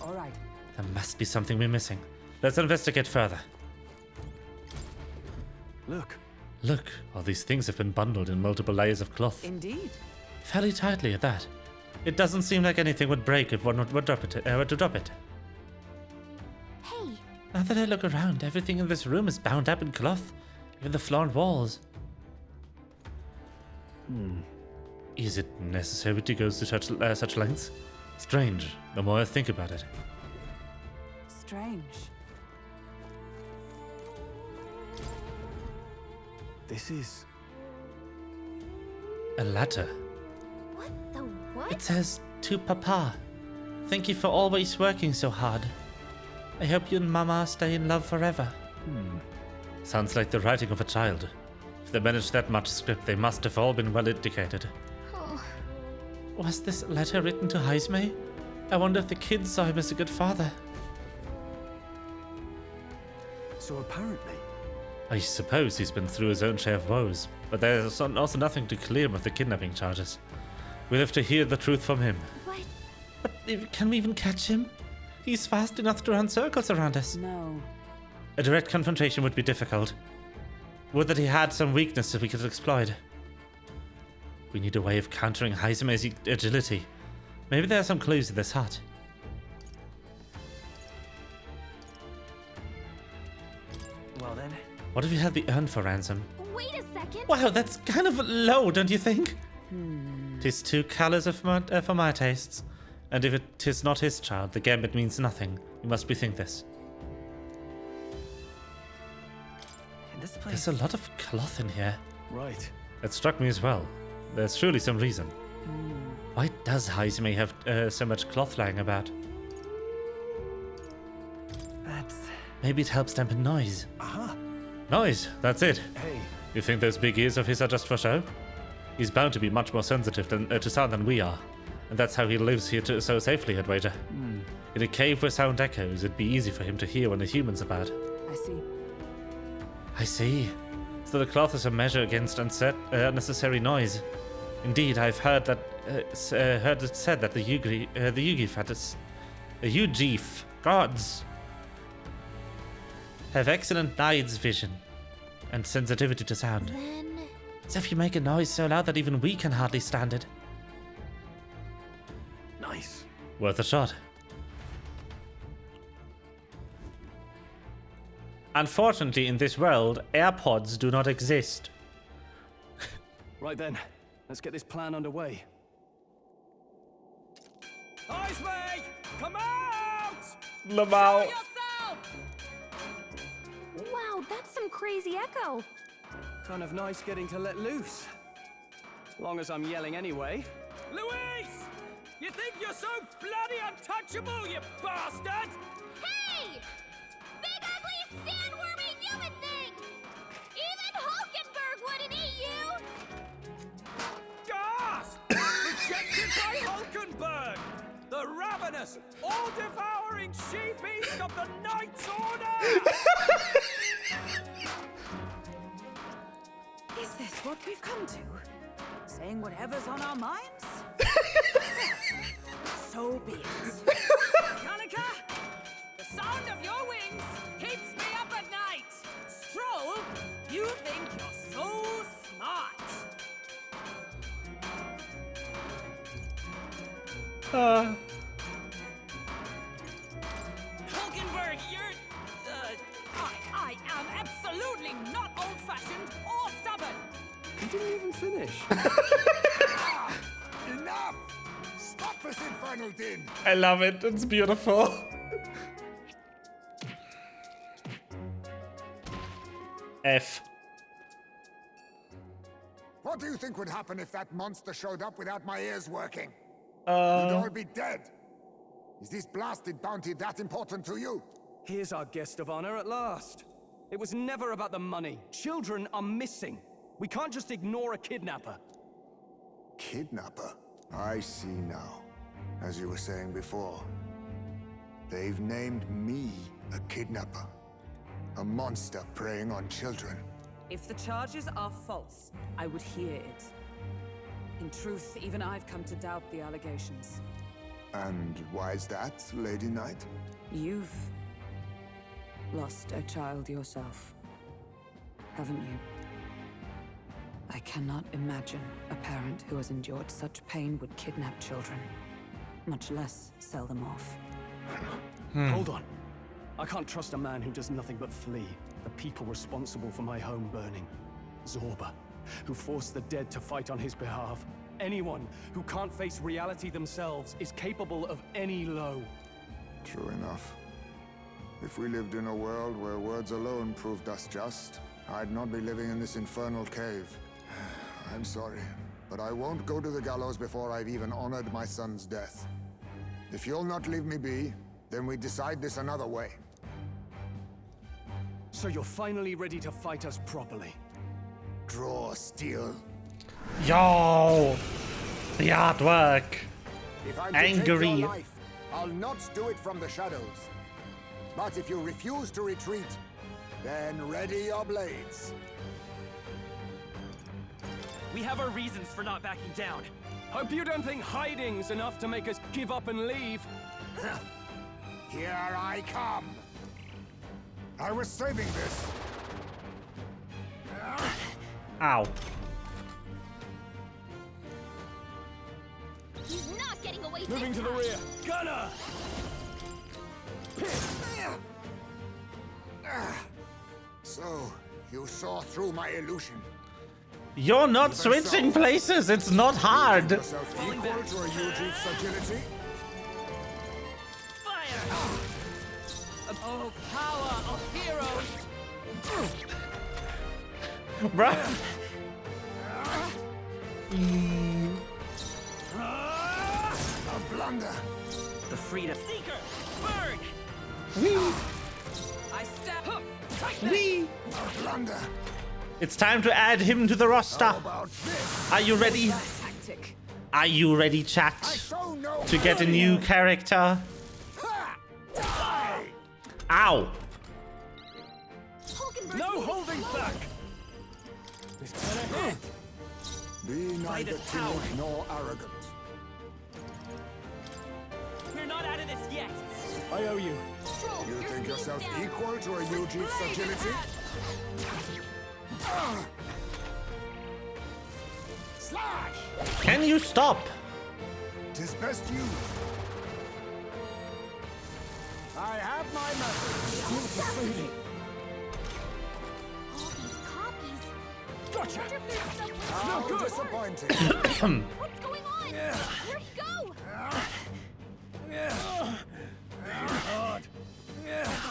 [SPEAKER 4] All right.
[SPEAKER 1] There must be something we're missing. Let's investigate further.
[SPEAKER 6] Look.
[SPEAKER 1] Look, all these things have been bundled in multiple layers of cloth.
[SPEAKER 4] Indeed.
[SPEAKER 1] Fairly tightly at that. It doesn't seem like anything would break if one were to drop it.
[SPEAKER 2] Hey.
[SPEAKER 1] Now that I look around, everything in this room is bound up in cloth. Even the floor and walls. Is it necessary to go to such lengths? Strange, the more I think about it.
[SPEAKER 4] Strange.
[SPEAKER 6] This is...
[SPEAKER 1] A letter.
[SPEAKER 2] What the what?
[SPEAKER 1] It says, to Papa. Thank you for always working so hard. I hope you and Mama stay in love forever. Sounds like the writing of a child. If they managed that much script, they must have all been well educated.
[SPEAKER 2] Oh.
[SPEAKER 1] Was this letter written to Heismay? I wonder if the kids saw him as a good father.
[SPEAKER 6] So apparently...
[SPEAKER 1] I suppose he's been through his own share of woes, but there's also nothing to clear him of the kidnapping charges. We'll have to hear the truth from him.
[SPEAKER 2] What?
[SPEAKER 1] But can we even catch him? He's fast enough to run circles around us.
[SPEAKER 4] No.
[SPEAKER 1] A direct confrontation would be difficult. Would that he had some weakness that we could exploit. We need a way of countering Heismay's agility. Maybe there are some clues in this hut.
[SPEAKER 7] Well then.
[SPEAKER 1] What if you had the urn for ransom?
[SPEAKER 2] Wait a second.
[SPEAKER 1] Wow, that's kind of low, don't you think? 'Tis too callous for my tastes. And if it is not his child, the gambit means nothing. You must rethink this.
[SPEAKER 7] In this place.
[SPEAKER 1] There's a lot of cloth in here.
[SPEAKER 6] Right.
[SPEAKER 1] That struck me as well. There's surely some reason. Why does Heismay have so much cloth lying about?
[SPEAKER 7] That's...
[SPEAKER 1] Maybe it helps dampen noise.
[SPEAKER 6] Aha.
[SPEAKER 1] Noise, that's it.
[SPEAKER 6] Hey.
[SPEAKER 1] You think those big ears of his are just for show? He's bound to be much more sensitive to sound than we are. And that's how he lives here so safely, I'd wager. In a cave where sound echoes, it'd be easy for him to hear when a human's about.
[SPEAKER 4] I see.
[SPEAKER 1] I see. So the cloth is a measure against unnecessary noise. Indeed, I've heard that heard it said that the Udiv gods have excellent night vision and sensitivity to sound.
[SPEAKER 2] Then
[SPEAKER 1] As if you make a noise so loud that even we can hardly stand it.
[SPEAKER 6] Nice.
[SPEAKER 1] Worth a shot. Unfortunately, in this world, AirPods do not exist.
[SPEAKER 6] Right then, let's get this plan underway.
[SPEAKER 7] Eyes me! Come out!
[SPEAKER 1] Lamau.
[SPEAKER 2] Wow, that's some crazy echo.
[SPEAKER 6] Kind of nice getting to let loose. Long as I'm yelling anyway.
[SPEAKER 7] Louise! You think you're so bloody untouchable, you bastard?
[SPEAKER 15] Hey! Big ugly sandwormy human thing! Even Hulkenberg wouldn't eat you!
[SPEAKER 7] Gasp! Rejected by Hulkenberg! The ravenous, all-devouring she-beast of the Knight's Order!
[SPEAKER 4] Is this what we've come to? Saying whatever's on our minds? So be it.
[SPEAKER 7] Kanika, the sound of your wings keeps me up at night. Stroll, you think you're so smart. Hulkenberg, you're... I am absolutely not old-fashioned or stubborn.
[SPEAKER 6] You didn't even finish.
[SPEAKER 14] Enough! Stop this infernal din!
[SPEAKER 1] I love it. It's beautiful. F.
[SPEAKER 14] What do you think would happen if that monster showed up without my ears working? You'd
[SPEAKER 1] Uh,
[SPEAKER 14] all be dead. Is this blasted bounty that important to you?
[SPEAKER 6] Here's our guest of honor at last. It was never about the money. Children are missing. We can't just ignore a kidnapper.
[SPEAKER 14] Kidnapper? I see now. As you were saying before, they've named me a kidnapper. A monster preying on children.
[SPEAKER 4] If the charges are false, I would hear it. In truth, even I've come to doubt the allegations.
[SPEAKER 14] And why is that, Lady Knight?
[SPEAKER 4] You've lost a child yourself, haven't you? I cannot imagine a parent who has endured such pain would kidnap children, much less sell them off.
[SPEAKER 6] Hold on. I can't trust a man who does nothing but flee. The people responsible for my home burning. Zorba, who forced the dead to fight on his behalf. Anyone who can't face reality themselves is capable of any low.
[SPEAKER 14] True enough. If we lived in a world where words alone proved us just, I'd not be living in this infernal cave. I'm sorry, but I won't go to the gallows before I've even honored my son's death. If you'll not leave me be, then we decide this another way.
[SPEAKER 6] So you're finally ready to fight us properly.
[SPEAKER 14] Draw steel.
[SPEAKER 1] Yo! The artwork.
[SPEAKER 14] If I'm to take
[SPEAKER 1] Angry.
[SPEAKER 14] your life, I'll not do it from the shadows. But if you refuse to retreat, then ready your blades.
[SPEAKER 7] We have our reasons for not backing down.
[SPEAKER 6] Hope you don't think hiding's enough to make us give up and leave.
[SPEAKER 14] Here I come. I was saving this.
[SPEAKER 1] Ow.
[SPEAKER 15] He's not getting away.
[SPEAKER 6] Moving
[SPEAKER 15] this
[SPEAKER 6] to the
[SPEAKER 15] time.
[SPEAKER 6] rear. Gunner!
[SPEAKER 14] So, you saw through my illusion.
[SPEAKER 1] You're not switching places. It's not hard.
[SPEAKER 14] Yourself equal to a Yuji's agility?
[SPEAKER 7] Fire! Oh, power of heroes!
[SPEAKER 1] Bruh.
[SPEAKER 14] A blunder.
[SPEAKER 7] The freedom seeker! Burn!
[SPEAKER 1] Wee.
[SPEAKER 7] I stab.
[SPEAKER 1] Wee.
[SPEAKER 14] A blunder.
[SPEAKER 1] It's time to add him to the roster.
[SPEAKER 14] How about this?
[SPEAKER 1] Are you ready?
[SPEAKER 4] Tactic.
[SPEAKER 1] Are you ready, chat?
[SPEAKER 14] Show no
[SPEAKER 1] To get a new character?
[SPEAKER 14] Die!
[SPEAKER 1] Ow.
[SPEAKER 6] No holding back! This better hit!
[SPEAKER 14] Be neither
[SPEAKER 7] this power.
[SPEAKER 14] timid nor arrogant.
[SPEAKER 7] We're not out of this yet.
[SPEAKER 6] I owe you.
[SPEAKER 14] You think yourself equal to a Yuji's agility?
[SPEAKER 8] Slash!
[SPEAKER 1] Can you stop?
[SPEAKER 14] 'Tis best used.
[SPEAKER 8] I have my method.
[SPEAKER 13] All these copies.
[SPEAKER 8] Gotcha!
[SPEAKER 13] Wonder if there's someone
[SPEAKER 14] How
[SPEAKER 13] else.
[SPEAKER 14] disappointing.
[SPEAKER 13] What's going on? Where'd he go?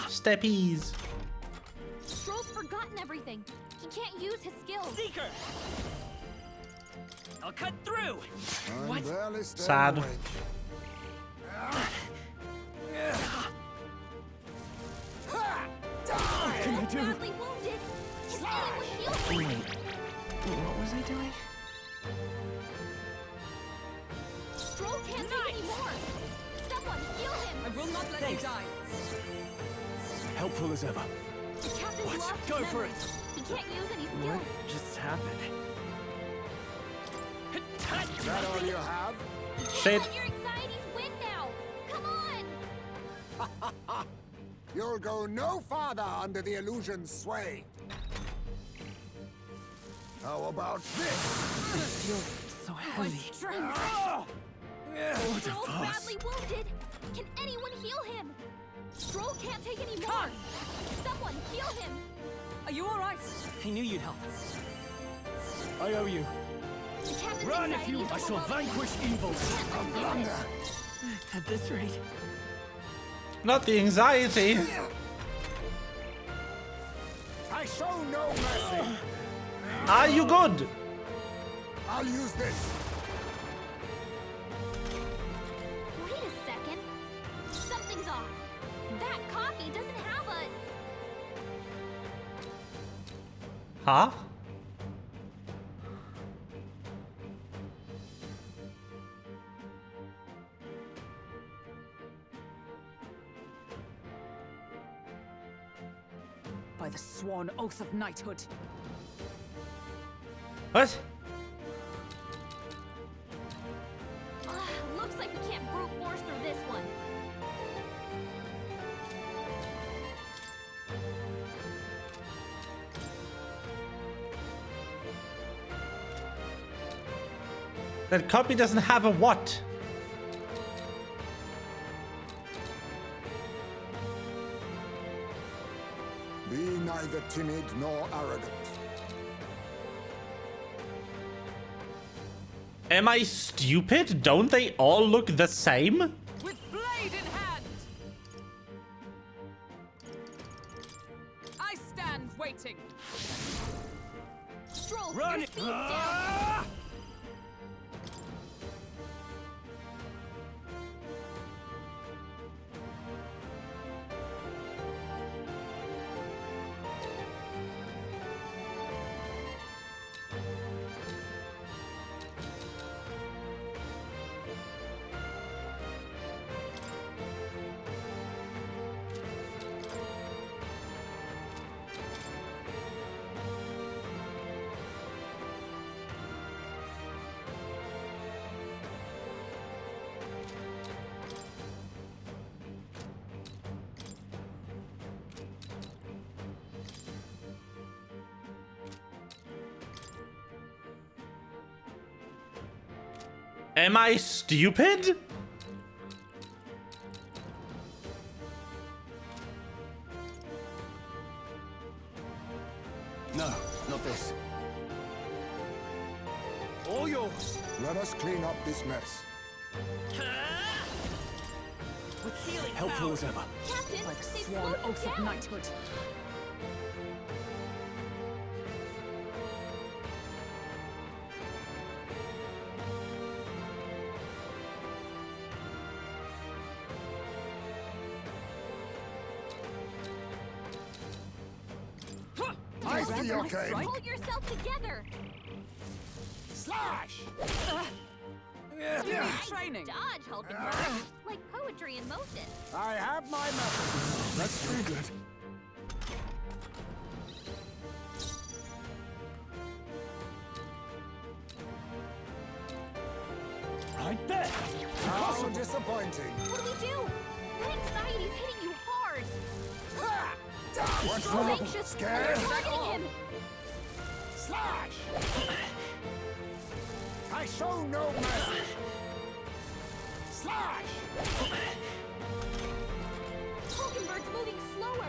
[SPEAKER 1] Steppies.
[SPEAKER 13] Stroll's forgotten everything. He can't use his skills.
[SPEAKER 7] Seeker! I'll cut through!
[SPEAKER 14] I'm barely staying
[SPEAKER 1] Sad.
[SPEAKER 14] awake.
[SPEAKER 8] What can I do?
[SPEAKER 13] Badly wounded. Can anyone heal him?
[SPEAKER 4] What was I doing?
[SPEAKER 13] Stroll can't take any more. Someone heal him.
[SPEAKER 4] I will not let you die.
[SPEAKER 6] Helpful as ever.
[SPEAKER 13] The captain's
[SPEAKER 6] What?
[SPEAKER 13] lost
[SPEAKER 6] Go
[SPEAKER 13] his
[SPEAKER 6] for
[SPEAKER 13] memory. He can't use any
[SPEAKER 6] What
[SPEAKER 13] skills.
[SPEAKER 6] just happened?
[SPEAKER 14] Is that all you have?
[SPEAKER 1] Shit.
[SPEAKER 13] Let your anxieties win now. Come on.
[SPEAKER 14] You'll go no farther under the illusion's sway. How about this?
[SPEAKER 4] You're so heavy.
[SPEAKER 13] Strength.
[SPEAKER 6] What
[SPEAKER 13] Stroll's
[SPEAKER 6] a farce.
[SPEAKER 13] badly wounded. Can anyone heal him? Stroll can't take any more. Someone heal him.
[SPEAKER 4] Are you all right?
[SPEAKER 6] I knew you'd help. I owe you.
[SPEAKER 13] The captain's
[SPEAKER 6] Run if
[SPEAKER 13] anxiety
[SPEAKER 6] you...
[SPEAKER 13] is
[SPEAKER 6] I shall
[SPEAKER 13] overwhelming.
[SPEAKER 6] vanquish evil.
[SPEAKER 13] Can't let him do it.
[SPEAKER 4] At this rate,
[SPEAKER 1] Not the anxiety.
[SPEAKER 14] I show no mercy.
[SPEAKER 1] Are you good?
[SPEAKER 14] I'll use this.
[SPEAKER 13] Wait a second. Something's off. That copy doesn't have a...
[SPEAKER 1] Huh?
[SPEAKER 4] by the sworn oath of knighthood.
[SPEAKER 1] What?
[SPEAKER 13] Looks like we can't brute force through this one.
[SPEAKER 1] That copy doesn't have a what?
[SPEAKER 14] Be neither timid nor arrogant.
[SPEAKER 1] Am I stupid? Don't they all look the same?
[SPEAKER 7] With blade in hand! I stand waiting.
[SPEAKER 13] Stroll,
[SPEAKER 7] Run!
[SPEAKER 13] your speed's down.
[SPEAKER 1] Am I stupid?
[SPEAKER 6] No, not this. All yours.
[SPEAKER 14] Let us clean up this mess.
[SPEAKER 7] With healing
[SPEAKER 6] Helpful
[SPEAKER 7] power.
[SPEAKER 6] as ever.
[SPEAKER 13] Captain,
[SPEAKER 4] By the
[SPEAKER 13] they
[SPEAKER 4] sworn
[SPEAKER 13] slowed you
[SPEAKER 4] oath of
[SPEAKER 13] down.
[SPEAKER 4] knighthood.
[SPEAKER 14] I see your game.
[SPEAKER 13] Hold yourself together.
[SPEAKER 14] Slash!
[SPEAKER 4] You need training.
[SPEAKER 13] Dodge, Hulkenberg. Like poetry in motion.
[SPEAKER 8] I have my method.
[SPEAKER 6] That's pretty good. Right there.
[SPEAKER 14] How disappointing.
[SPEAKER 13] What do we do? That anxiety's hitting you hard.
[SPEAKER 14] What's
[SPEAKER 13] So
[SPEAKER 14] wrong?
[SPEAKER 13] anxious.
[SPEAKER 14] Scared?
[SPEAKER 13] You're targeting him.
[SPEAKER 14] Slash! I show no mercy! Slash!
[SPEAKER 2] Hulkenberg's moving slower.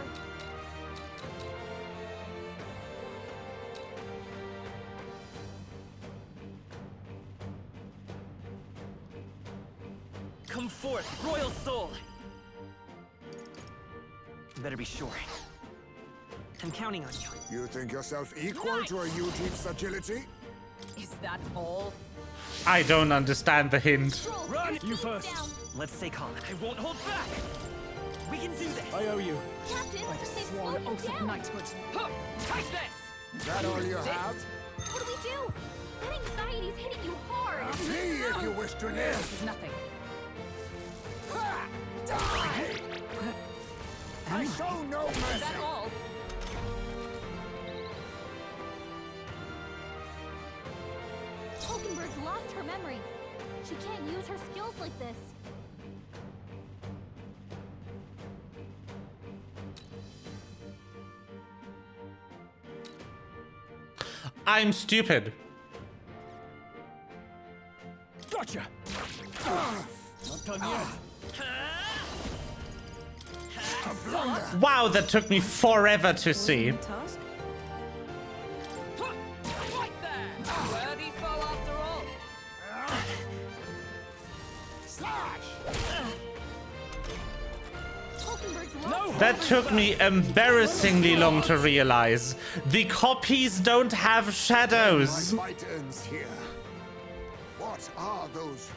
[SPEAKER 16] Come forth, royal soul! Better be sure. I'm counting on you.
[SPEAKER 14] You think yourself equal to a Ujeep's agility?
[SPEAKER 7] Is that all?
[SPEAKER 1] I don't understand the hint.
[SPEAKER 16] Run! You first. Let's stay calm. I won't hold back. We can do this.
[SPEAKER 6] I owe you.
[SPEAKER 2] Captain,
[SPEAKER 4] By the
[SPEAKER 2] they've
[SPEAKER 4] sworn
[SPEAKER 2] slowed you
[SPEAKER 4] oath of
[SPEAKER 2] down.
[SPEAKER 4] knighthood.
[SPEAKER 7] Huh, take this!
[SPEAKER 14] Is that all you have?
[SPEAKER 2] What do we do? That anxiety's hitting you hard.
[SPEAKER 14] Flee if you wish to live!
[SPEAKER 4] This is nothing.
[SPEAKER 14] Ha! Die! I show no
[SPEAKER 7] Is
[SPEAKER 14] mercy!
[SPEAKER 7] that all?
[SPEAKER 2] Hulkenberg's lost her memory. She can't use her skills like this.
[SPEAKER 1] I'm stupid.
[SPEAKER 6] Gotcha! Not done yet.
[SPEAKER 1] Wow, that took me forever to see.
[SPEAKER 4] Task?
[SPEAKER 7] Right there! Worthy foe after all.
[SPEAKER 2] Hulkenberg's lost.
[SPEAKER 1] That took me embarrassingly long to realize. The copies don't have shadows.
[SPEAKER 14] My fight ends here. What are those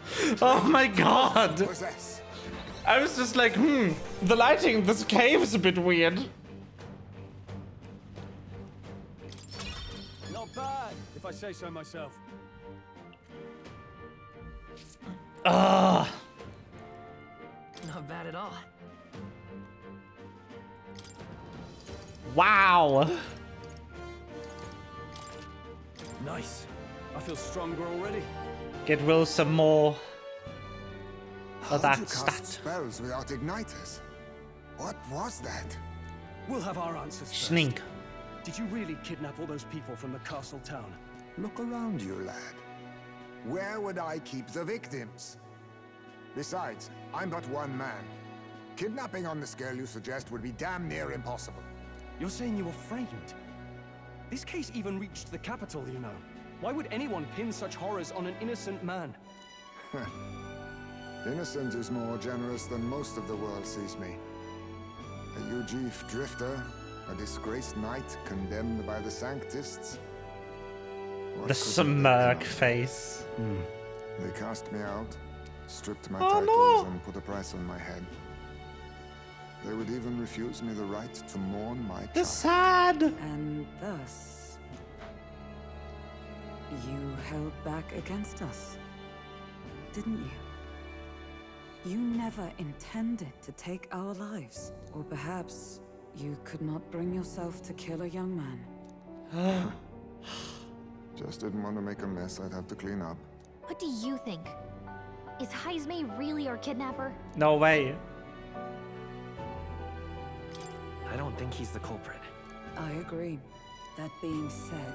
[SPEAKER 1] Oh my god.
[SPEAKER 14] possess?
[SPEAKER 1] I was just like, the lighting in this cave is a bit weird.
[SPEAKER 6] Not bad, if I say so myself.
[SPEAKER 1] Ugh.
[SPEAKER 16] Not bad at all.
[SPEAKER 1] Wow.
[SPEAKER 6] Nice. I feel stronger already.
[SPEAKER 1] Get Will some more.
[SPEAKER 14] How
[SPEAKER 1] Oh,
[SPEAKER 14] do you
[SPEAKER 1] that's
[SPEAKER 14] cast
[SPEAKER 1] that.
[SPEAKER 14] spells without igniters? What was that?
[SPEAKER 6] We'll have our answers first.
[SPEAKER 1] Snink.
[SPEAKER 6] Did you really kidnap all those people from the castle town?
[SPEAKER 14] Look around you, lad. Where would I keep the victims? Besides, I'm but one man. Kidnapping on the scale you suggest would be damn near impossible.
[SPEAKER 6] You're saying you were framed? This case even reached the capital, you know. Why would anyone pin such horrors on an innocent man?
[SPEAKER 14] Innocent is more generous than most of the world sees me. A Ujeef drifter, a disgraced knight condemned by the Sanctists. What
[SPEAKER 1] The
[SPEAKER 14] could
[SPEAKER 1] smirk
[SPEAKER 14] they do?
[SPEAKER 1] face.
[SPEAKER 14] They cast me out, stripped my
[SPEAKER 1] Oh,
[SPEAKER 14] titles,
[SPEAKER 1] no.
[SPEAKER 14] and put a price on my head. They would even refuse me the right to mourn my
[SPEAKER 1] The
[SPEAKER 14] child.
[SPEAKER 1] sad.
[SPEAKER 4] And thus, you held back against us, didn't you? You never intended to take our lives. Or perhaps you could not bring yourself to kill a young man.
[SPEAKER 14] Just didn't want to make a mess I'd have to clean up.
[SPEAKER 2] What do you think? Is Heismay really our kidnapper?
[SPEAKER 1] No way.
[SPEAKER 16] I don't think he's the culprit.
[SPEAKER 4] I agree. That being said,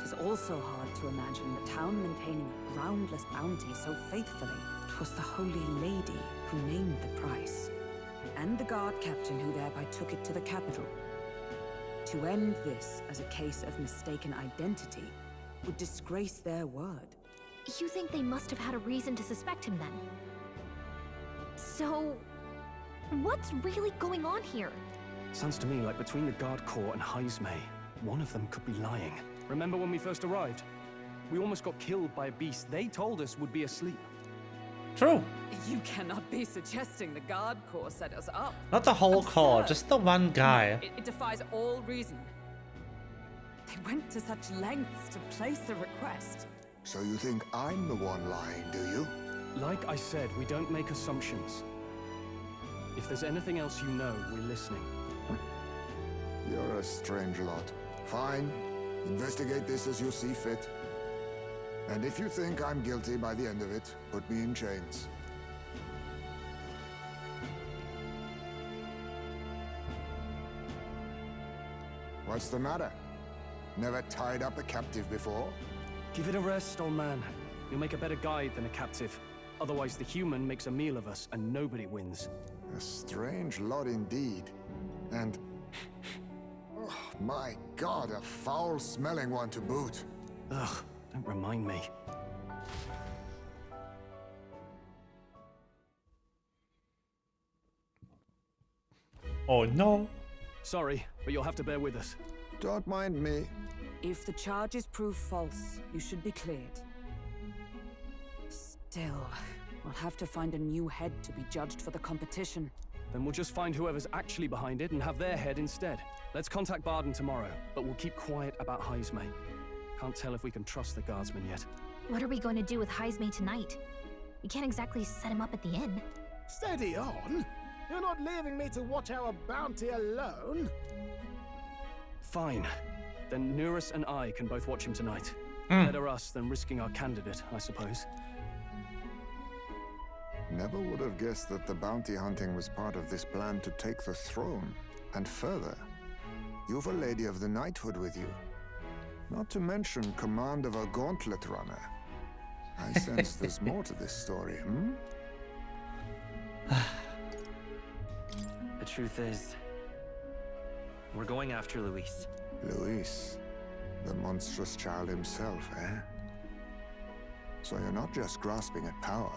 [SPEAKER 4] it is also hard to imagine the town maintaining a groundless bounty so faithfully. It was the Holy Lady who named the price, and the guard captain who thereby took it to the capital. To end this as a case of mistaken identity would disgrace their word.
[SPEAKER 2] You think they must have had a reason to suspect him then? So, what's really going on here?
[SPEAKER 6] Sounds to me like between the Guard Corps and Heismay, one of them could be lying. Remember when we first arrived? We almost got killed by a beast they told us would be asleep.
[SPEAKER 1] True.
[SPEAKER 4] You cannot be suggesting the Guard Corps set us up.
[SPEAKER 1] Not the whole core, just the one guy.
[SPEAKER 4] It defies all reason. They went to such lengths to place the request.
[SPEAKER 14] So you think I'm the one lying, do you?
[SPEAKER 6] Like I said, we don't make assumptions. If there's anything else you know, we're listening.
[SPEAKER 14] You're a strange lot. Fine. Investigate this as you see fit. And if you think I'm guilty by the end of it, put me in chains. What's the matter? Never tied up a captive before?
[SPEAKER 6] Give it a rest, old man. You'll make a better guide than a captive. Otherwise, the human makes a meal of us, and nobody wins.
[SPEAKER 14] A strange lot indeed. And... oh, my God, a foul-smelling one to boot.
[SPEAKER 6] Ugh, don't remind me.
[SPEAKER 1] Oh no.
[SPEAKER 6] Sorry, but you'll have to bear with us.
[SPEAKER 14] Don't mind me.
[SPEAKER 4] If the charges prove false, you should be cleared. Still, we'll have to find a new head to be judged for the competition.
[SPEAKER 6] Then we'll just find whoever's actually behind it and have their head instead. Let's contact Barden tomorrow, but we'll keep quiet about Heismay. Can't tell if we can trust the guardsman yet.
[SPEAKER 2] What are we going to do with Heismay tonight? We can't exactly set him up at the inn.
[SPEAKER 8] Steady on. You're not leaving me to watch our bounty alone.
[SPEAKER 6] Fine. Then Nurus and I can both watch him tonight. Better us than risking our candidate, I suppose.
[SPEAKER 14] Never would have guessed that the bounty hunting was part of this plan to take the throne. And further, you've a Lady of the Knighthood with you. Not to mention command of a gauntlet runner. I sense there's more to this story,
[SPEAKER 16] The truth is, we're going after Luis.
[SPEAKER 14] Luis, the monstrous child himself, eh? So you're not just grasping at power.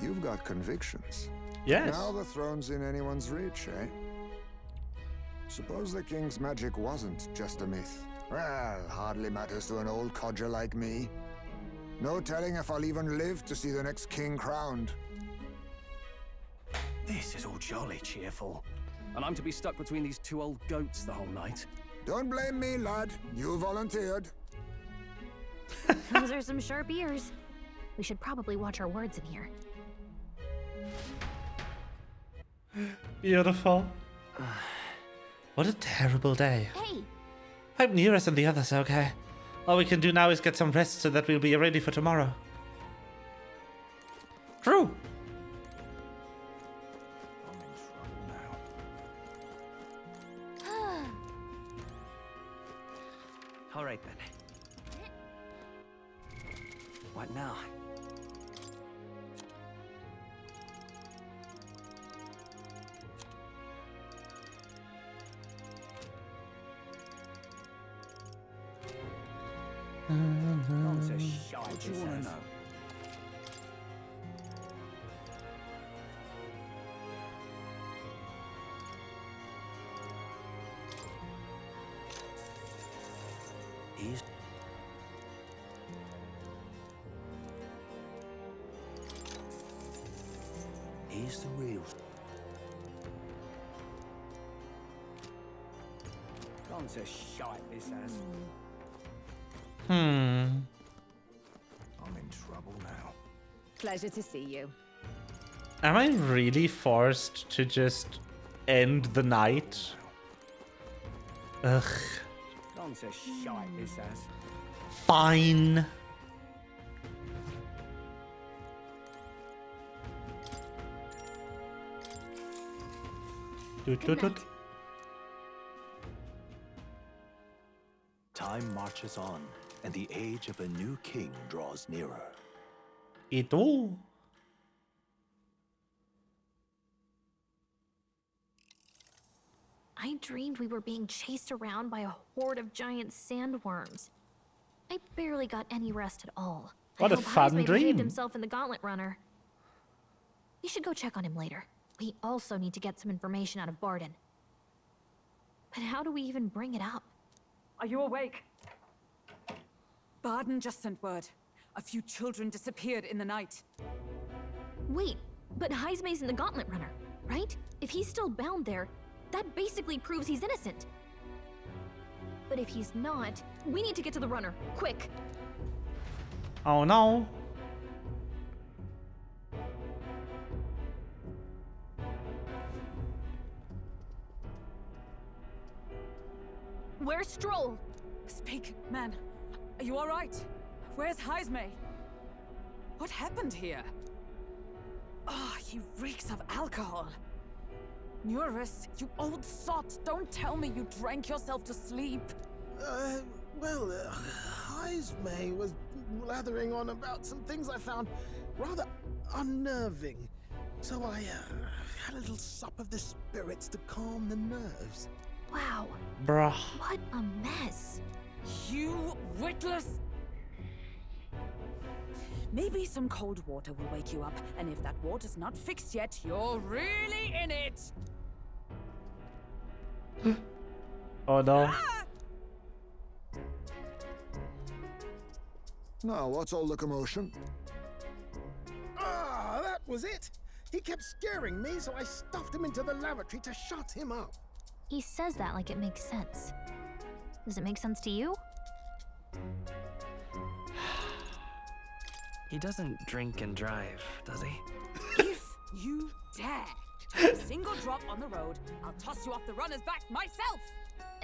[SPEAKER 14] You've got convictions.
[SPEAKER 1] Yes.
[SPEAKER 14] Now the throne's in anyone's reach, eh? Suppose the king's magic wasn't just a myth. Well, hardly matters to an old codger like me. No telling if I'll even live to see the next king crowned.
[SPEAKER 6] This is all jolly cheerful. And I'm to be stuck between these two old goats the whole night.
[SPEAKER 14] Don't blame me, lad. You volunteered.
[SPEAKER 2] Those are some sharp ears. We should probably watch our words in here.
[SPEAKER 1] Beautiful. What a terrible day.
[SPEAKER 2] Hey!
[SPEAKER 1] Hope Nurus and the others are okay. All we can do now is get some rest so that we'll be ready for tomorrow. True.
[SPEAKER 16] All right then. What now?
[SPEAKER 10] What do you want to know?
[SPEAKER 9] He's the real.
[SPEAKER 10] Gone to shite, this has.
[SPEAKER 1] Hmm.
[SPEAKER 10] I'm in trouble now.
[SPEAKER 5] Pleasure to see you.
[SPEAKER 1] Am I really forced to just end the night? Ugh.
[SPEAKER 10] Gone to shite, this has.
[SPEAKER 1] Fine.
[SPEAKER 9] Time marches on, and the age of a new king draws nearer.
[SPEAKER 1] Ito.
[SPEAKER 2] I dreamed we were being chased around by a horde of giant sandworms. I barely got any rest at all.
[SPEAKER 1] What
[SPEAKER 2] I
[SPEAKER 1] a
[SPEAKER 2] hope
[SPEAKER 1] fun
[SPEAKER 2] Heismay
[SPEAKER 1] dream.
[SPEAKER 2] behaved himself in the Gauntlet Runner. We should go check on him later. We also need to get some information out of Barden. But how do we even bring it up?
[SPEAKER 4] Are you awake? Barden just sent word. A few children disappeared in the night.
[SPEAKER 2] Wait, but Heismay's in the Gauntlet Runner, right? If he's still bound there, that basically proves he's innocent. But if he's not, we need to get to the runner, quick.
[SPEAKER 1] Oh no.
[SPEAKER 4] Where's Stroll? Speak, man. Are you all right? Where's Heismay? What happened here? Oh, he reeks of alcohol. Nurus, you old sot, don't tell me you drank yourself to sleep.
[SPEAKER 8] Well, Heismay was blathering on about some things I found rather unnerving. So I had a little sup of the spirits to calm the nerves.
[SPEAKER 2] Wow.
[SPEAKER 1] Bruh.
[SPEAKER 2] What a mess.
[SPEAKER 4] You witless! Maybe some cold water will wake you up, and if that water's not fixed yet, you're really in it!
[SPEAKER 1] Oh no.
[SPEAKER 14] Now, what's all the commotion?
[SPEAKER 8] Ah, that was it. He kept scaring me, so I stuffed him into the lavatory to shut him up.
[SPEAKER 2] He says that like it makes sense. Does it make sense to you?
[SPEAKER 16] He doesn't drink and drive, does he?
[SPEAKER 4] If you dare to have a single drop on the road, I'll toss you off the runner's back myself!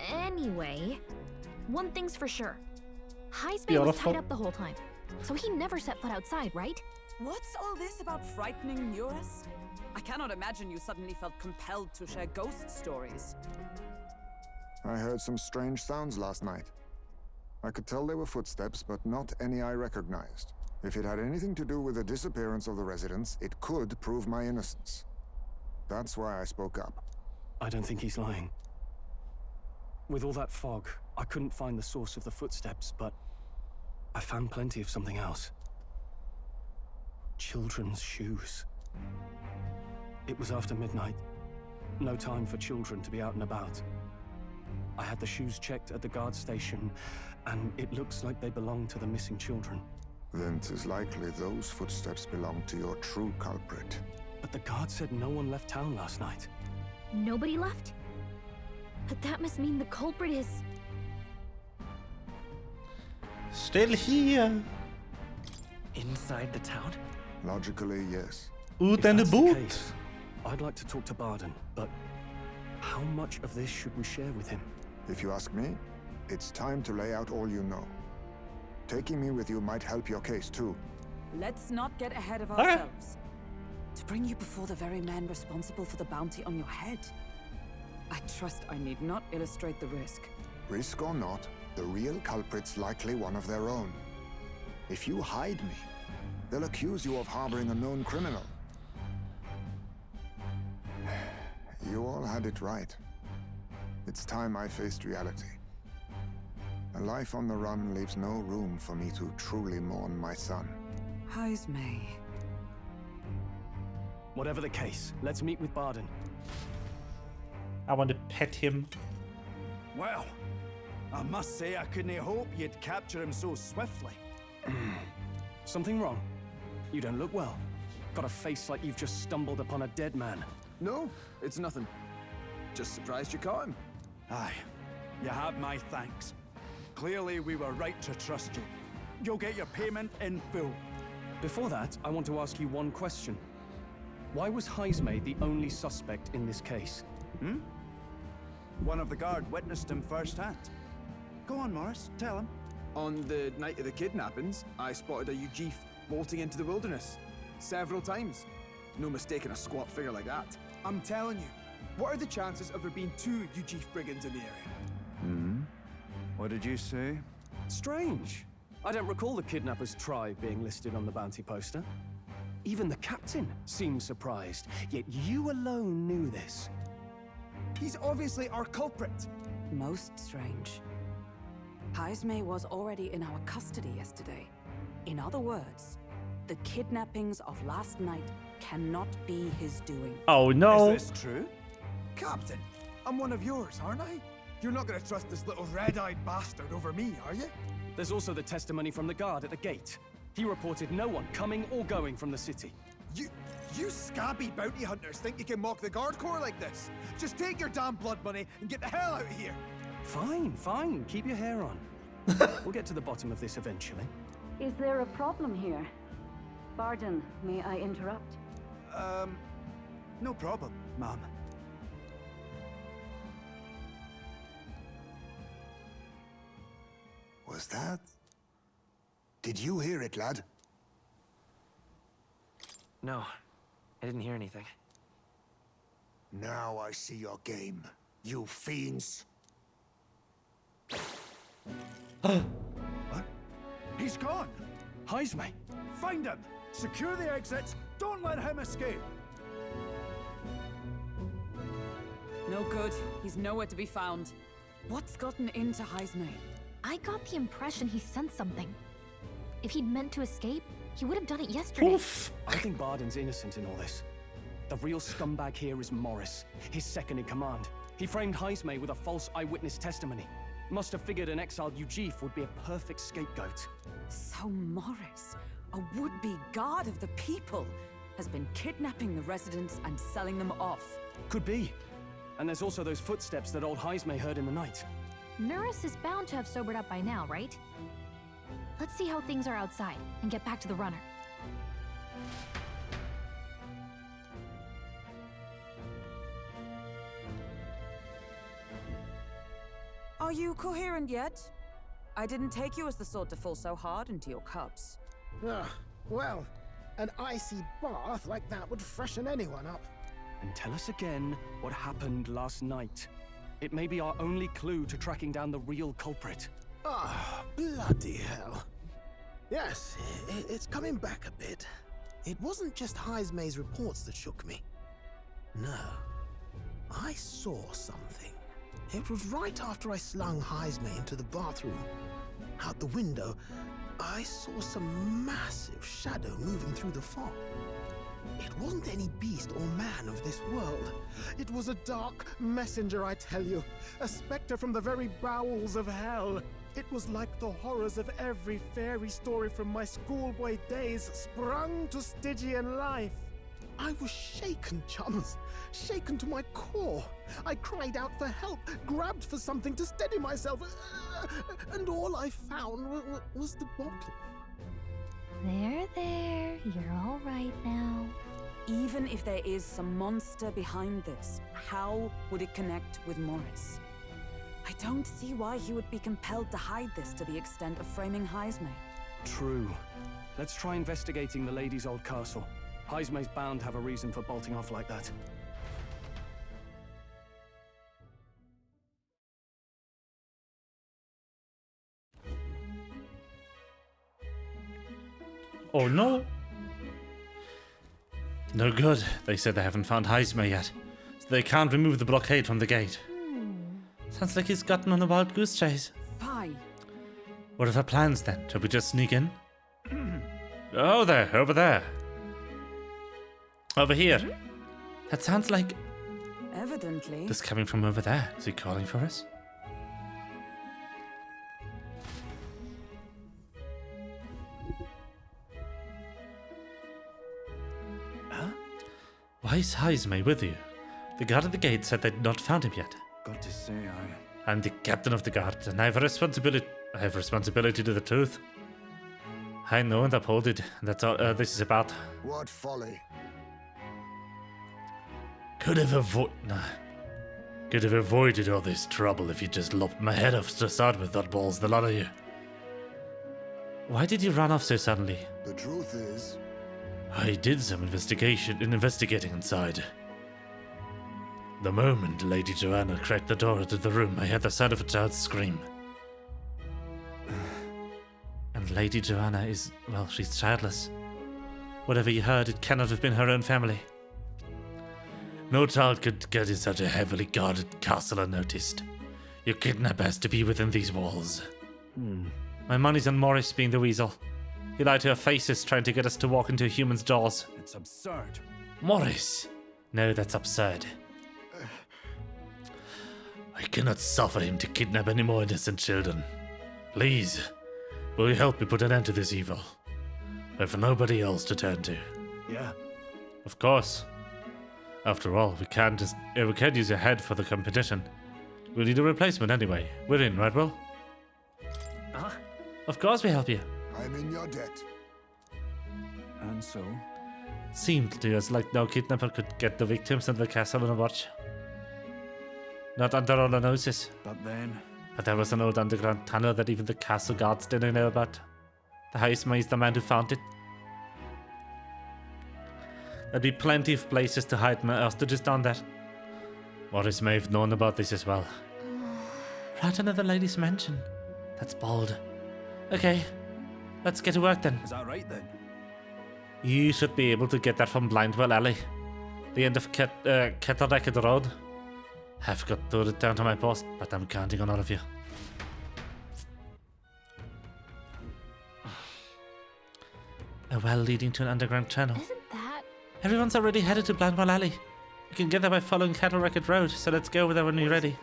[SPEAKER 2] Anyway, one thing's for sure. Heismay was tied up the whole time, so he never set foot outside, right?
[SPEAKER 4] What's all this about frightening Eurus? I cannot imagine you suddenly felt compelled to share ghost stories.
[SPEAKER 14] I heard some strange sounds last night. I could tell they were footsteps, but not any I recognized. If it had anything to do with the disappearance of the residents, it could prove my innocence. That's why I spoke up.
[SPEAKER 6] I don't think he's lying. With all that fog, I couldn't find the source of the footsteps, but I found plenty of something else. Children's shoes. It was after midnight. No time for children to be out and about. I had the shoes checked at the guard station, and it looks like they belong to the missing children.
[SPEAKER 14] Then 'tis likely those footsteps belong to your true culprit.
[SPEAKER 6] But the guard said no one left town last night.
[SPEAKER 2] Nobody left? But that must mean the culprit is...
[SPEAKER 1] Still here.
[SPEAKER 16] Inside the town?
[SPEAKER 14] Logically, yes.
[SPEAKER 6] If that's the case, I'd like to talk to Barden, but how much of this should we share with him?
[SPEAKER 14] If you ask me, it's time to lay out all you know. Taking me with you might help your case too.
[SPEAKER 4] Let's not get ahead of ourselves. To bring you before the very man responsible for the bounty on your head. I trust I need not illustrate the risk.
[SPEAKER 14] Risk or not, the real culprit's likely one of their own. If you hide me, they'll accuse you of harboring a known criminal. You all had it right. It's time I faced reality. A life on the run leaves no room for me to truly mourn my son.
[SPEAKER 4] Heismay.
[SPEAKER 6] Whatever the case, let's meet with Barden.
[SPEAKER 1] I want to pet him.
[SPEAKER 17] Well, I must say I couldn't hope you'd capture him so swiftly.
[SPEAKER 6] Something wrong? You don't look well. Got a face like you've just stumbled upon a dead man.
[SPEAKER 3] No, it's nothing. Just surprised you caught him.
[SPEAKER 17] Aye, you have my thanks. Clearly we were right to trust you. You'll get your payment in full.
[SPEAKER 6] Before that, I want to ask you one question. Why was Heismay the only suspect in this case?
[SPEAKER 17] One of the guard witnessed him firsthand. Go on, Morris, tell him.
[SPEAKER 3] On the night of the kidnappings, I spotted a Ujif bolting into the wilderness. Several times. No mistaking a squat figure like that. I'm telling you, what are the chances of there being 2 Ujif brigands in the area?
[SPEAKER 17] What did you say?
[SPEAKER 6] Strange. I don't recall the kidnappers' tribe being listed on the bounty poster. Even the captain seemed surprised, yet you alone knew this.
[SPEAKER 3] He's obviously our culprit.
[SPEAKER 4] Most strange. Heismay was already in our custody yesterday. In other words, the kidnappings of last night cannot be his doing.
[SPEAKER 1] Oh no.
[SPEAKER 3] Is this true? Captain, I'm one of yours, aren't I? You're not gonna trust this little red-eyed bastard over me, are you?
[SPEAKER 6] There's also the testimony from the guard at the gate. He reported no one coming or going from the city.
[SPEAKER 3] You scabby bounty hunters think you can mock the guard corps like this? Just take your damn blood money and get the hell out of here!
[SPEAKER 6] Fine, fine. Keep your hair on. We'll get to the bottom of this eventually.
[SPEAKER 5] Is there a problem here? Barden, may I interrupt?
[SPEAKER 17] No problem, ma'am.
[SPEAKER 14] Was that? Did you hear it, lad?
[SPEAKER 16] No, I didn't hear anything.
[SPEAKER 14] Now I see your game, you fiends.
[SPEAKER 17] What? He's gone.
[SPEAKER 6] Heisme.
[SPEAKER 17] Find him. Secure the exits. Don't let him escape.
[SPEAKER 4] No good. He's nowhere to be found. What's gotten into Heisme?
[SPEAKER 2] I got the impression he sensed something. If he'd meant to escape, he would have done it yesterday.
[SPEAKER 1] Oof.
[SPEAKER 6] I think Barden's innocent in all this. The real scumbag here is Morris, his second in command. He framed Heisme with a false eyewitness testimony. Must have figured an exiled Ujif would be a perfect scapegoat.
[SPEAKER 4] So Morris, a would-be guard of the people, has been kidnapping the residents and selling them off.
[SPEAKER 6] Could be. And there's also those footsteps that old Heisme heard in the night.
[SPEAKER 2] Norris is bound to have sobered up by now, right? Let's see how things are outside and get back to the runner.
[SPEAKER 4] Are you coherent yet? I didn't take you as the sort to fall so hard into your cups.
[SPEAKER 8] Well, an icy bath like that would freshen anyone up.
[SPEAKER 6] And tell us again what happened last night. It may be our only clue to tracking down the real culprit.
[SPEAKER 8] Ah, bloody hell. Yes, it's coming back a bit. It wasn't just Heisme's reports that shook me. No, I saw something. It was right after I slung Heisme into the bathroom. Out the window, I saw some massive shadow moving through the fog. It wasn't any beast or man of this world. It was a dark messenger, I tell you. A specter from the very bowels of hell. It was like the horrors of every fairy story from my schoolboy days sprung to Stygian life. I was shaken, chums. Shaken to my core. I cried out for help, grabbed for something to steady myself, and all I found was the bottle.
[SPEAKER 2] There, you're all right now.
[SPEAKER 4] Even if there is some monster behind this, how would it connect with Morris? I don't see why he would be compelled to hide this to the extent of framing Heisme.
[SPEAKER 6] True. Let's try investigating the lady's old castle. Heisme's bound to have a reason for bolting off like that.
[SPEAKER 1] Oh no. No good. They said they haven't found Heisme yet, so they can't remove the blockade from the gate. Sounds like he's gotten on a wild goose chase.
[SPEAKER 4] Fie.
[SPEAKER 1] What are our plans then? Shall we just sneak in? Oh, there, over there. Over here. That sounds like...
[SPEAKER 4] Evidently.
[SPEAKER 1] This coming from over there. Is he calling for us?
[SPEAKER 6] Huh?
[SPEAKER 1] Why is Heisme with you? The guard at the gate said they'd not found him yet.
[SPEAKER 17] Got to say,
[SPEAKER 1] I'm the captain of the guard, and I have responsibility to the truth. I know and uphold it. That's all this is about.
[SPEAKER 14] What folly?
[SPEAKER 1] Could have avoided all this trouble if you just lopped my head off to start with, oddballs, the lot of you. Why did you run off so suddenly?
[SPEAKER 14] The truth is,
[SPEAKER 1] I did some investigating inside. The moment Lady Joanna cracked the door into the room, I heard the sound of a child's scream. And Lady Joanna is, well, she's childless. Whatever you heard, it cannot have been her own family. No child could get in such a heavily guarded castle unnoticed. Your kidnapper has to be within these walls. My money's on Morris being the weasel. He lied to our faces trying to get us to walk into a human's jaws.
[SPEAKER 17] it's absurd.
[SPEAKER 1] Morris! No, that's absurd. I cannot suffer him to kidnap any more innocent children. Please, will you help me put an end to this evil? I have nobody else to turn to.
[SPEAKER 6] Yeah.
[SPEAKER 1] Of course. After all, we can't use your head for the competition. We'll need a replacement anyway. We're in, right, Will?
[SPEAKER 16] Huh?
[SPEAKER 1] Of course we help you.
[SPEAKER 14] I'm in your debt.
[SPEAKER 17] And so?
[SPEAKER 1] Seemed to us like no kidnapper could get the victims in the castle on a watch. Not under our noses.
[SPEAKER 17] But then?
[SPEAKER 1] But there was an old underground tunnel that even the castle guards didn't know about. The Heisme is the man who found it. There'd be plenty of places to hide my hostages down there. Morris may have known about this as well. Right under the lady's mansion. That's bold. Okay, Let's get to work then.
[SPEAKER 17] Is that right then?
[SPEAKER 1] You should be able to get that from Blindwell Alley. The end of Cataract Road. I've got to return to my post, but I'm counting on all of you. A well leading to an underground channel.
[SPEAKER 2] Isn't that...
[SPEAKER 1] Everyone's already headed to Blindwell Alley. You can get there by following Cataract Road, so let's go there when you're ready.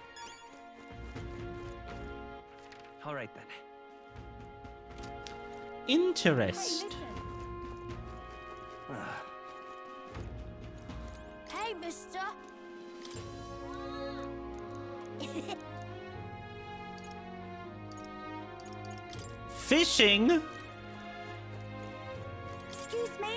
[SPEAKER 16] All right then.
[SPEAKER 1] Interest.
[SPEAKER 13] Hey, mister.
[SPEAKER 1] Fishing?
[SPEAKER 13] Excuse me?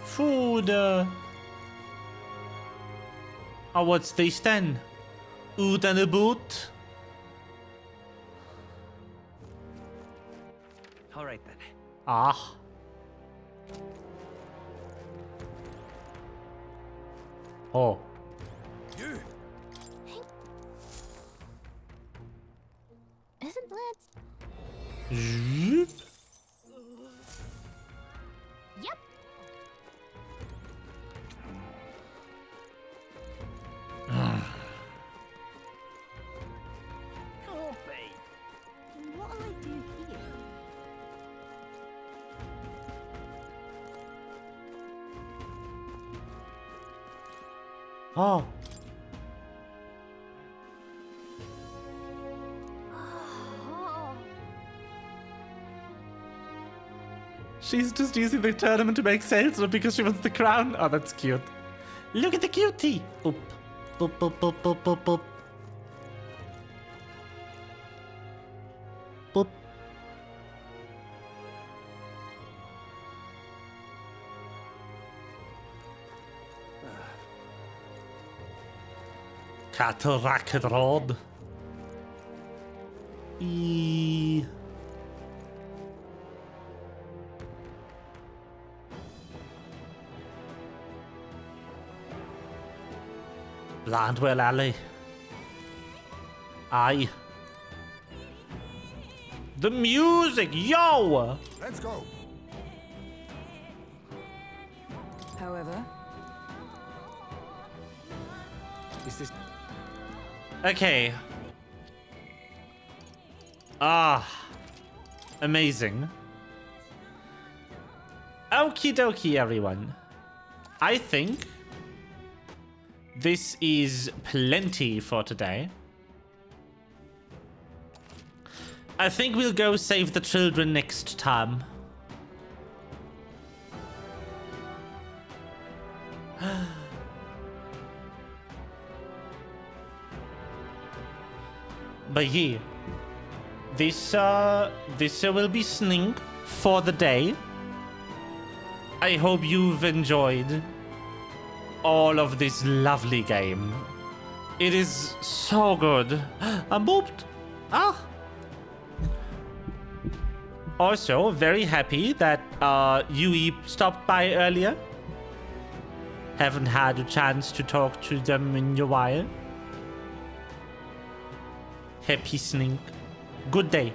[SPEAKER 1] Food. Oh, what's this then? Oot and a boot?
[SPEAKER 16] All right then.
[SPEAKER 1] Ah. Oh.
[SPEAKER 17] You.
[SPEAKER 2] Isn't that...
[SPEAKER 1] Zoop.
[SPEAKER 2] Yep.
[SPEAKER 13] What'll I do here?
[SPEAKER 1] Oh. She's just using the tournament to make sales, not because she wants the crown. Oh, that's cute. Look at the cutie. Boop. Boop, boop, boop, boop, boop, boop. Boop. Cataract Road. Blindwell Alley. Aye. The music, yo!
[SPEAKER 14] Let's go.
[SPEAKER 4] However,
[SPEAKER 6] Is this...
[SPEAKER 1] Okay. Ah. Amazing. Okie dokie, everyone. I think this is plenty for today. I think we'll go save the children next time. But yeah, this will be Snink for the day. I hope you've enjoyed all of this lovely game. It is so good. I'm booped. Ah. Also, very happy that Yui stopped by earlier. Haven't had a chance to talk to them in a while. Happy Snink. Good day.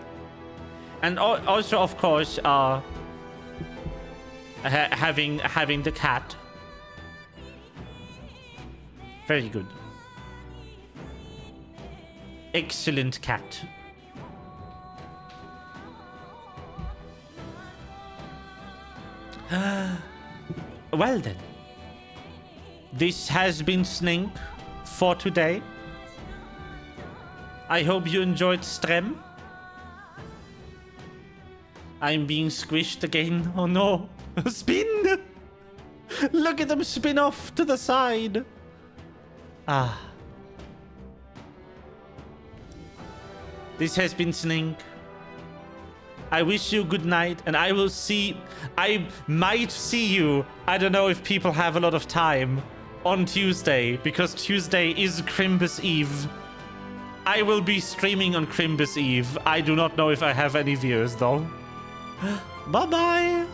[SPEAKER 1] And also, of course, having the cat. Very good. Excellent cat. Well then. This has been Snink for today. I hope you enjoyed stream. I'm being squished again. Oh no. Spin! Look at them spin off to the side. Ah. This has been Snink. I wish you good night, and I might see you. I don't know if people have a lot of time on Tuesday, because Tuesday is Crimbus Eve. I will be streaming on Crimbus Eve. I do not know if I have any viewers though. Bye-bye.